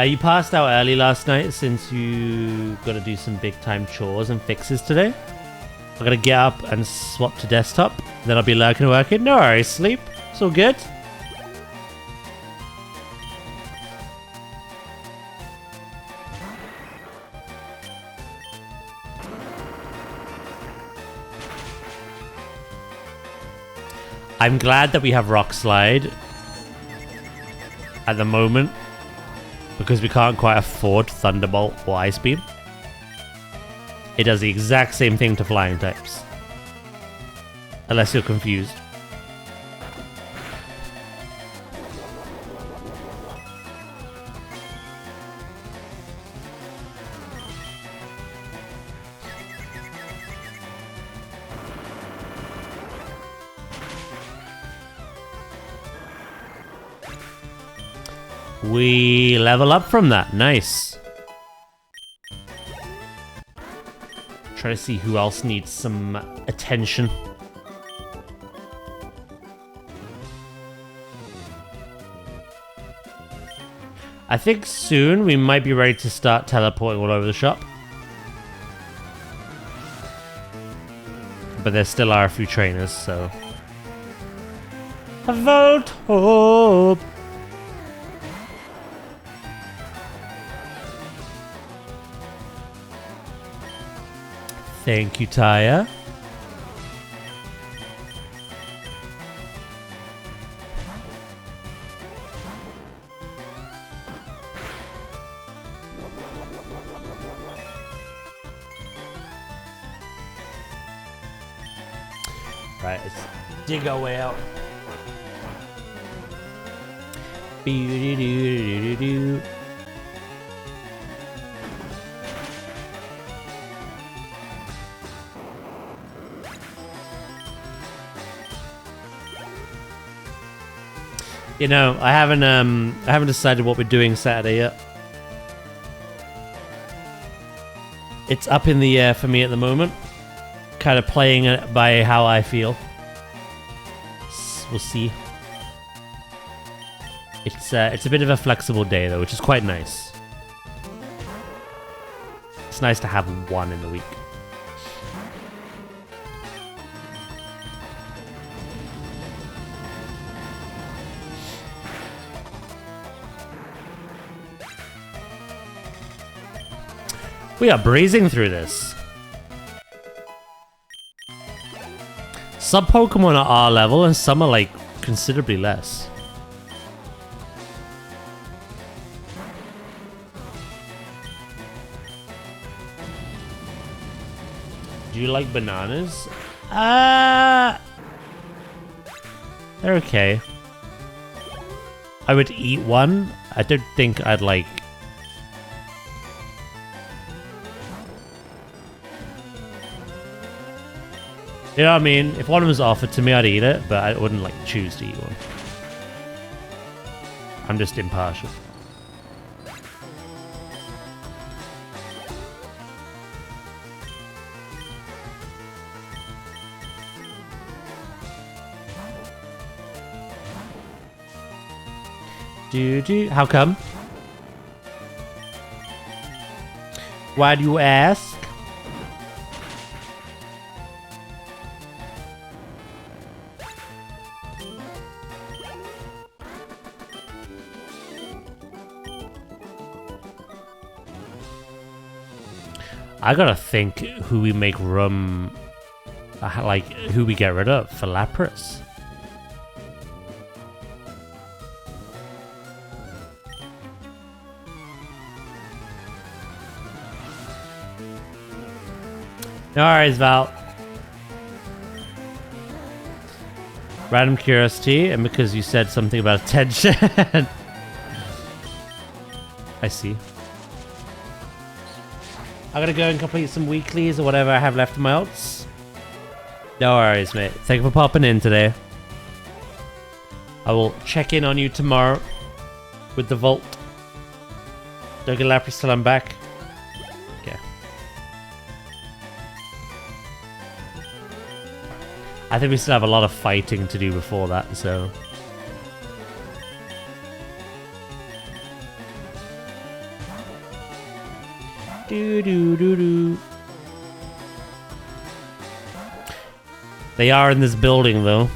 You passed out early last night since you got to do some big time chores and fixes today. I gotta get up and swap to desktop. Then I'll be lurking and working. No worries, sleep. It's all good. I'm glad that we have Rock Slide at the moment, because we can't quite afford Thunderbolt or Ice Beam. It does the exact same thing to flying types. Unless you're confused. We level up from that. Nice. Try to see who else needs some attention. I think soon we might be ready to start teleporting all over the shop. But there still are a few trainers, so... Vault hope! Thank you, Taya. Right, let's dig our way out. Be-do-do-do-do-do-do. You know, I haven't decided what we're doing Saturday yet. It's up in the air for me at the moment. Kind of playing it by how I feel. We'll see. It's a bit of a flexible day though, which is quite nice. It's nice to have one in the week. We are breezing through this. Some Pokemon are R level and some are like considerably less. Do you like bananas? They're okay. I would eat one. I don't think I'd like You know what I mean? If one was offered to me, I'd eat it, but I wouldn't like choose to eat one. I'm just impartial. How come? Why do you ask? I gotta think who we make room, like who we get rid of for Lapras. No worries, Val. Random curiosity, and because you said something about attention. I see. I gotta go and complete some weeklies or whatever I have left in my alts. No worries, mate. Thank you for popping in today. I will check in on you tomorrow with the vault. Don't get Lapras till I'm back. Okay. I think we still have a lot of fighting to do before that, so... They are in this building, though.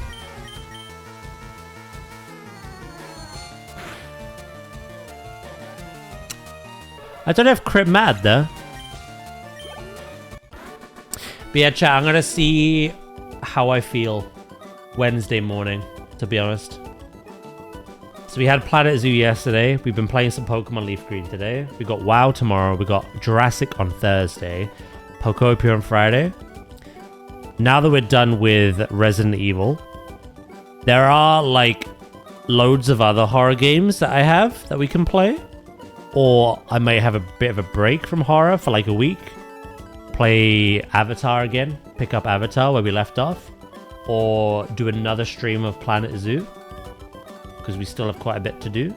I don't have Crit Mad, though. But yeah, chat, I'm gonna see how I feel Wednesday morning, to be honest. So we had Planet Zoo yesterday. We've been playing some Pokemon Leaf Green today. We got WoW tomorrow. We got Jurassic on Thursday. Pokopia on Friday. Now that we're done with Resident Evil, there are like loads of other horror games that I have that we can play. Or I might have a bit of a break from horror for like a week. Play Avatar again. Pick up Avatar where we left off. Or do another stream of Planet Zoo, because we still have quite a bit to do.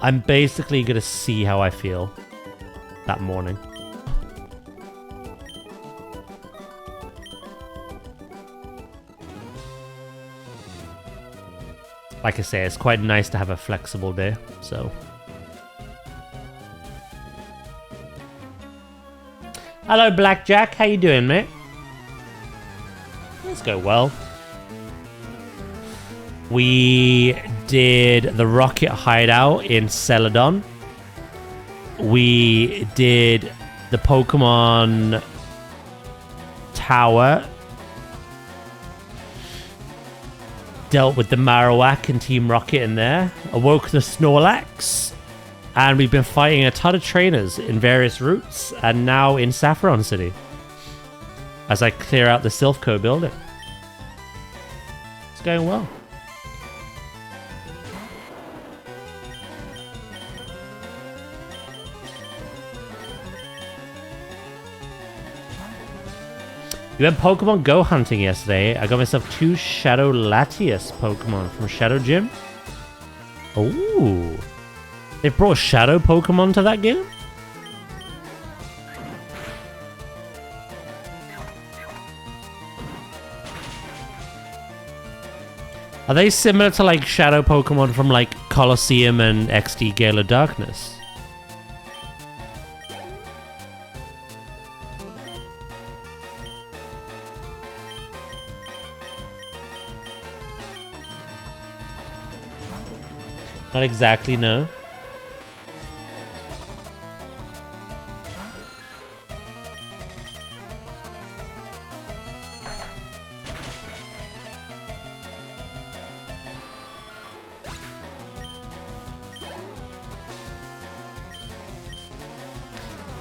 I'm basically going to see how I feel that morning. Like I say, it's quite nice to have a flexible day, so... Hello, Blackjack. How you doing, mate? Let's go well. We did the Rocket Hideout in Celadon. We did the Pokemon Tower. Dealt with the Marowak and Team Rocket in there. Awoke the Snorlax. And we've been fighting a ton of trainers in various routes. And now in Saffron City. As I clear out the Silphco building. It's going well. We went Pokemon Go hunting yesterday. I got myself 2 Shadow Latias Pokemon from Shadow Gym. Ooh. They brought Shadow Pokemon to that game? Are they similar to like Shadow Pokemon from like Colosseum and XD Gale of Darkness? Not exactly, no.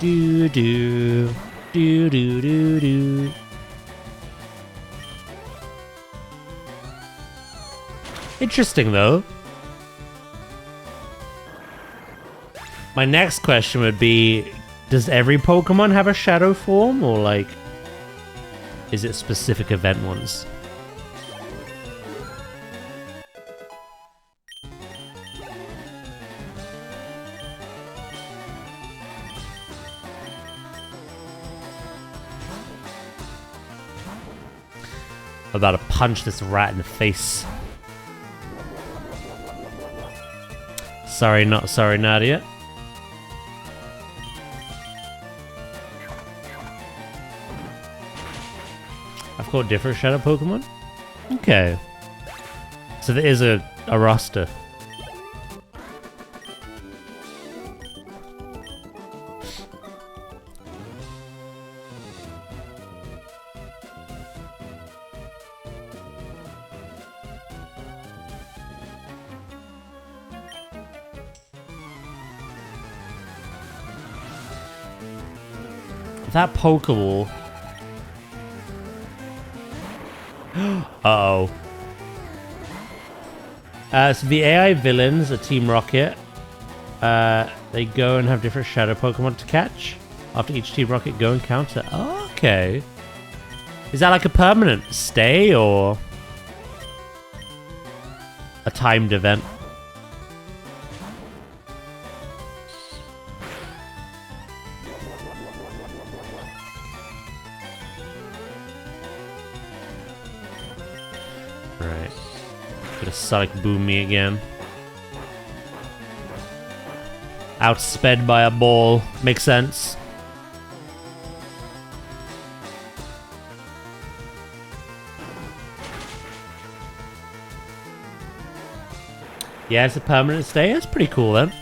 Do do do do do do. Interesting though. My next question would be, does every Pokemon have a shadow form, or like is it specific event ones? I'm about to punch this rat in the face. Sorry, not sorry, Nadia. I've caught different shadow Pokemon? Okay. So there is a roster. That Pokeball. Uh-oh. So the AI villains are Team Rocket. They go and have different shadow Pokemon to catch. After each Team Rocket go encounter. Oh, okay. Is that like a permanent stay or a timed event? Sonic boom me again. Outsped by a ball. Makes sense. Yeah, it's a permanent stay. That's pretty cool then.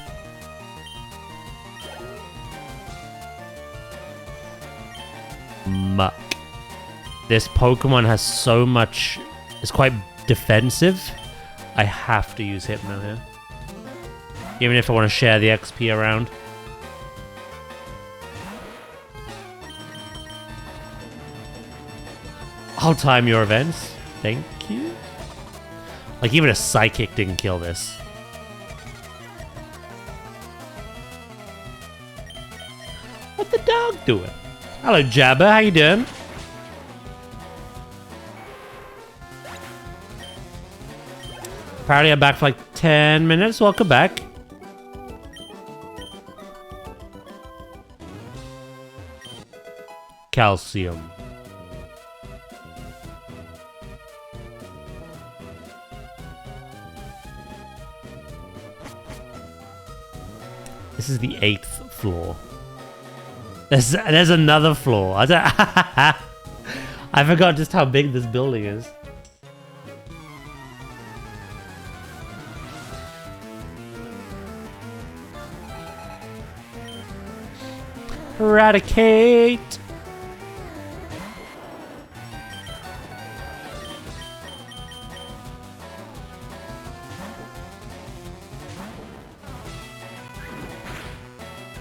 Muck. This Pokemon has so much... It's quite defensive. I have to use Hypno here. Even if I want to share the XP around. I'll time your events. Thank you. Like, even a Psychic didn't kill this. What the dog doing? Hello, Jabba. How you doing? Apparently I'm back for like 10 minutes. Welcome back. Calcium. This is the 8th floor. There's another floor. I forgot just how big this building is. Eradicate!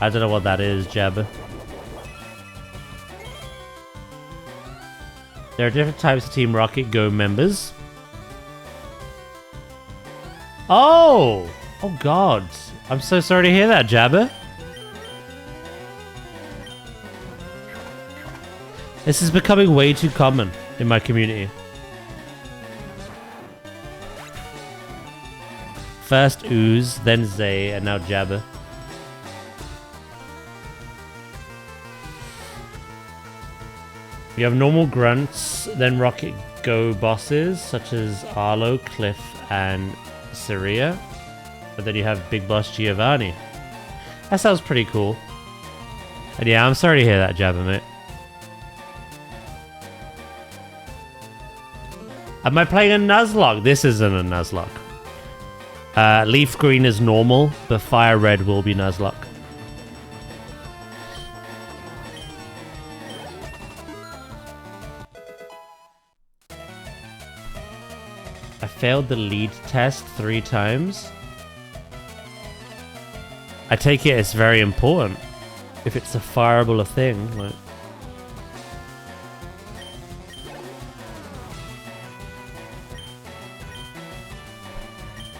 I don't know what that is, Jeb. There are different types of Team Rocket Go members. Oh! Oh god. I'm so sorry to hear that, Jabba. This is becoming way too common in my community. First Ooze, then Zay, and now Jabba. We have normal grunts, then Rocket Go bosses, such as Arlo, Cliff, and Syria. But then you have Big Boss Giovanni. That sounds pretty cool. And yeah, I'm sorry to hear that, Jabba, mate. Am I playing a Nuzlocke? This isn't a Nuzlocke. Leaf Green is normal, but Fire Red will be Nuzlocke. I failed the lead test 3 times. I take it it's very important. If it's a fireable thing, like...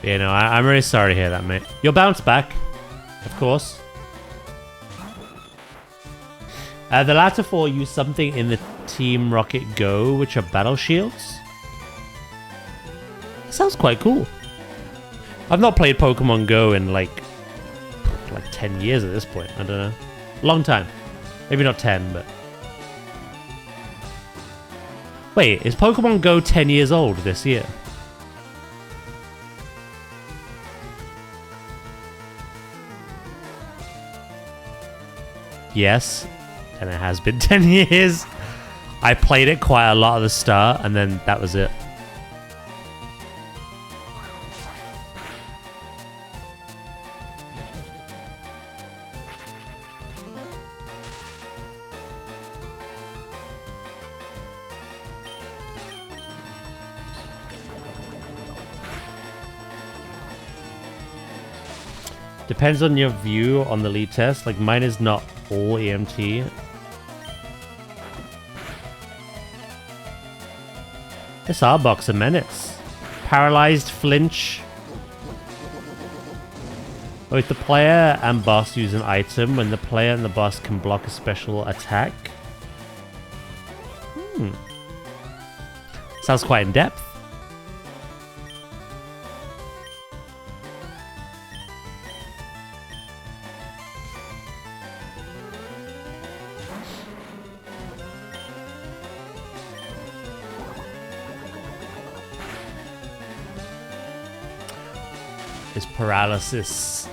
You know, I'm really sorry to hear that, mate. You'll bounce back, of course. The latter 4 use something in the Team Rocket Go, which are battle shields. Sounds quite cool. I've not played Pokemon Go in like 10 years at this point. I don't know. Long time. Maybe not 10, but... Wait, is Pokemon Go 10 years old this year? Yes, and it has been 10 years. I played it quite a lot at the start, and then that was it. Depends on your view on the lead test. Like, mine is not all EMT. This R-Box a menace. Paralyzed flinch. Both the player and boss use an item when the player and the boss can block a special attack. Sounds quite in depth. Is paralysis.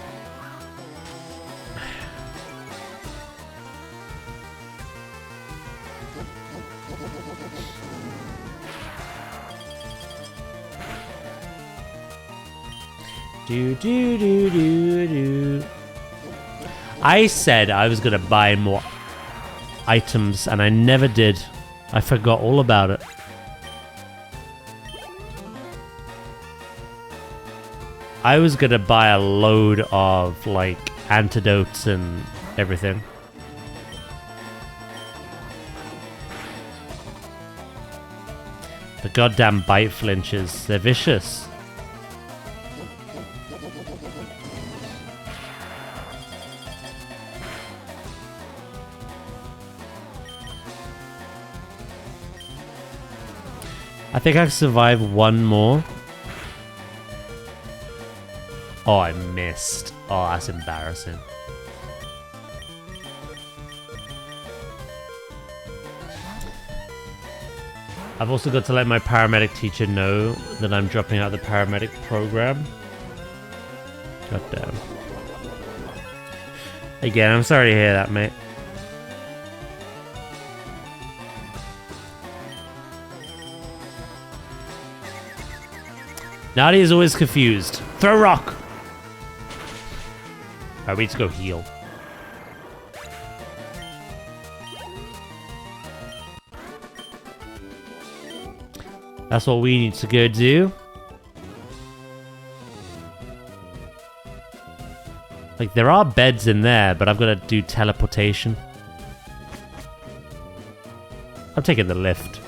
Do. I said I was gonna buy more items and I never did. I forgot all about it. I was gonna buy a load of, like, antidotes and everything. The goddamn bite flinches, they're vicious. I think I can survive one more. Oh, I missed. Oh, that's embarrassing. I've also got to let my paramedic teacher know that I'm dropping out of the paramedic program. God damn. Again, I'm sorry to hear that, mate. Nadia is always confused. Throw rock! Alright, we need to go heal. That's what we need to go do. Like, there are beds in there, but I've got to do teleportation. I'm taking the lift.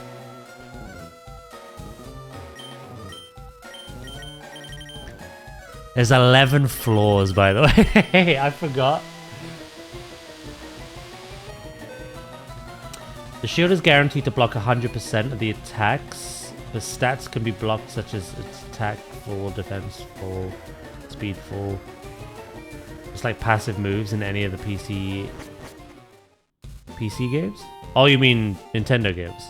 There's 11 floors, by the way. I forgot. The shield is guaranteed to block 100% of the attacks. The stats can be blocked, such as its attack, full, defense, full, speed, full. It's like passive moves in any of the PC games? Oh, you mean Nintendo games?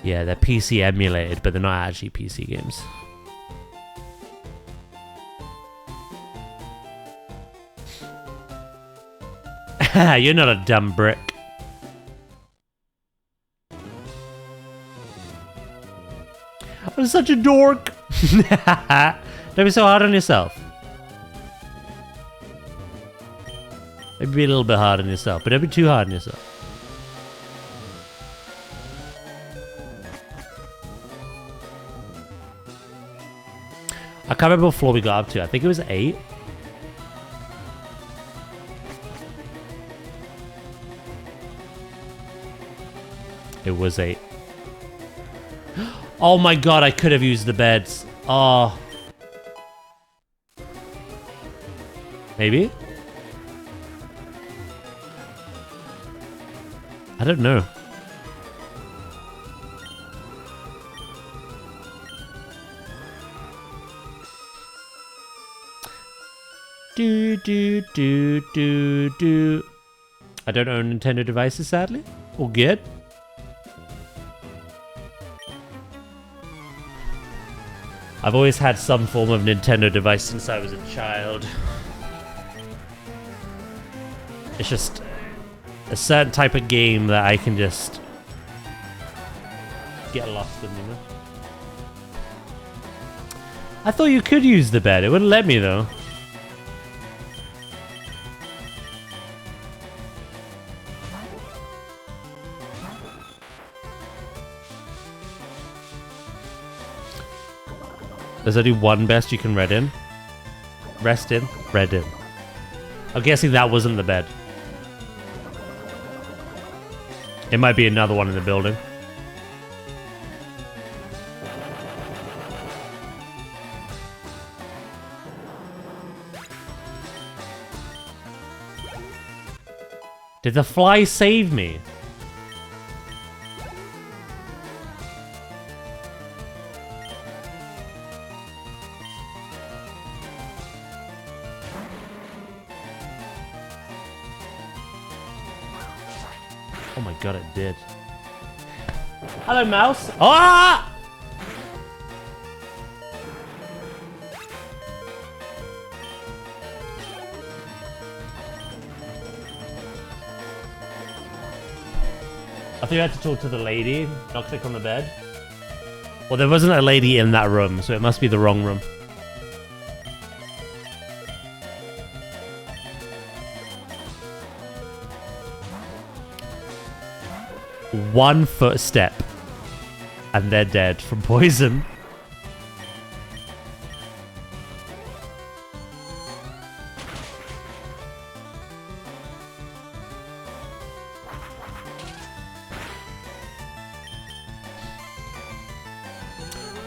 Yeah, they're PC emulated, but they're not actually PC games. You're not a dumb brick. I'm such a dork. Don't be so hard on yourself. Maybe be a little bit hard on yourself, but don't be too hard on yourself. I can't remember what floor we got up to. I think it was 8. It was 8. Oh my god, I could have used the beds. Oh. Maybe? I don't know. Do do do do do. I don't own Nintendo devices, sadly. All good. I've always had some form of Nintendo device since I was a child. It's just a certain type of game that I can just get lost in, you know? I thought you could use the bed. It wouldn't let me, though. There's only one best you can rest in. Rest in? Red in. I'm guessing that wasn't the bed. It might be another one in the building. Did the fly save me? Oh my god, it did. Hello, mouse. Ah! I think I had to talk to the lady, not click on the bed. Well, there wasn't a lady in that room, so it must be the wrong room. One footstep and they're dead from poison.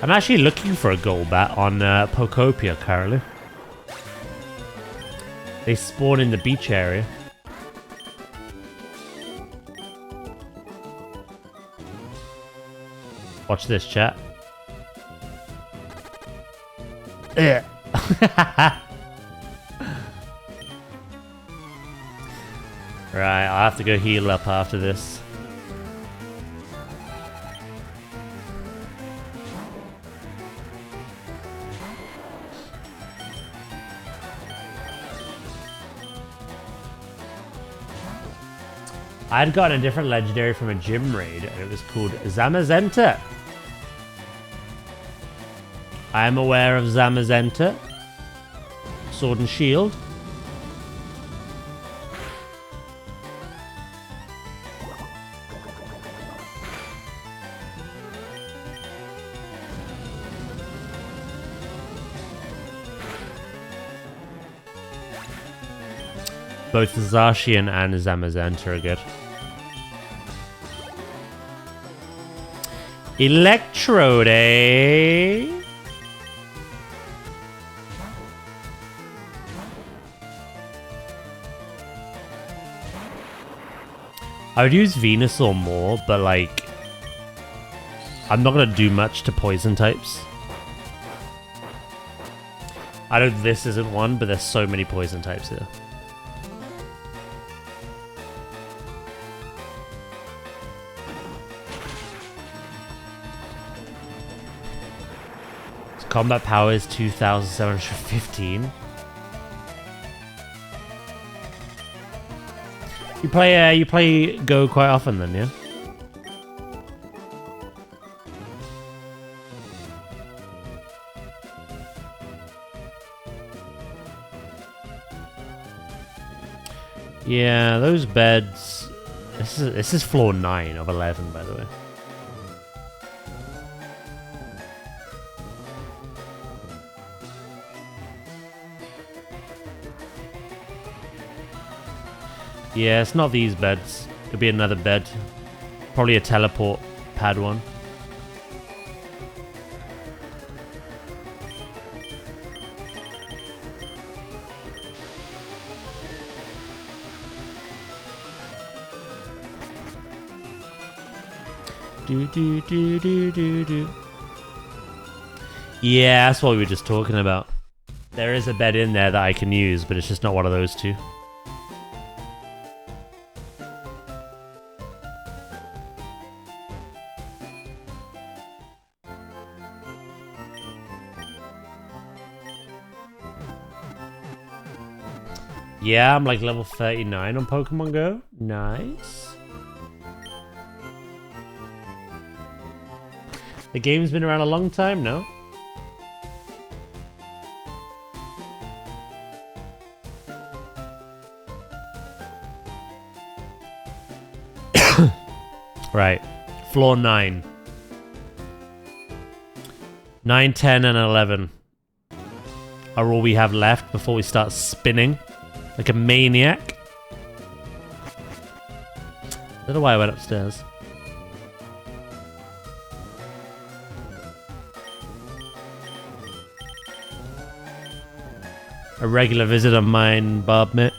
I'm actually looking for a gold bat on Pokopia currently. They spawn in the beach area. Watch this, chat. Right, I'll have to go heal up after this. I had gotten a different legendary from a gym raid, and it was called Zamazenta. I am aware of Zamazenta. Sword and Shield. Both Zacian and Zamazenta are good. Electrode, eh? I would use Venusaur more, but like, I'm not gonna do much to poison types. I know this isn't one, but there's so many poison types here. Combat power is 2,715. You play Go quite often then, yeah? Yeah, those beds. This is floor 9 of 11, by the way. Yeah, it's not these beds. It'll be another bed. Probably a teleport pad one. Do. Yeah, that's what we were just talking about. There is a bed in there that I can use, but it's just not one of those two. Yeah, I'm like level 39 on Pokemon Go. Nice. The game's been around a long time now. Right. Floor 9. 9, 10, and 11 are all we have left before we start spinning like a maniac. I don't know why I went upstairs. A regular visit of mine, Bob Mitt.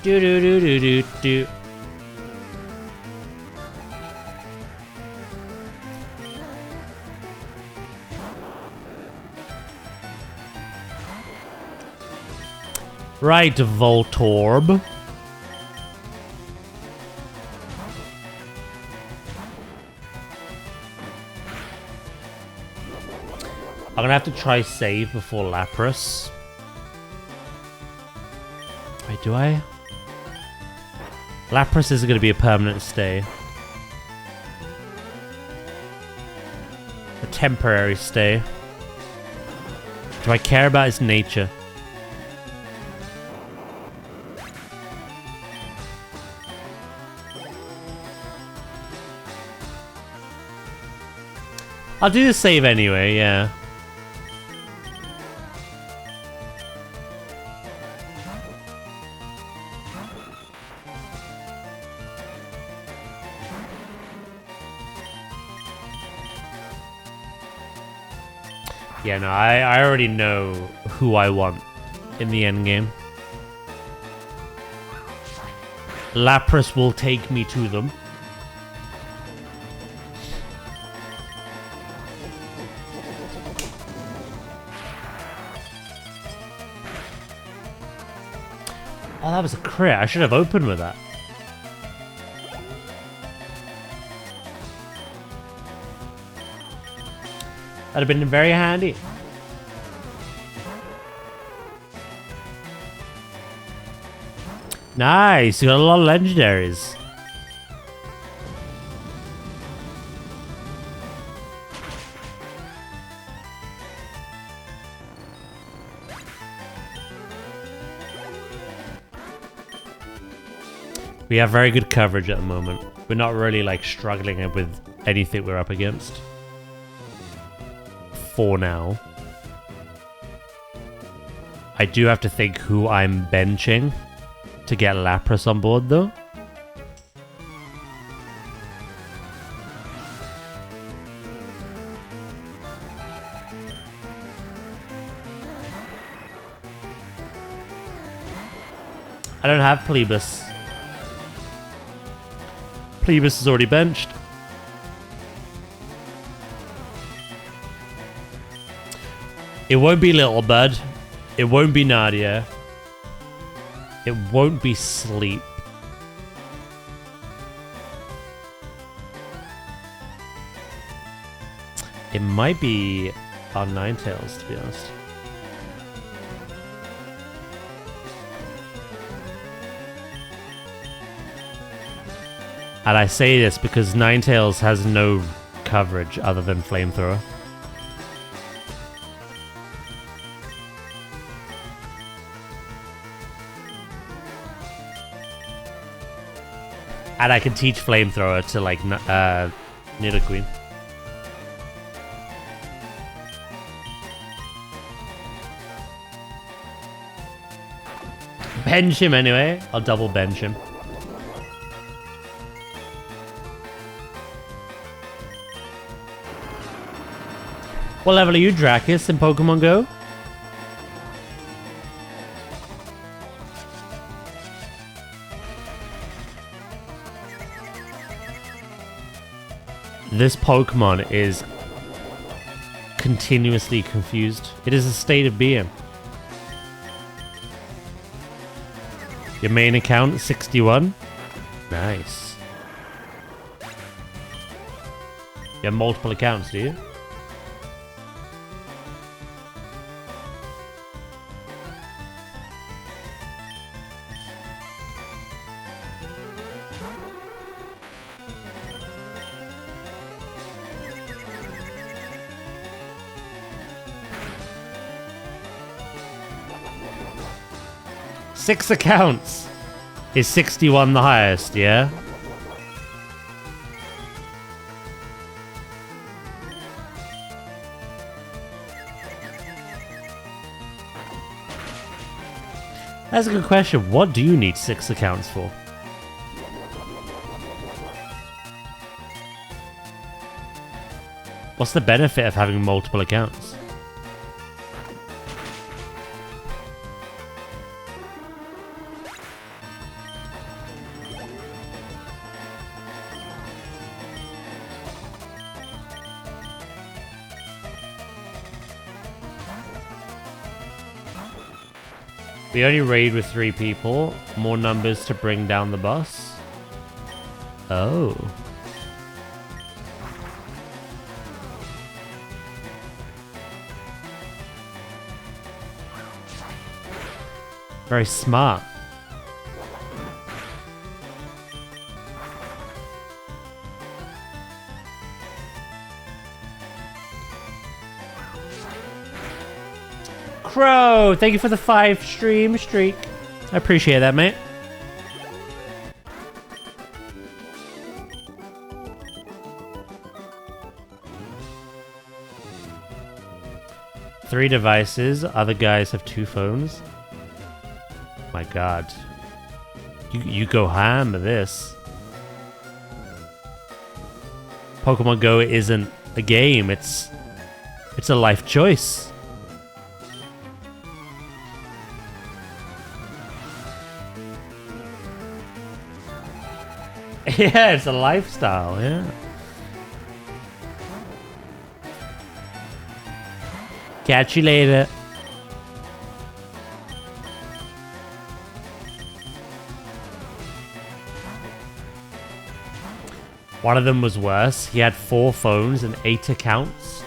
Do do do do do do. Right, Voltorb. I'm gonna have to try save before Lapras. Wait, do I? Lapras is going to be a permanent stay. A temporary stay. Do I care about its nature? I'll do the save anyway, yeah. Yeah, no, I already know who I want in the end game. Lapras will take me to them. Oh, that was a crit. I should have opened with that. That'd have been very handy. Nice, you got a lot of legendaries. We have very good coverage at the moment. We're not really like struggling with anything we're up against. For now. I do have to think who I'm benching to get Lapras on board though. I don't have Plebus. Plebus is already benched. It won't be Little Bud. It won't be Nadia. It won't be Sleep. It might be our Ninetales, to be honest. And I say this because Ninetales has no coverage other than Flamethrower. And I can teach Flamethrower to like Nidoqueen. Bench him anyway. I'll double bench him. What level are you, Dracus, in Pokemon Go? This Pokemon is continuously confused. It is a state of being. Your main account, 61. Nice. You have multiple accounts, do you? Six accounts. Is 61 the highest, yeah? That's a good question. What do you need 6 accounts for? What's the benefit of having multiple accounts? We only raid with 3 people. More numbers to bring down the boss. Oh. Very smart. Crow, thank you for the 5 stream streak. I appreciate that, mate. Three devices. Other guys have 2 phones. My God. You go ham with this. Pokemon Go isn't a game. It's a life choice. Yeah, it's a lifestyle, yeah. Catch you later. One of them was worse. He had 4 phones and 8 accounts.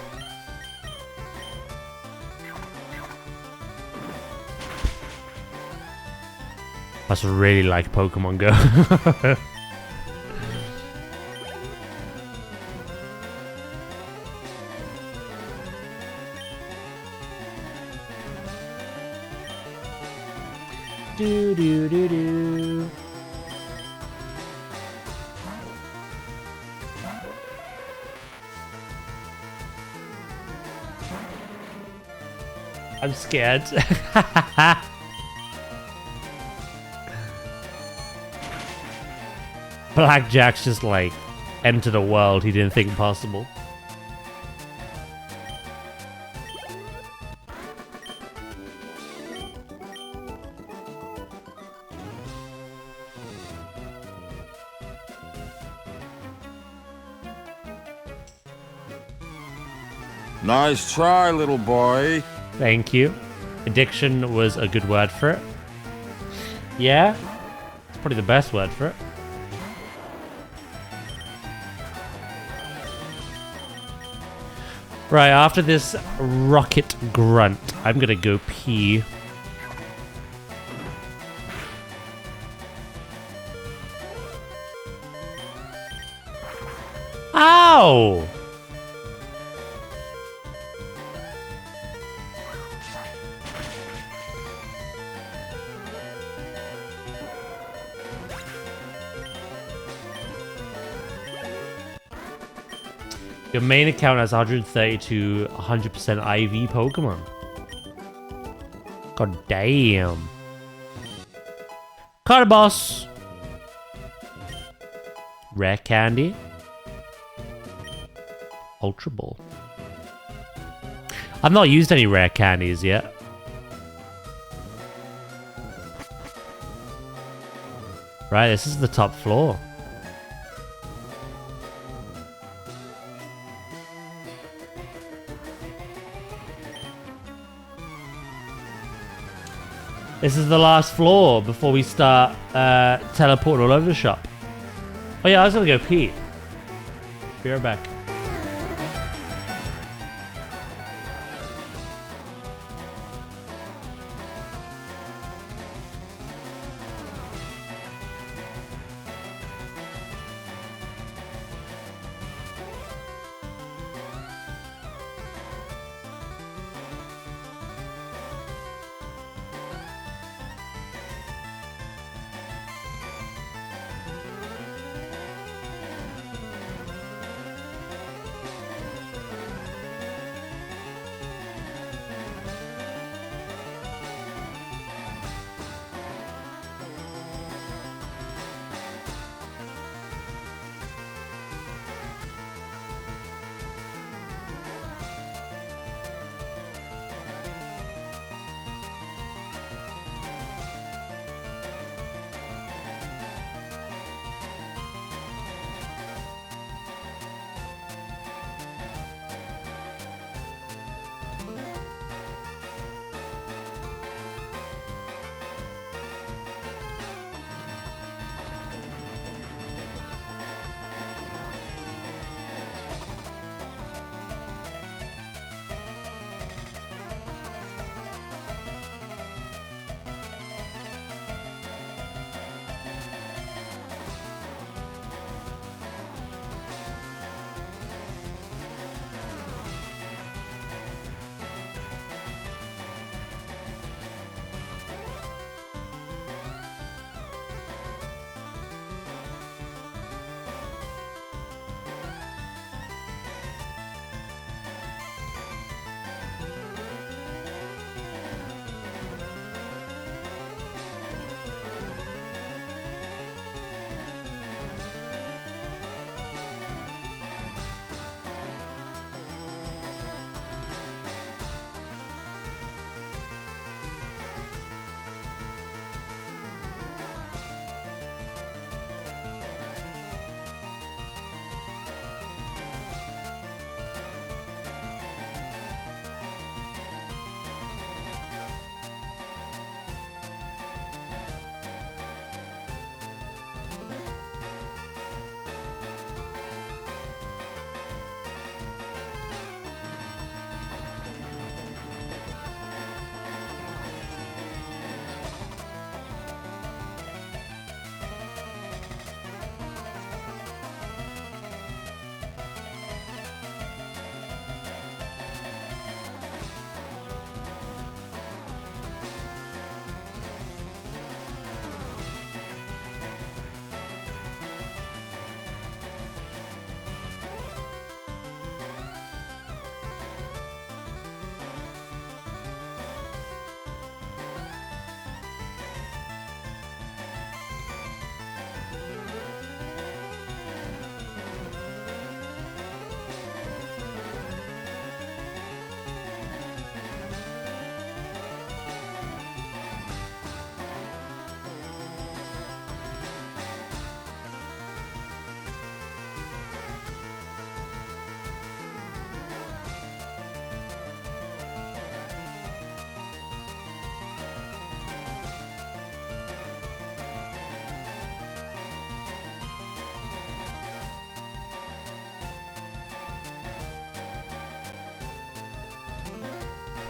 Must really like Pokemon Go. Do do do do. I'm scared. Blackjack's just like entered a world he didn't think possible. Nice try, little boy. Thank you. Addiction was a good word for it. Yeah, it's probably the best word for it. Right, after this rocket grunt, I'm gonna go pee. Ow! Your main account has 130 to 100% IV Pokemon. God damn. Card boss. Rare candy. Ultra Ball. I've not used any rare candies yet. Right, this is the top floor. This is the last floor before we start teleporting all over the shop. Oh yeah, I was gonna go pee. Be right back.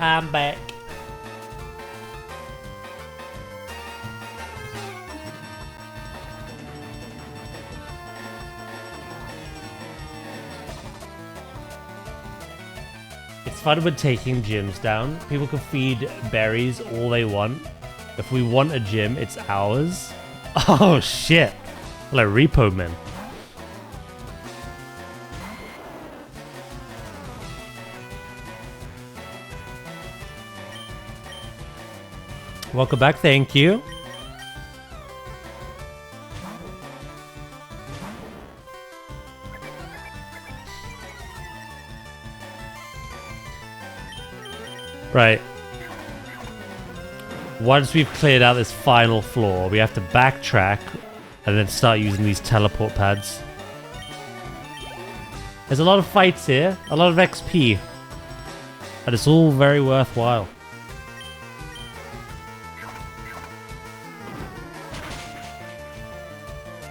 I'm back. It's fun with taking gyms down. People can feed berries all they want. If we want a gym, it's ours. Oh shit. Like Repo Man. Welcome back, thank you. Right. Once we've cleared out this final floor, we have to backtrack and then start using these teleport pads. There's a lot of fights here, a lot of XP, and it's all very worthwhile.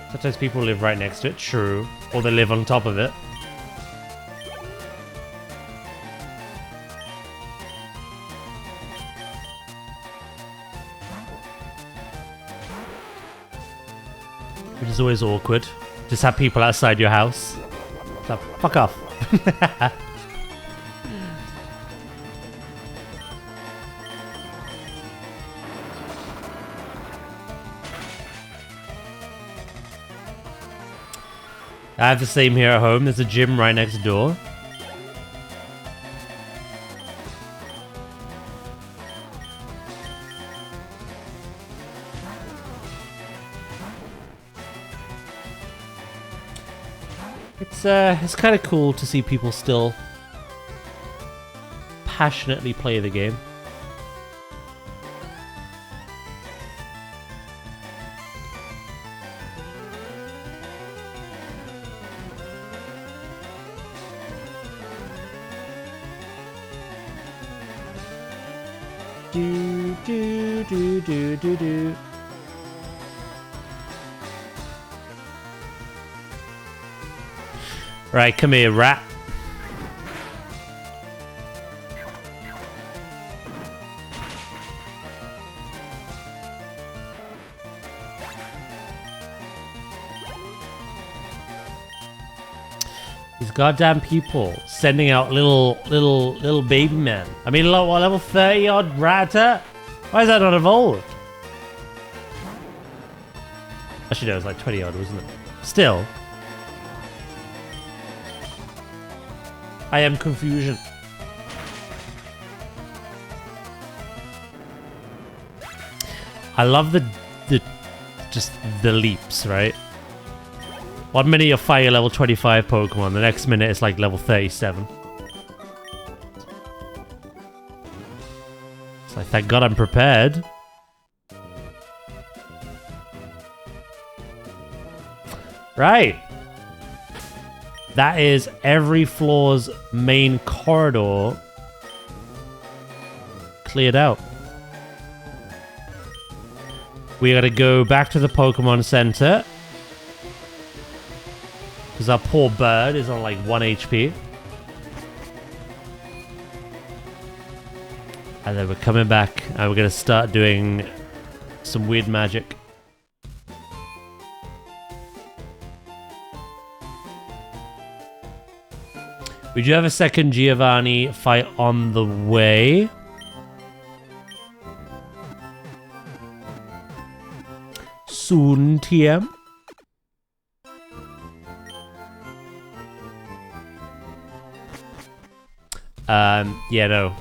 Sometimes people live right next to it, true, or they live on top of it. Which is always awkward. Just have people outside your house. So, fuck off. I have the same here at home. There's a gym right next door. It's kind of cool to see people still passionately play the game. Do do do do do do. Right, come here, rat. These goddamn people sending out little baby men. I mean, what, level 30 odd Rattata? Why is that not evolved? Actually, no, it was like 20 odd, wasn't it? Still. I am confusion. I love the just the leaps, right? 1 minute you're fighting a level 25 Pokemon, the next minute it's like level 37. It's like, thank God I'm prepared. Right. That is every floor's main corridor cleared out. We gotta go back to the Pokemon Center. Because our poor bird is on like 1 HP. And then we're coming back and we're gonna start doing some weird magic. We do have a second Giovanni fight on the way. Soon, TM. Yeah, no.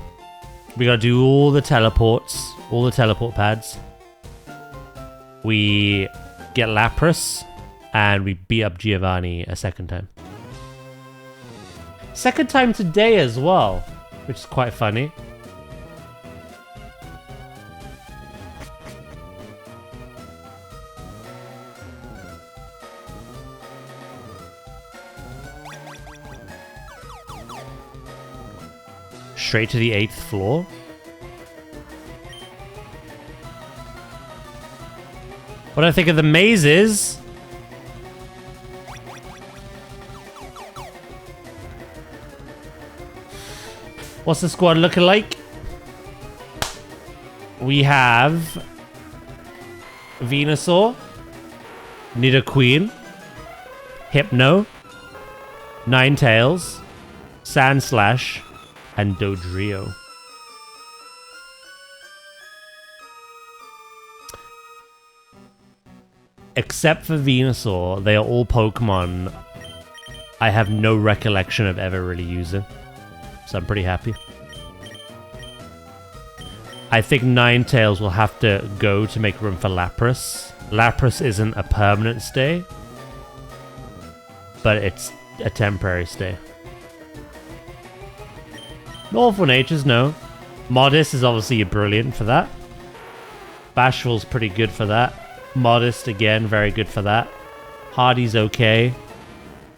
We gotta do all the teleports, all the teleport pads. We get Lapras, and we beat up Giovanni a second time. Second time today as well, which is quite funny. Straight to the 8th floor. What I think of the mazes. What's the squad looking like? We have Venusaur, Nidoqueen, Hypno, Ninetales, Sandslash, and Dodrio. Except for Venusaur, they are all Pokemon I have no recollection of ever really using. So I'm pretty happy. I think Ninetales will have to go to make room for Lapras. Lapras isn't a permanent stay, but it's a temporary stay. Awful Natures, no. Modest is obviously brilliant for that. Bashful's pretty good for that. Modest, again, very good for that. Hardy's okay.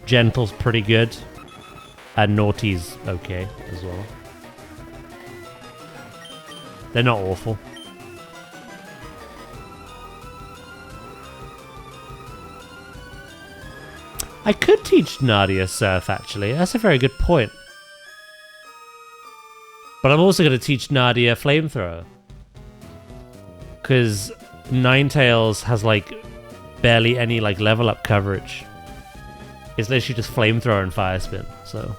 Gentle's pretty good. And Naughty's okay as well. They're not awful. I could teach Nadia Surf, actually. That's a very good point. But I'm also going to teach Nadia Flamethrower. Because Ninetales has, like, barely any, like, level up coverage. It's literally just Flamethrower and Fire Spin, so...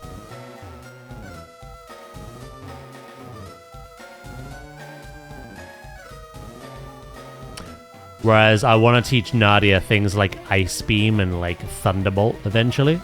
Whereas I want to teach Nadia things like Ice Beam and like Thunderbolt eventually.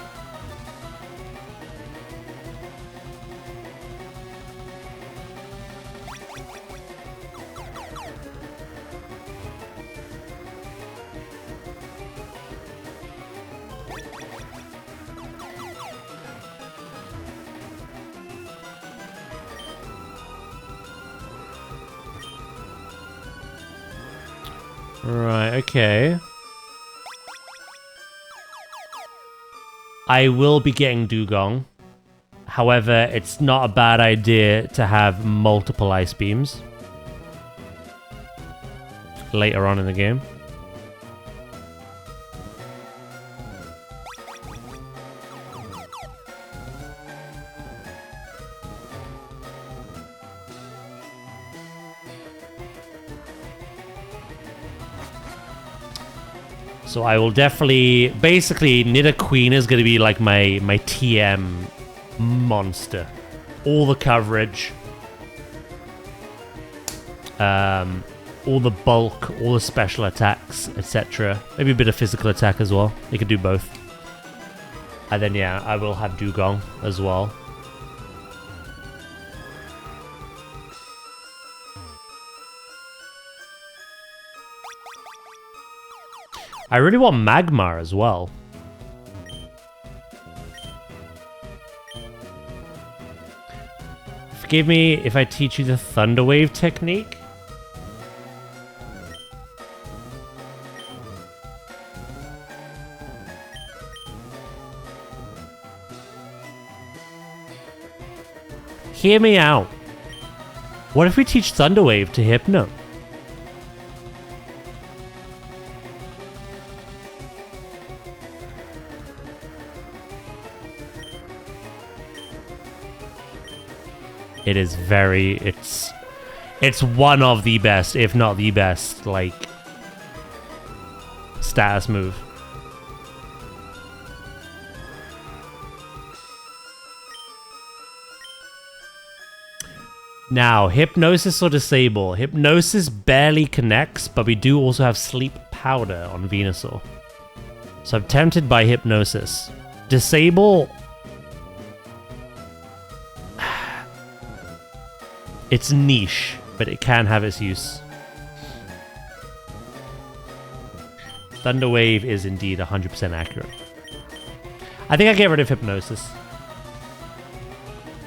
Right, okay. I will be getting Dugong. However, it's not a bad idea to have multiple Ice Beams later on in the game. So I will definitely... Basically, Nidoqueen is going to be like my TM monster. All the coverage. All the bulk, all the special attacks, etc. Maybe a bit of physical attack as well. You could do both. And then, yeah, I will have Dugong as well. I really want Magmar as well. Forgive me if I teach you the Thunder Wave technique. Hear me out. What if we teach Thunder Wave to Hypno? It is very... It's one of the best, if not the best, like... status move. Now, Hypnosis or Disable. Hypnosis barely connects, but we do also have Sleep Powder on Venusaur. So I'm tempted by Hypnosis. Disable... It's niche, but it can have its use. Thunder Wave is indeed 100% accurate. I think I get rid of Hypnosis.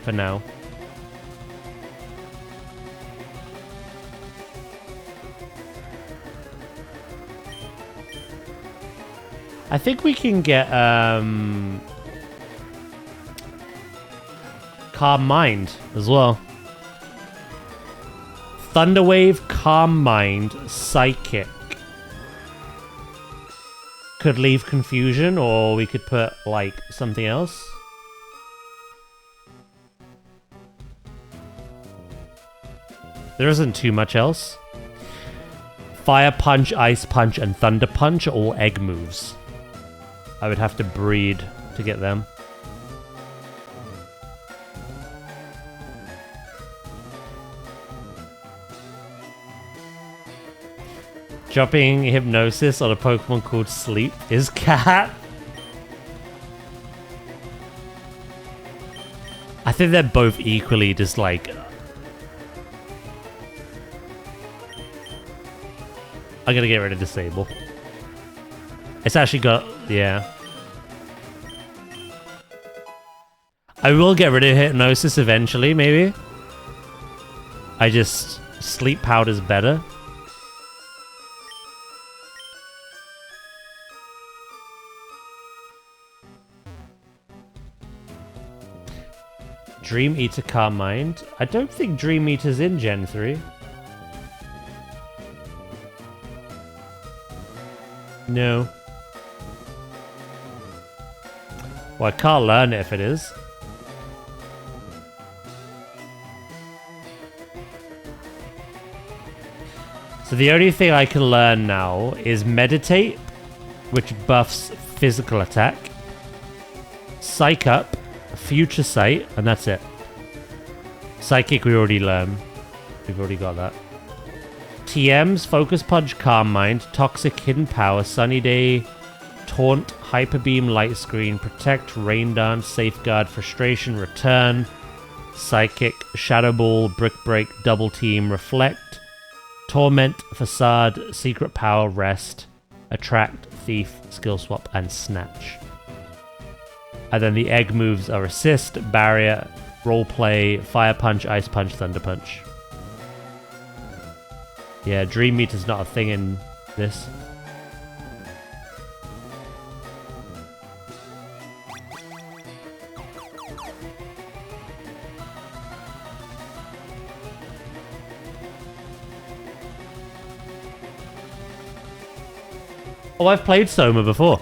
For now. I think we can get Calm Mind as well. Thunder Wave, Calm Mind, Psychic. Could leave Confusion, or we could put, like, something else. There isn't too much else. Fire Punch, Ice Punch, and Thunder Punch are all egg moves. I would have to breed to get them. Dropping Hypnosis on a Pokemon called Sleep is cat. I think they're both equally just like... I'm gonna get rid of disable. It's actually got, yeah. I will get rid of hypnosis eventually, maybe. Sleep powder's better. Dream Eater Calm Mind. I don't think Dream Eater's in Gen 3. No. Well, I can't learn it if it is. So the only thing I can learn now is Meditate, which buffs physical attack. Psych Up, Future Sight, and that's it. Psychic we already learned. We've already got that. TMs, Focus Punch, Calm Mind, Toxic, Hidden Power, Sunny Day, Taunt, Hyper Beam, Light Screen, Protect, Rain Dance, Safeguard, Frustration, Return, Psychic, Shadow Ball, Brick Break, Double Team, Reflect, Torment, Facade, Secret Power, Rest, Attract, Thief, Skill Swap, and Snatch. And then the egg moves are Assist, Barrier, Roleplay, Fire Punch, Ice Punch, Thunder Punch. Yeah, Dream Meter's not a thing in this. Oh, I've played Soma before.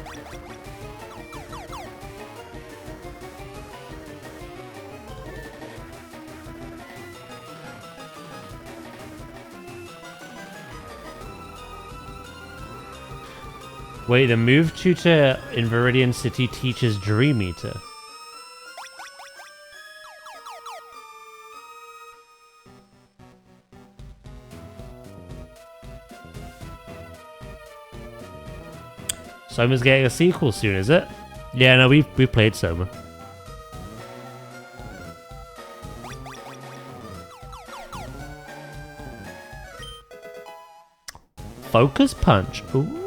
Wait, the move tutor in Viridian City teaches Dream Eater. Soma's getting a sequel soon, is it? Yeah, no, we played Soma. Focus Punch. Ooh.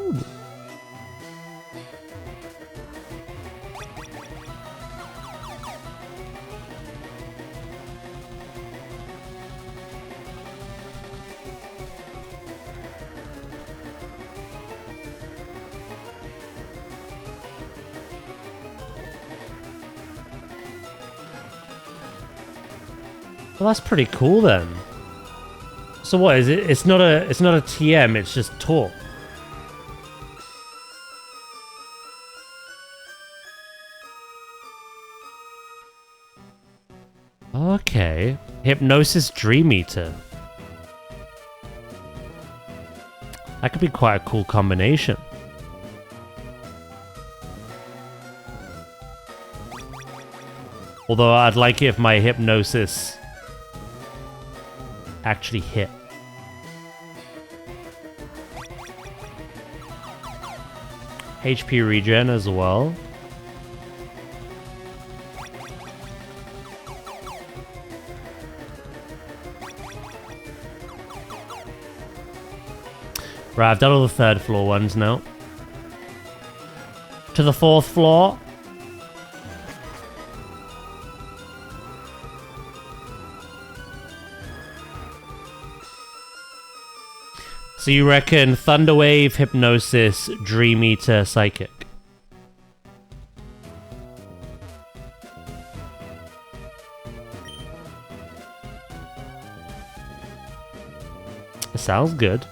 Well, that's pretty cool then. So what is it? It's not a TM. It's just talk. Okay. Hypnosis Dream Eater. That could be quite a cool combination. Although I'd like it if my hypnosis actually hit. HP regen as well. Right, I've done all the third floor ones now. To the fourth floor. So you reckon Thunderwave, Hypnosis, Dream Eater, Psychic? It sounds good.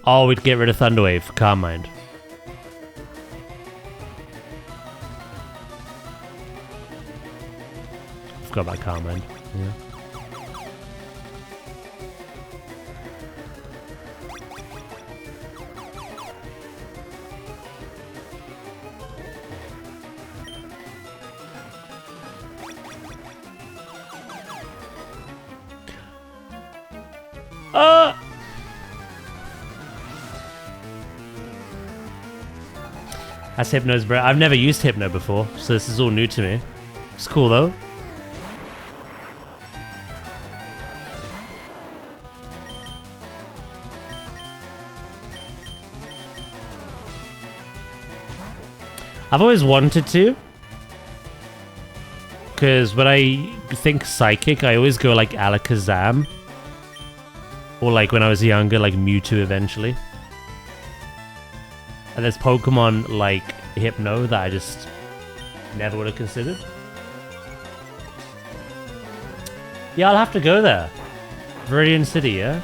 Oh, we'd get rid of Thunderwave for Calm Mind. Forgot about Calm Mind. Yeah. That's Hypno's bro. I've never used Hypno before, so this is all new to me. It's cool though. I've always wanted to. Because when I think psychic, I always go like Alakazam. Or like when I was younger, like Mewtwo eventually. And there's Pokemon like Hypno that I just never would have considered. Yeah, I'll have to go there. Viridian City, yeah?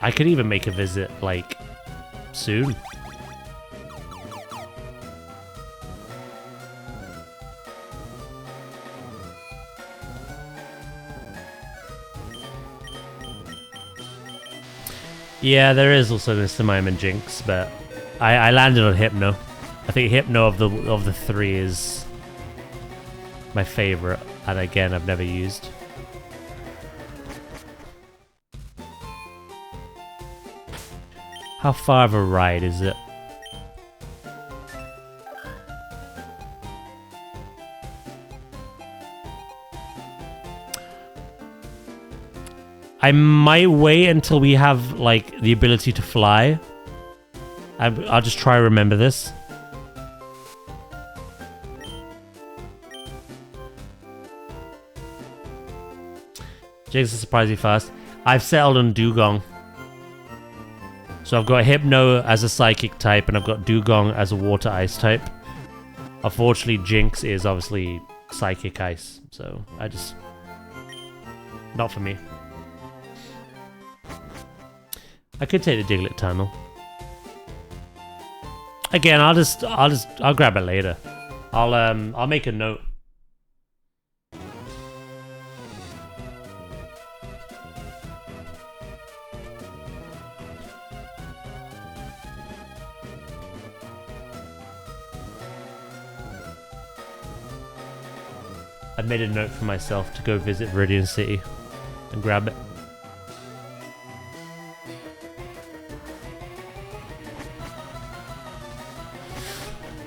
I could even make a visit, like, soon. Yeah, there is also Mr. Mime and Jinx, but I landed on Hypno. I think Hypno of the three is my favorite, and again, I've never used. How far of a ride is it? I might wait until we have, like, the ability to fly. I'll just try to remember this. Jinx is surprisingly fast. I've settled on Dugong. So I've got Hypno as a psychic type, and I've got Dugong as a water ice type. Unfortunately, Jinx is obviously psychic ice, so I just... not for me. I could take the Diglett Tunnel. Again, I'll grab it later. I'll make a note. I made a note for myself to go visit Viridian City and grab it.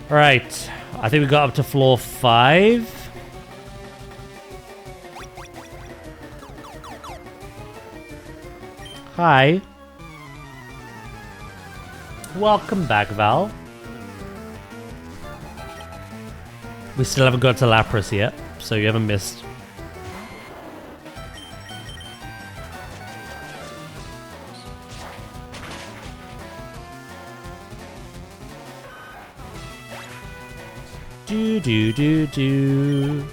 Alright, I think we got up to floor 5. Hi. Welcome back, Val. We still haven't got to Lapras yet, so you haven't missed. Do.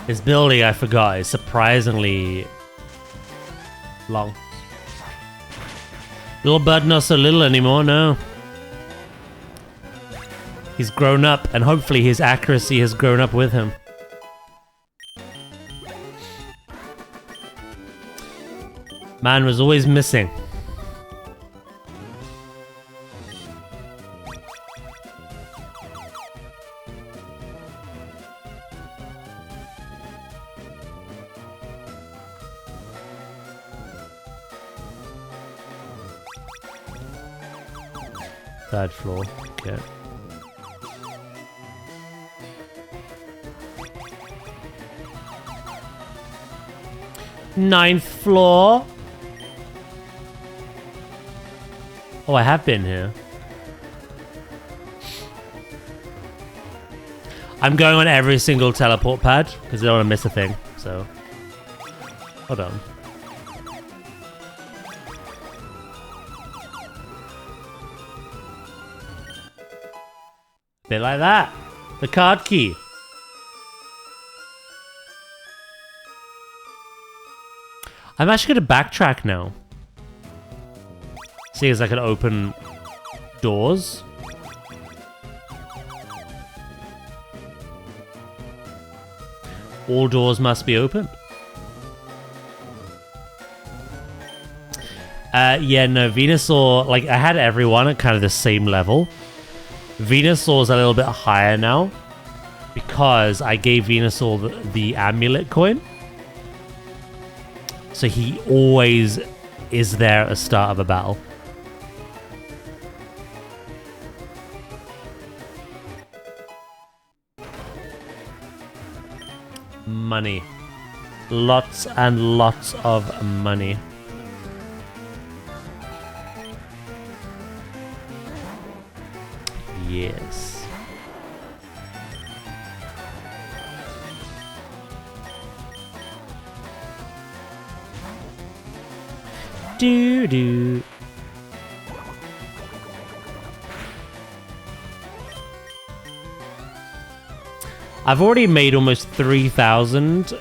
This building, I forgot, is surprisingly long. Little Bud not so little anymore, no. He's grown up, and hopefully his accuracy has grown up with him. Man was always missing. Third floor, okay. Ninth floor. Oh, I have been here. I'm going on every single teleport pad because I don't want to miss a thing, so. Hold on. Bit like that. The card key. I'm actually going to backtrack now. See as I can open doors. All doors must be open. Yeah, no, Venusaur, like, I had everyone at kind of the same level. Venusaur's a little bit higher now. because I gave Venusaur the amulet coin. So he always is there at the start of a battle. Money. Lots and lots of money. Yes. Do do. I've already made almost 3,000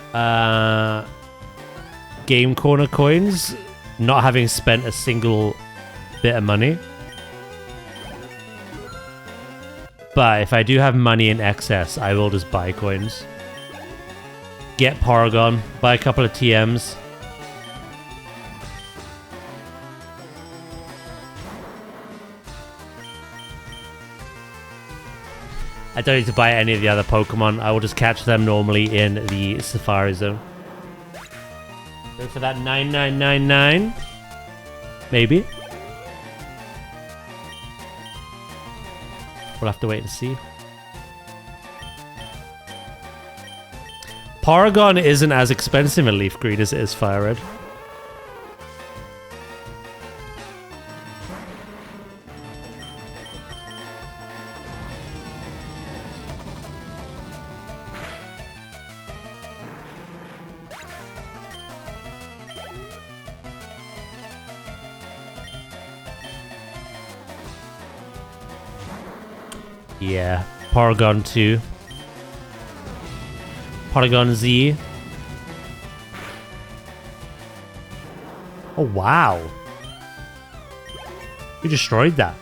Game Corner coins, not having spent a single bit of money. But if I do have money in excess, I will just buy coins. Get Porygon, buy a couple of TMs. I don't need to buy any of the other Pokemon. I will just catch them normally in the Safari Zone. Go for that 9999. Maybe. We'll have to wait and see. Porygon isn't as expensive in Leaf Green as it is Fire Red. Yeah, Porygon 2. Porygon Z. Oh, wow. You destroyed that.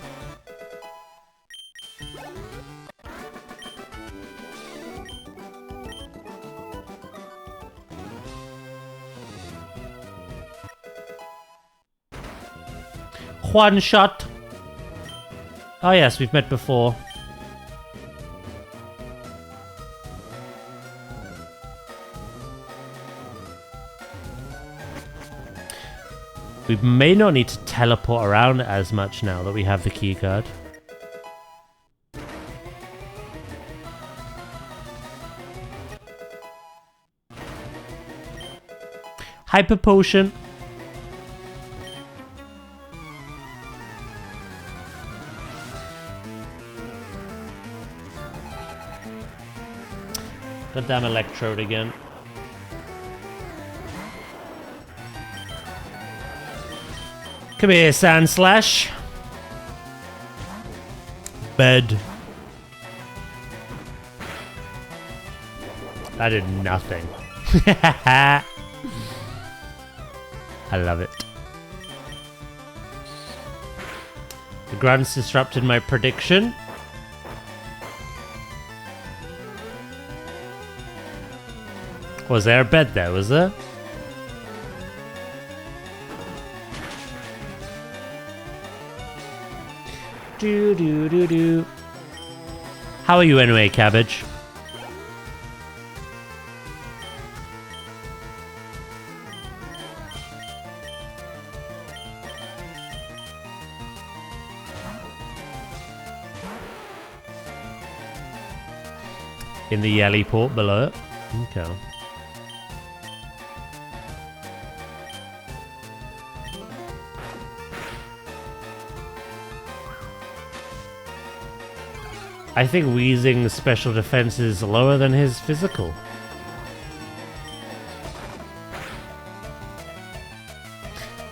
One shot. Oh yes, we've met before. We may not need to teleport around as much now that we have the keycard. Hyper Potion. Goddamn Electrode again. Come here, Sandslash. Bed. I did nothing. I love it. The grunts disrupted my prediction. Was there a bed there, was there? Do do do do. How are you anyway, Cabbage? In the Yelly port below it. Okay. I think Weezing's special defense is lower than his physical.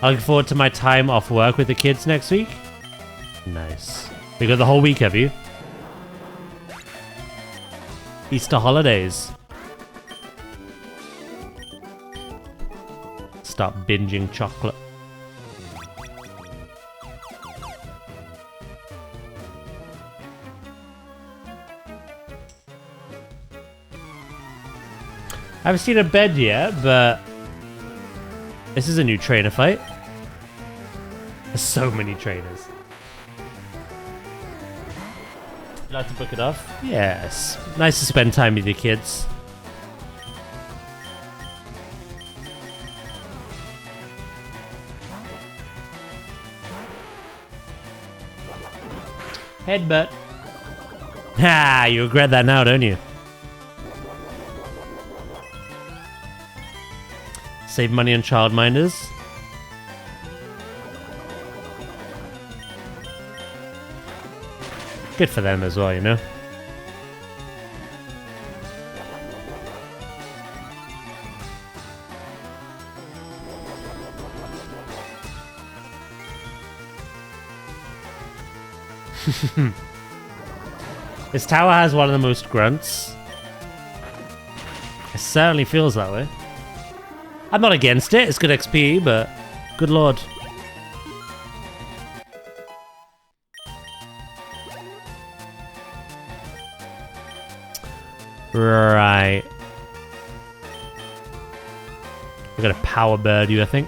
I look forward to my time off work with the kids next week. Nice. You got the whole week, have you? Easter holidays. Stop binging chocolate. I haven't seen a bed yet, but this is a new trainer fight. There's so many trainers. You like to book it off? Yes. Nice to spend time with your kids. Headbutt. Ha! You regret that now, don't you? Save money on childminders. Good for them as well, you know? This tower has one of the most grunts. It certainly feels that way. I'm not against it, it's good XP, but good lord. Right. We're gonna power bird you, I think.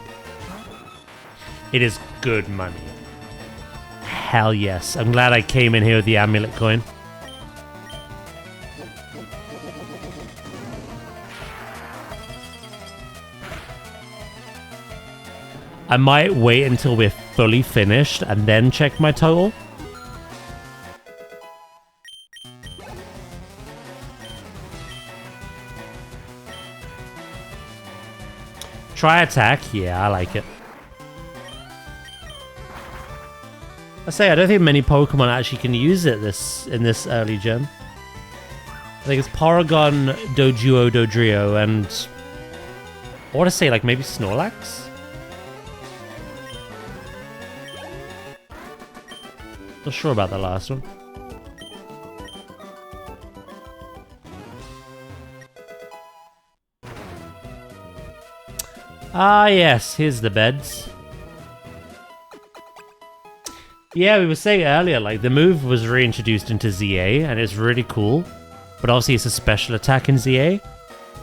It is good money. Hell yes. I'm glad I came in here with the amulet coin. I might wait until we're fully finished and then check my total. Try attack. Yeah, I like it. I say, I don't think many Pokemon actually can use it in this early gen. I think it's Porygon, Doduo, Dodrio, and I want to say like maybe Snorlax? Not sure about the last one. Ah yes, here's the beds. Yeah, we were saying earlier, like, the move was reintroduced into ZA, and it's really cool. But obviously it's a special attack in ZA.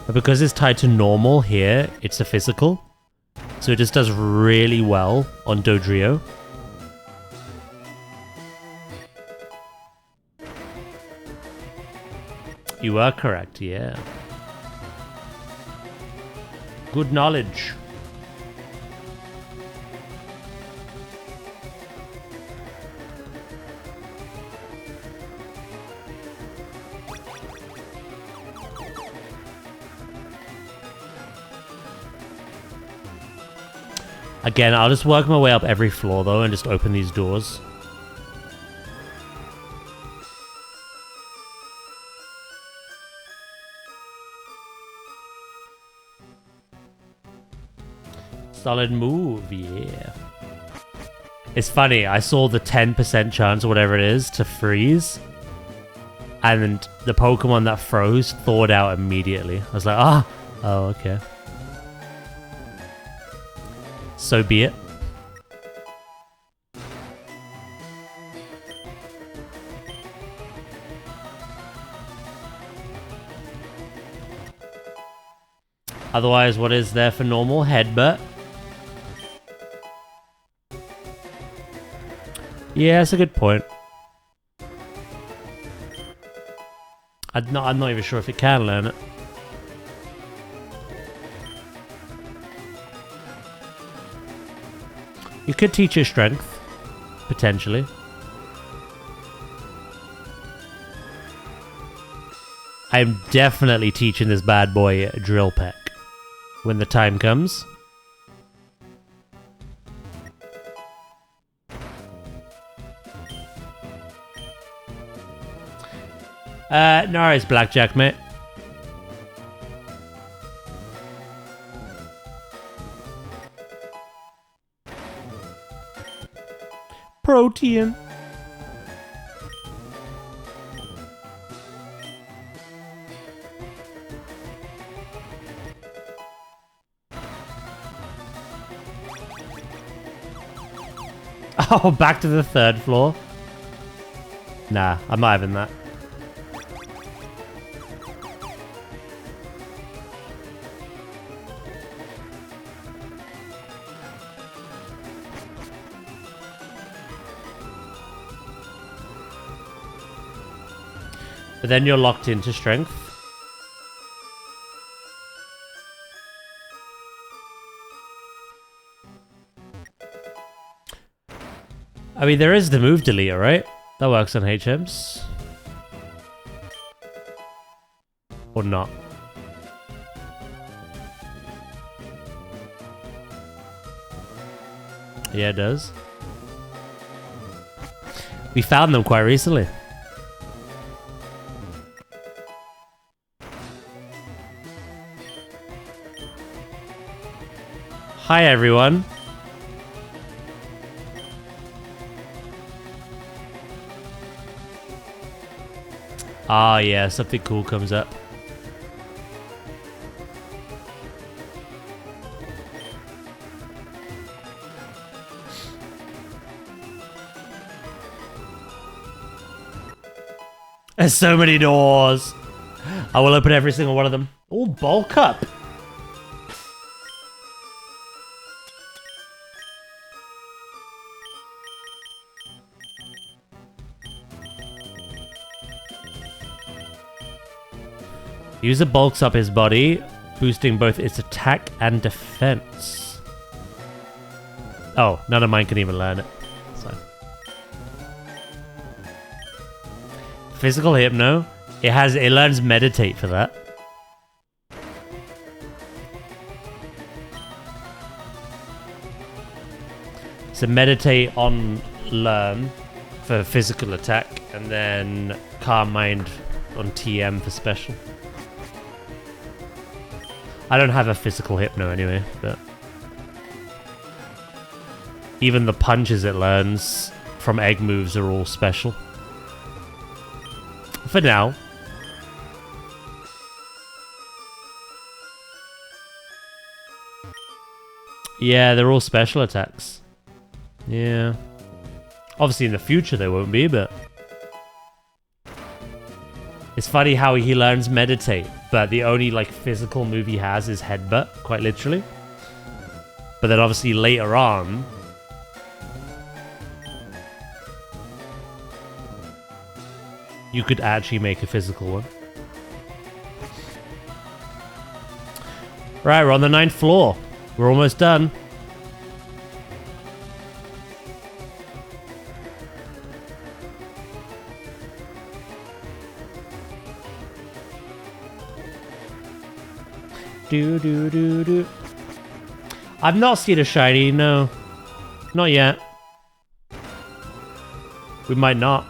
But because it's tied to normal here, it's a physical. So it just does really well on Dodrio. You are correct, yeah. Good knowledge. Again, I'll just work my way up every floor though and just open these doors. Solid move, yeah. It's funny, I saw the 10% chance or whatever it is to freeze. And the Pokemon that froze thawed out immediately. I was like, ah, oh, okay. So be it. Otherwise, what is there for normal? Headbutt. Yeah, that's a good point. I'm not even sure if it can learn it. You could teach it strength, potentially. I'm definitely teaching this bad boy Drill Peck when the time comes. No worries, Blackjack, mate. Protein. Oh, back to the third floor. Nah, I'm not having that. But then you're locked into strength. I mean, there is the move deleter, right? That works on HMs. Or not. Yeah, it does. We found them quite recently. Hi, everyone. Ah, yeah, something cool comes up. There's so many doors. I will open every single one of them. Oh, bulk up. User bulks up his body, boosting both its attack and defense. Oh, none of mine can even learn it. So. Physical Hypno. It learns Meditate for that. So Meditate on Learn for physical attack, and then Calm Mind on TM for special. I don't have a physical Hypno anyway, but... Even the punches it learns from egg moves are all special. For now. Yeah, they're all special attacks. Yeah. Obviously in the future they won't be, but... It's funny how he learns Meditate, but the only like physical move he has is Headbutt, quite literally. But then obviously later on... You could actually make a physical one. Right, we're on the 9th floor. We're almost done. Do. I've not seen a shiny, no. Not yet. We might not.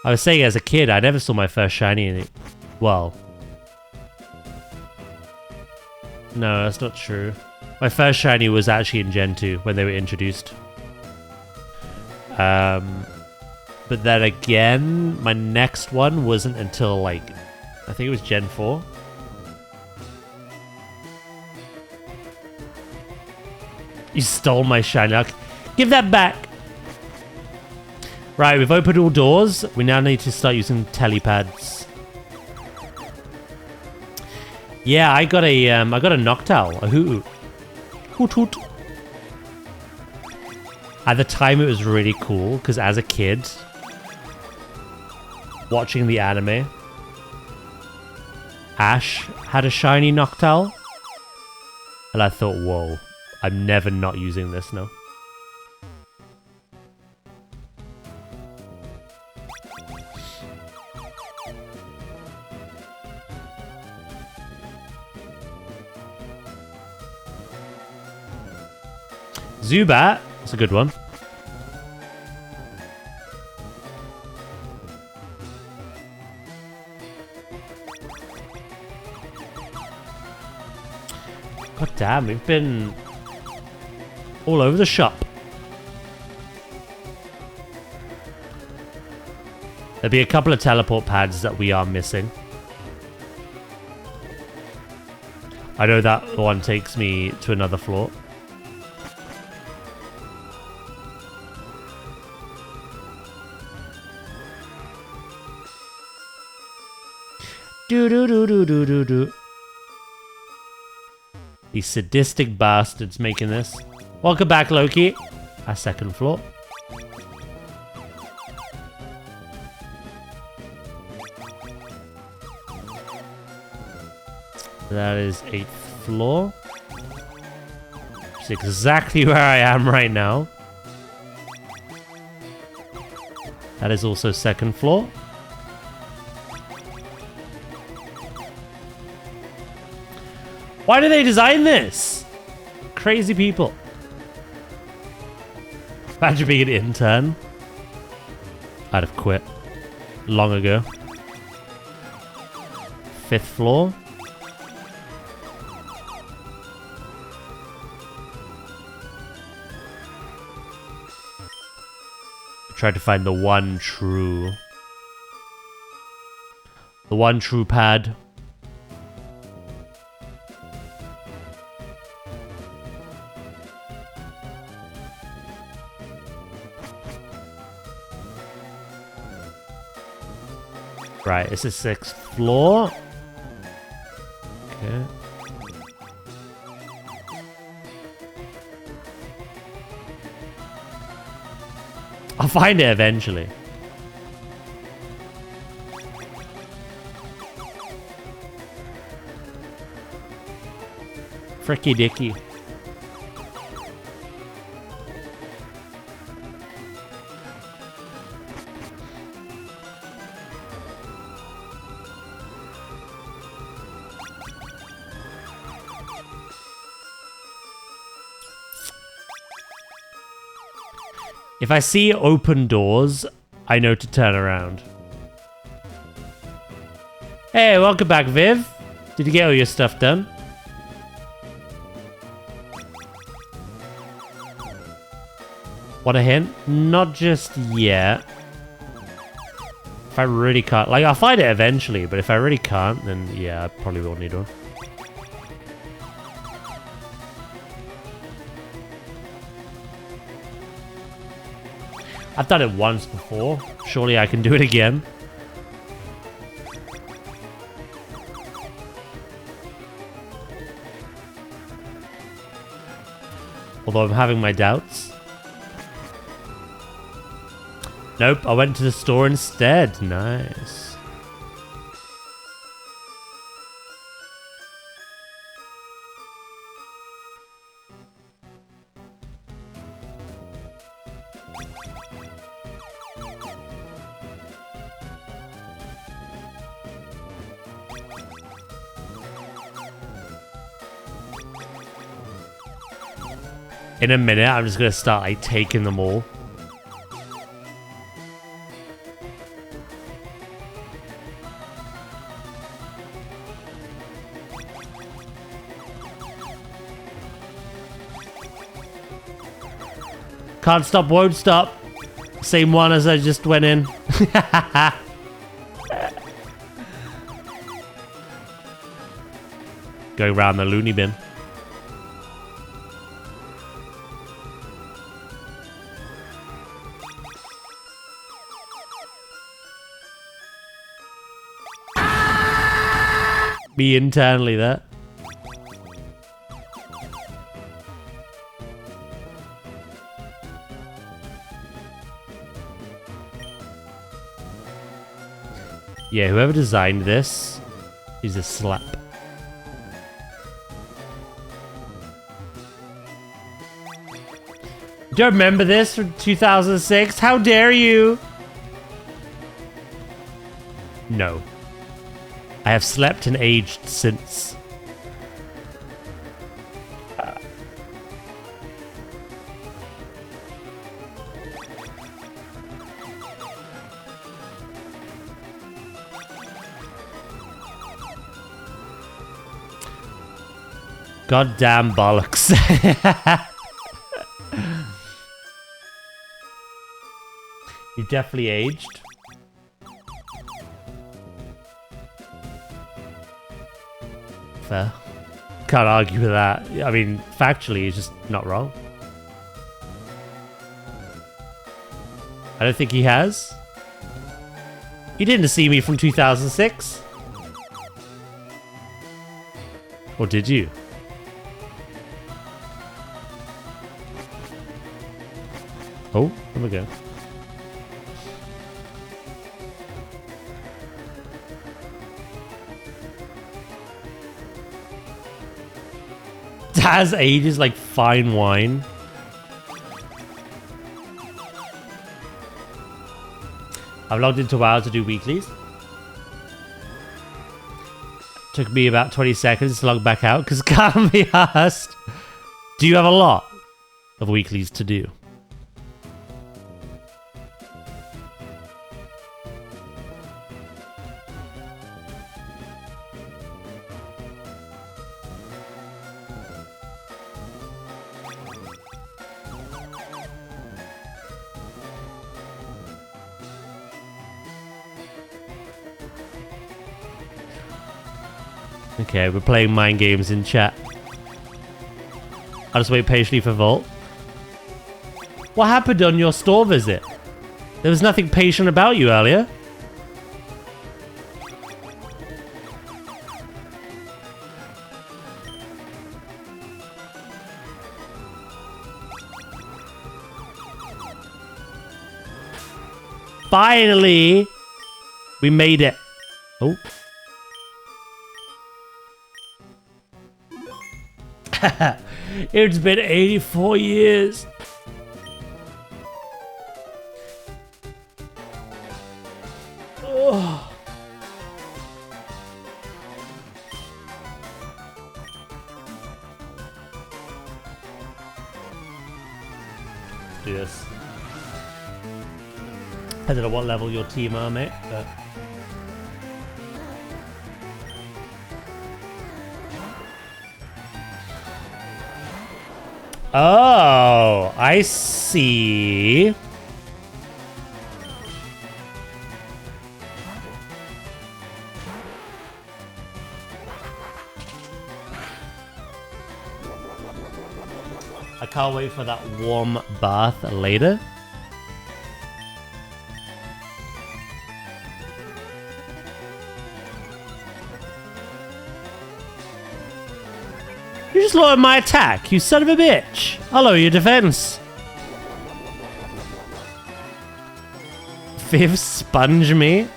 I was saying as a kid, I never saw my first shiny in it. Well. No, that's not true. My first shiny was actually in Gen 2 when they were introduced. But then again, my next one wasn't until like, I think it was Gen 4. You stole my shiny. Give that back. Right, we've opened all doors. We now need to start using telepads. Yeah, I got a Noctowl, a Hoot Hoot. Hoot Hoot. At the time, it was really cool because as a kid, watching the anime, Ash had a shiny Noctowl, and I thought, whoa, I'm never not using this now. Zubat, that's a good one. God damn, we've been all over the shop. There'll be a couple of teleport pads that we are missing. I know that one takes me to another floor. Do. These sadistic bastards making this. Welcome back, Loki. Our second floor. That is 8th floor. Which is exactly where I am right now. That is also 2nd floor. Why do they design this? Crazy people. Imagine being an intern. I'd have quit long ago. 5th floor. Tried to find the one true pad. Right, this is 6th floor. Okay. I'll find it eventually. Fricky dicky. If I see open doors, I know to turn around. Hey, welcome back, Viv. Did you get all your stuff done? Want a hint? Not just yet. If I really can't... Like, I'll find it eventually, but if I really can't, then yeah, I probably will need one. I've done it once before. Surely I can do it again. Although I'm having my doubts. Nope, I went to the store instead. Nice. In a minute, I'm just gonna start like taking them all. Can't stop, won't stop. Same one as I just went in. Going around the loony bin. Me internally there. Yeah, whoever designed this is a slap. Do you remember this from 2006? How dare you? No. I have slept and aged since. Goddamn bollocks. You definitely aged. Fair. Can't argue with that. I mean, factually, he's just not wrong. I don't think he has. You didn't see me from 2006. Or did you? Oh, there we go. Taz ages like fine wine. I've logged into WoW to do weeklies. Took me about 20 seconds to log back out because can't be asked. Do you have a lot of weeklies to do? Okay, we're playing mind games in chat. I'll just wait patiently for Volt. What happened on your store visit? There was nothing patient about you earlier. Finally! We made it. Oh. It's been 84 years. Oh. Let's do this. I don't know what level your team are, mate, but... Oh, I see. I can't wait for that warm bath later. You just lowered my attack, you son of a bitch. I'll lower your defense. Fifth sponge me.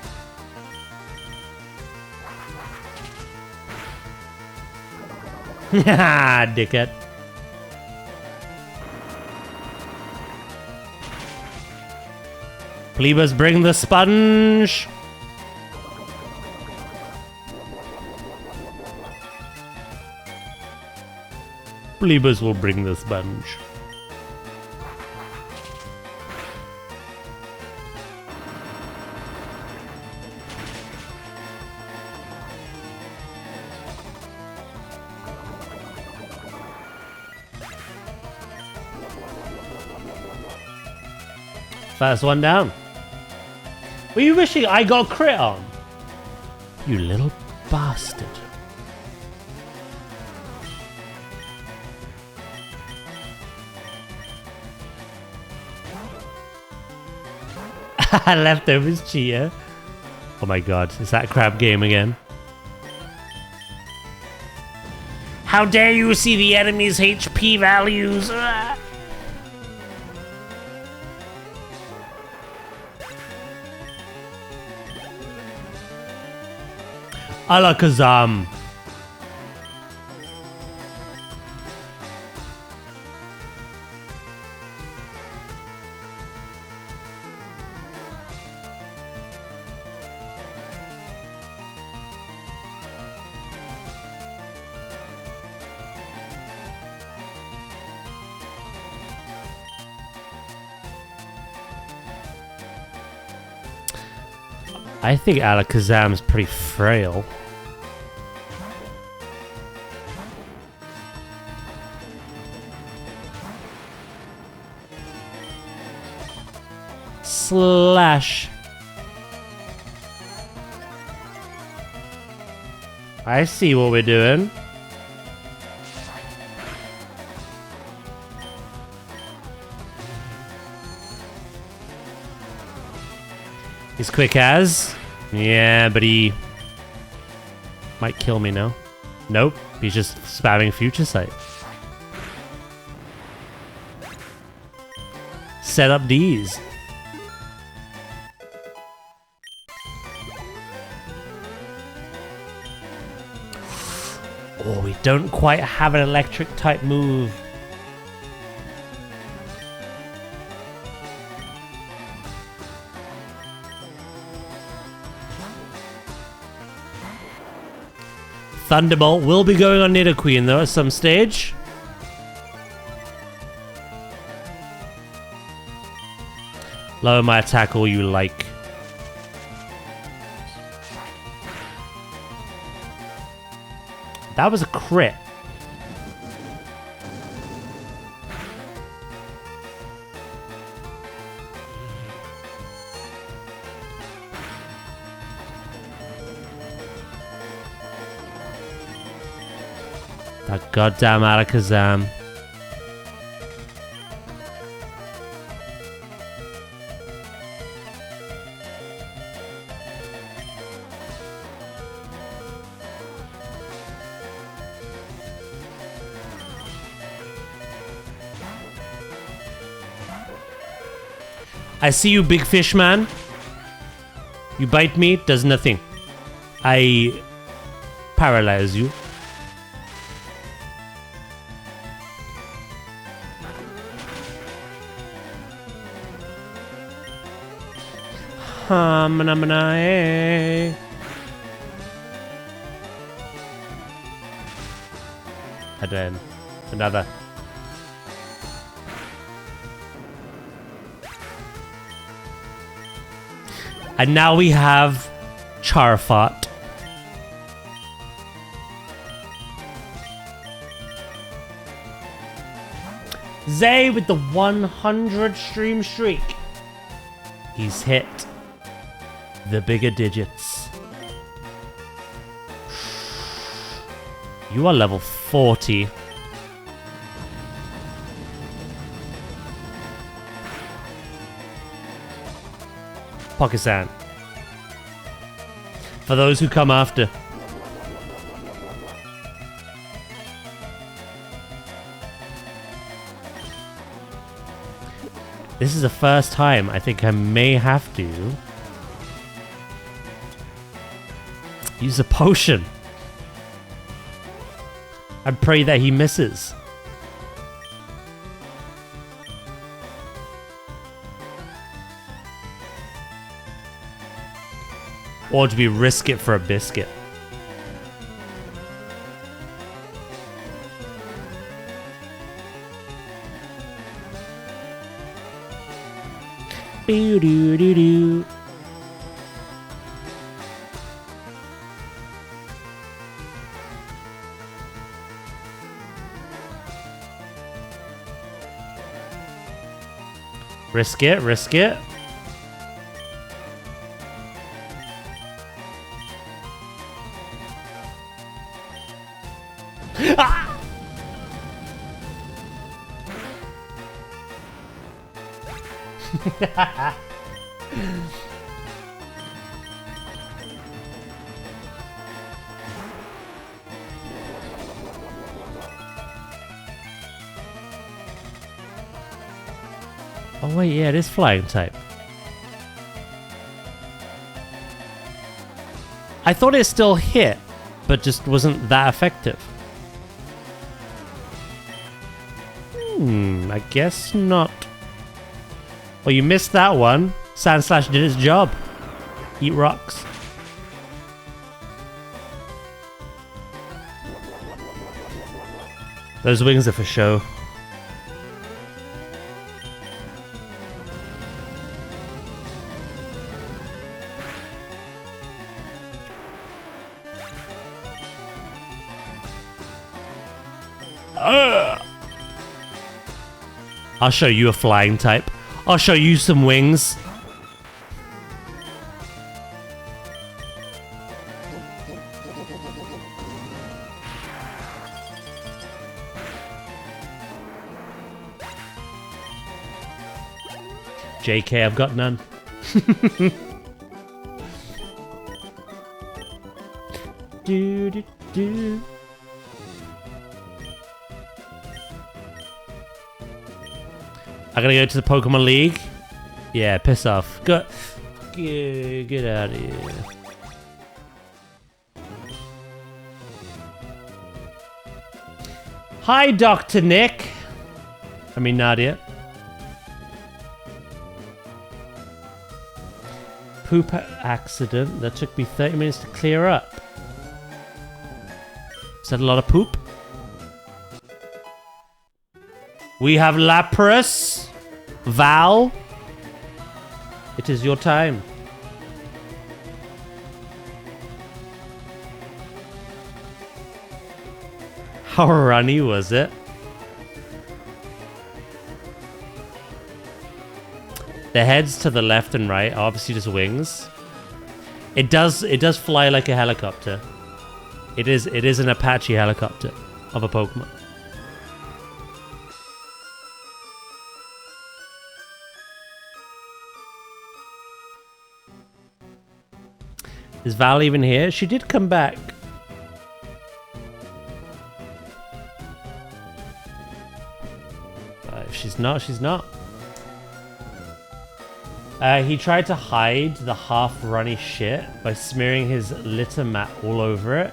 Haha, dickhead. Plebas, bring the sponge. Plebas will bring the sponge. First one down. Were you wishing I got crit on? You little bastard. Leftovers cheater. Oh my god, is that crab game again? How dare you see the enemy's HP values? Alakazam. I think Alakazam's pretty frail. Slash. I see what we're doing. He's quick as. Yeah, but he might kill me now. Nope, he's just spamming Future Sight. set up these. Oh, we don't quite have an electric type move. Thunderbolt will be going on Nidoqueen though at some stage. Lower my attack all you like. That was a crit. That goddamn Alakazam. I see you, big fish man. You bite me, does nothing. I paralyze you. Eh. And then another. And now we have Charfot. Zay with the 100 stream streak. He's hit the bigger digits. You are level 40. Pokesan. For those who come after. This is the first time I think I may have to use a potion and pray that he misses. Or do we risk it for a biscuit? Boo-doo-doo-doo. Risk it, risk it. Ah! Oh wait, yeah, it is flying type. I thought it still hit, but just wasn't that effective. I guess not. Well, you missed that one. Sandslash did its job. Eat rocks. Those wings are for show. I'll show you a flying type. I'll show you some wings. JK, I've got none. do do do. I gotta go to the Pokemon League. Yeah, piss off. Get out of here. Hi, Dr. Nick. I mean, Nadia. Poop accident that took me 30 minutes to clear up. Is that a lot of poop? We have Lapras. Val. It is your time. How runny was it? The heads to the left and right are obviously just wings. It does fly like a helicopter. It is an Apache helicopter of a Pokemon. Is Val even here? She did come back. If she's not, she's not. He tried to hide the half-runny shit by smearing his litter mat all over it.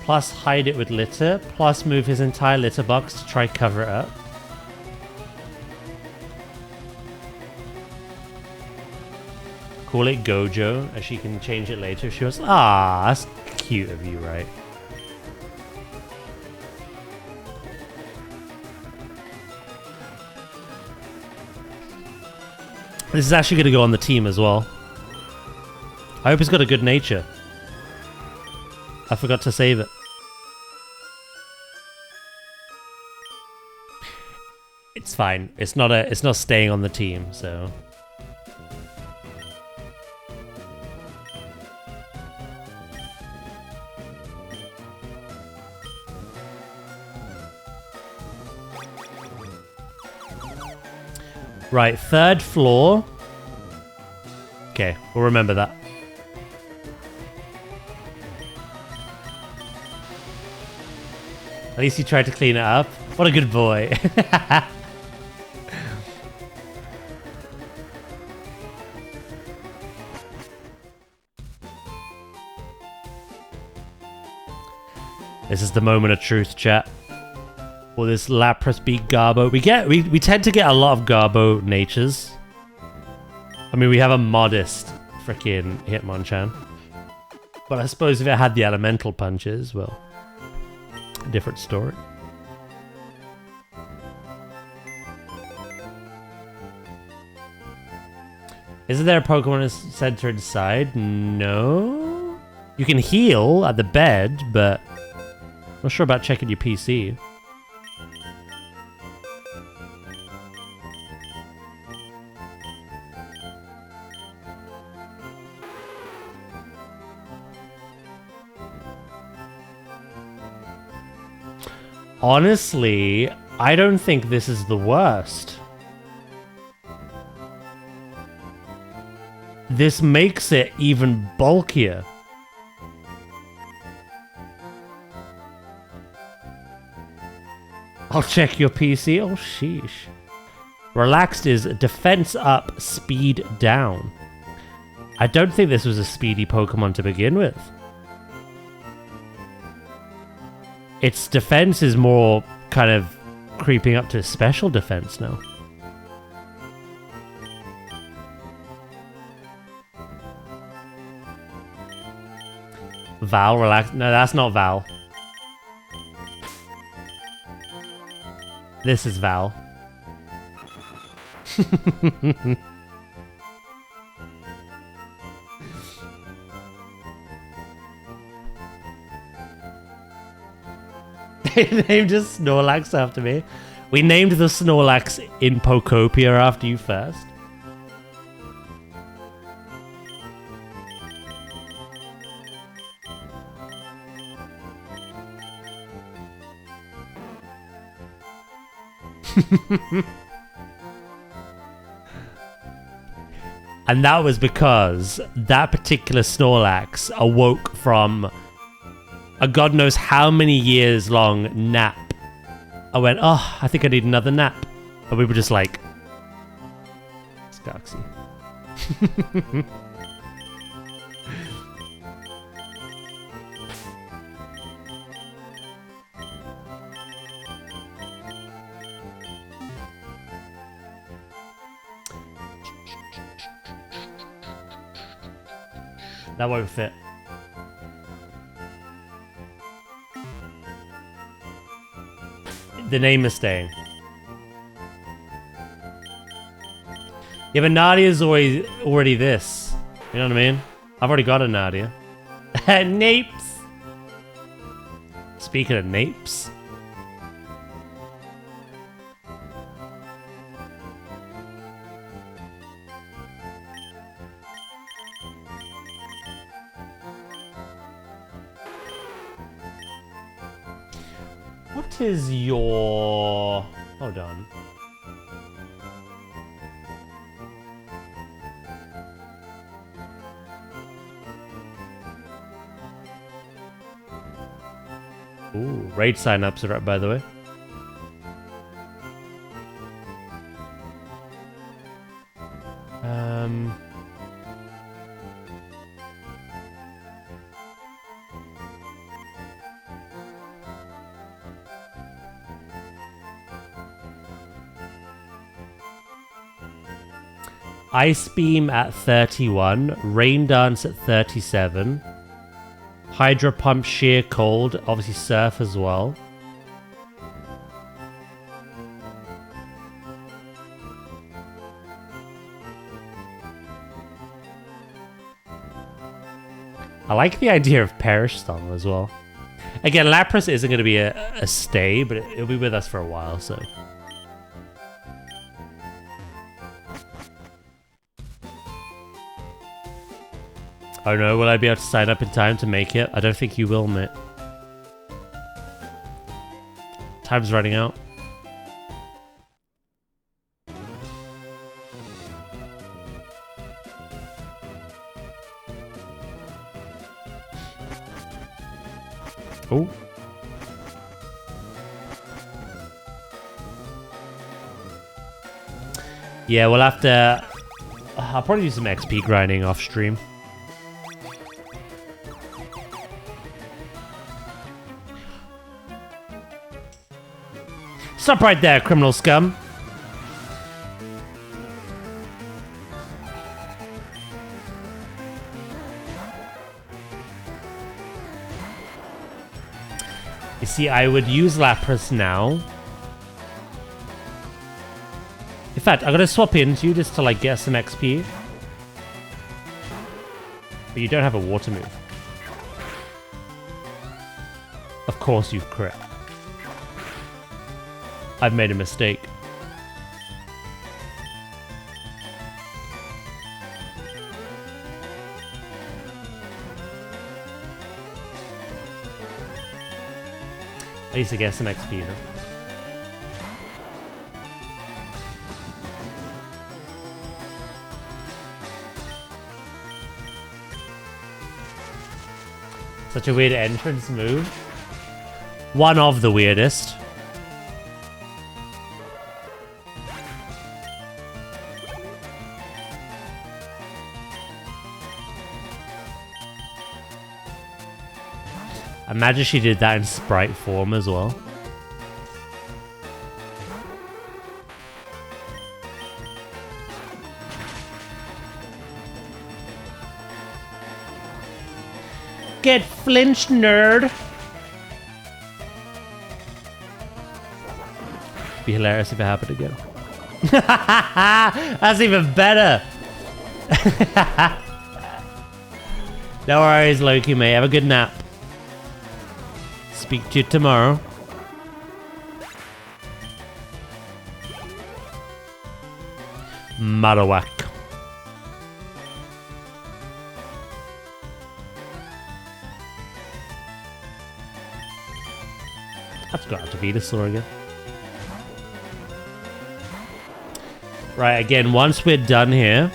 Plus hide it with litter. Plus move his entire litter box to try cover it up. Call it Gojo, as she can change it later if she wants. Ah, that's cute of you, right? This is actually going to go on the team as well. I hope he's got a good nature. I forgot to save it. It's fine. It's not staying on the team, so. Right, 3rd floor. Okay, we'll remember that. At least he tried to clean it up. What a good boy. This is the moment of truth, chat. Will this Lapras beat Garbo? We tend to get a lot of Garbo natures. I mean, we have a modest freaking Hitmonchan. But I suppose if it had the elemental punches, well, a different story. Isn't there a Pokemon center inside? No. You can heal at the bed, but I'm not sure about checking your PC. Honestly, I don't think this is the worst. This makes it even bulkier. I'll check your PC. Oh, sheesh. Relaxed is defense up, speed down. I don't think this was a speedy Pokemon to begin with. Its defense is more kind of creeping up to special defense now. Val, relax. No, that's not Val. This is Val. They named a Snorlax after me. We named the Snorlax in Pokopia after you first. And that was because that particular Snorlax awoke from a god knows how many years long nap. I went, oh, I think I need another nap. But we were just like... Scoxy. That won't fit. The name is staying. Yeah, but Nadia's already this. You know what I mean? I've already got a Nadia. Napes! Speaking of Napes. What is your... Hold on. Ooh, raid sign-ups are up, by the way. Ice Beam at 31, Rain Dance at 37, Hydro Pump Sheer Cold, obviously Surf as well. I like the idea of Perish Song as well. Again, Lapras isn't going to be a stay, but it'll be with us for a while, so... Oh no, will I be able to sign up in time to make it? I don't think you will, mate. Time's running out. Oh. Yeah, we'll have to... I'll probably do some XP grinding off stream. Stop right there, criminal scum. You see, I would use Lapras now. In fact, I'm gonna swap into you just to like get some XP. But you don't have a water move. Of course you've crit. I've made a mistake. At least I get some XP though. Such a weird entrance move. One of the weirdest. Imagine she did that in sprite form as well. Get flinched, nerd! Be hilarious if it happened again. That's even better! No worries, Loki, mate. Have a good nap. Speak to you tomorrow. Marowak. I've got out to Venusaur again. Right, again, once we're done here,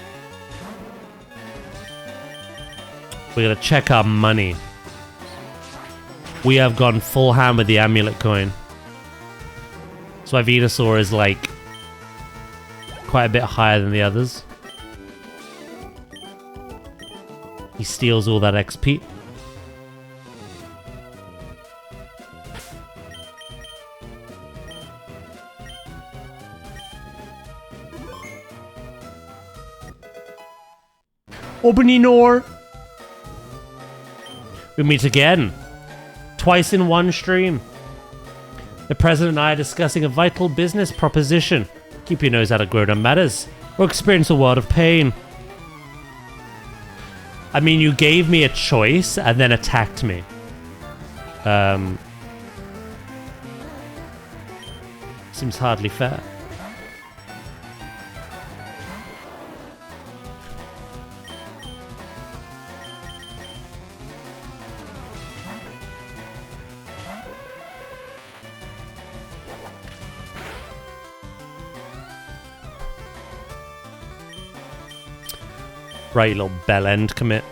we're gonna check our money. We have gone full ham with the amulet coin. So my Venusaur is like quite a bit higher than the others. He steals all that XP. Openinor. We meet again. Twice in one stream. The president and I are discussing a vital business proposition. Keep your nose out of grown-up matters, or experience a world of pain. I mean, you gave me a choice and then attacked me. Seems hardly fair. Right, you little bell end commit.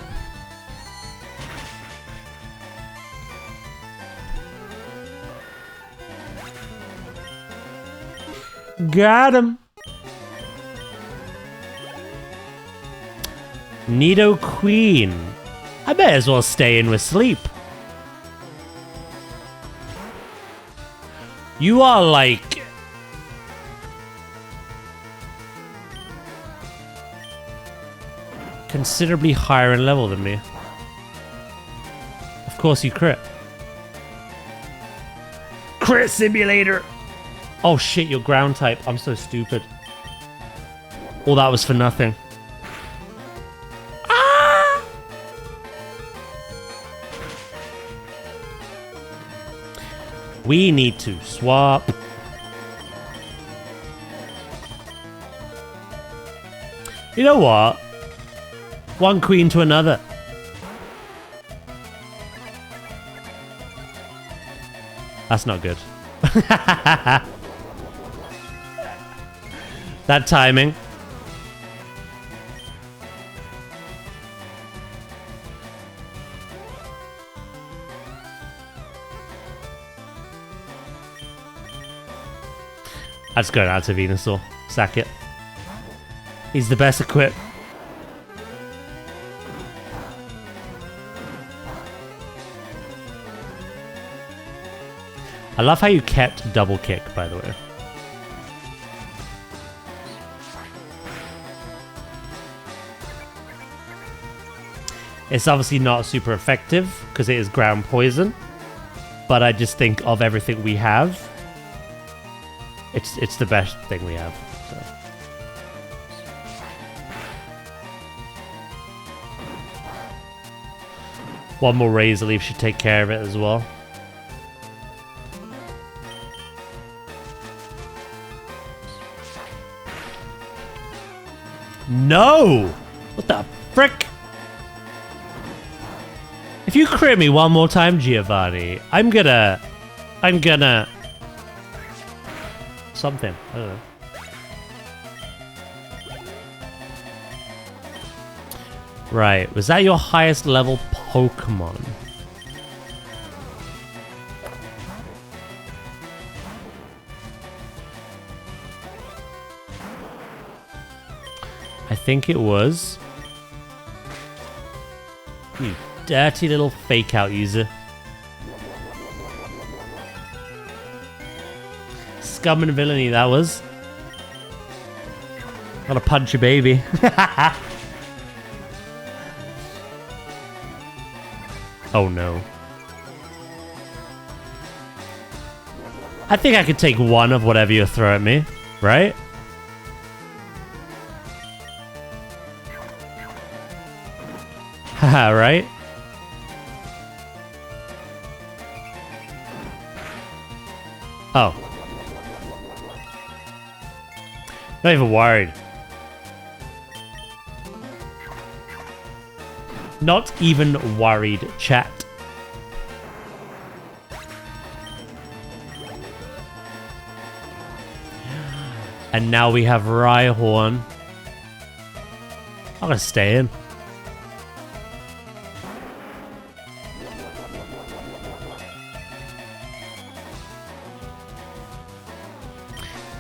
Got him. Nido Queen. I may as well stay in with sleep. You are like... considerably higher in level than me. Of course you crit. Crit simulator! Oh shit, you're ground type. I'm so stupid. All that was for nothing. Ah! We need to swap. You know what? One queen to another. That's not good. That timing. That's going out to Venusaur. Sack it. He's the best equipped. I love how you kept double kick, by the way. It's obviously not super effective because it is ground poison, but I just think of everything we have, it's the best thing we have. So. One more Razor Leaf should take care of it as well. No! What the frick? If you crit me one more time, Giovanni, I'm gonna... something. I don't know. Right, was that your highest level Pokemon? I think it was. You dirty little fake out user. Scum and villainy that was. Gotta punch your baby. Oh no. I think I could take one of whatever you throw at me, right? Haha, right? Oh. Not even worried. Not even worried, chat. And now we have Rhyhorn. I'm gonna stay in.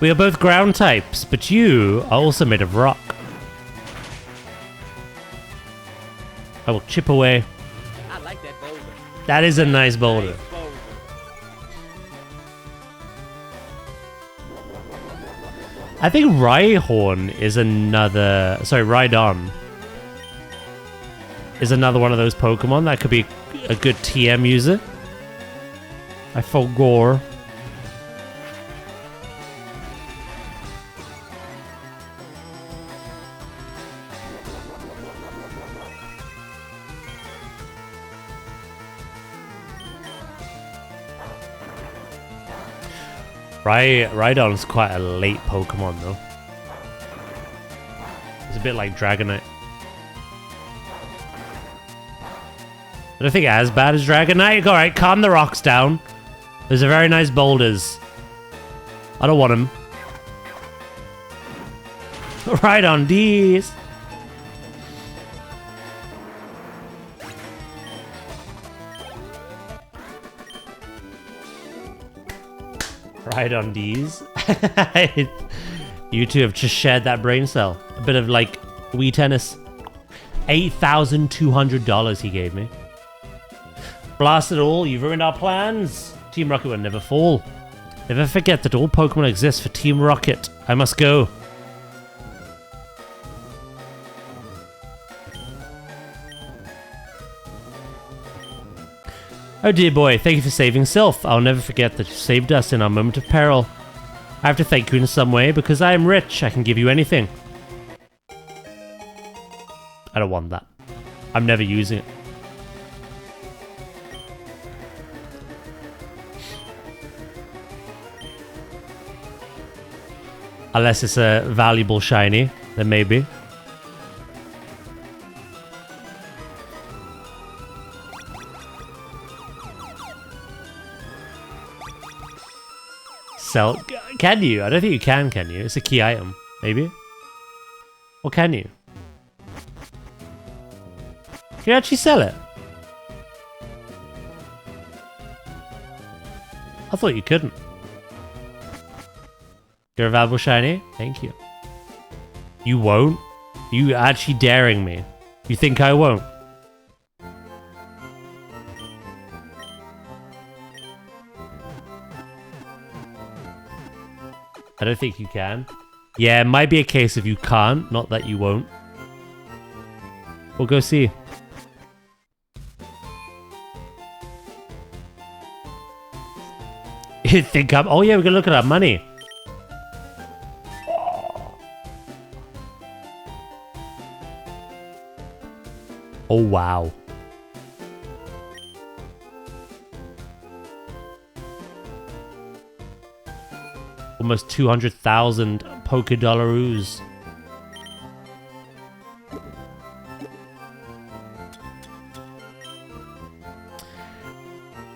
We are both ground types, but you are also made of rock. I will chip away. I like that boulder. That is a nice boulder. I think Rhyhorn is another... Sorry, Rhydon is another one of those Pokemon that could be a good TM user. I forgot. Rhydon's quite a late Pokemon though. It's a bit like Dragonite. I don't think as bad as Dragonite. Alright, calm the rocks down. Those are very nice boulders. I don't want them. Right on these. Right on these. You two have just shared that brain cell. A bit of like Wii tennis. $8,200 he gave me. Blast it all, you've ruined our plans. Team Rocket will never fall. Never forget that all Pokemon exist for Team Rocket. I must go. Oh dear boy, thank you for saving Sylph. I'll never forget that you saved us in our moment of peril. I have to thank you in some way because I am rich. I can give you anything. I don't want that. I'm never using it. Unless it's a valuable shiny, then maybe. Sell? Can you? I don't think you can you? It's a key item, maybe? Or can you? Can you actually sell it? I thought you couldn't. You're a valuable shiny? Thank you. You won't? You actually daring me? You think I won't? I don't think you can. Yeah, it might be a case of you can't, not that you won't. We'll go see. You think I'm... Oh yeah, we're gonna look at our money. Oh wow. Almost 200,000 Pokedollaroos.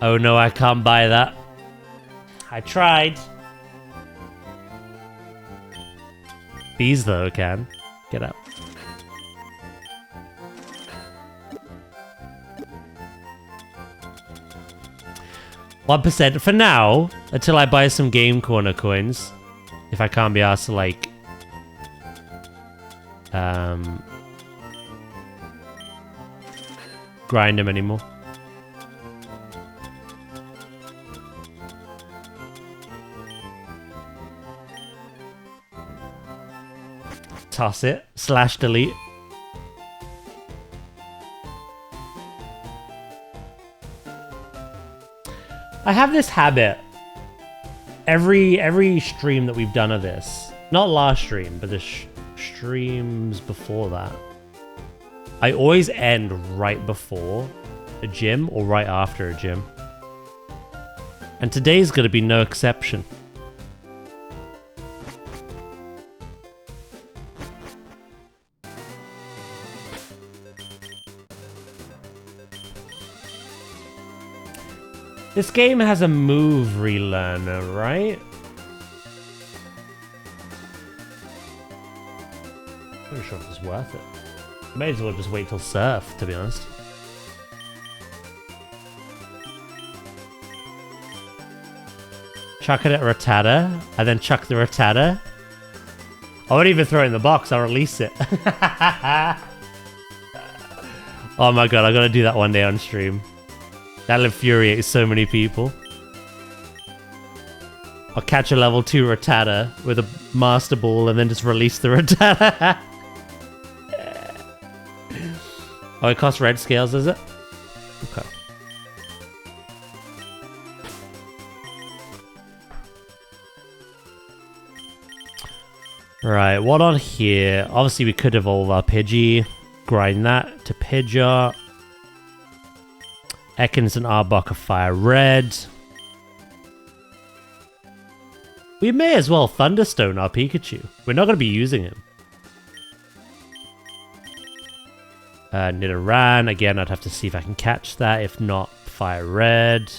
Oh no, I can't buy that. I tried. These though can. Get out. $1% for now, until I buy some Game Corner coins. If I can't be asked to like... grind them anymore. Toss it. / delete. I have this habit. Every stream that we've done of this, not last stream, but the streams before that, I always end right before a gym or right after a gym. And today's gonna be no exception. This game has a move relearner, right? I'm not sure if it's worth it. May as well just wait till Surf, to be honest. Chuck it at Rattata, and then chuck the Rattata. I won't even throw it in the box, I'll release it. Oh my god, I gotta do that one day on stream. That'll infuriate so many people. I'll catch a level 2 Rattata with a Master Ball and then just release the Rattata. Oh, it costs red scales, is it? Okay. Right, what on here? Obviously, we could evolve our Pidgey. Grind that to Pidgeot. Ekans and Arbok are fire red. We may as well Thunderstone our Pikachu. We're not going to be using him. Nidoran. Again, I'd have to see if I can catch that. If not, fire red.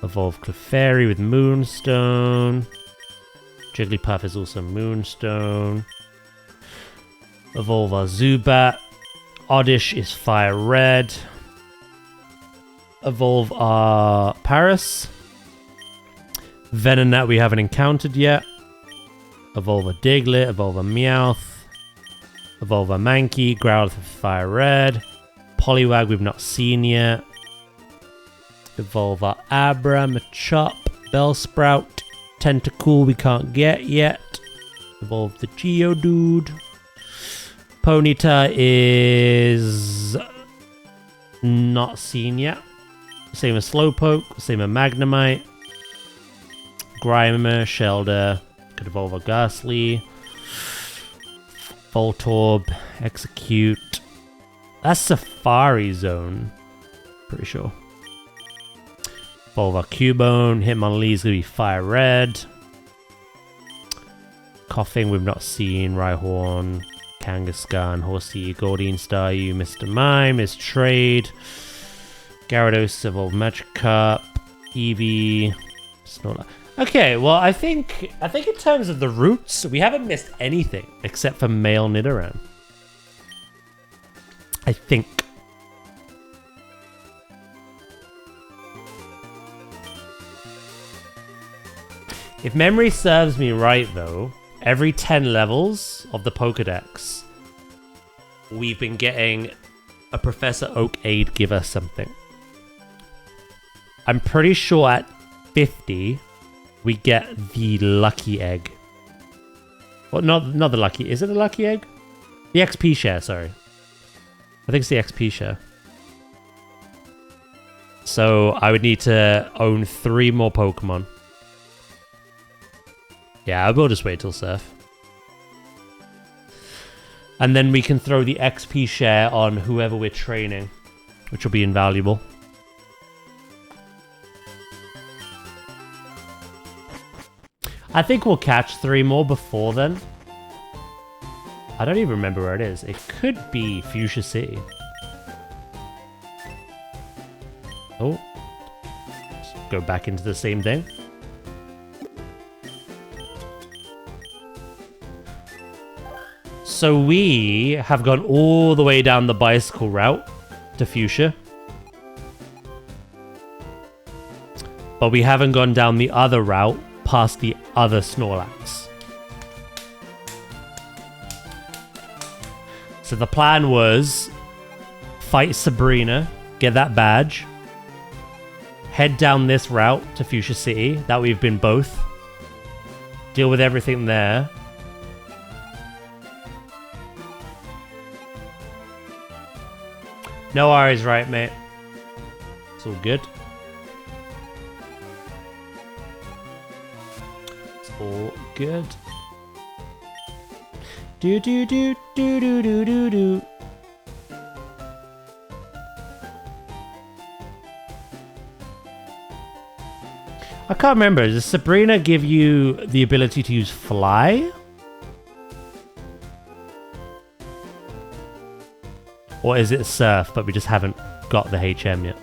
Evolve Clefairy with Moonstone. Jigglypuff is also Moonstone. Evolve our Zubat. Oddish is fire red. Evolve our Paris. Venonat we haven't encountered yet. Evolve a Diglett. Evolve a Meowth. Evolve a Mankey. Growlithe with fire red. Poliwag we've not seen yet. Evolve our Abra, Machop, Bellsprout. Tentacool we can't get yet. Evolve the Geodude. Ponyta is not seen yet. Same as Slowpoke, same as Magnemite. Grimer, Shelder, could evolve a Ghastly. Voltorb, Execute. That's Safari Zone, pretty sure. Evolve a Cubone, Hitmonlee's gonna be fire red. Coughing we've not seen, Rhyhorn. Kangaskhan, Horsey, Goldeen, Staryu, Mr. Mime is Trade. Gyarados, evolve Magikarp, Eevee, Snorlax. Okay, well I think in terms of the routes, we haven't missed anything except for male Nidoran. I think. If memory serves me right though, every 10 levels of the Pokedex, we've been getting a Professor Oak aid give us something. I'm pretty sure at 50, we get the Lucky Egg. Well, not the Lucky... Is it the Lucky Egg? The XP share, sorry. I think it's the XP share. So I would need to own 3 more Pokemon. Yeah, I will just wait till Surf. And then we can throw the XP share on whoever we're training, which will be invaluable. I think we'll catch 3 more before then. I don't even remember where it is. It could be Fuchsia City. Oh. Let's go back into the same thing. So we have gone all the way down the bicycle route to Fuchsia. But we haven't gone down the other route past the other Snorlax. So the plan was fight Sabrina, get that badge, head down this route to Fuchsia City, that we've been both, deal with everything there. No worries, right, mate? It's all good. It's all good. Do do do do do do do do. I can't remember. Does Sabrina give you the ability to use Fly? Or is it Surf, but we just haven't got the HM yet?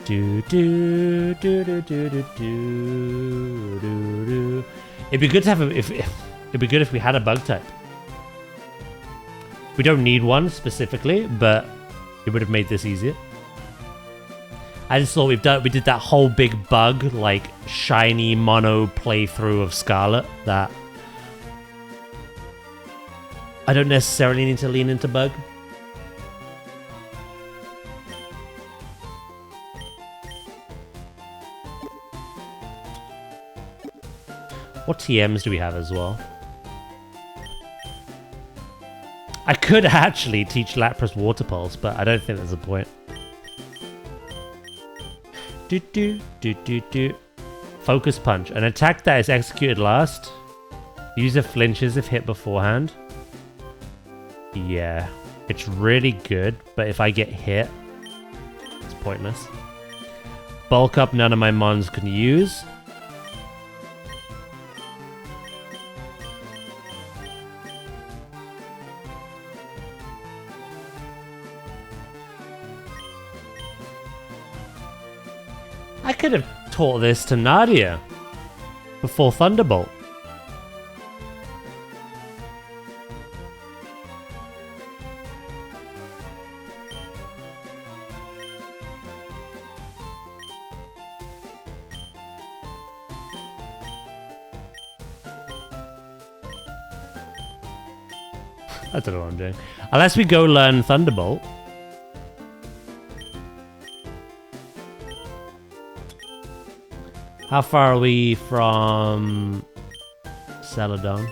Do do do do do do do do. It'd be good to have it'd be good if we had a bug type. We don't need one specifically, but it would have made this easier. I just thought we did that whole big bug, like, shiny mono playthrough of Scarlet that I don't necessarily need to lean into bug. What TMs do we have as well? I could actually teach Lapras Water Pulse, but I don't think there's a point. Focus Punch. An attack that is executed last. User flinches if hit beforehand. Yeah. It's really good, but if I get hit, it's pointless. Bulk Up, none of my mons can use. I could have taught this to Nadia before Thunderbolt. I don't know what I'm doing. Unless we go learn Thunderbolt. How far are we from Celadon?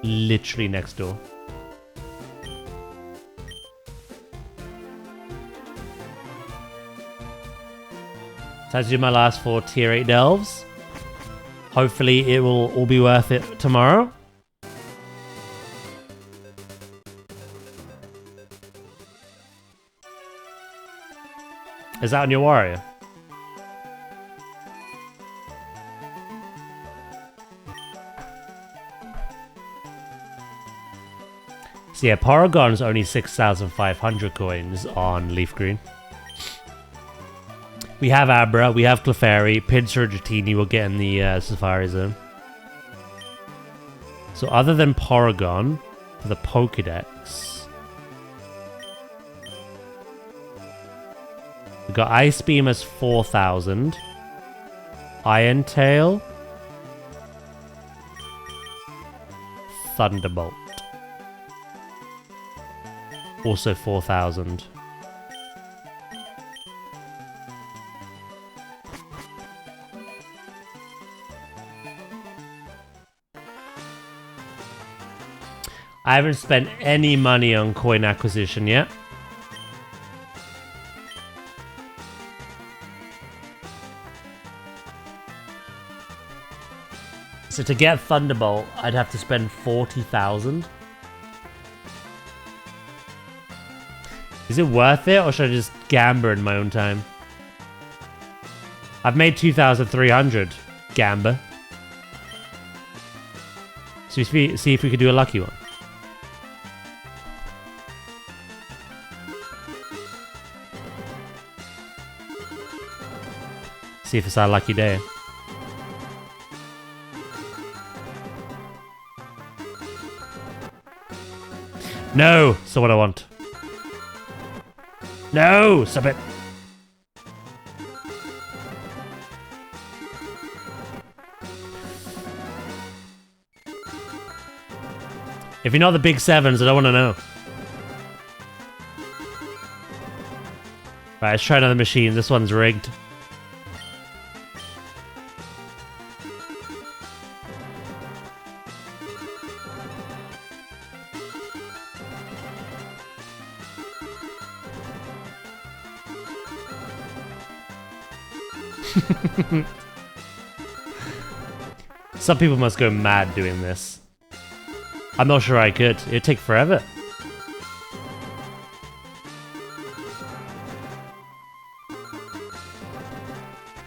Literally next door. Time to do my last 4 tier 8 delves. Hopefully it will all be worth it tomorrow. Is that on your warrior? So yeah, Paragon's only 6,500 coins on LeafGreen. We have Abra, we have Clefairy, Pinsir and Dratini will get in the Safari Zone. So other than Paragon, for the Pokedex, we got Ice Beam as 4,000, Iron Tail, Thunderbolt. Also 4,000. I haven't spent any money on coin acquisition yet. So to get Thunderbolt, I'd have to spend 40,000. Is it worth it, or should I just gamba in my own time? I've made 2,300 gamba. So see if we could do a lucky one. See if it's our lucky day. No! So what I want. No! Stop it! If you're not the big sevens, I don't want to know. Right, let's try another machine. This one's rigged. Some people must go mad doing this. I'm not sure I could. It'd take forever.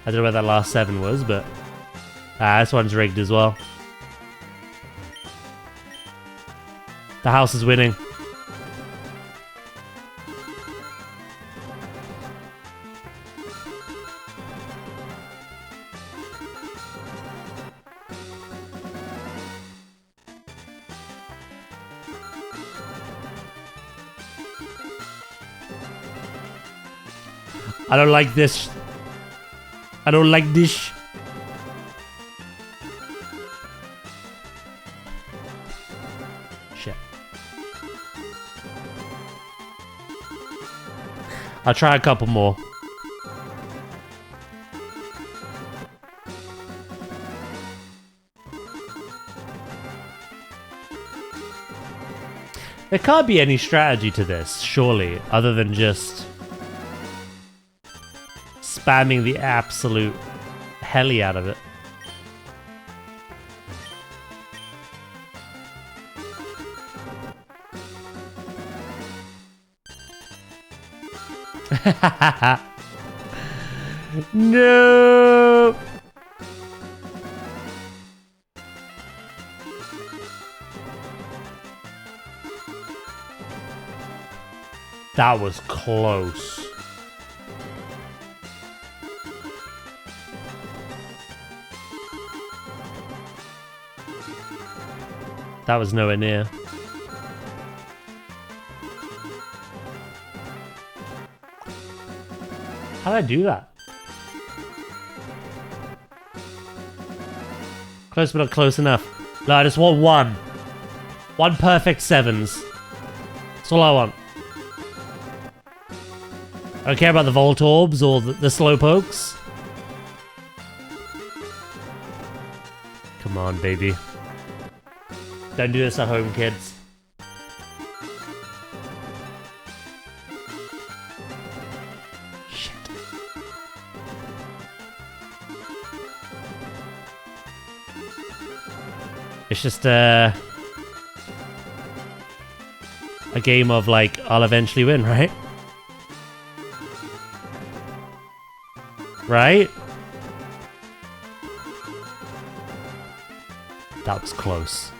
I don't know where that last 7 was, but... this one's rigged as well. The house is winning. I don't like this. I don't like this. Shit. I'll try a couple more. There can't be any strategy to this, surely, other than just spamming the absolute helly out of it. No! That was close. That was nowhere near. How did I do that? Close but not close enough. No, I just want one. One perfect sevens. That's all I want. I don't care about the Volt Orbs or the Slowpokes. Come on, baby. Don't do this at home, kids. Shit. It's just a game of like, I'll eventually win, right? Right? That was close.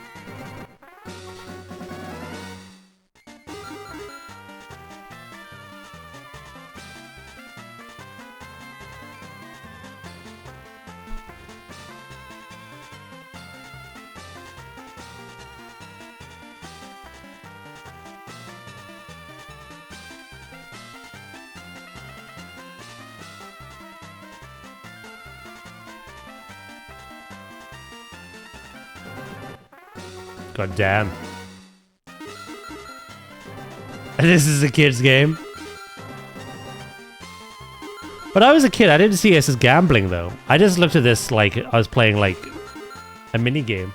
God damn. This is a kid's game. When I was a kid, I didn't see this as gambling, though. I just looked at this like I was playing, like, a mini-game.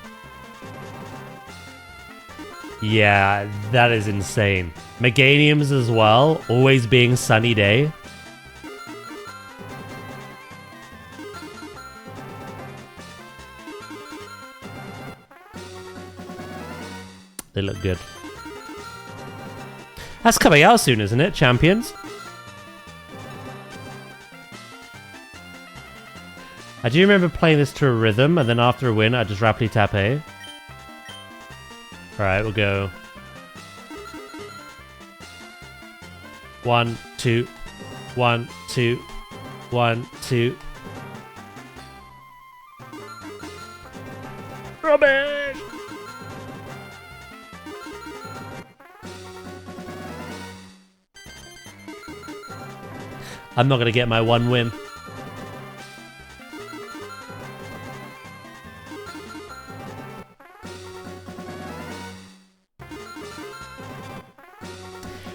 Yeah, that is insane. Meganiums as well, always being sunny day. They look good. That's coming out soon, isn't it? Champions? I do remember playing this to a rhythm, and then after a win, I just rapidly tap A. Alright, we'll go. 1, 2. 1, 2. 1, 2. Rubbish! I'm not gonna get my one win.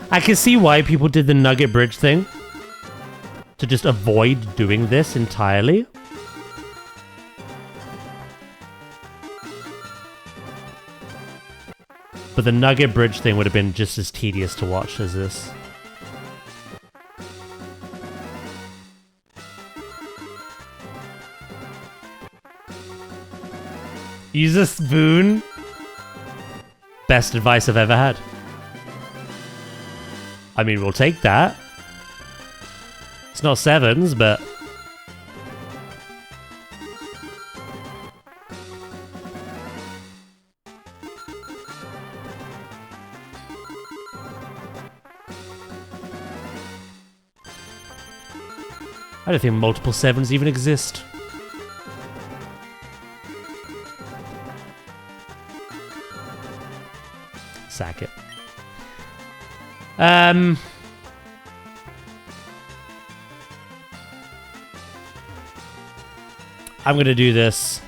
I can see why people did the Nugget Bridge thing. To just avoid doing this entirely. But the Nugget Bridge thing would have been just as tedious to watch as this. Use a spoon. Best advice I've ever had. I mean, we'll take that. It's not sevens, but... I don't think multiple sevens even exist. Sack it. I'm gonna do this.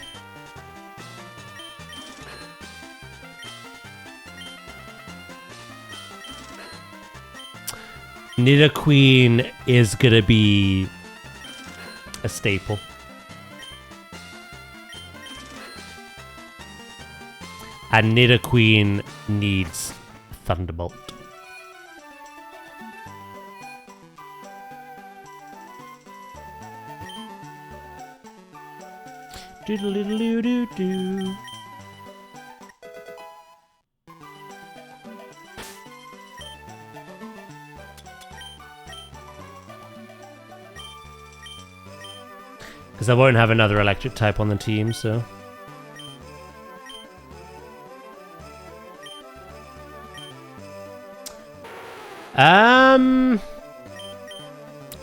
Nidoqueen is gonna be a staple. And Nidoqueen needs Thunderbolt. Doodle-doodle-doo-doo-doo. Because I won't have another electric type on the team, so...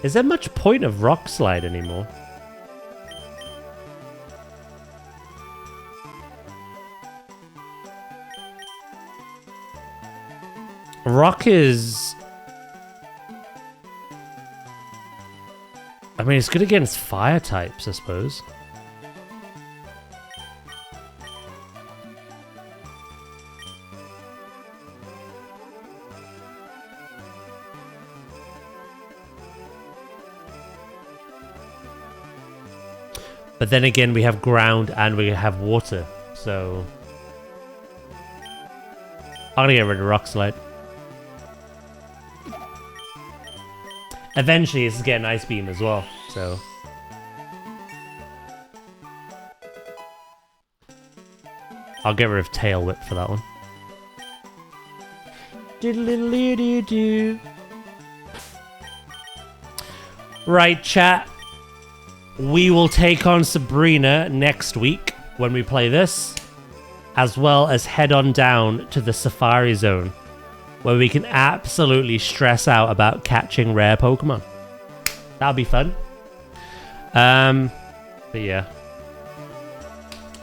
Is there much point of Rock Slide anymore? Rock is... I mean, it's good against fire types, I suppose. But then again, we have ground and we have water, so... I'm gonna get rid of Rock Slide. Eventually, it's getting Ice Beam as well, so... I'll get rid of Tail Whip for that one. Diddle-diddle-doo-doo-doo. Right, chat. We will take on Sabrina next week when we play this, as well as head on down to the Safari Zone, where we can absolutely stress out about catching rare Pokemon. That'll be fun. But yeah.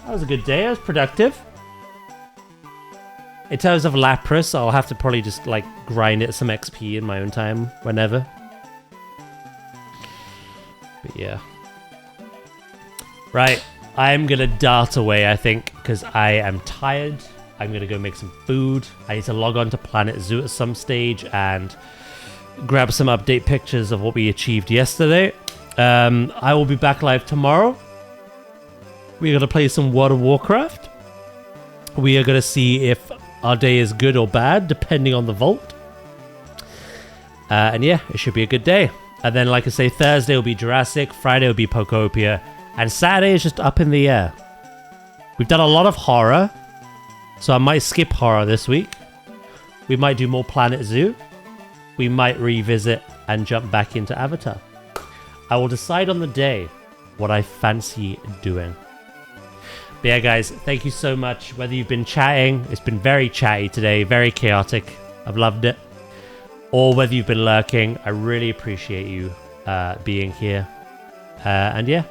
That was a good day. It was productive. In terms of Lapras, I'll have to probably just, like, grind it some XP in my own time, whenever. But yeah. Right. I'm gonna dart away, I think, because I am tired. I'm gonna go make some food. I need to log on to Planet Zoo at some stage and grab some update pictures of what we achieved yesterday. I will be back live tomorrow. We're gonna play some World of Warcraft. We are gonna see if our day is good or bad, depending on the vault. And yeah, it should be a good day. And then, like I say, Thursday will be Jurassic, Friday will be Pokopia, and Saturday is just up in the air. We've done a lot of horror, so I might skip horror this week. We might do more Planet Zoo. We might revisit and jump back into Avatar. I will decide on the day what I fancy doing. But yeah, guys, thank you so much. Whether you've been chatting, it's been very chatty today, very chaotic. I've loved it. Or whether you've been lurking, I really appreciate you being here. And yeah,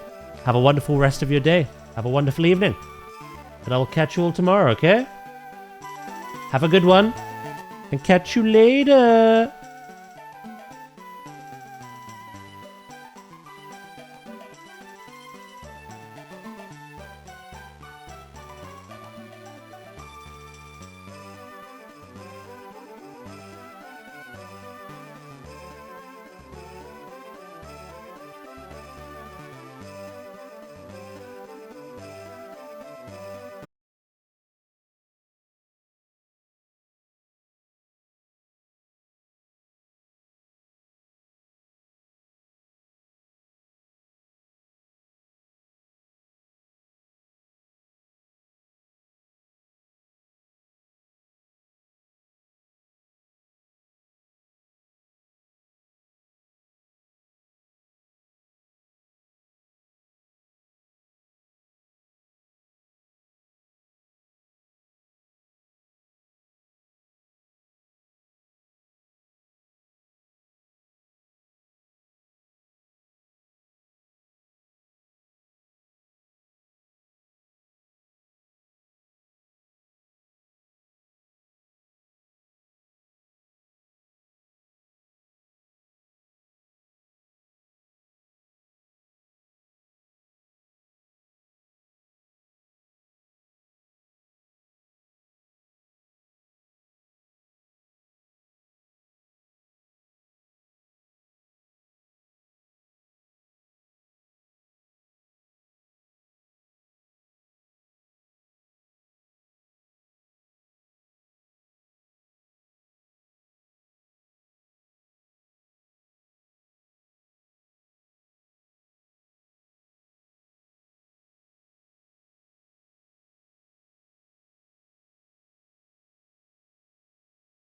have a wonderful rest of your day. Have a wonderful evening. And I will catch you all tomorrow, okay? Have a good one. And catch you later.